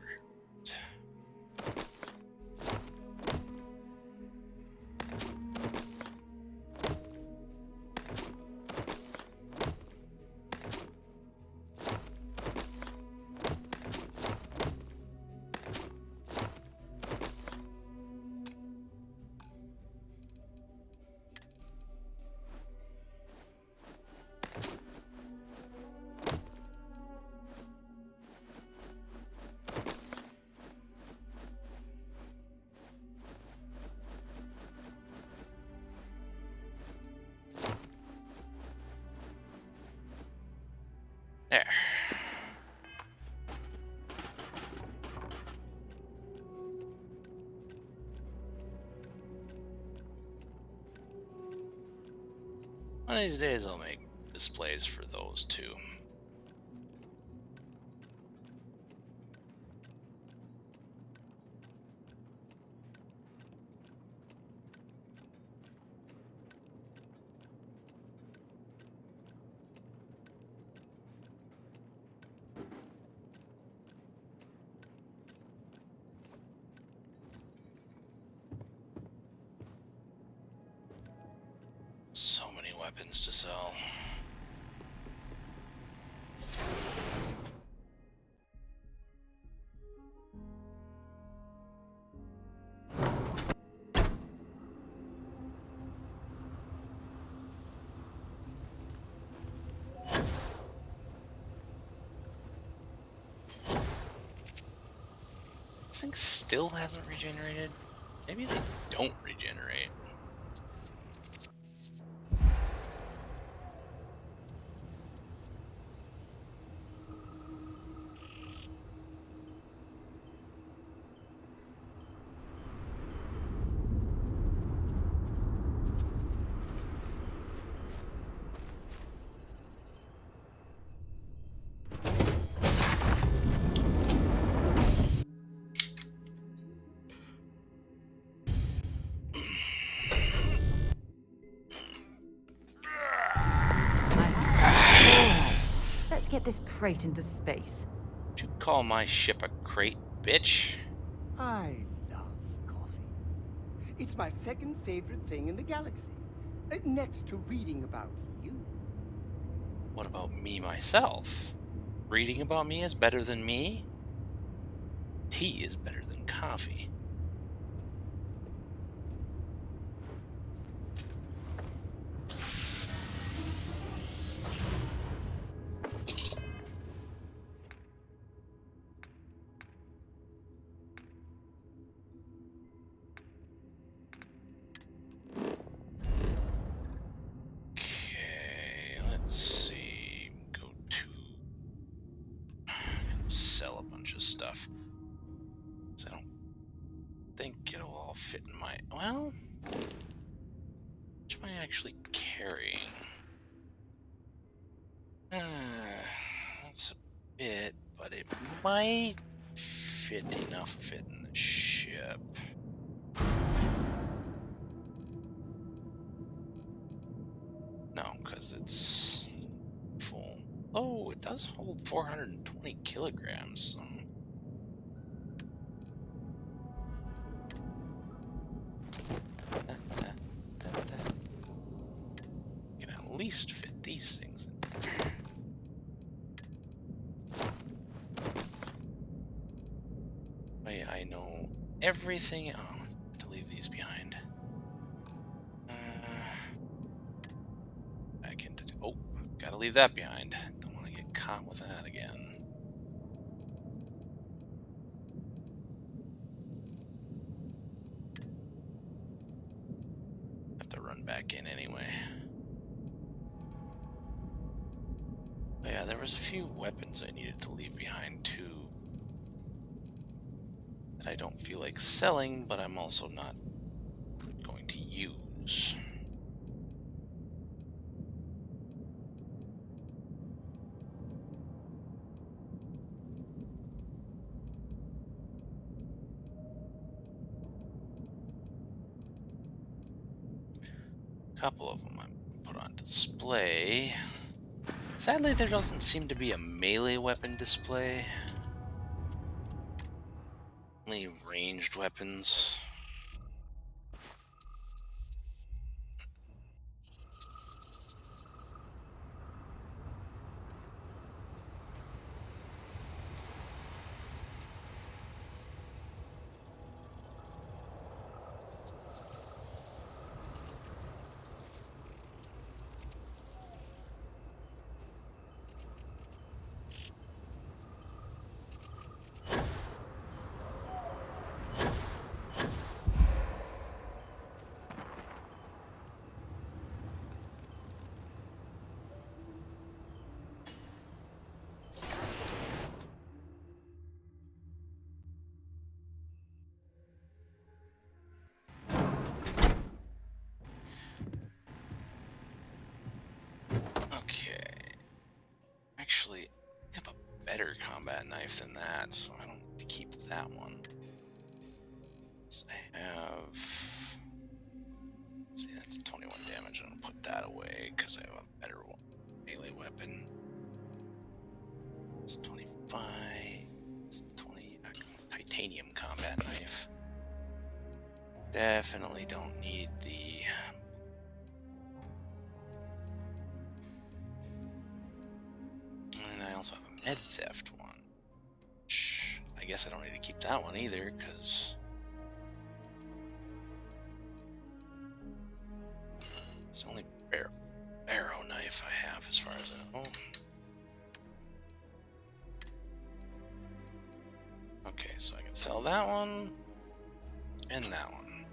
There. One of these days I'll make displays for those too. So many weapons to sell. This thing still hasn't regenerated? Maybe they don't regenerate. Let's get this crate into space. Would you call my ship a crate, bitch? I love coffee. It's my second favorite thing in the galaxy, next to reading about you. What about me myself? Reading about me is better than me? Tea is better than coffee. Okay, let's see. Go to sell a bunch of stuff. So I don't think it'll all fit in my. Well, which am I actually carrying? That's a bit, but it might fit enough of it in the ship. No, because it's full. Oh, it does hold 420 kilograms. So. Can at least fit these things in there. I know everything. Oh, I have to leave these behind. Back into. Oh, gotta leave that behind. Don't want to get caught with that again. Have to run back in anyway. But yeah, there was a few weapons I needed to leave behind too. That I don't feel like selling, but I'm also not going to use. A couple of them I put on display. Sadly, there doesn't seem to be a melee weapon display. Only ranged weapons. Okay. Actually, I have a better combat knife than that, so I don't need to keep that one. So I have. Let's see, that's 21 damage. I'm gonna put that away because I have a better melee weapon. It's 25. It's 20. Titanium combat knife. Definitely don't need the And I also have a med theft one. Which I guess I don't need to keep that one either, because it's the only arrow knife I have as far as I know. Okay, so I can sell that one and that one.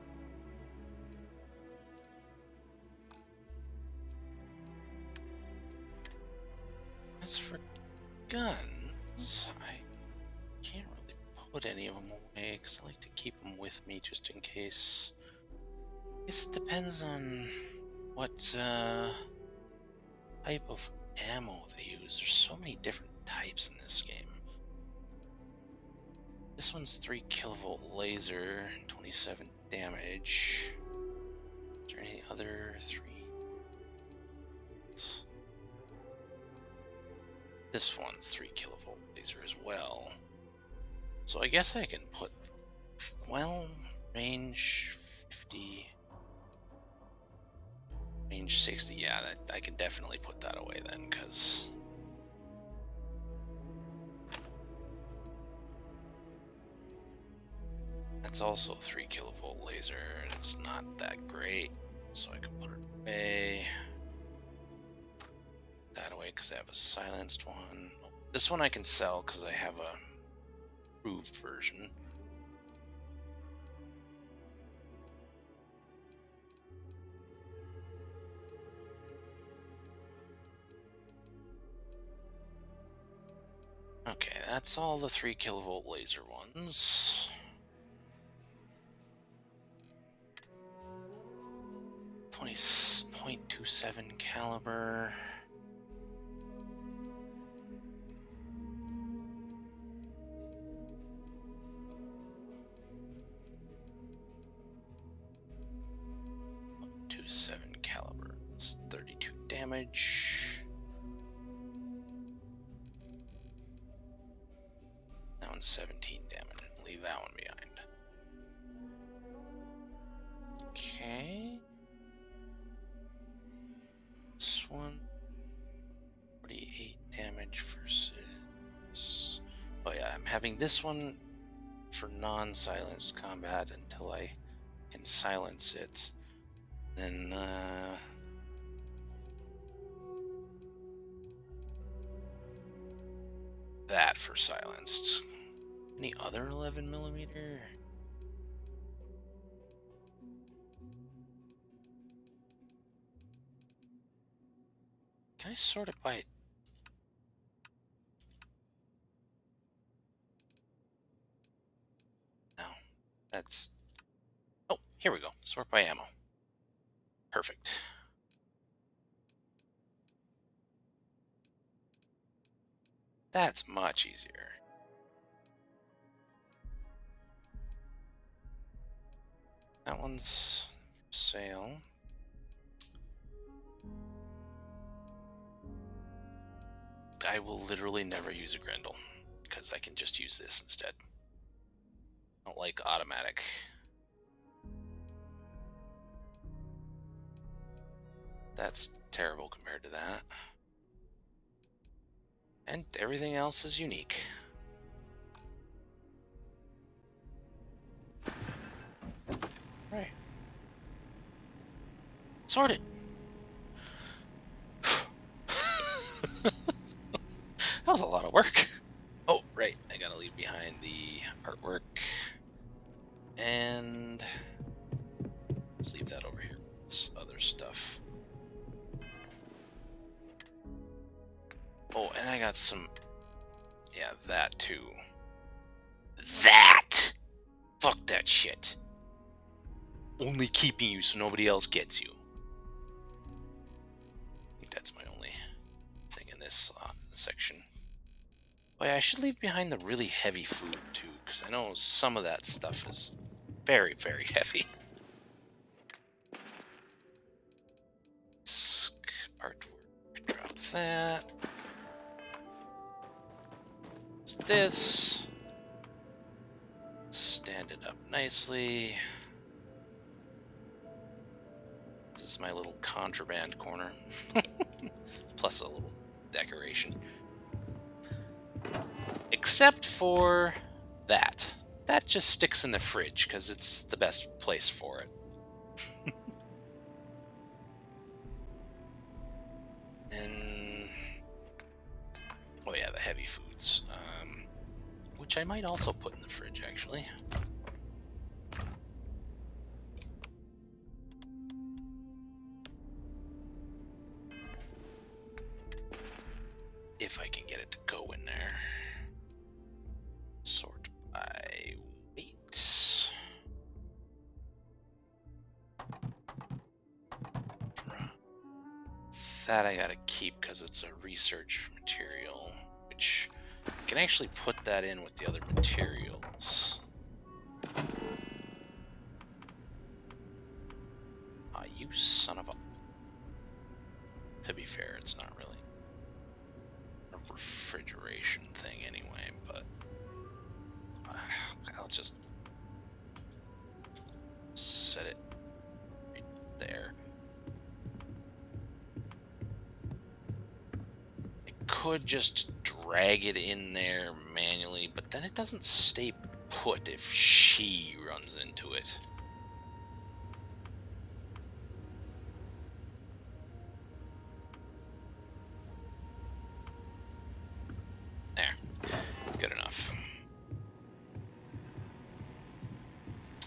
As for guns, I can't really put any of them away because I like to keep them with me just in case. I guess it depends on what type of ammo they use. There's so many different types in this game. This one's 3 kilovolt laser, 27 damage. Is there any other 3? This one's 3 kilovolt laser as well. So I guess I can put, well, range 50, range 60. Yeah, I can definitely put that away then, because that's also 3 kilovolt laser. It's not that great, so I can put it away. That away because I have a silenced one. This one I can sell because I have a improved version. Okay, that's all the 3 kilovolt laser ones. .27 caliber. .27 caliber. It's 32 damage. That one's 17 damage. Leave that one behind. Okay. This one, 48 damage versus. Oh yeah, I'm having this one for non-silenced combat until I can silence it. Then that for silenced. Any other 11mm? Can I sort it by? No, that's. Oh, here we go. Sort by ammo. Perfect. That's much easier. That one's for sale. I will literally never use a Grendel because I can just use this instead. I don't like automatic. That's terrible compared to that. And everything else is unique. Right. Sorted. That was a lot of work. Oh, right. I gotta leave behind the artwork. And let's leave that over here. It's other stuff. Oh, and I got some. Yeah, that too. That! Fuck that shit. Only keeping you so nobody else gets you. I think that's my only thing in this section. Oh yeah, I should leave behind the really heavy food too, because I know some of that stuff is very, very heavy. Artwork, drop that. It's this. Stand it up nicely. This is my little contraband corner. Plus a little decoration. Except for that. That just sticks in the fridge because it's the best place for it. And oh yeah, the heavy foods, which I might also put in the fridge actually. If I can get it to go in there. Sort by weight. That I gotta keep because it's a research material, which I can actually put that in with the other materials. Ah, you son of a... To be fair, it's not really a refrigeration thing anyway, but I'll just set it right there. I could just drag it in there manually, but then it doesn't stay put if she runs into it. There. Good enough.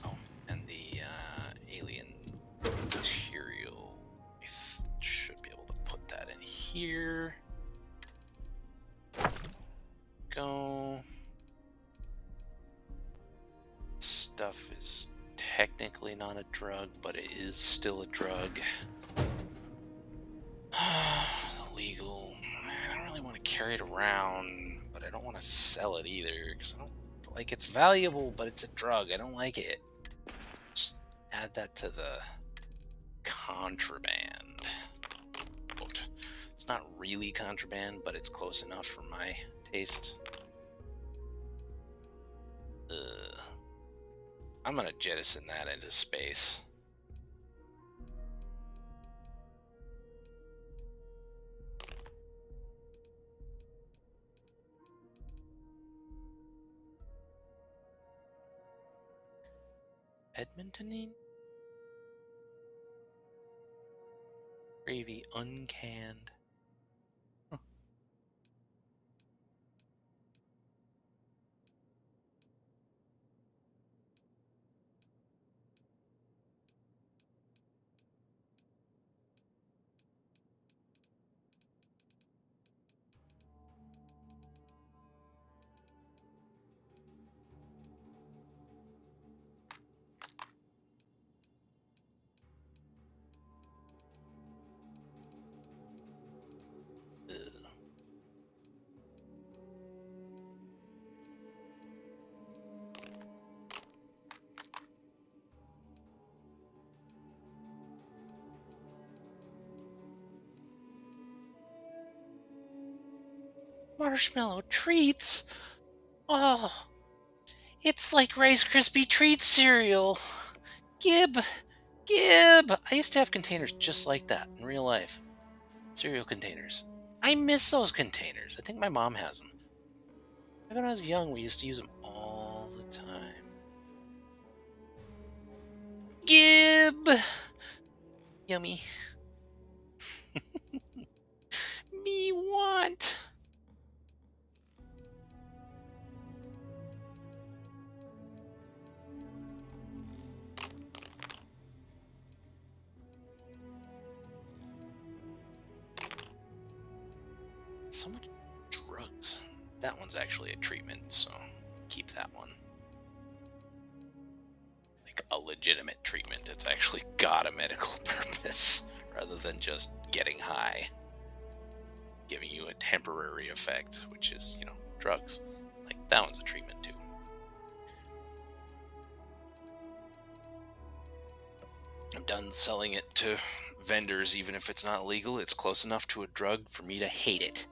Oh, and the alien material. I should be able to put that in here. Go. Stuff is technically not a drug, but it is still a drug. Illegal. I don't really want to carry it around, but I don't want to sell it either, because I don't like it's valuable, but it's a drug. I don't like it. Just add that to the contraband. Quote. It's not really contraband, but it's close enough for my taste. I'm gonna jettison that into space. Edmontonine? Gravy uncanned. Huh. Marshmallow treats? Oh, it's like Rice Krispie Treat cereal. Gib! Gib! I used to have containers just like that in real life. Cereal containers. I miss those containers. I think my mom has them. When I was young, we used to use them all the time. Gib! Yummy. Me want. So much drugs. That one's actually a treatment, so keep that one. Like a legitimate treatment. It's actually got a medical purpose rather than just getting high. Giving you a temporary effect, which is, you know, drugs. Like, that one's a treatment too. I'm done selling it to vendors, even if it's not legal. It's close enough to a drug for me to hate it.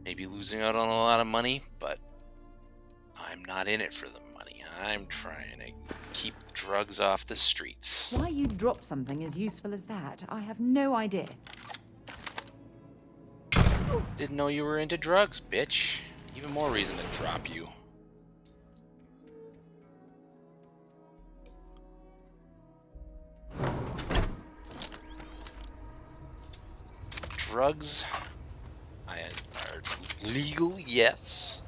Maybe losing out on a lot of money, but I'm not in it for the money. I'm trying to keep drugs off the streets. Why you'd drop something as useful as that, I have no idea. Didn't know you were into drugs, bitch. Even more reason to drop you. Drugs are legal, yes,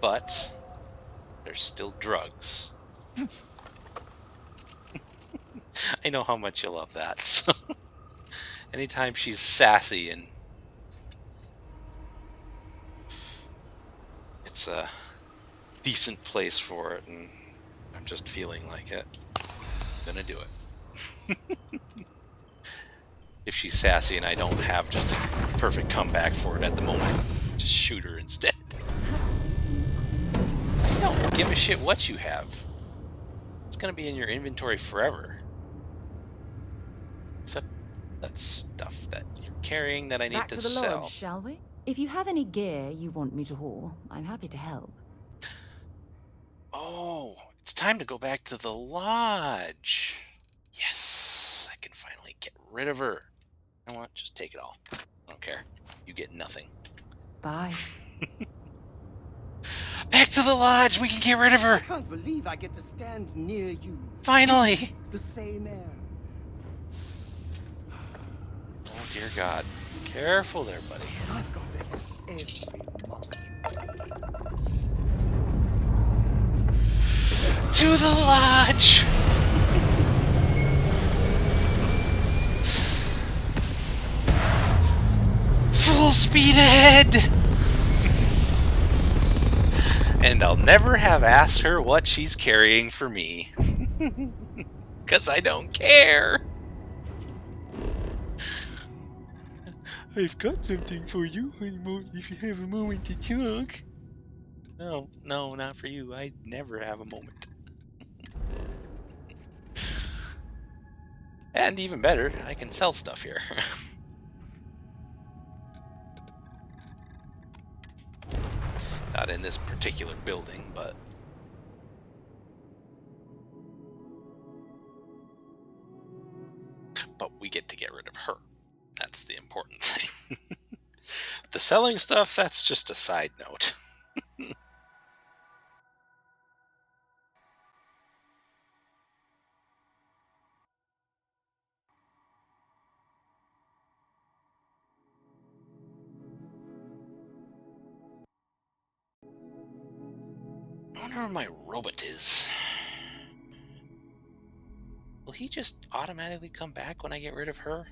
but they're still drugs. I know how much you love that. So anytime she's sassy, and it's a decent place for it, and I'm just feeling like it, I'm gonna do it. If she's sassy and I don't have just a perfect comeback for it at the moment, just shoot her instead. I don't give a shit what you have. It's gonna be in your inventory forever. Except that stuff that you're carrying that I need Back to to the sell. lodge, shall we? If you have any gear you want me to haul, I'm happy to help. Oh, it's time to go back to the lodge. Yes, I can finally get rid of her. You know what? Just take it all. I don't care. You get nothing. Bye. Back to the lodge. We can get rid of her. I can't believe I get to stand near you. Finally. The same air. Oh dear God. Careful there, buddy. I've got every molecule. To the lodge. Full speed ahead. And I'll never have asked her what she's carrying for me. Because I don't care. I've got something for you if you have a moment to talk. No, not for you. I never have a moment. And even better, I can sell stuff here. Not in this particular building, but... But we get to get rid of her. That's the important thing. The selling stuff, that's just a side note. I wonder where my robot is. Will he just automatically come back when I get rid of her?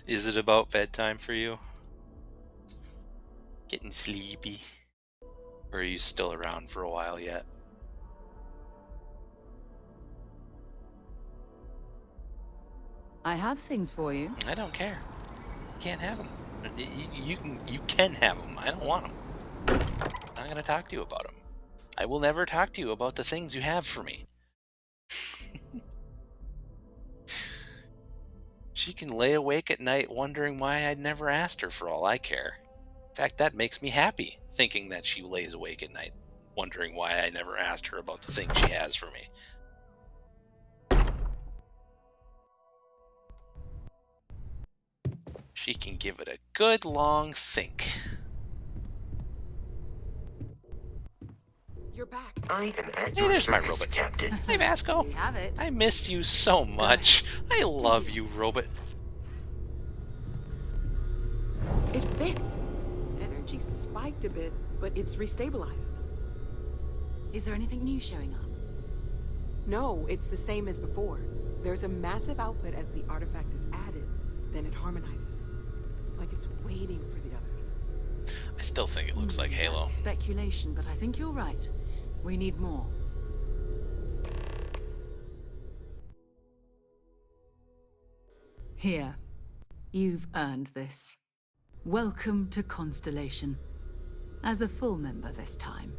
Is it about bedtime for you? Getting sleepy? Or are you still around for a while yet? I have things for you. I don't care. You can't have them. You can have them. I don't want them. I'm not gonna talk to you about them. I will never talk to you about the things you have for me. She can lay awake at night wondering why I'd never asked her for all I care. In fact, that makes me happy, thinking that she lays awake at night wondering why I never asked her about the things she has for me. She can give it a good long think. You're back. I am at Hey, your there's my service, robot. Captain. Hey, Vasco. We have it. I missed you so much. I love you, robot. It fits. Energy spiked a bit, but it's restabilized. Is there anything new showing up? No, it's the same as before. There's a massive output as the artifact is added, then it harmonizes. Like it's waiting for the others. I still think it looks like Halo. That's speculation, but I think you're right. We need more. Here. You've earned this. Welcome to Constellation. As a full member this time.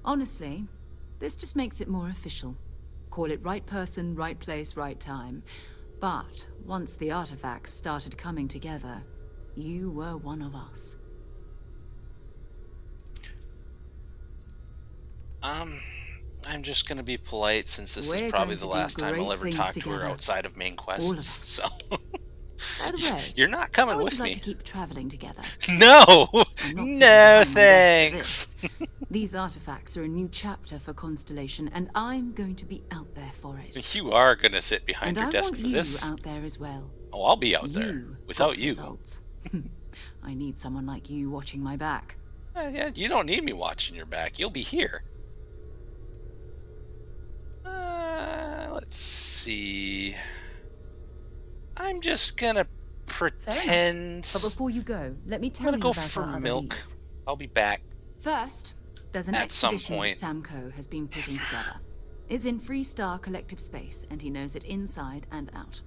Honestly, this just makes it more official. Call it right person, right place, right time. But once the artifacts started coming together, You were one of us. I'm just gonna be polite since this is We're probably going the to do last time I'll great ever things talk to her together. outside of main All of quests. us. So By the way, you're not how coming would with you like me. to keep traveling together? No, I'm not sitting no behind my desk thanks. for this. These artifacts are a new chapter for Constellation, and I'm going to be out there for it. You are gonna sit behind And your I desk want for you this. out there as well. Oh, I'll be out there You without got you. results. I need someone like you watching my back. Yeah, you don't need me watching your back. You'll be here. Let's see. I'm just gonna pretend. But before you go, let me I'm tell gonna you go about for our other milk. leads. I'll be back. First, there's an At some expedition that point. Samco has been putting together. It's in Freestar Collective Space, and he knows it inside and out.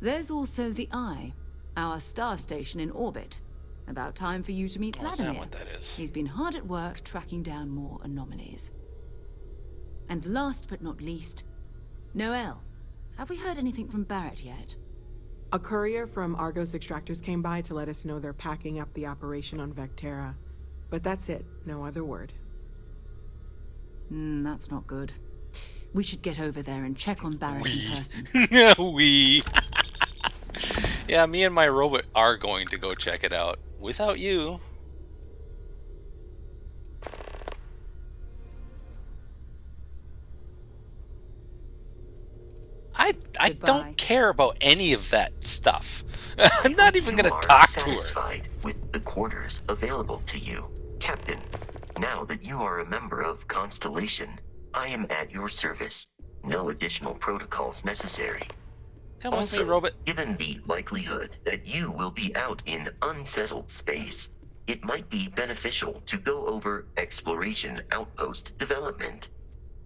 There's also the Eye, our star station in orbit. About time for you to meet Oh, is Vladimir. that what that is? He's been hard at work tracking down more anomalies. And last but not least, Noel. Have we heard anything from Barrett yet? A courier from Argos Extractors came by to let us know they're packing up the operation on Vectera. But that's it, no other word. That's not good. We should get over there and check on Barrett in person. We. Yeah, me and my robot are going to go check it out. Without you. I don't care about any of that stuff. I'm not even going to talk to her. Satisfied with the quarters available to you, Captain. Now that you are a member of Constellation, I am at your service. No additional protocols necessary. Come with me, Also, robot. given the likelihood that you will be out in unsettled space, it might be beneficial to go over exploration outpost development,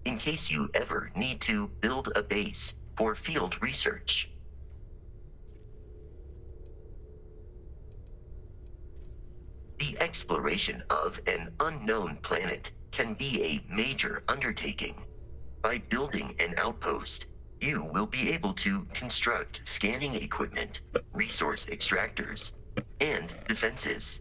in case you ever need to build a base for field research. The exploration of an unknown planet can be a major undertaking. By building an outpost, you will be able to construct scanning equipment, resource extractors, and defenses.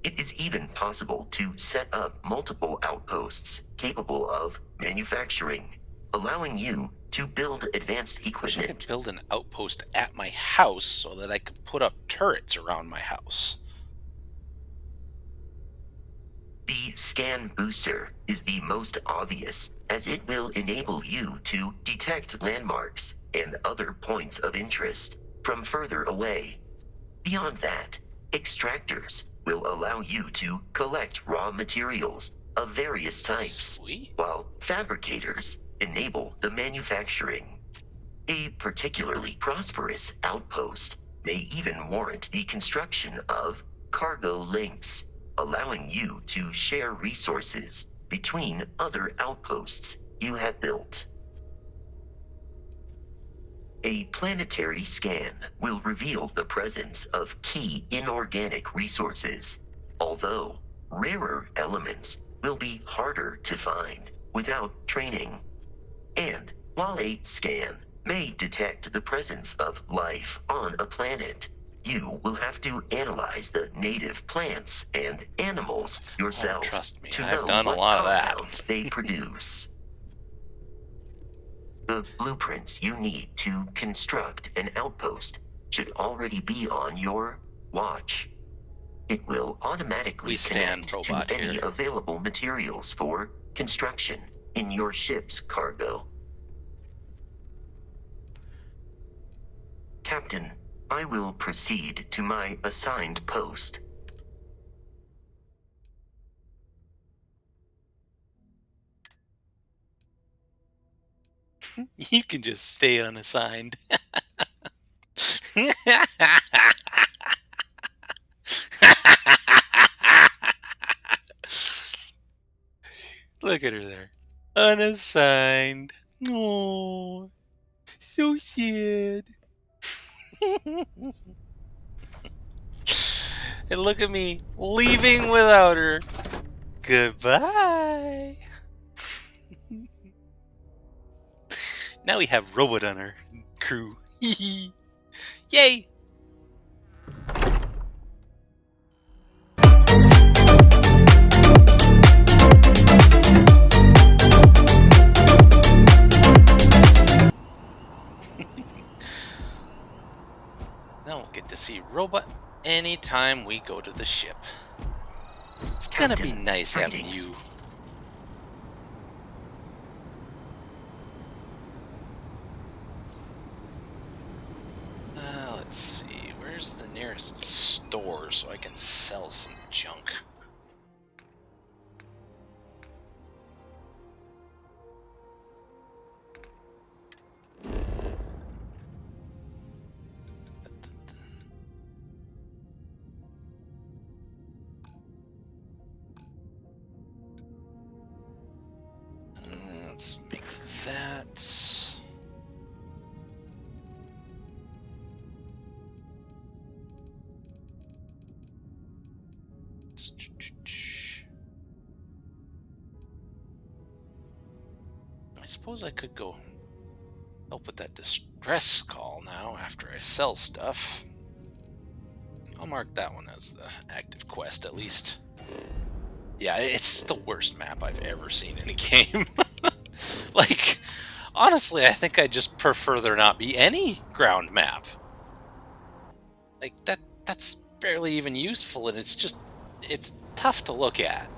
It is even possible to set up multiple outposts capable of manufacturing, allowing you to build advanced I wish I equipment. could build an outpost at my house so that I could put up turrets around my house. The scan booster is the most obvious, as it will enable you to detect landmarks and other points of interest from further away. Beyond that, extractors will allow you to collect raw materials of various types, Sweet. while fabricators enable the manufacturing. A particularly prosperous outpost may even warrant the construction of cargo links, allowing you to share resources between other outposts you have built. A planetary scan will reveal the presence of key inorganic resources, although rarer elements will be harder to find without training. And while a scan may detect the presence of life on a planet, you will have to analyze the native plants and animals yourself. Oh, trust me, to I've know done a what lot of that. compounds they produce. The blueprints you need to construct an outpost should already be on your watch. It will automatically We stand connect robot to any here. available materials for construction in your ship's cargo. Captain, I will proceed to my assigned post. You can just stay unassigned. Look at her there. Unassigned. Oh, so sad. And look at me leaving without her. Goodbye. Now we have robot on our crew. Yay! to see Robot anytime we go to the ship. It's gonna be nice having you. Let's see. Where's the nearest store so I can sell some junk? Let's make that. I suppose I could go help with that distress call now after I sell stuff. I'll mark that one as the active quest at least. Yeah, it's the worst map I've ever seen in a game. Like, honestly, I think I just prefer there not be any ground map. Like, that's barely even useful, and it's tough to look at.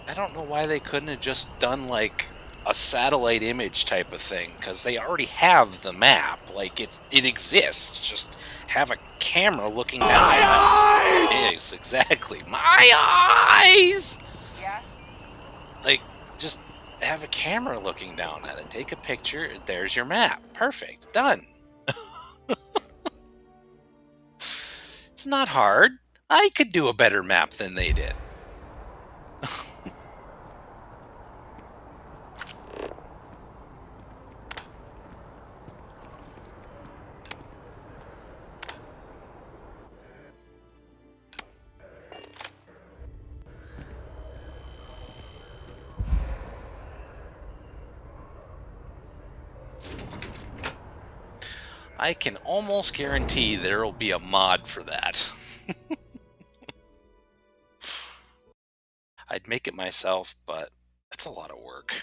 I don't know why they couldn't have just done, like, a satellite image type of thing, because they already have the map. Like, it exists. Just have a camera looking down. My eyes! Yes, exactly. My eyes! Yes? Like, just have a camera looking down at it. Take a picture. There's your map. Perfect. Done. It's not hard. I could do a better map than they did. I can almost guarantee there'll be a mod for that. I'd make it myself, but that's a lot of work.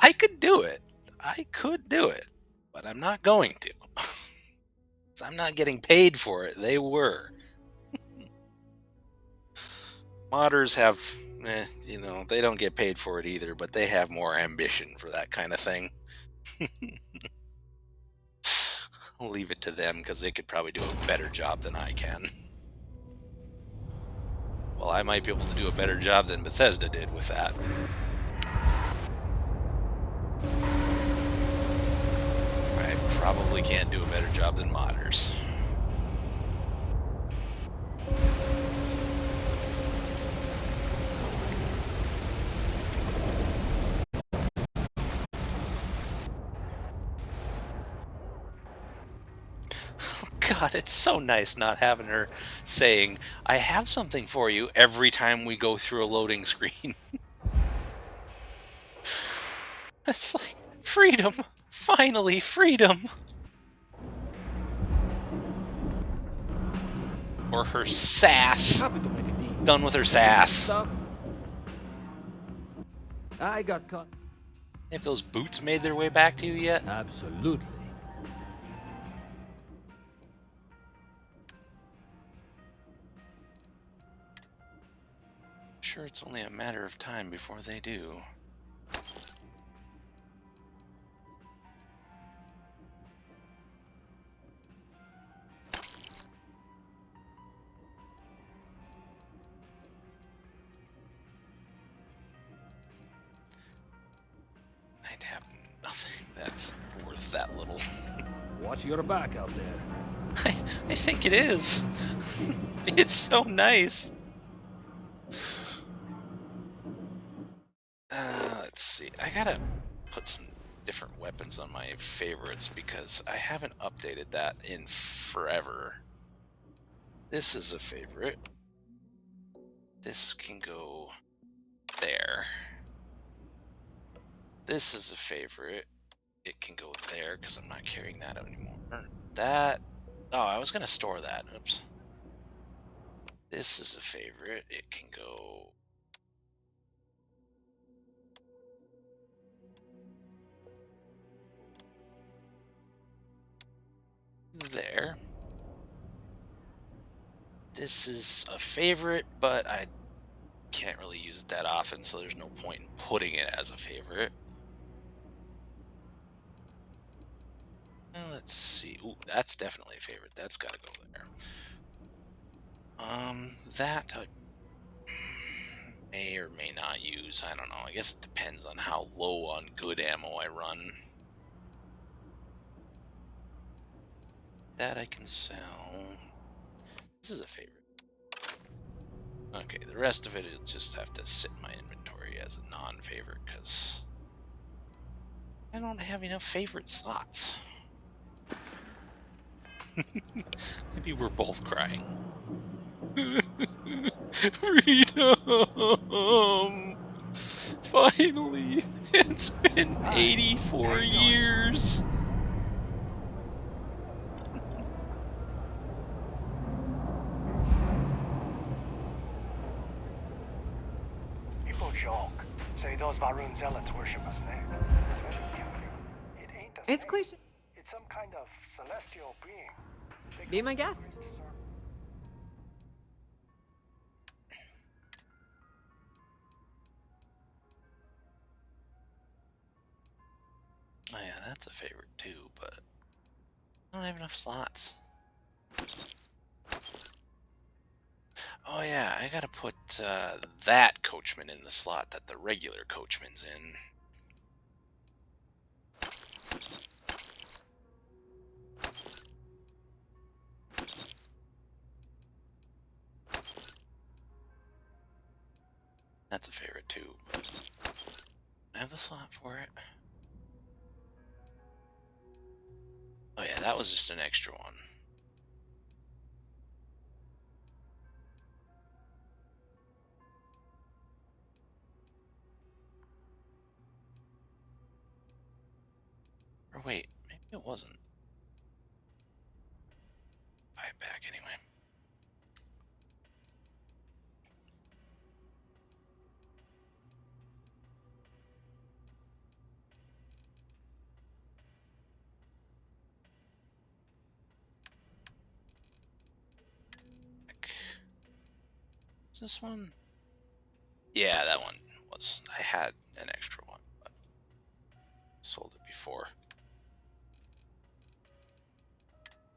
I could do it. I could do it, but I'm not going to. I'm not getting paid for it. They were. Modders have, they don't get paid for it either, but they have more ambition for that kind of thing. I'll leave it to them because they could probably do a better job than I can. Well, I might be able to do a better job than Bethesda did with that. I probably can't do a better job than modders. God, it's so nice not having her saying, I have something for you every time we go through a loading screen. It's like, freedom! Finally, freedom! Or her sass. Done with her sass. Stuff. I got caught. Have those boots made their way back to you yet? Absolutely. Sure, it's only a matter of time before they do. I'd have nothing that's worth that little. Watch your back out there. I think it is. It's so nice. Let's see. I gotta put some different weapons on my favorites because I haven't updated that in forever. This is a favorite. This can go there. This is a favorite. It can go there because I'm not carrying that out anymore. That. Oh, I was gonna store that. Oops. This is a favorite. It can go there. This is a favorite, but I can't really use it that often, so there's no point in putting it as a favorite. Let's see. Ooh, that's definitely a favorite. That's got to go there. That I may or may not use. I don't know. I guess it depends on how low on good ammo I run. That I can sell. This is a favorite. Okay, the rest of it will just have to sit in my inventory as a non-favorite because I don't have enough favorite slots. Maybe we're both crying. Freedom! Finally! It's been 84 years! People joke, say those Varun zealots worship a snake. It ain't a snake. It's cliche. It's some kind of celestial being. Be my guest. Oh yeah, that's a favorite too, but I don't have enough slots. Oh yeah, I gotta put that coachman in the slot that the regular coachman's in. That's a favorite too, but I have the slot for it. Oh yeah, that was just an extra one. Or wait, maybe it wasn't. Buy it back anyway. Is this one? Yeah, that one was. I had an extra one, but sold it before.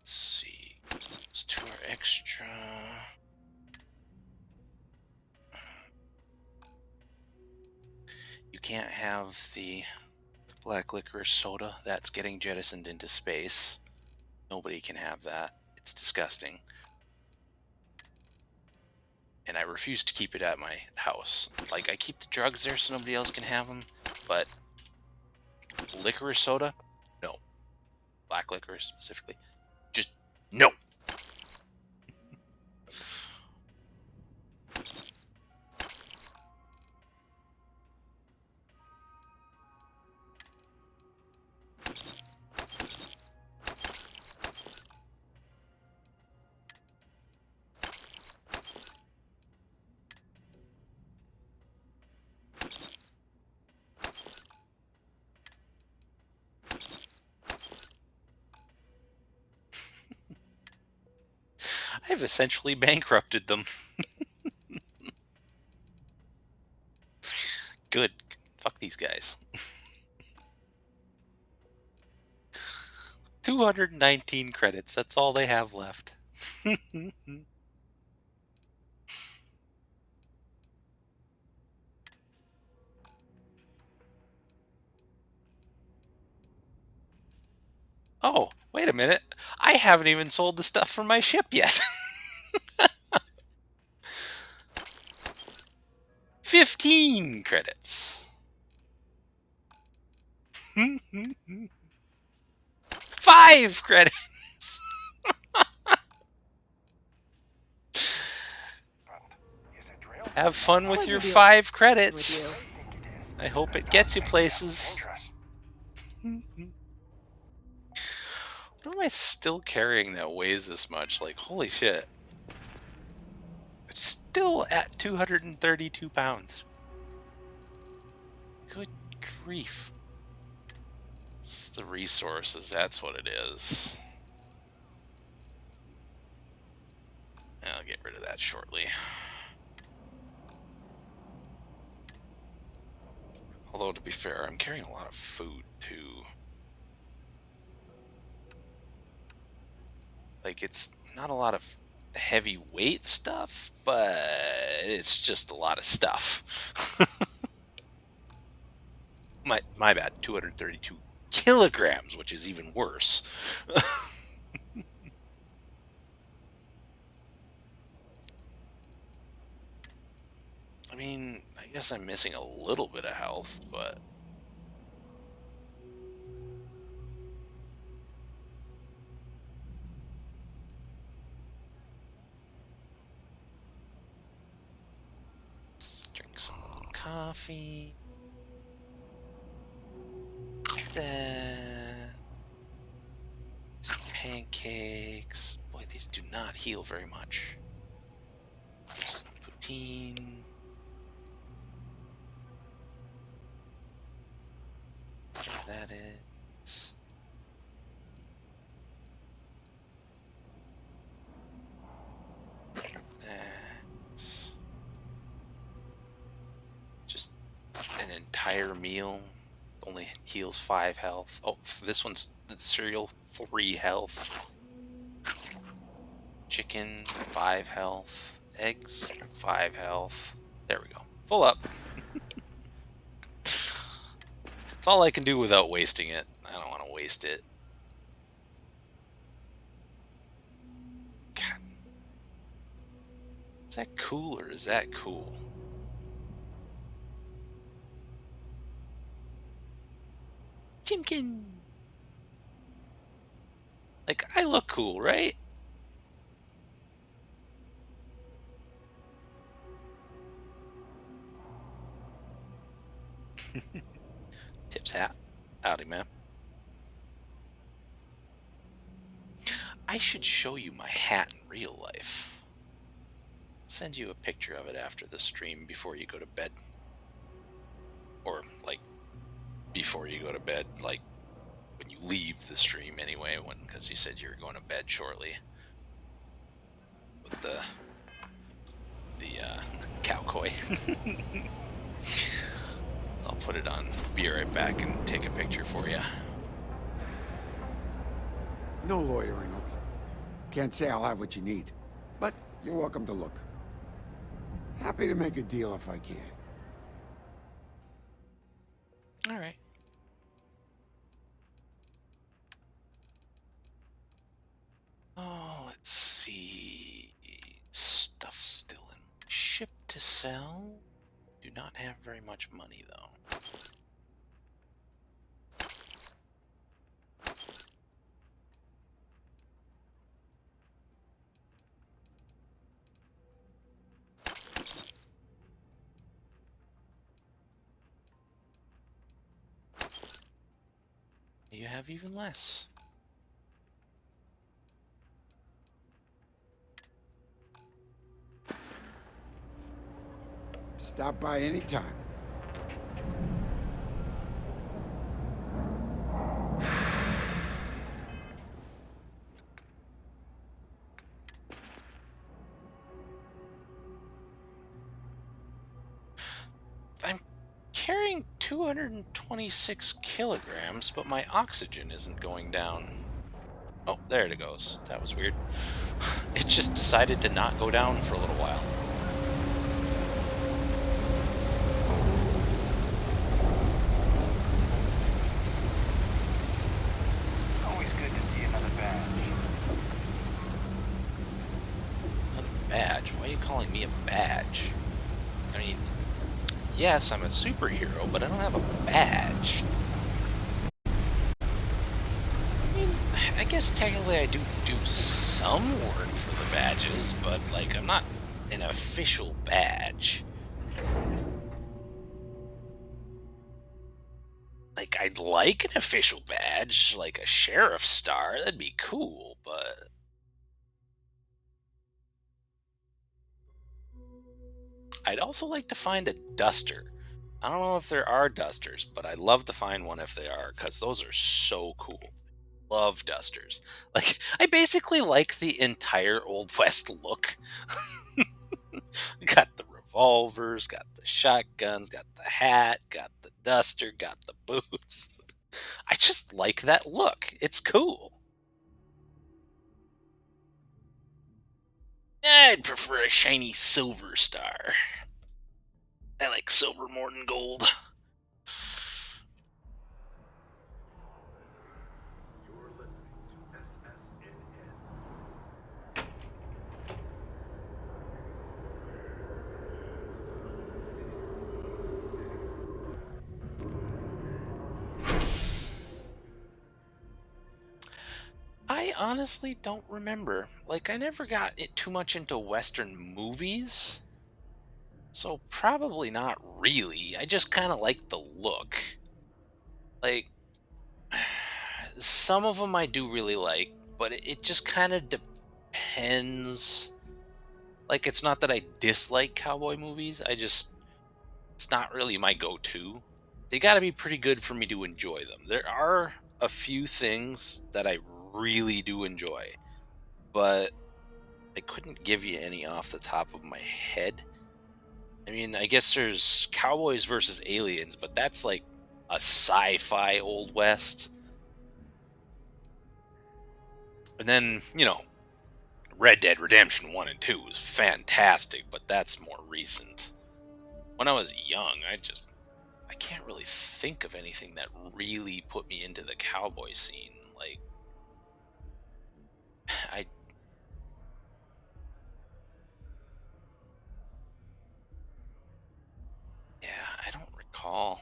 Let's see. Let's do our extra. You can't have the black licorice soda that's getting jettisoned into space. Nobody can have that. It's disgusting. And I refuse to keep it at my house. Like, I keep the drugs there so nobody else can have them, but licorice soda? No. Black licorice specifically. Just no. I've essentially bankrupted them. Good. Fuck these guys. 219 credits. That's all they have left. Oh, wait a minute. I haven't even sold the stuff from my ship yet. 15 credits. 5 credits. Have fun with your 5 credits. I hope it gets you places. What am I still carrying that weighs this much? Like, holy shit. still at 232 pounds. Good grief. It's the resources, that's what it is. I'll get rid of that shortly. Although, to be fair, I'm carrying a lot of food, too. Like, it's not a lot of heavy weight stuff, but it's just a lot of stuff. My bad, 232 kilograms, which is even worse. I mean, I guess I'm missing a little bit of health, but... Drink some coffee. That. Some pancakes. Boy, these do not heal very much. Some poutine. Whatever that is. That's just an entire meal. Only heals 5 health. Oh, this one's the cereal, 3 health. Chicken, 5 health. Eggs, 5 health. There we go. Full up. It's all I can do without wasting it. I don't want to waste it. God. Is that cool or is that cool? Chimkin! Like, I look cool, right? Tips hat. Howdy, man. I should show you my hat in real life. Send you a picture of it after the stream before you go to bed. Or, like, before you go to bed, like, when you leave the stream anyway, because you said you were going to bed shortly. With the cow koi. I'll put it on. Be right back and take a picture for you. No loitering, okay? Can't say I'll have what you need, but you're welcome to look. Happy to make a deal if I can. All right. Oh, let's see. Stuff still in ship to sell. Do not have very much money, though. You have even less. Stop by anytime. I'm carrying 226 kilograms, but my oxygen isn't going down. Oh, there it goes. That was weird. It just decided to not go down for a little while. Always good to see another badge. Another badge? Why are you calling me a badge? I mean, yes, I'm a superhero, but I don't have a badge. I mean, I guess technically I do some work for the badges, but, like, I'm not an official badge. Like, I'd like an official badge, like a sheriff star, that'd be cool, but... I'd also like to find a duster. I don't know if there are dusters, but I'd love to find one if they are, because those are so cool. Love dusters. Like, I basically like the entire Old West look. Got the revolvers, got the shotguns, got the hat, got the duster, got the boots. I just like that look. It's cool. I'd prefer a shiny silver star. I like silver more than gold. I honestly don't remember. Like, I never got it too much into Western movies. So probably not really. I just kind of like the look. Like, some of them I do really like, but it just kind of depends. Like, it's not that I dislike cowboy movies. It's not really my go-to. They got to be pretty good for me to enjoy them. There are a few things that I really do enjoy, but I couldn't give you any off the top of my head. I mean, I guess there's Cowboys versus Aliens, but that's like a sci-fi Old West. And then, Red Dead Redemption 1 and 2 was fantastic, but that's more recent. When I was young, I can't really think of anything that really put me into the cowboy scene. Like, I I don't recall.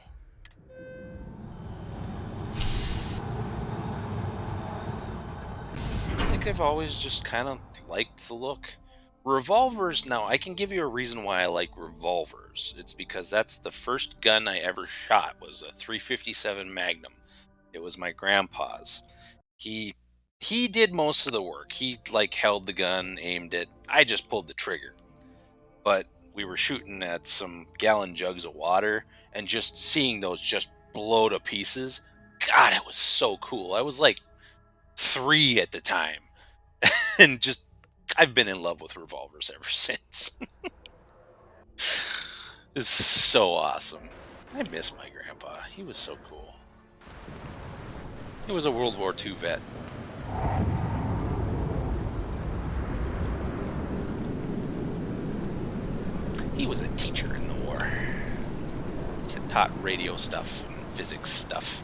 I think I've always just kind of liked the look. Revolvers, now, I can give you a reason why I like revolvers. It's because that's the first gun I ever shot was a 357 Magnum. It was my grandpa's. He did most of the work. He held the gun, aimed it. I just pulled the trigger. But we were shooting at some gallon jugs of water, and just seeing those just blow to pieces, God, it was so cool. I was like 3 at the time. And I've been in love with revolvers ever since. It's so awesome. I miss my grandpa. He was so cool. He was a World War II vet. He was a teacher in the war. He taught radio stuff and physics stuff.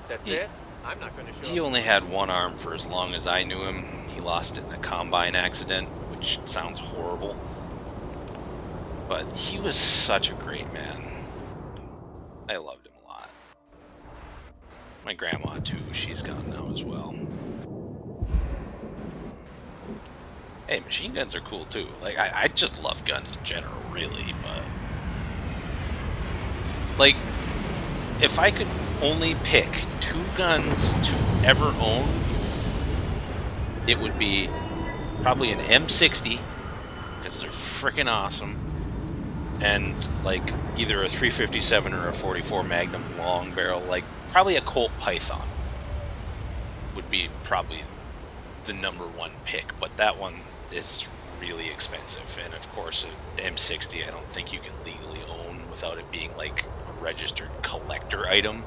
That's it? I'm not going to show He only had one arm for as long as I knew him. He lost it in a combine accident, which sounds horrible. But he was such a great man. I loved him a lot. My grandma, too. She's gone now as well. Hey, machine guns are cool, too. Like, I just love guns in general, really, but... Like, if I could only pick 2 guns to ever own, it would be probably an M60, because they're freaking awesome, and either a 357 or a 44 Magnum long barrel. Probably a Colt Python would be probably the #1 pick, but that one is really expensive. And of course, an M60 I don't think you can legally own without it being a registered collector item.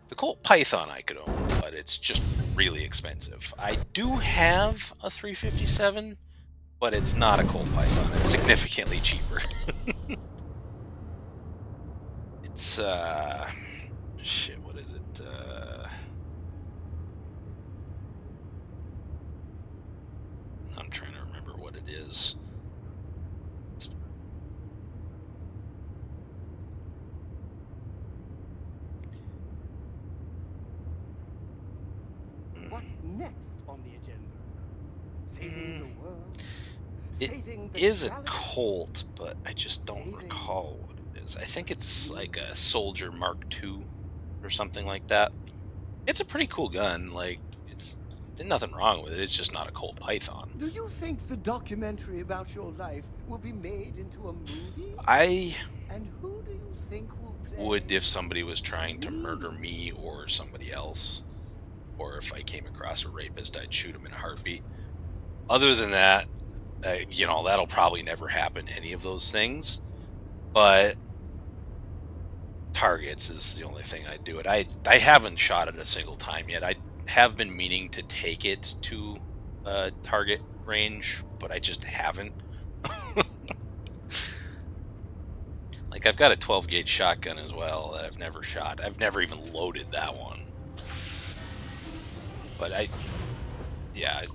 The Colt Python I could own, but it's just really expensive. I do have a 357, but it's not a Colt Python. It's significantly cheaper. It's, shit, what is it? I'm trying to remember what it is. What's next on the agenda? Saving the world? It Saving the is a galaxy? Colt, but I just don't recall what it is. I think it's like a Soldier Mark II or something like that. It's a pretty cool gun. Like, there's nothing wrong with it. It's just not a Colt Python. Do you think the documentary about your life will be made into a movie? I And who do you think will play? would if somebody was trying to murder me or somebody else, or if I came across a rapist, I'd shoot him in a heartbeat. Other than that, that'll probably never happen, any of those things. But targets is the only thing I'd do it. I haven't shot it a single time yet. I have been meaning to take it to target range, but I just haven't. Like, I've got a 12 gauge shotgun as well that I've never shot. I've never even loaded that one. But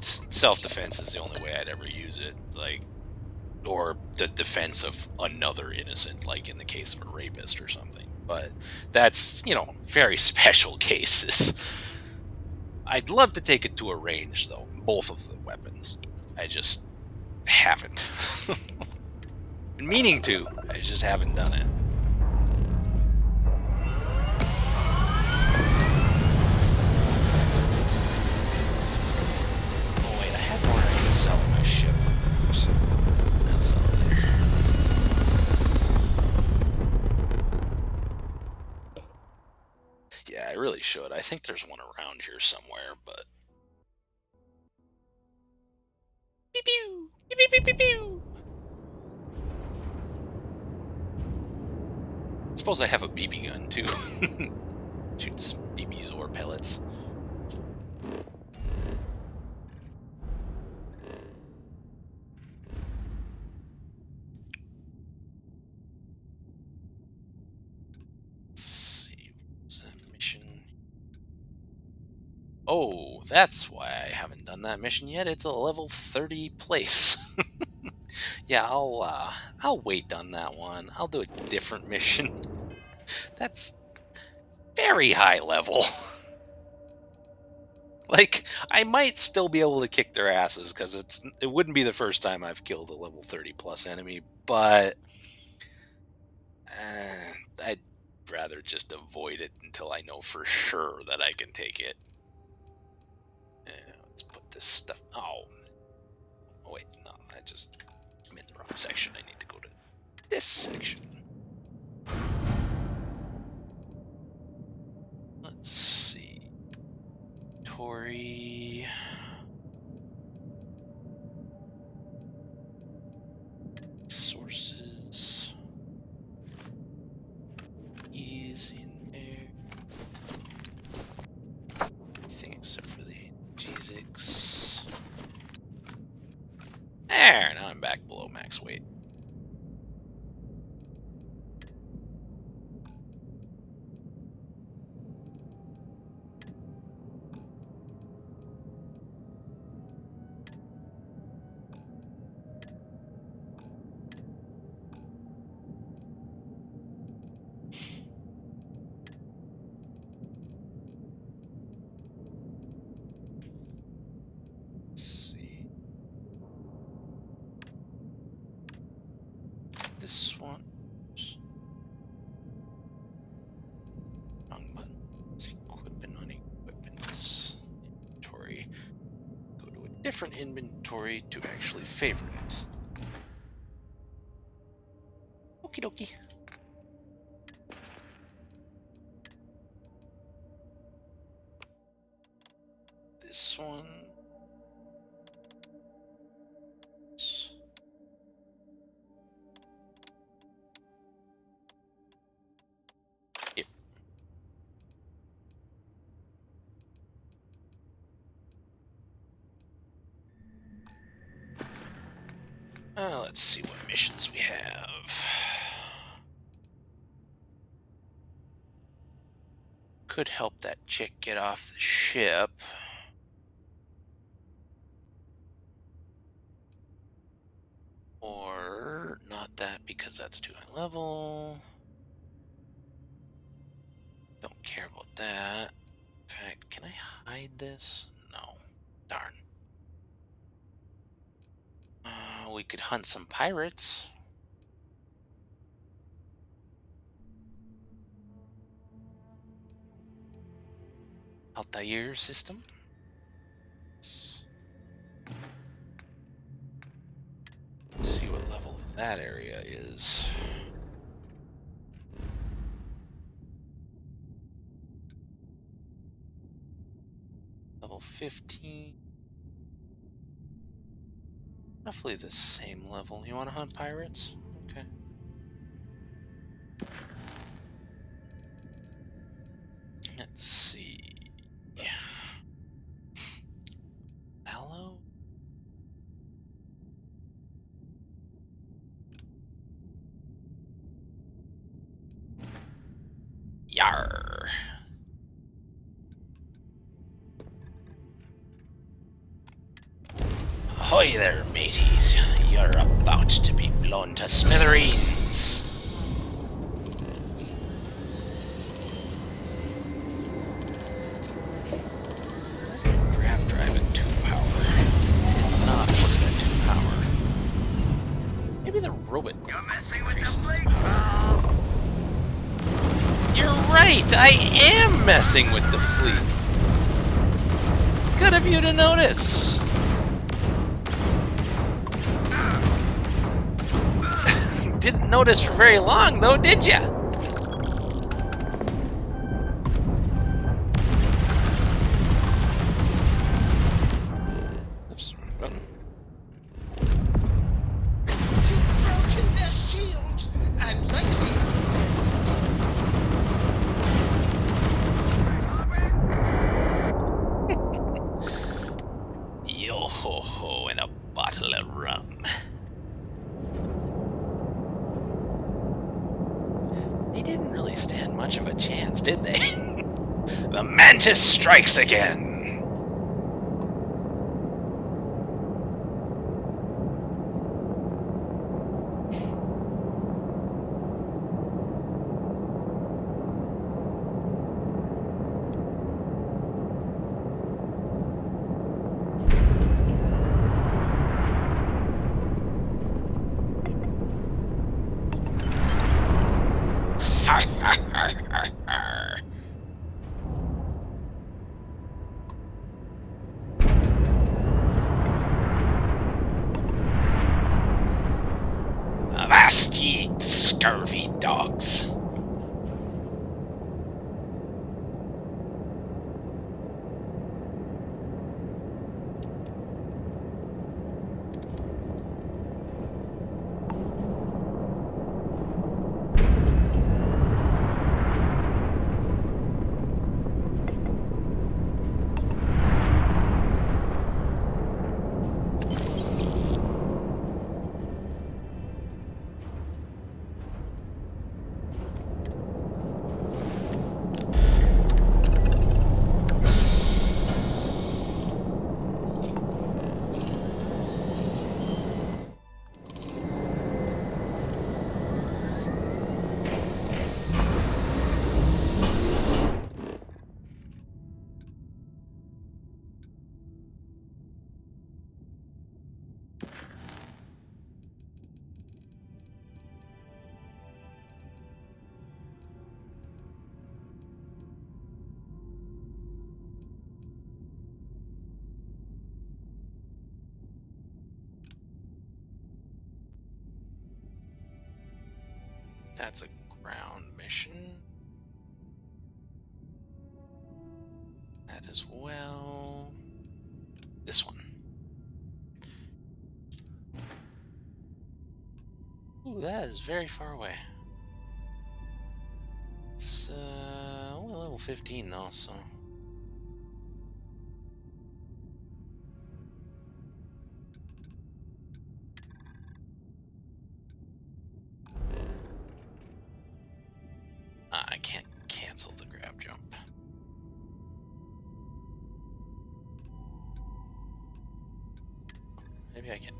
self-defense is the only way I'd ever use it. Like, or the defense of another innocent, like in the case of a rapist or something. But that's, very special cases. I'd love to take it to a range, though, both of the weapons. I just haven't. Been meaning to, I just haven't done it. Oh wait, I had more I could sell on my ship. Oops. I'll sell it later. Yeah, I really should. I think there's one around here somewhere, but... Pew pew! Pew pew pew pew pew! Suppose I have a BB gun, too. Shoots BBs or pellets. Let's see. What's that mission? Oh, that's why I haven't done that mission yet. It's a level 30 place. Yeah, I'll wait on that one. I'll do a different mission. That's very high level. Like, I might still be able to kick their asses because it wouldn't be the first time I've killed a level 30 plus enemy, but I'd rather just avoid it until I know for sure that I can take it. Let's put this stuff. Oh, wait, no, I'm in the wrong section. I need to go to this section. Let's see. Tori. Sources. Easy in there. Everything except for the G6. There, now I'm back below max weight. This one. Wrong button. Let's equip and unequip in this inventory. Go to a different inventory to actually favorite it. Okie dokie. This one. Yep. Let's see what missions we have. Could help that chick get off the ship. Or not that, because that's too high level. Don't care about that. In fact, can I hide this? No. Darn. We could hunt some pirates. Altair system. Let's see what level that area is. Level 15. Roughly the same level. You want to hunt pirates? Okay. Let's see. Aloe? Yar. Ahoy there, mateys. You're about to be blown to smithereens. Where's my grav drive at 2 power? Not put it at 2 power. Maybe the robot increases the power. You're right! I am messing with the fleet! Good of you to notice! Didn't notice for very long, though, did ya? Oops, wrong button. You've broken their shields, and likely Yo ho ho, and a bottle of rum. They didn't really stand much of a chance, did they? The Mantis strikes again! Avast ye scurvy dogs! That's a ground mission. That as well. This one. Ooh, that is very far away. It's only level 15 though, so. I can't cancel the grab jump. Maybe I can.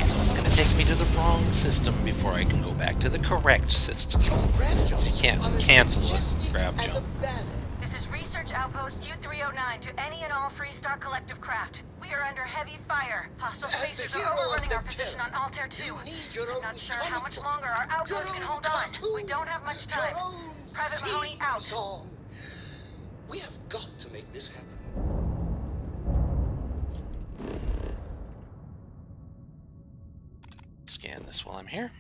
So it's going to take me to the wrong system before I can go back to the correct system. So you can't cancel the grab jump. This is Research Outpost U-309 to any and all Freestar Collective craft. We are under heavy fire. Hostile spacers are overrunning our position on Altair 2. I'm not sure how much longer our outpost can hold on. We don't have much time. Private Mahoney out. Song. We have got to make this happen. Scan this while I'm here.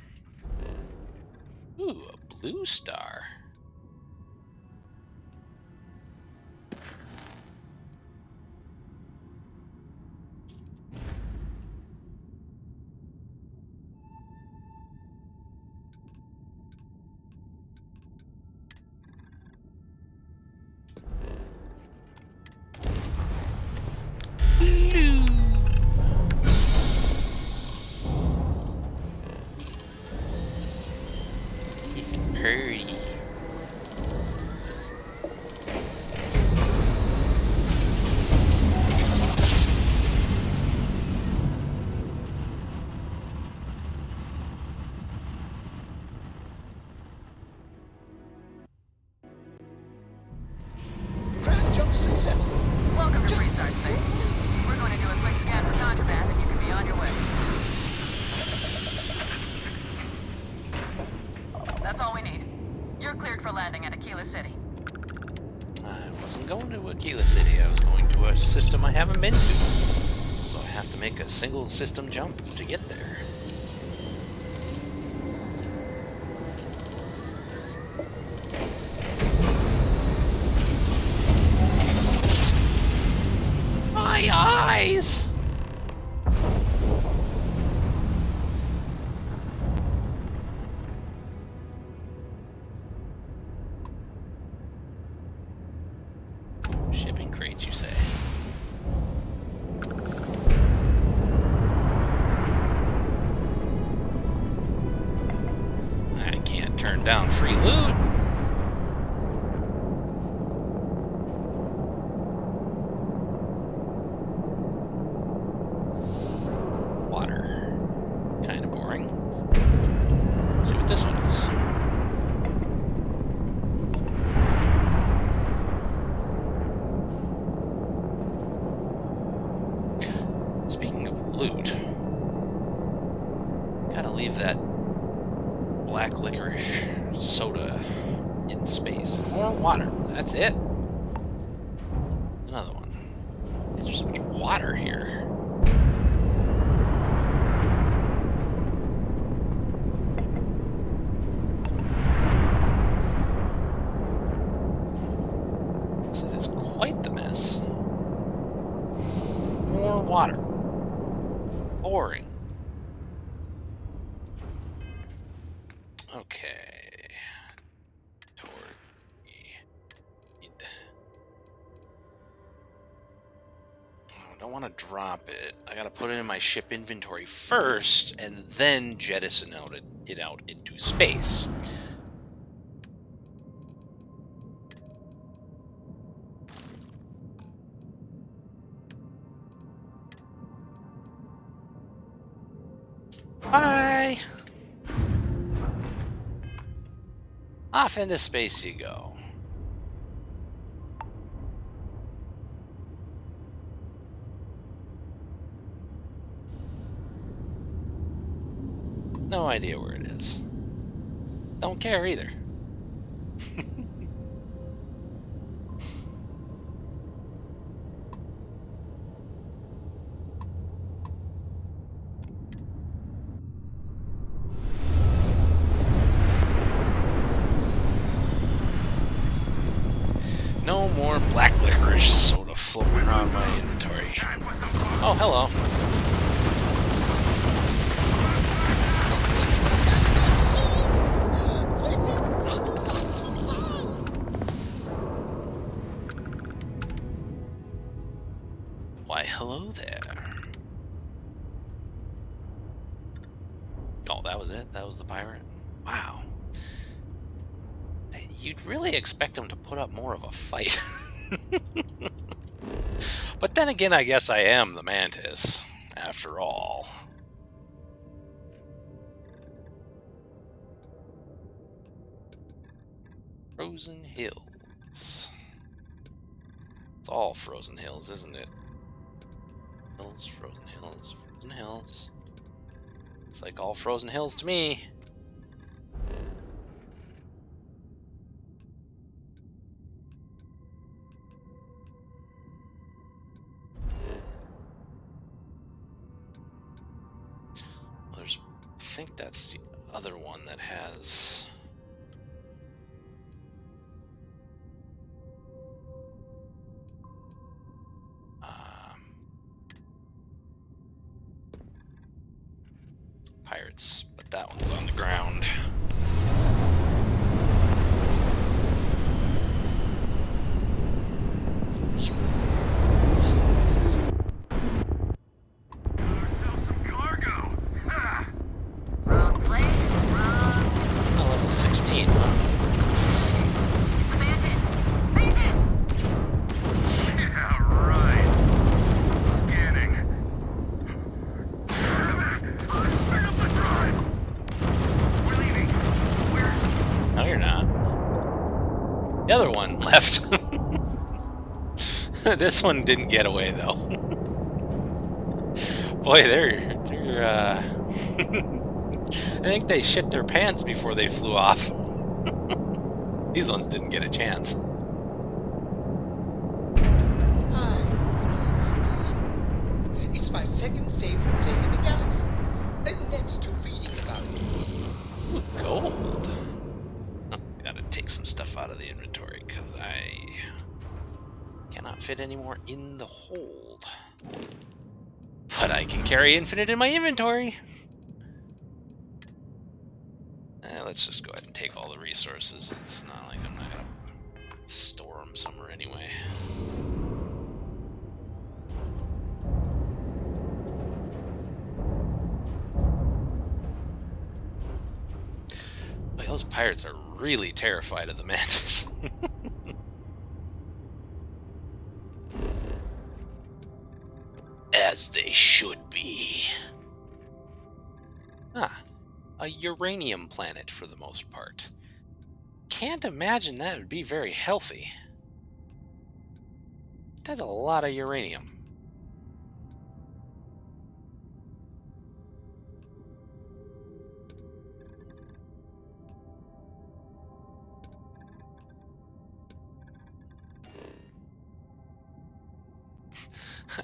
Ooh, a blue star. Blue. It's pretty. Welcome to Freestar Space. We're going to do a quick scan for contraband and you can be on your way. That's all we need. You're cleared for landing at Aquila City. I wasn't going to Aquila City. I was going to a system I haven't been to. So I have to make a single system jump to get there. My eyes! Shipping crates, you say? I can't turn down free loot. Water. Kind of boring. Let's see what this one is. Speaking of loot, gotta leave that black licorice soda in space. More water. That's it. Another one. There's so much water here. This is quite the mess. More water. Boring. Okay. I don't want to drop it. I gotta put it in my ship inventory first, and then jettison it out into space. Bye! Off into space you go. No idea where it is. Don't care either. No more black licorice soda floating around my inventory. Oh, hello. Why, hello there. Oh, that was it? That was the pirate? Wow. You'd really expect him to put up more of a fight. But then again, I guess I am the Mantis, after all. Frozen Hills. It's all frozen hills, isn't it? Hills, frozen hills, frozen hills. It's like all frozen hills to me. Well, I think that's the other one that has. Pirates, but that one's on the ground. Oh, level 16, huh? Yeah, right. Scanning. Speed up the drive. We're leaving. No, you're not. The other one left. This one didn't get away though. Boy, they're I think they shit their pants before they flew off. These ones didn't get a chance. It's my second favorite thing in the galaxy. Next to reading about it. Ooh, gold. Oh, gotta take some stuff out of the inventory because I cannot fit any more in the hold. But I can carry infinite in my inventory. Let's just go ahead and take all the resources. It's not like I'm not gonna store them somewhere anyway. Boy, those pirates are really terrified of the mantis. As they should be. Ah, a uranium planet for the most part. Can't imagine that would be very healthy. That's a lot of uranium.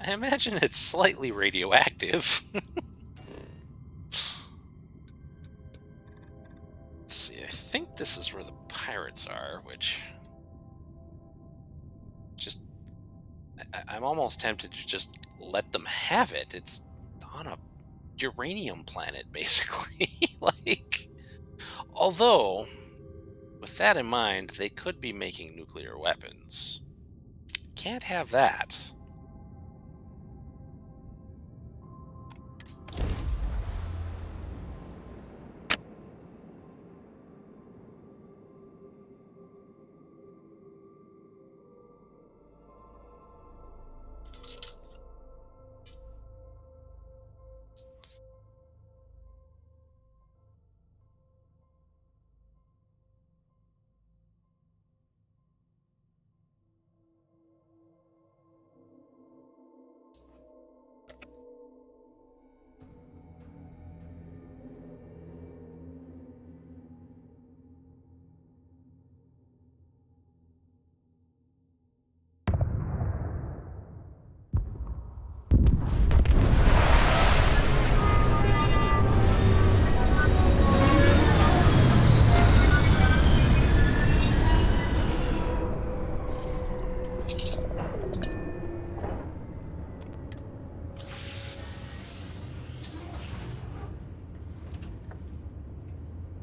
I imagine it's slightly radioactive. Let's see, I think this is where the pirates are, which... Just... I'm almost tempted to just let them have it. It's on a uranium planet, basically. Like... Although, with that in mind, they could be making nuclear weapons. Can't have that.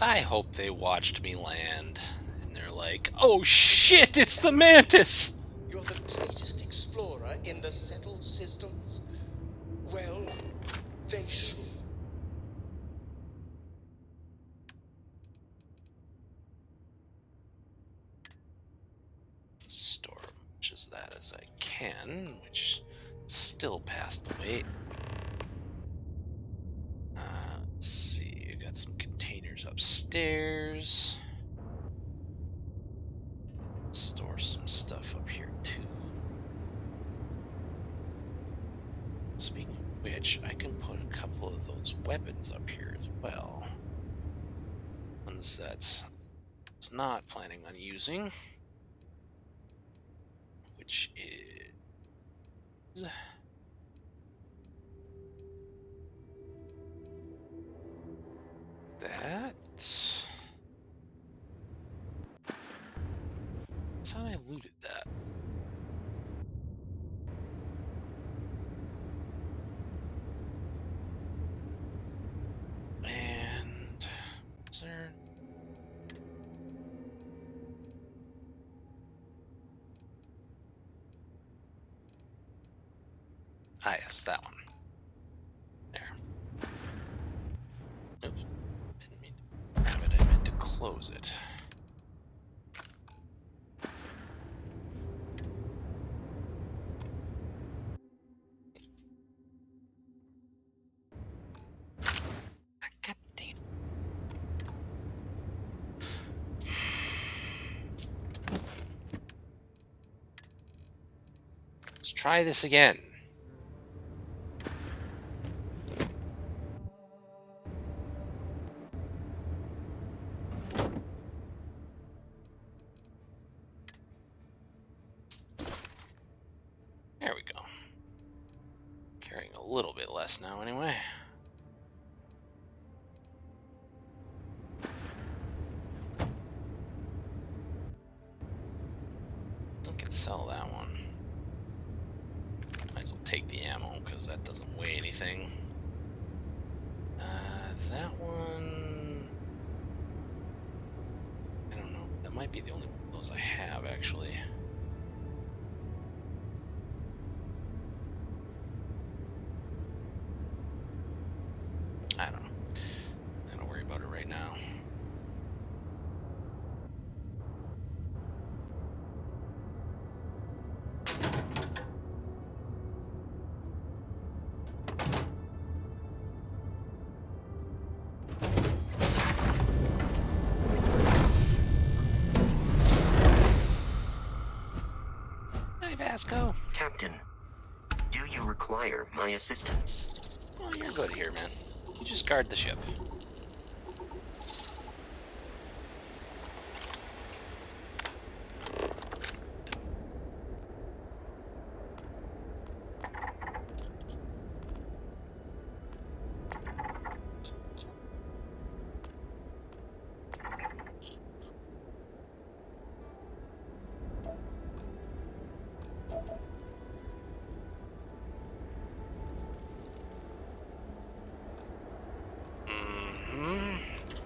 I hope they watched me land, and they're like, oh shit, it's the mantis! You're the greatest explorer in the settled systems? Well, they should. Store as much as that as I can, which still past the weight. Let's see, I got some containers upstairs. Store some stuff up here too. Speaking of which, I can put a couple of those weapons up here as well. Ones that I was not planning on using, which is that. I thought I looted that. And is there? Ah, yes, that one. There. Oops. Didn't mean to grab it. I meant to close it. God damn. Let's try this again. There we go. Carrying a little bit less now, anyway. I can sell that one. Might as well take the ammo, because that doesn't weigh anything. That one... I don't know. That might be the only one of those I have, actually. I don't know. I'm not gonna worry about it right now. Hi, Vasco. Captain, do you require my assistance? Oh, you're good here, man. You just guard the ship.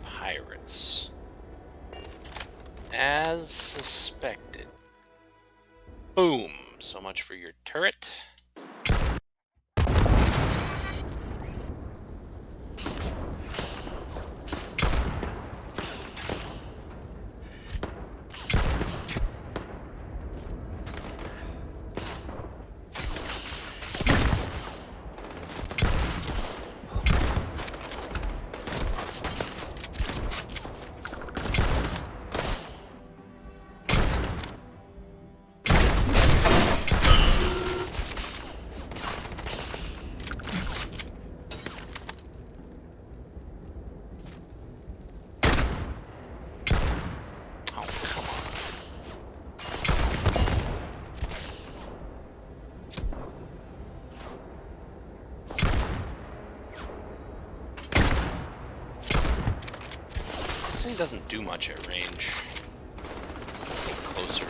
Pirates. As suspected. Boom. So much for your turret. This thing doesn't do much at range. Get closer.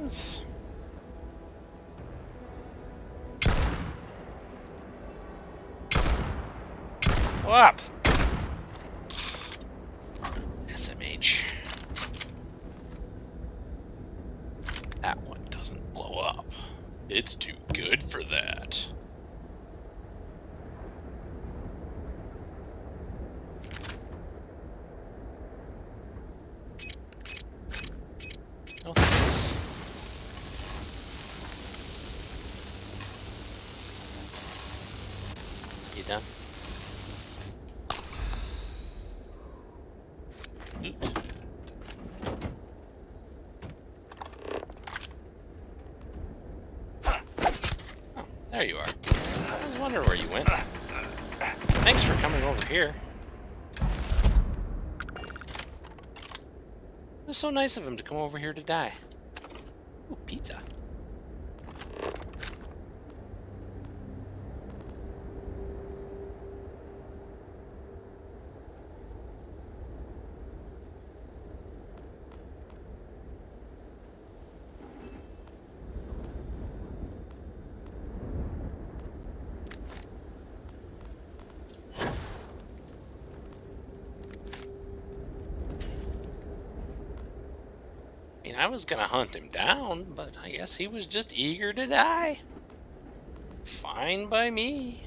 things. Go up! SMH. That one doesn't blow up. It's too good for that. No thanks. You done? Oops. Oh, there you are. I was wondering where you went. Thanks for coming over here. It was so nice of him to come over here to die. Ooh, pizza. I mean, I was gonna hunt him down, but I guess he was just eager to die. Fine by me.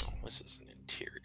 Oh, this is an interior.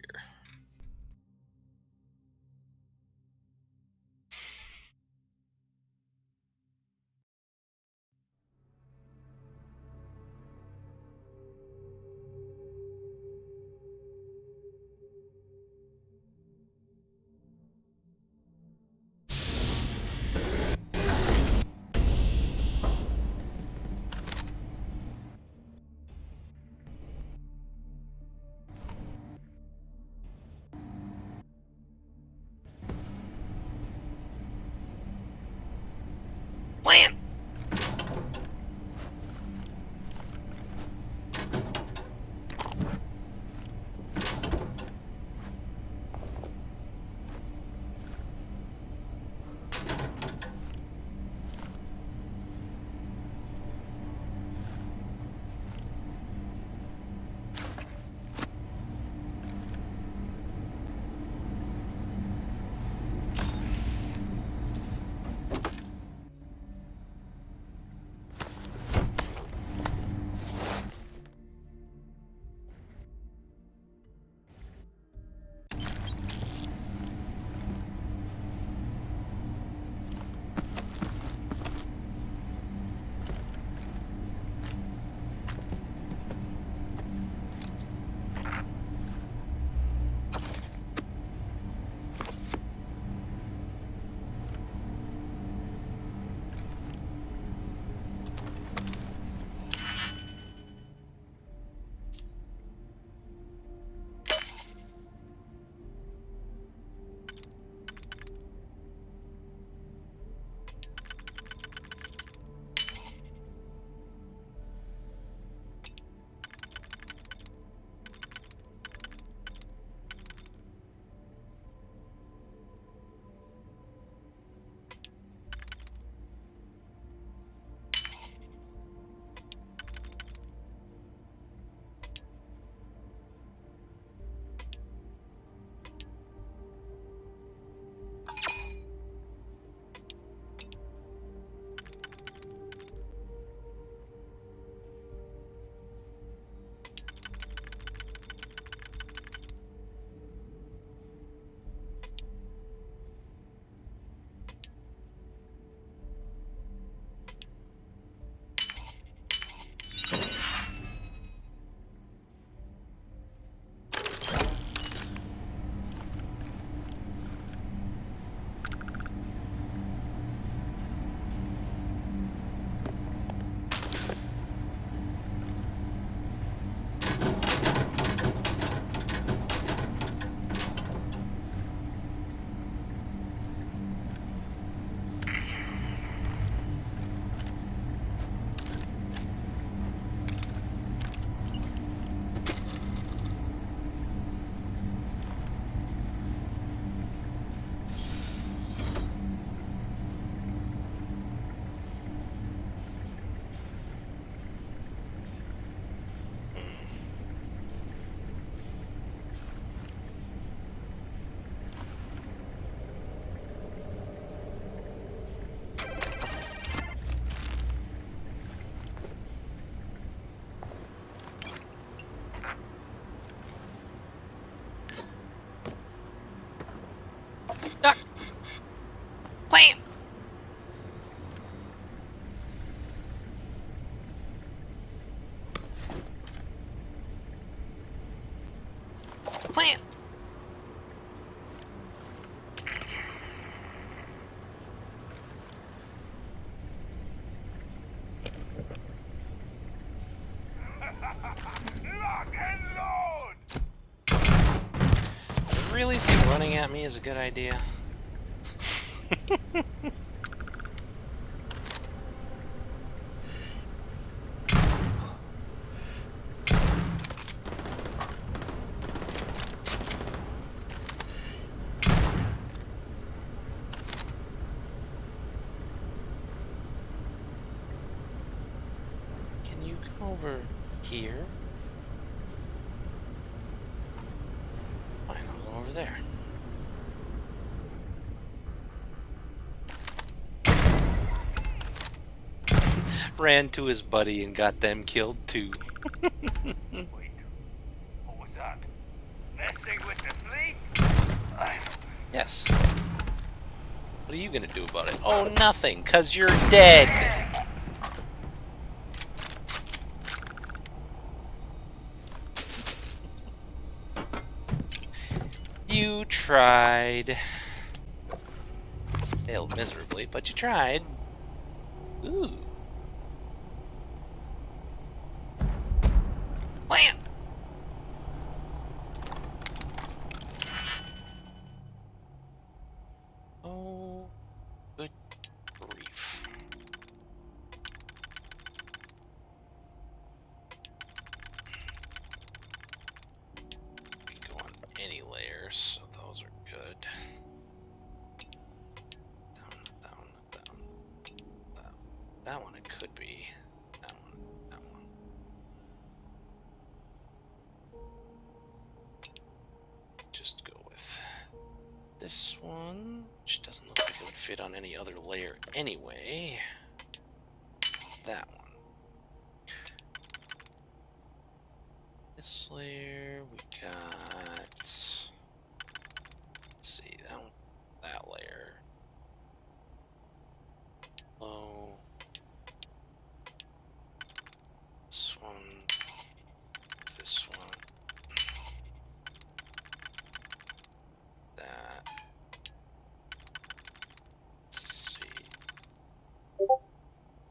really think running at me is a good idea? Can you come over here? Fine, I'll go over there. Ran to his buddy and got them killed too. Wait, what was that? Messing with the fleet? Yes. What are you gonna do about it? Oh, nothing, 'cause you're dead. You tried. Failed miserably, but you tried. Ooh. Land! Oh, good grief. We can go on any layers, so those are good. Down. That one it could be. That one. Just go with this one, which doesn't look like it would fit on any other layer anyway. That one. This layer, we got, let's see, that layer. Low. This one. This one. That. Let's see.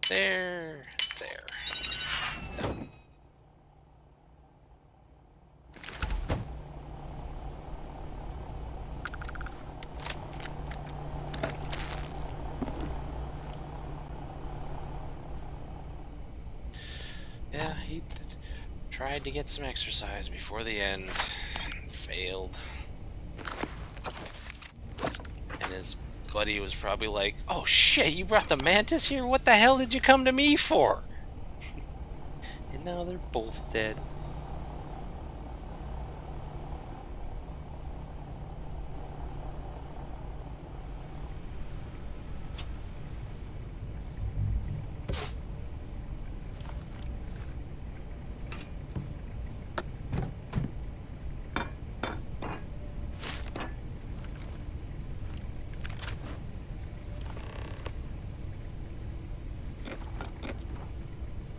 There. Yeah, he tried to get some exercise before the end. Failed. And his buddy was probably like, oh shit, you brought the mantis here? What the hell did you come to me for? And now they're both dead.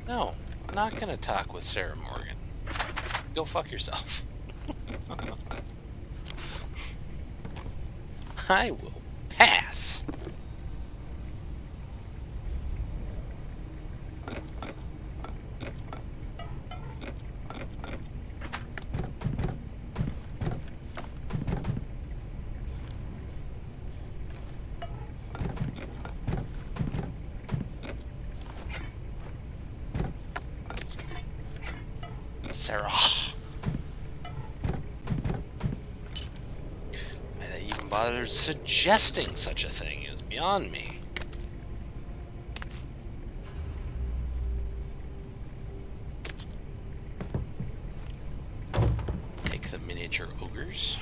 No, I'm not gonna talk with Sarah Morgan. Go fuck yourself. I will pass. Sarah. Why they even bothered suggesting such a thing is beyond me. Take the miniature ogres.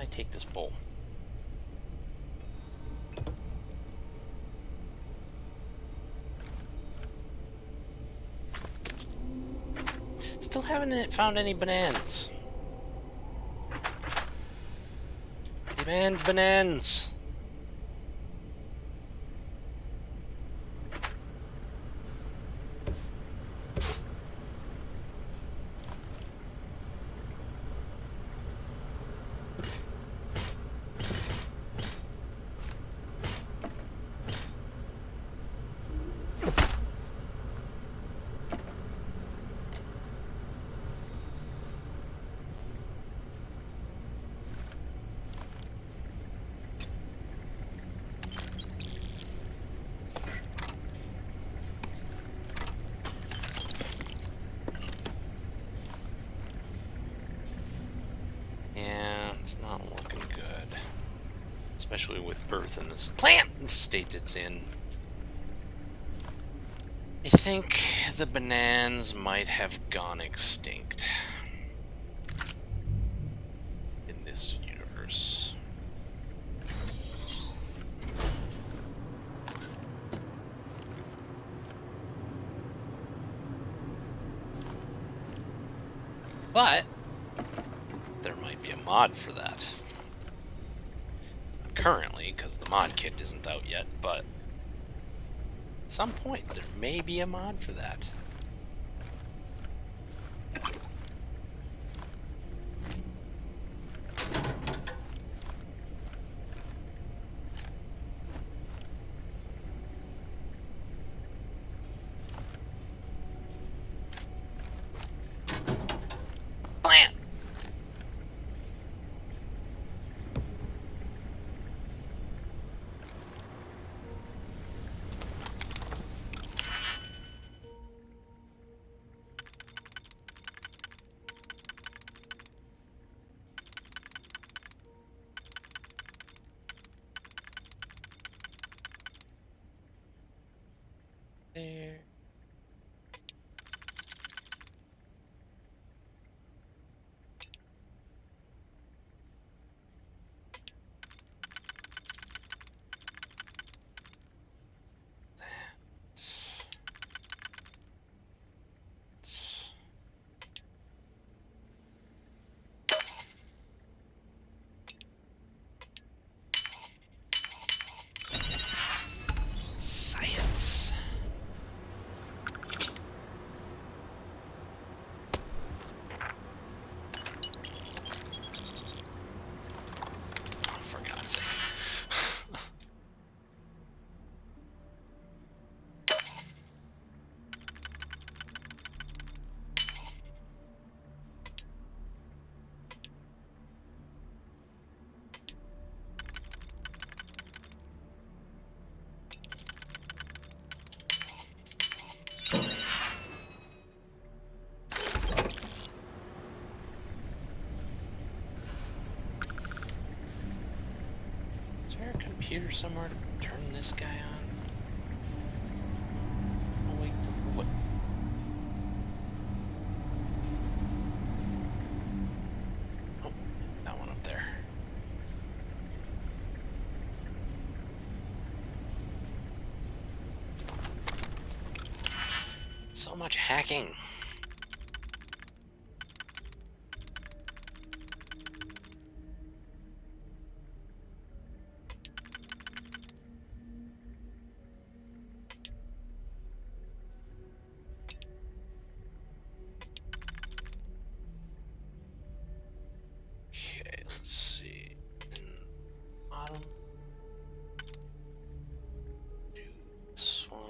I take this bowl? Still haven't found any bananas. I demand bananas. Yeah, it's not looking good. Especially with Earth in this plant state it's in. I think the bananas might have gone extinct in this universe. But there might be a mod for that. Not currently, because the mod kit isn't out yet, but at some point there may be a mod for that. Plant! There. Science. Oh, for God's sake. Is there a computer somewhere to turn this guy on? Oh wait, what? Oh, that one up there. So much hacking. Okay, let's see. Bottom. Do this one.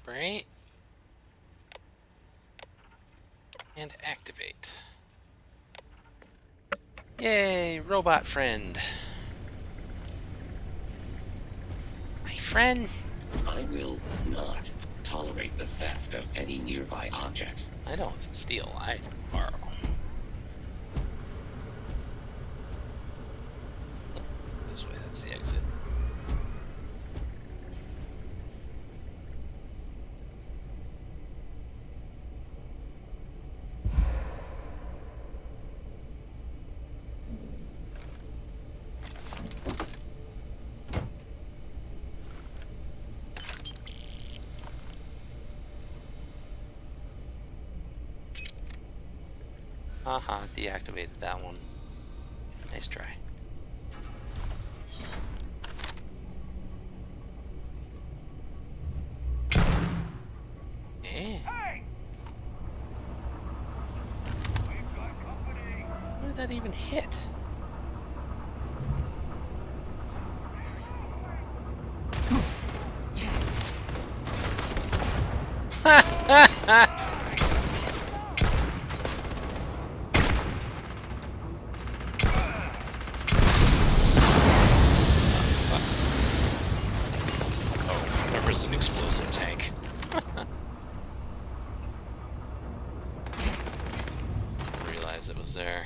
Calibrate. And activate. Yay, robot friend. My friend. I will not tolerate the theft of any nearby objects. I don't steal, I borrow. This way, that's the exit. Haha, deactivated that one. Nice try. Hey! Where did that even hit? Oh, remembers an explosive tank. Realize it was there.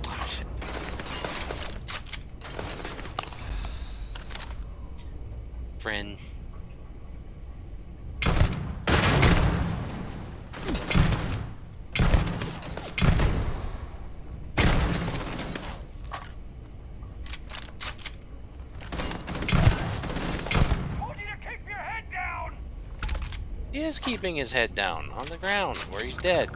Oh, shit. Friend. He is keeping his head down on the ground where he's dead.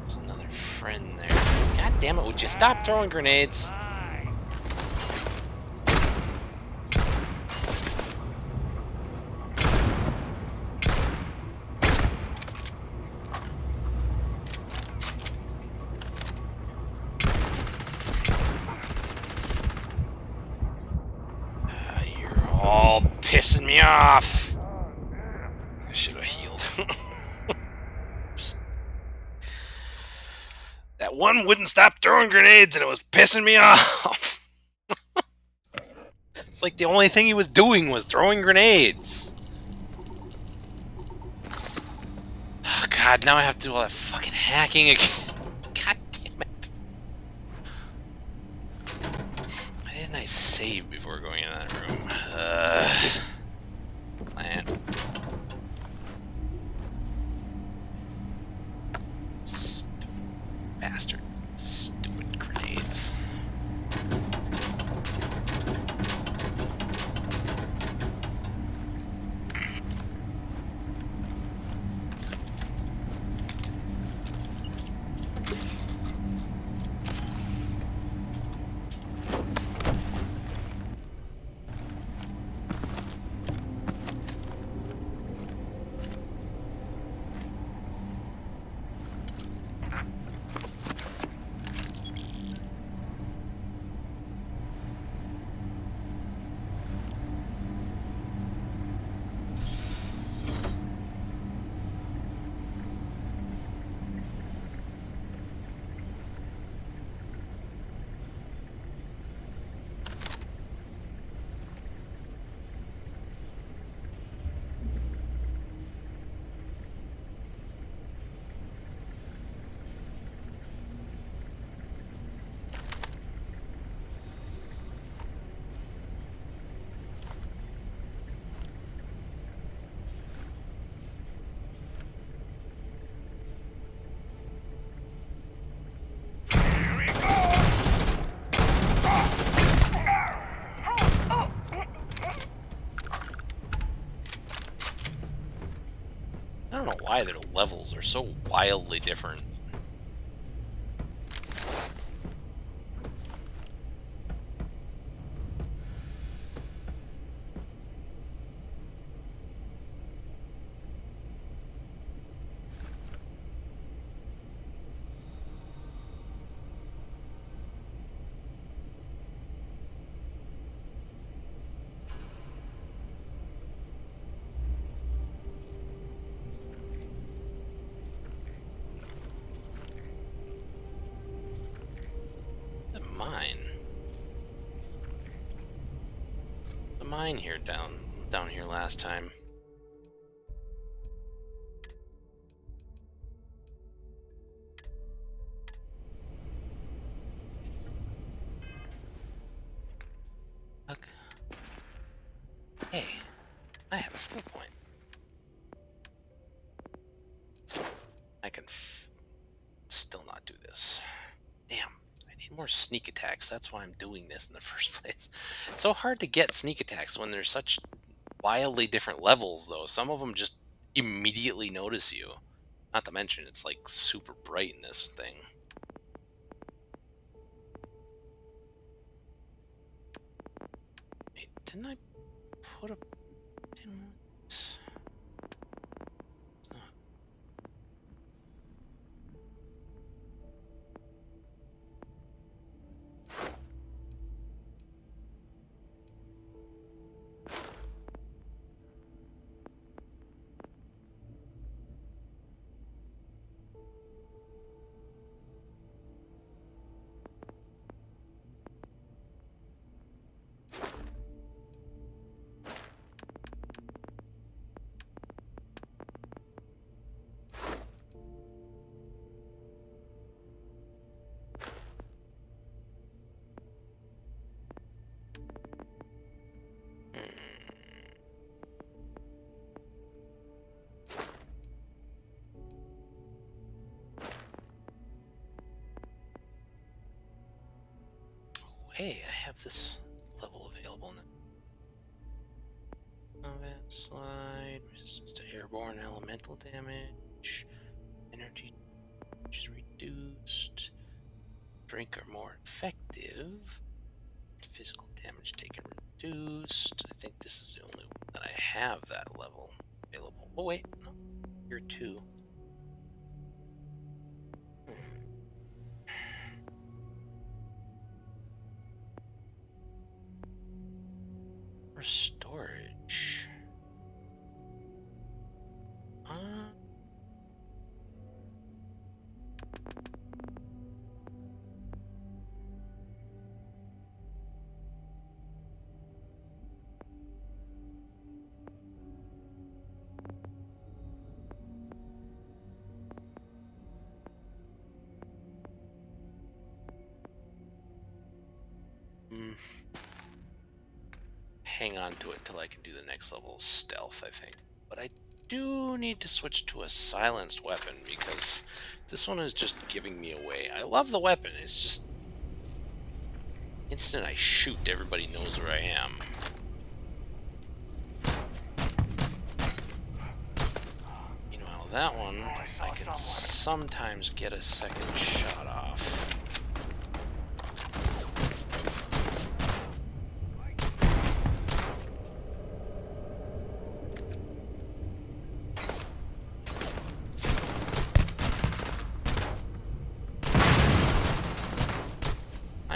There's another friend there. God damn it, would you stop throwing grenades? All pissing me off. I should have healed. That one wouldn't stop throwing grenades and it was pissing me off. It's like the only thing he was doing was throwing grenades. Oh god, now I have to do all that fucking hacking again. God damn it. Why didn't I save before going in that room? Plant. Stupid bastard. Stupid grenades. I don't know why their levels are so wildly different. mine. The mine here down here last time. Look. Hey, I have a skill point. I can still not do this. Damn, I need more sneak attacks. That's why I'm doing this in the first place. It's so hard to get sneak attacks when there's such wildly different levels, though. Some of them just immediately notice you. Not to mention, it's like super bright in this thing. Wait, didn't I put a... Hey, I have this level available now. Combat slide, resistance to airborne elemental damage, energy is reduced, drink are more effective, physical damage taken reduced. I think this is the only one that I have that level available. Oh wait, no, here too. Storage. Hang on to it till I can do the next level of stealth, I think. But I do need to switch to a silenced weapon because this one is just giving me away. I love the weapon, it's just instant I shoot, everybody knows where I am. Meanwhile, that one, I can sometimes get a second shot off.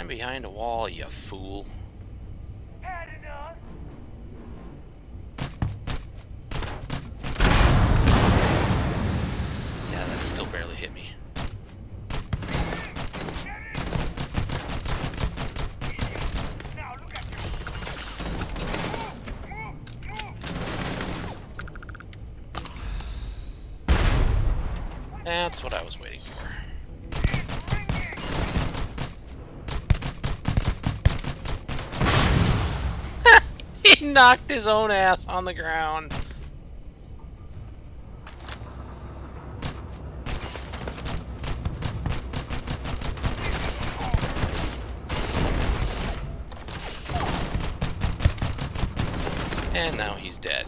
Behind a wall, you fool. Had enough. Yeah, that still barely hit me. That's what I was waiting for. He knocked his own ass on the ground. And now he's dead.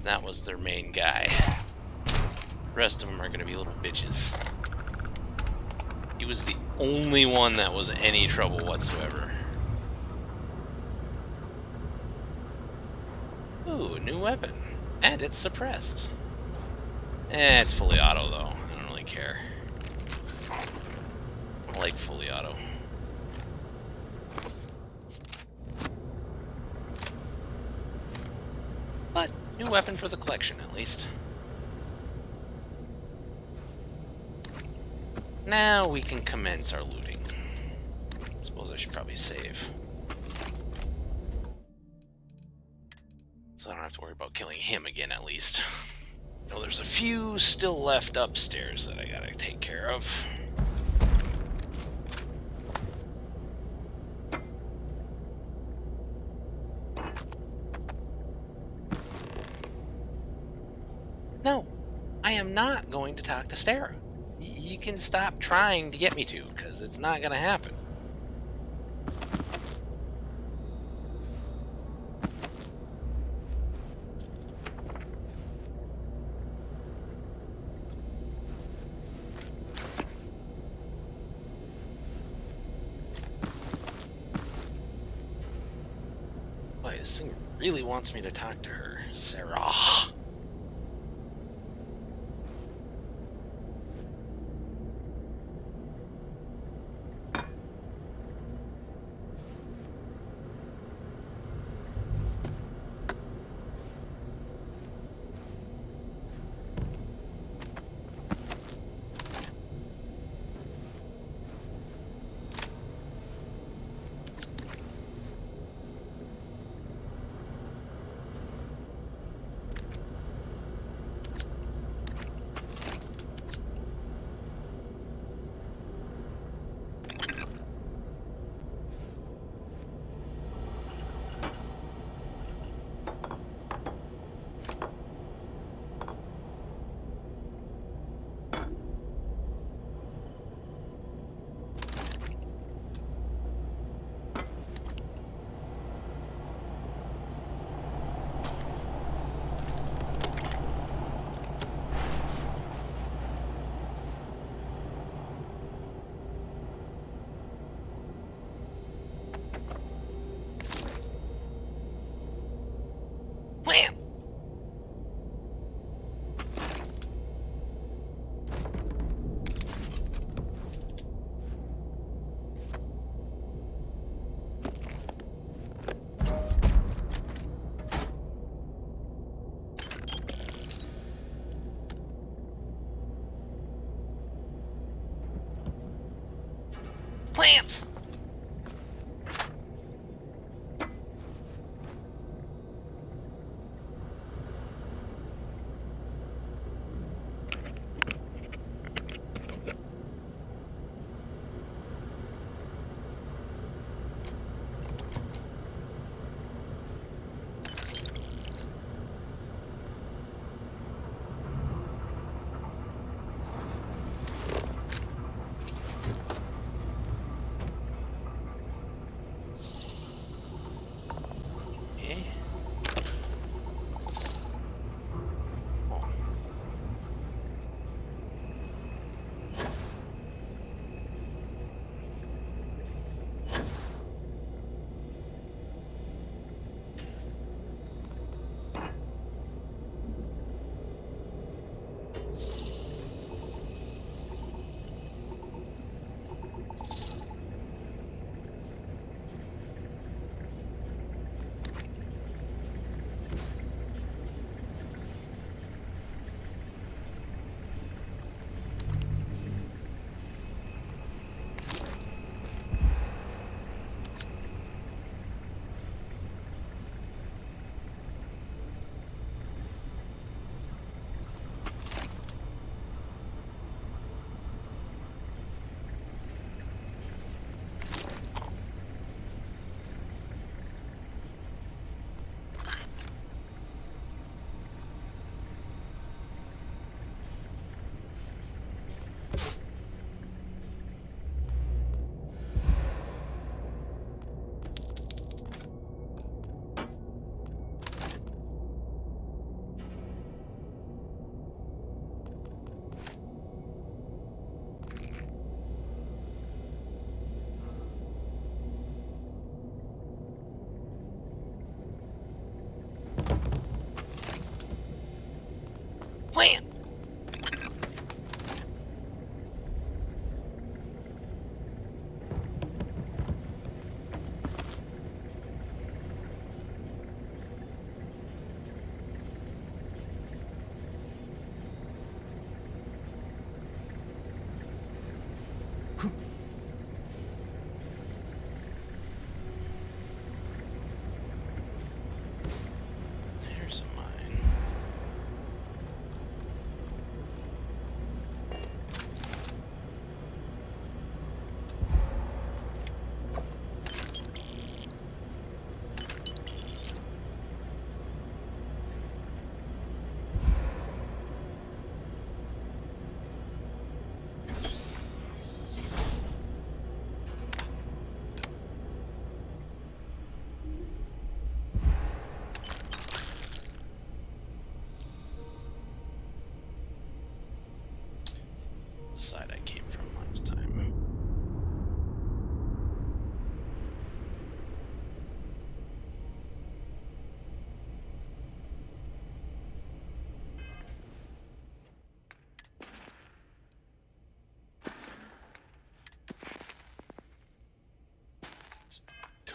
That was their main guy. The rest of them are gonna be little bitches. He was the only one that was any trouble whatsoever. Ooh, new weapon. And it's suppressed. It's fully auto, though. I don't really care. I like fully auto. But, new weapon for the collection, at least. Now we can commence our looting. suppose I should probably save. So I don't have to worry about killing him again, at least. No, there's a few still left upstairs that I gotta take care of. No, I am not going to talk to Stara. You can stop trying to get me to, because it's not gonna happen. Boy, this thing really wants me to talk to her. Sarah. Wham! Plants!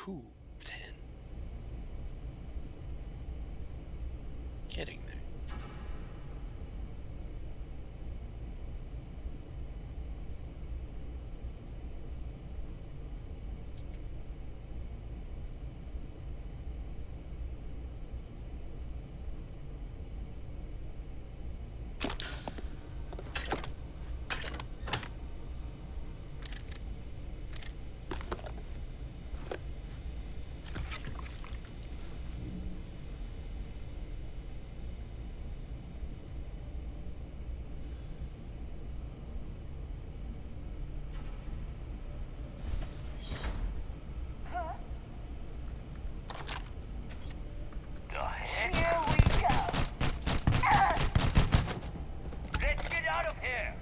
2, 10. Getting there. Here we go. Let's get out of here.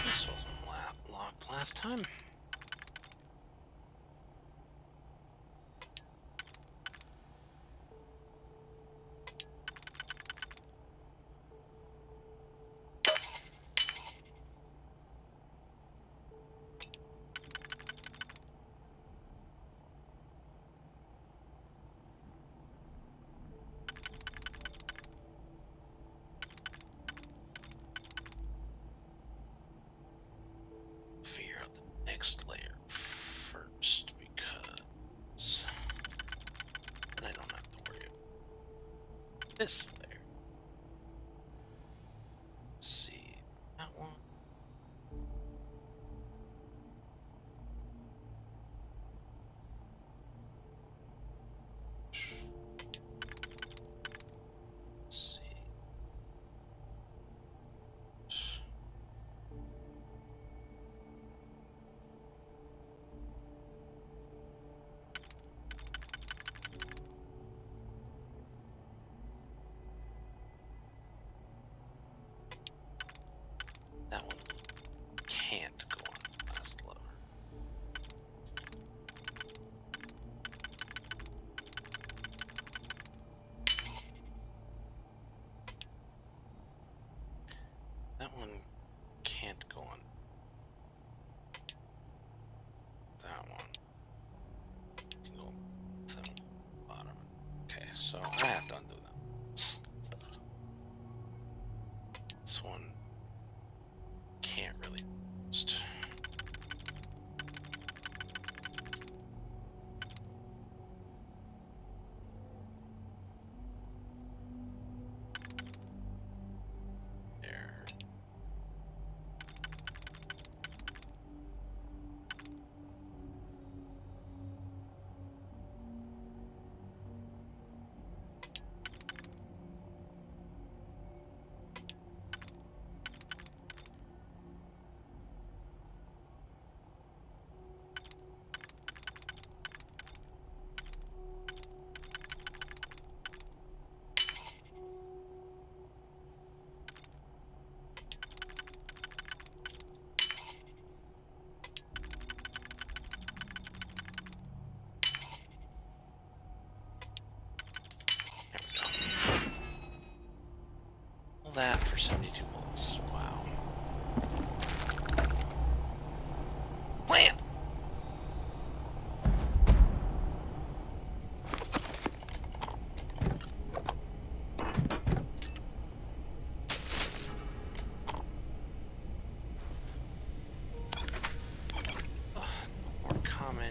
This wasn't locked last time. Figure out the next layer first because then I don't have to worry about this layer. Let's see that one. Let's see. That one can't go on the last lever. That one can't go on. That one can go on the bottom. Okay, so I have to undo that. This one can't really be used.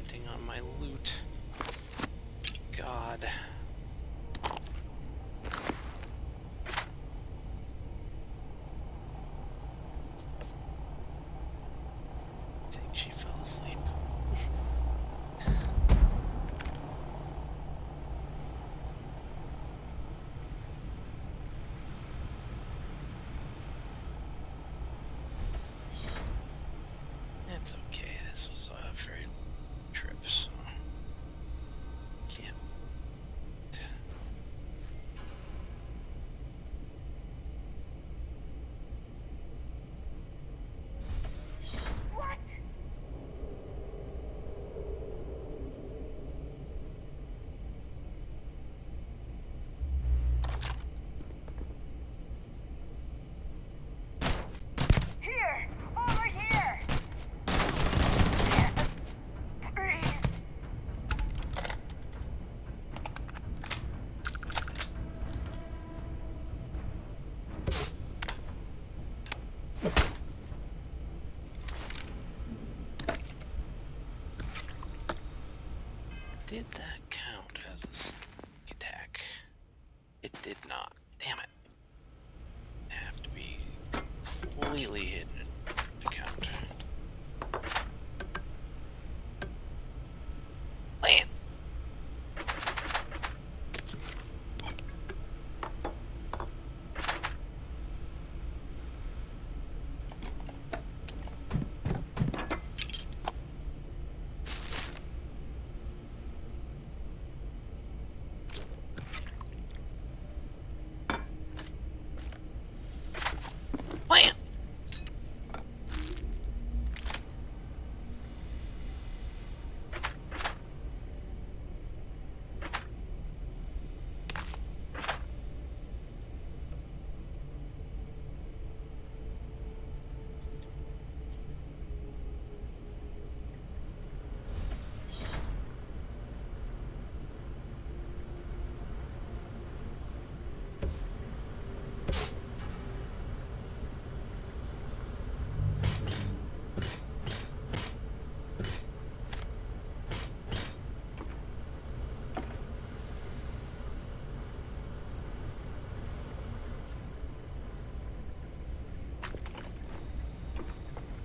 commenting on my loot. God. I think she fell asleep. It's okay, this was a very long trip, so can't. What? Here! Over here! Freeze! Did that count as a sneak attack? It did not. Damn it. I have to be completely hidden to count. Land! Land!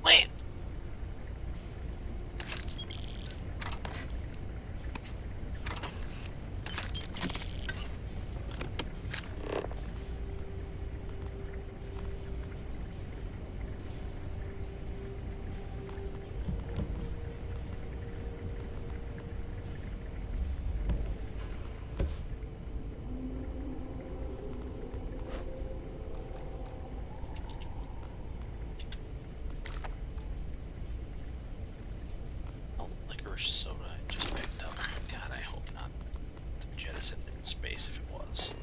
Land! Oh, licorice soda I just picked up. God, I hope not jettisoned in space if it was.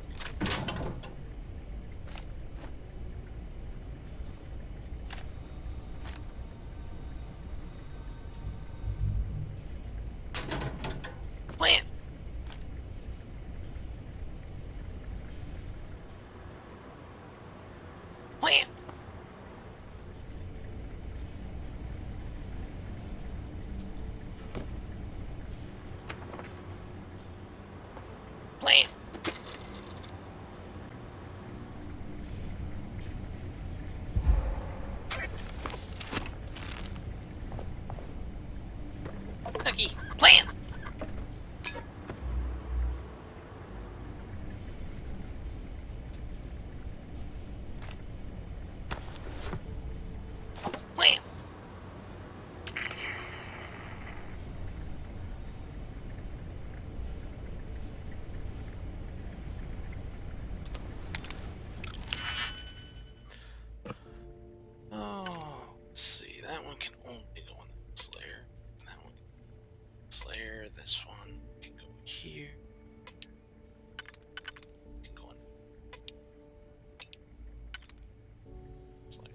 Land! Land! Land! Ducky! Land! Land! Oh, let's see. That one can only go in the next layer. That one can go in the next layer. This one can go here. Can go in this layer.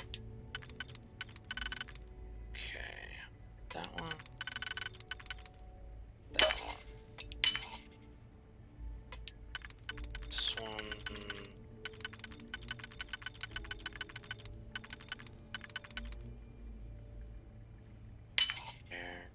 Okay. That one. That one. This one. There.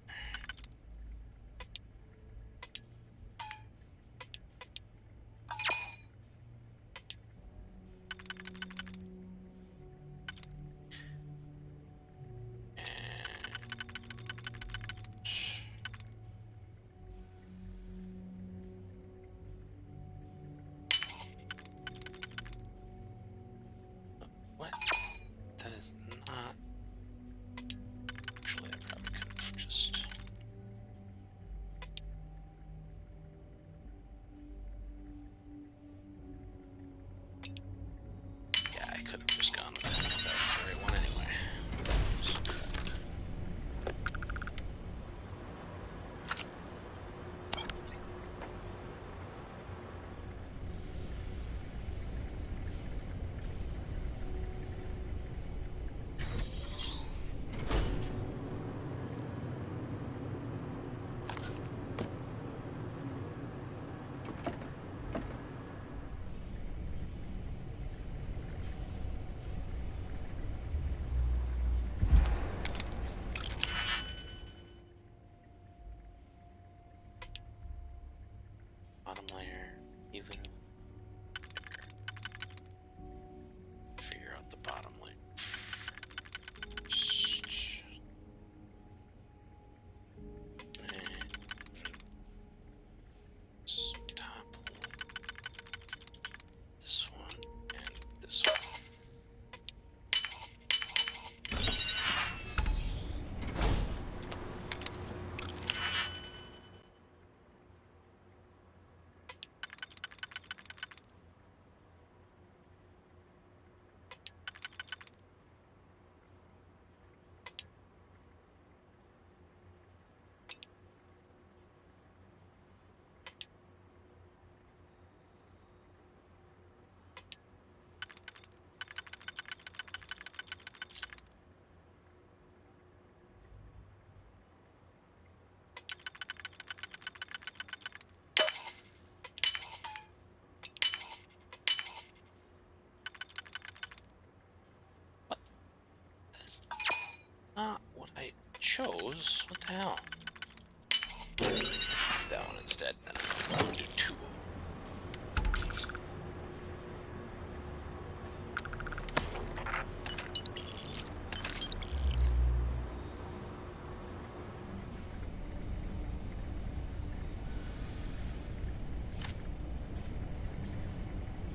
could have just gone with that because that was the right one anyway. Bottom layer, either. Figure out the bottom layer. Top. This one and this one. That's not what I chose. What the hell? That one instead. Then I'll do two.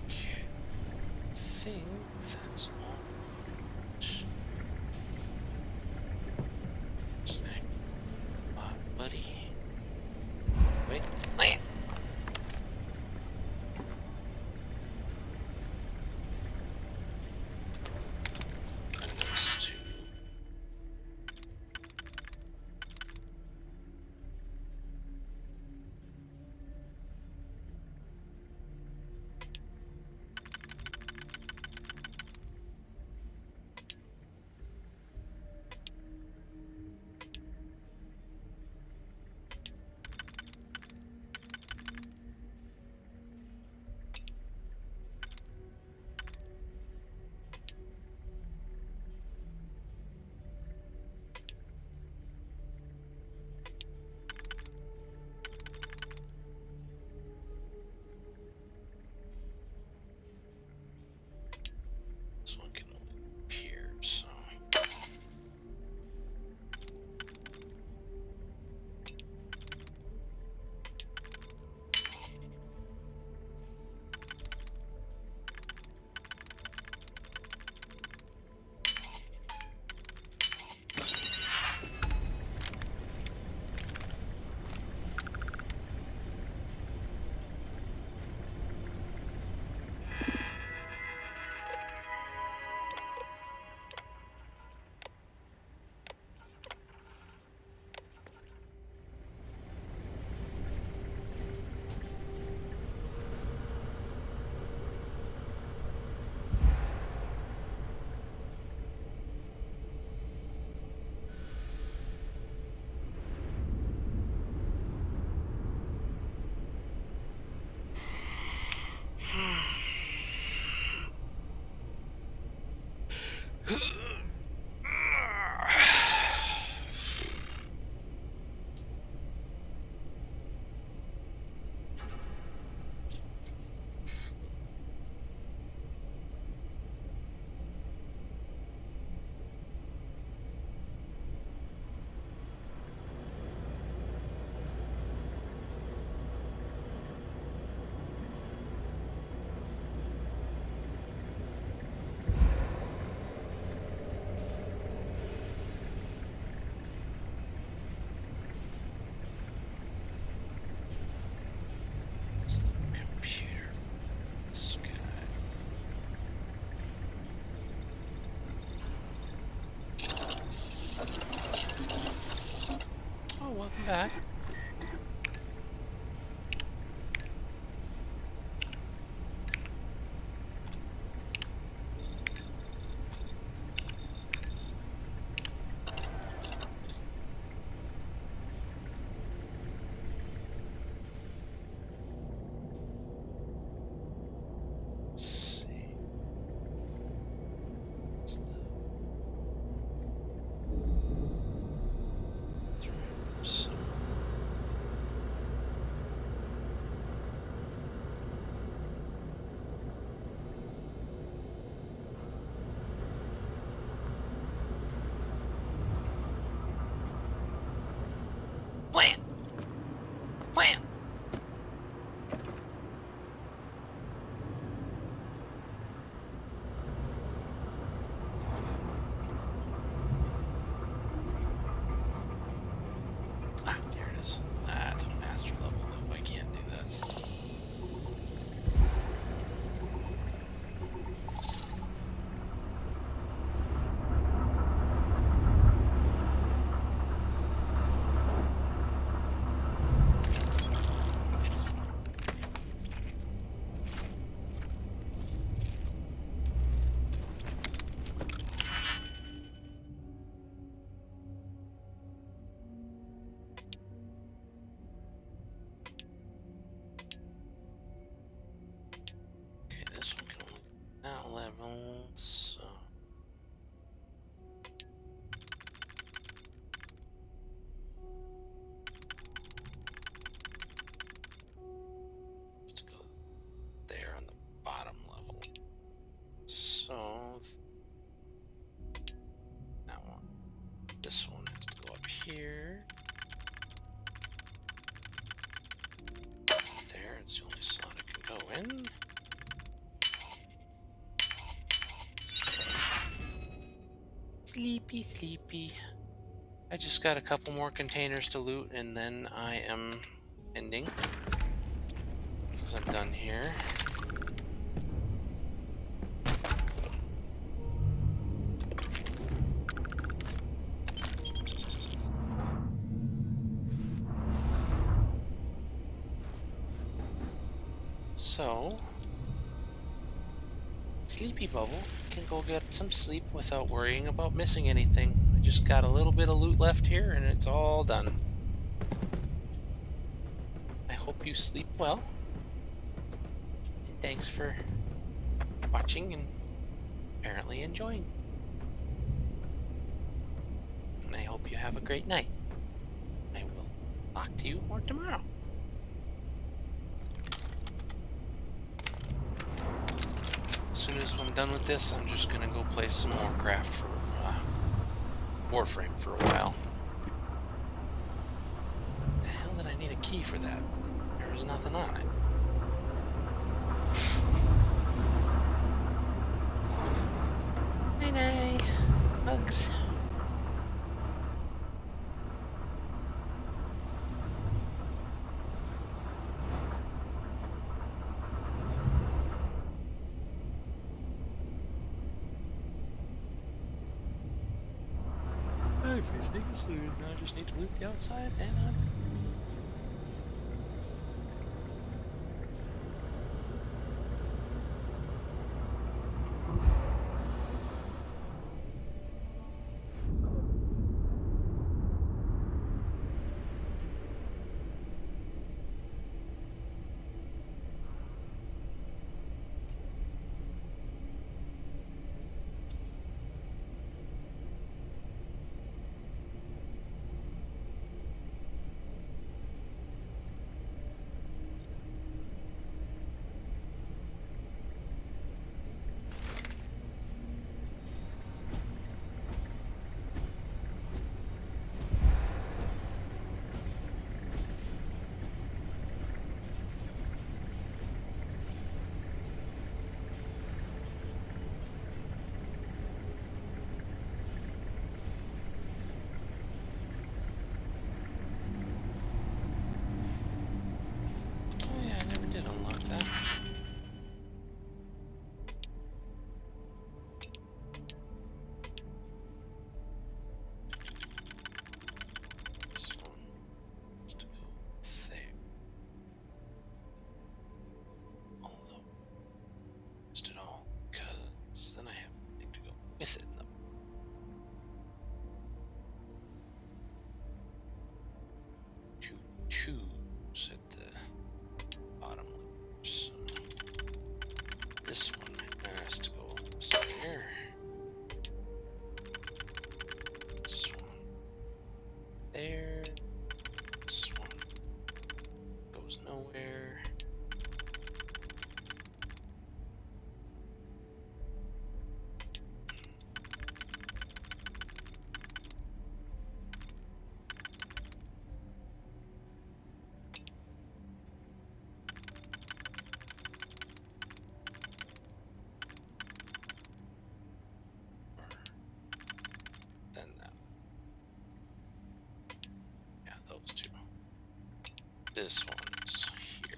Okay. I think that's all. Buddy. Wait, land. welcome back. Plant! Plant! Ah, there it is. Ah, it's on master level. I can't do that. Okay, this one can only that level, so let's go there on the bottom level. So that one. This one has to go up here. There, it's the only slot it can go in. Sleepy, sleepy. I just got a couple more containers to loot and then I am ending. Because I'm done here. So, Sleepy Bubble can go get some sleep without worrying about missing anything. I just got a little bit of loot left here and it's all done. I hope you sleep well. And thanks for watching and apparently enjoying. And I hope you have a great night. I will talk to you more tomorrow. As soon as I'm done with this, I'm just gonna go play some more Craft for Warframe for a while. The hell did I need a key for that? There was nothing on it. Night-night. Hugs. Everything's looted. Now I just need to loot the outside and I'm choose at the bottom left. So this one has to go somewhere. This one there. This one goes nowhere. Then that. Yeah, those two. This one's here.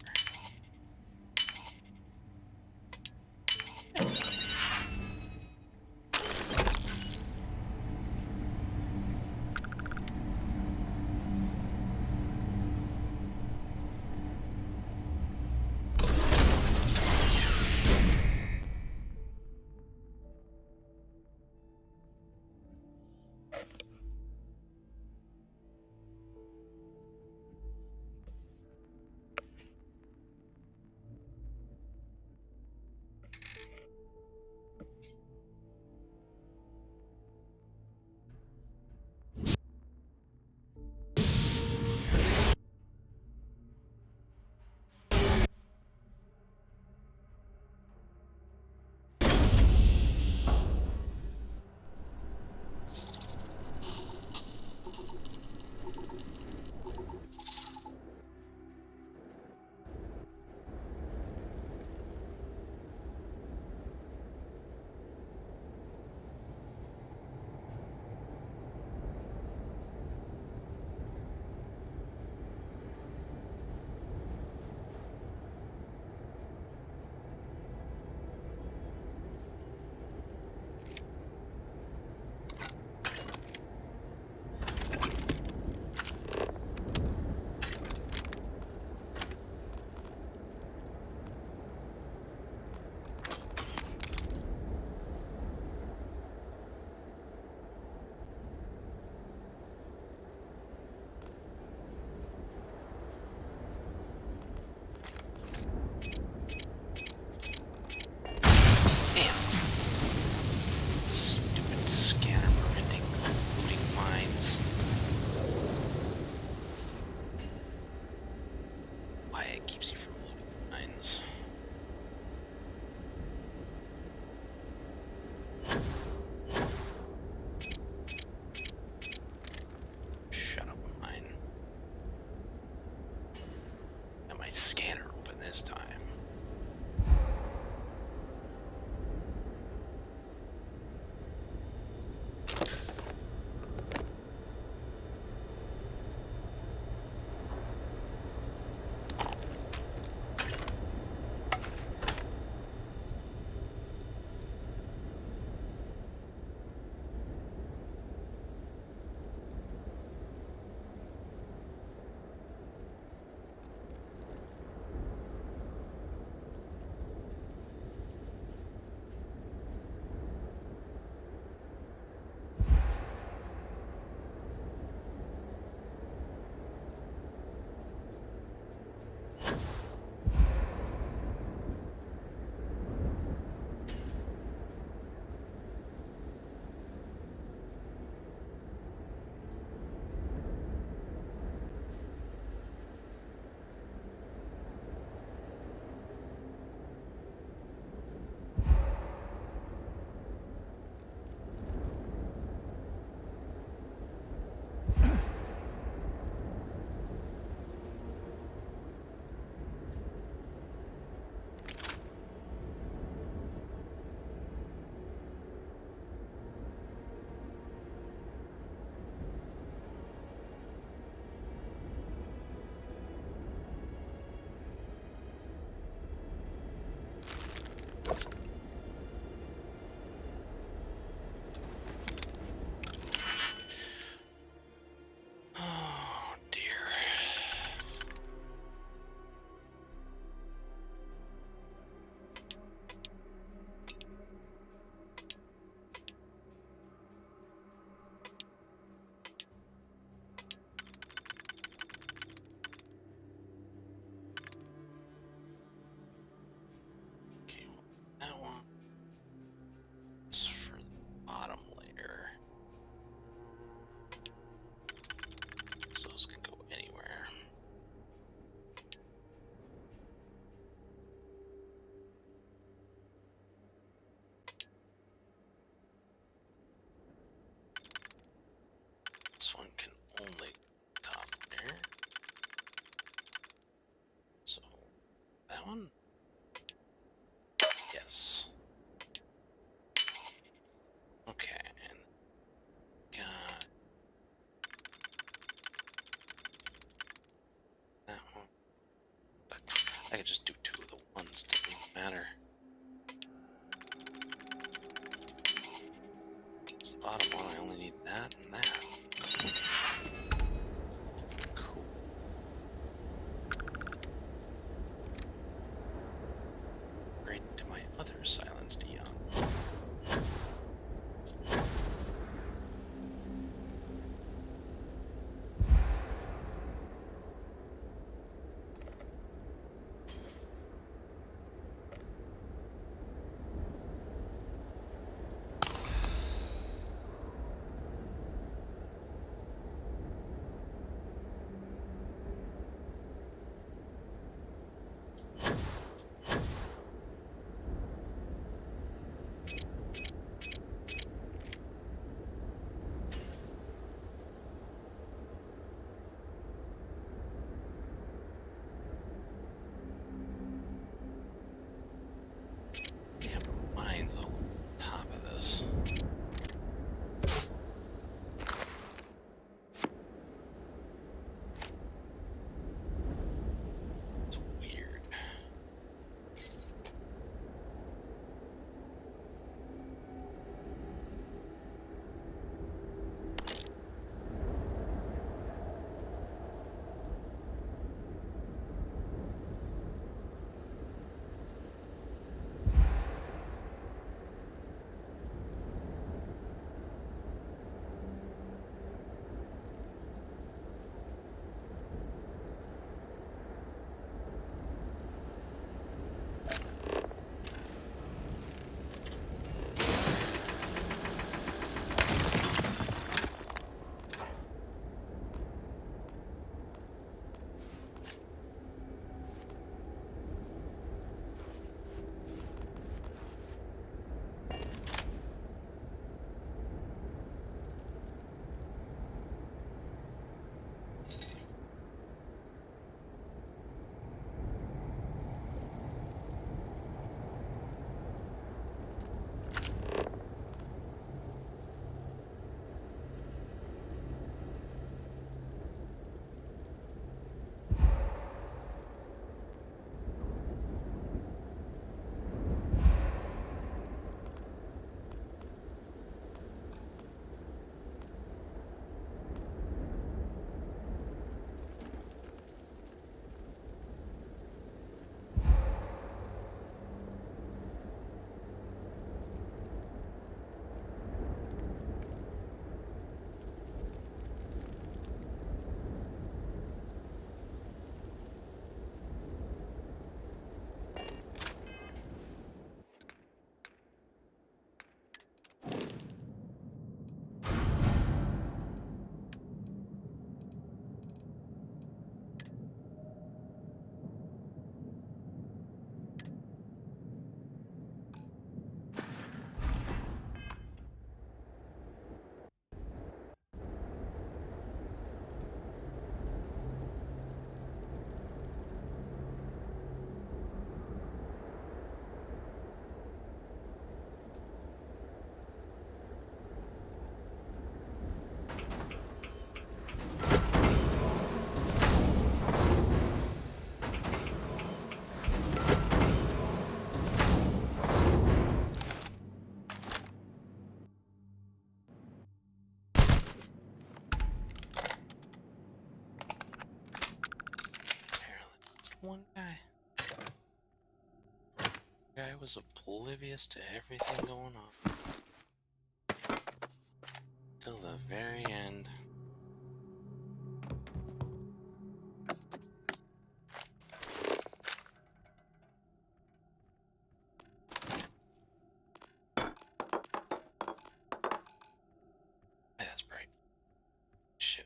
Stupid scanner preventing looting mines. Why it keeps you from looting mines. Shut up, mine. Got my scanner open this time. only top there. So that one? Yes. Okay, and got that one. But I could just do two of the ones, doesn't even matter. It's the bottom one, I only need that and that. Cool. Great to my other silenced Eon. Yeah, but mine's on top of this. It's weird. One guy. Guy was oblivious to everything going on. Till the very end. Hey, that's bright. Shit.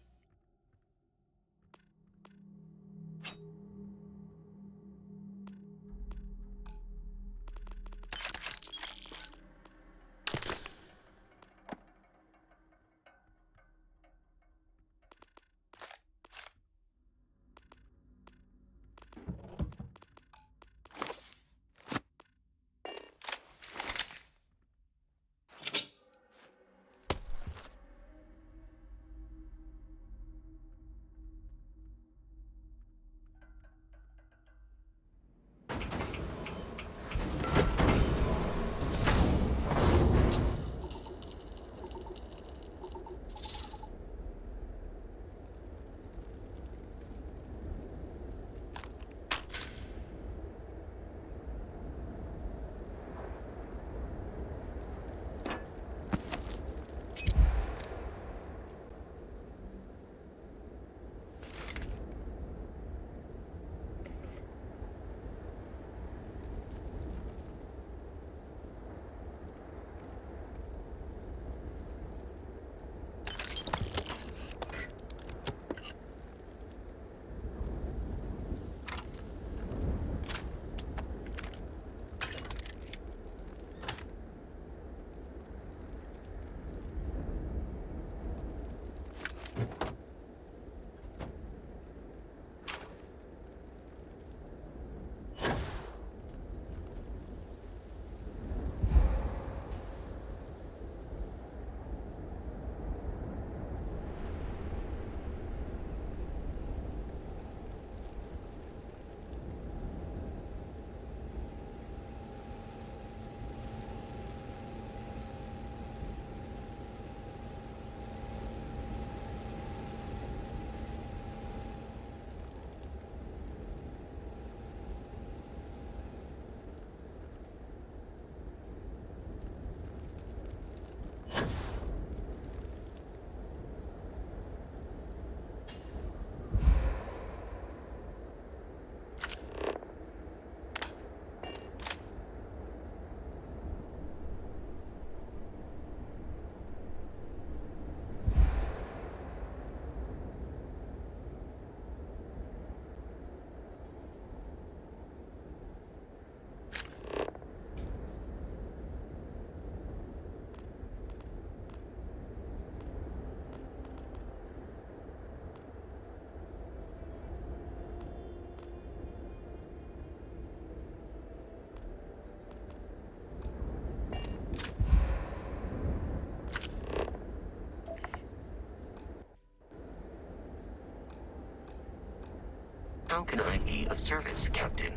How can I be of service, Captain?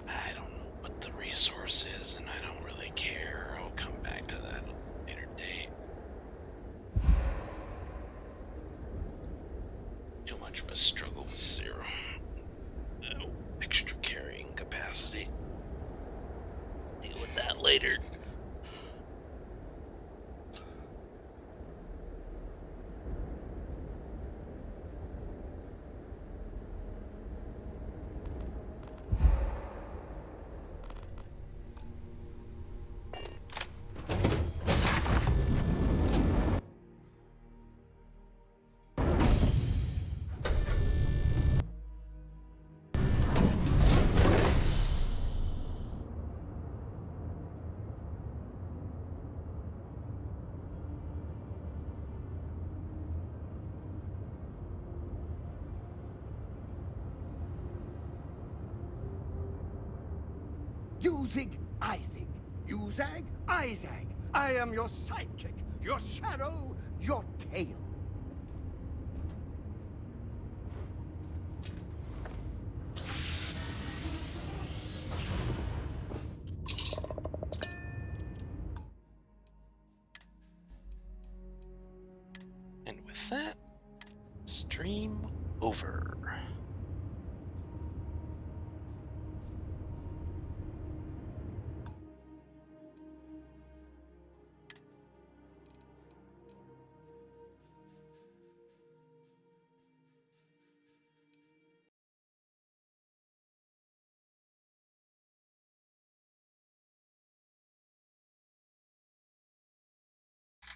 I don't know what the resource is, and I don't really care. I'll come back to that at a later date. Too much of a struggle with zero. No extra carrying capacity. Deal with that later. Usig Isaac. Uzag Isaac. I am your sidekick, your shadow, your tail. And with that, stream over.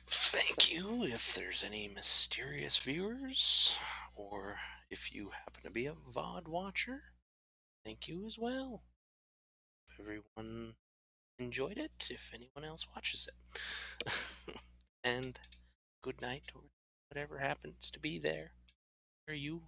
Thank you if there's any mysterious viewers, or if you happen to be a VOD watcher, thank you as well. If everyone enjoyed it, if anyone else watches it. And good night, or whatever happens to be there where you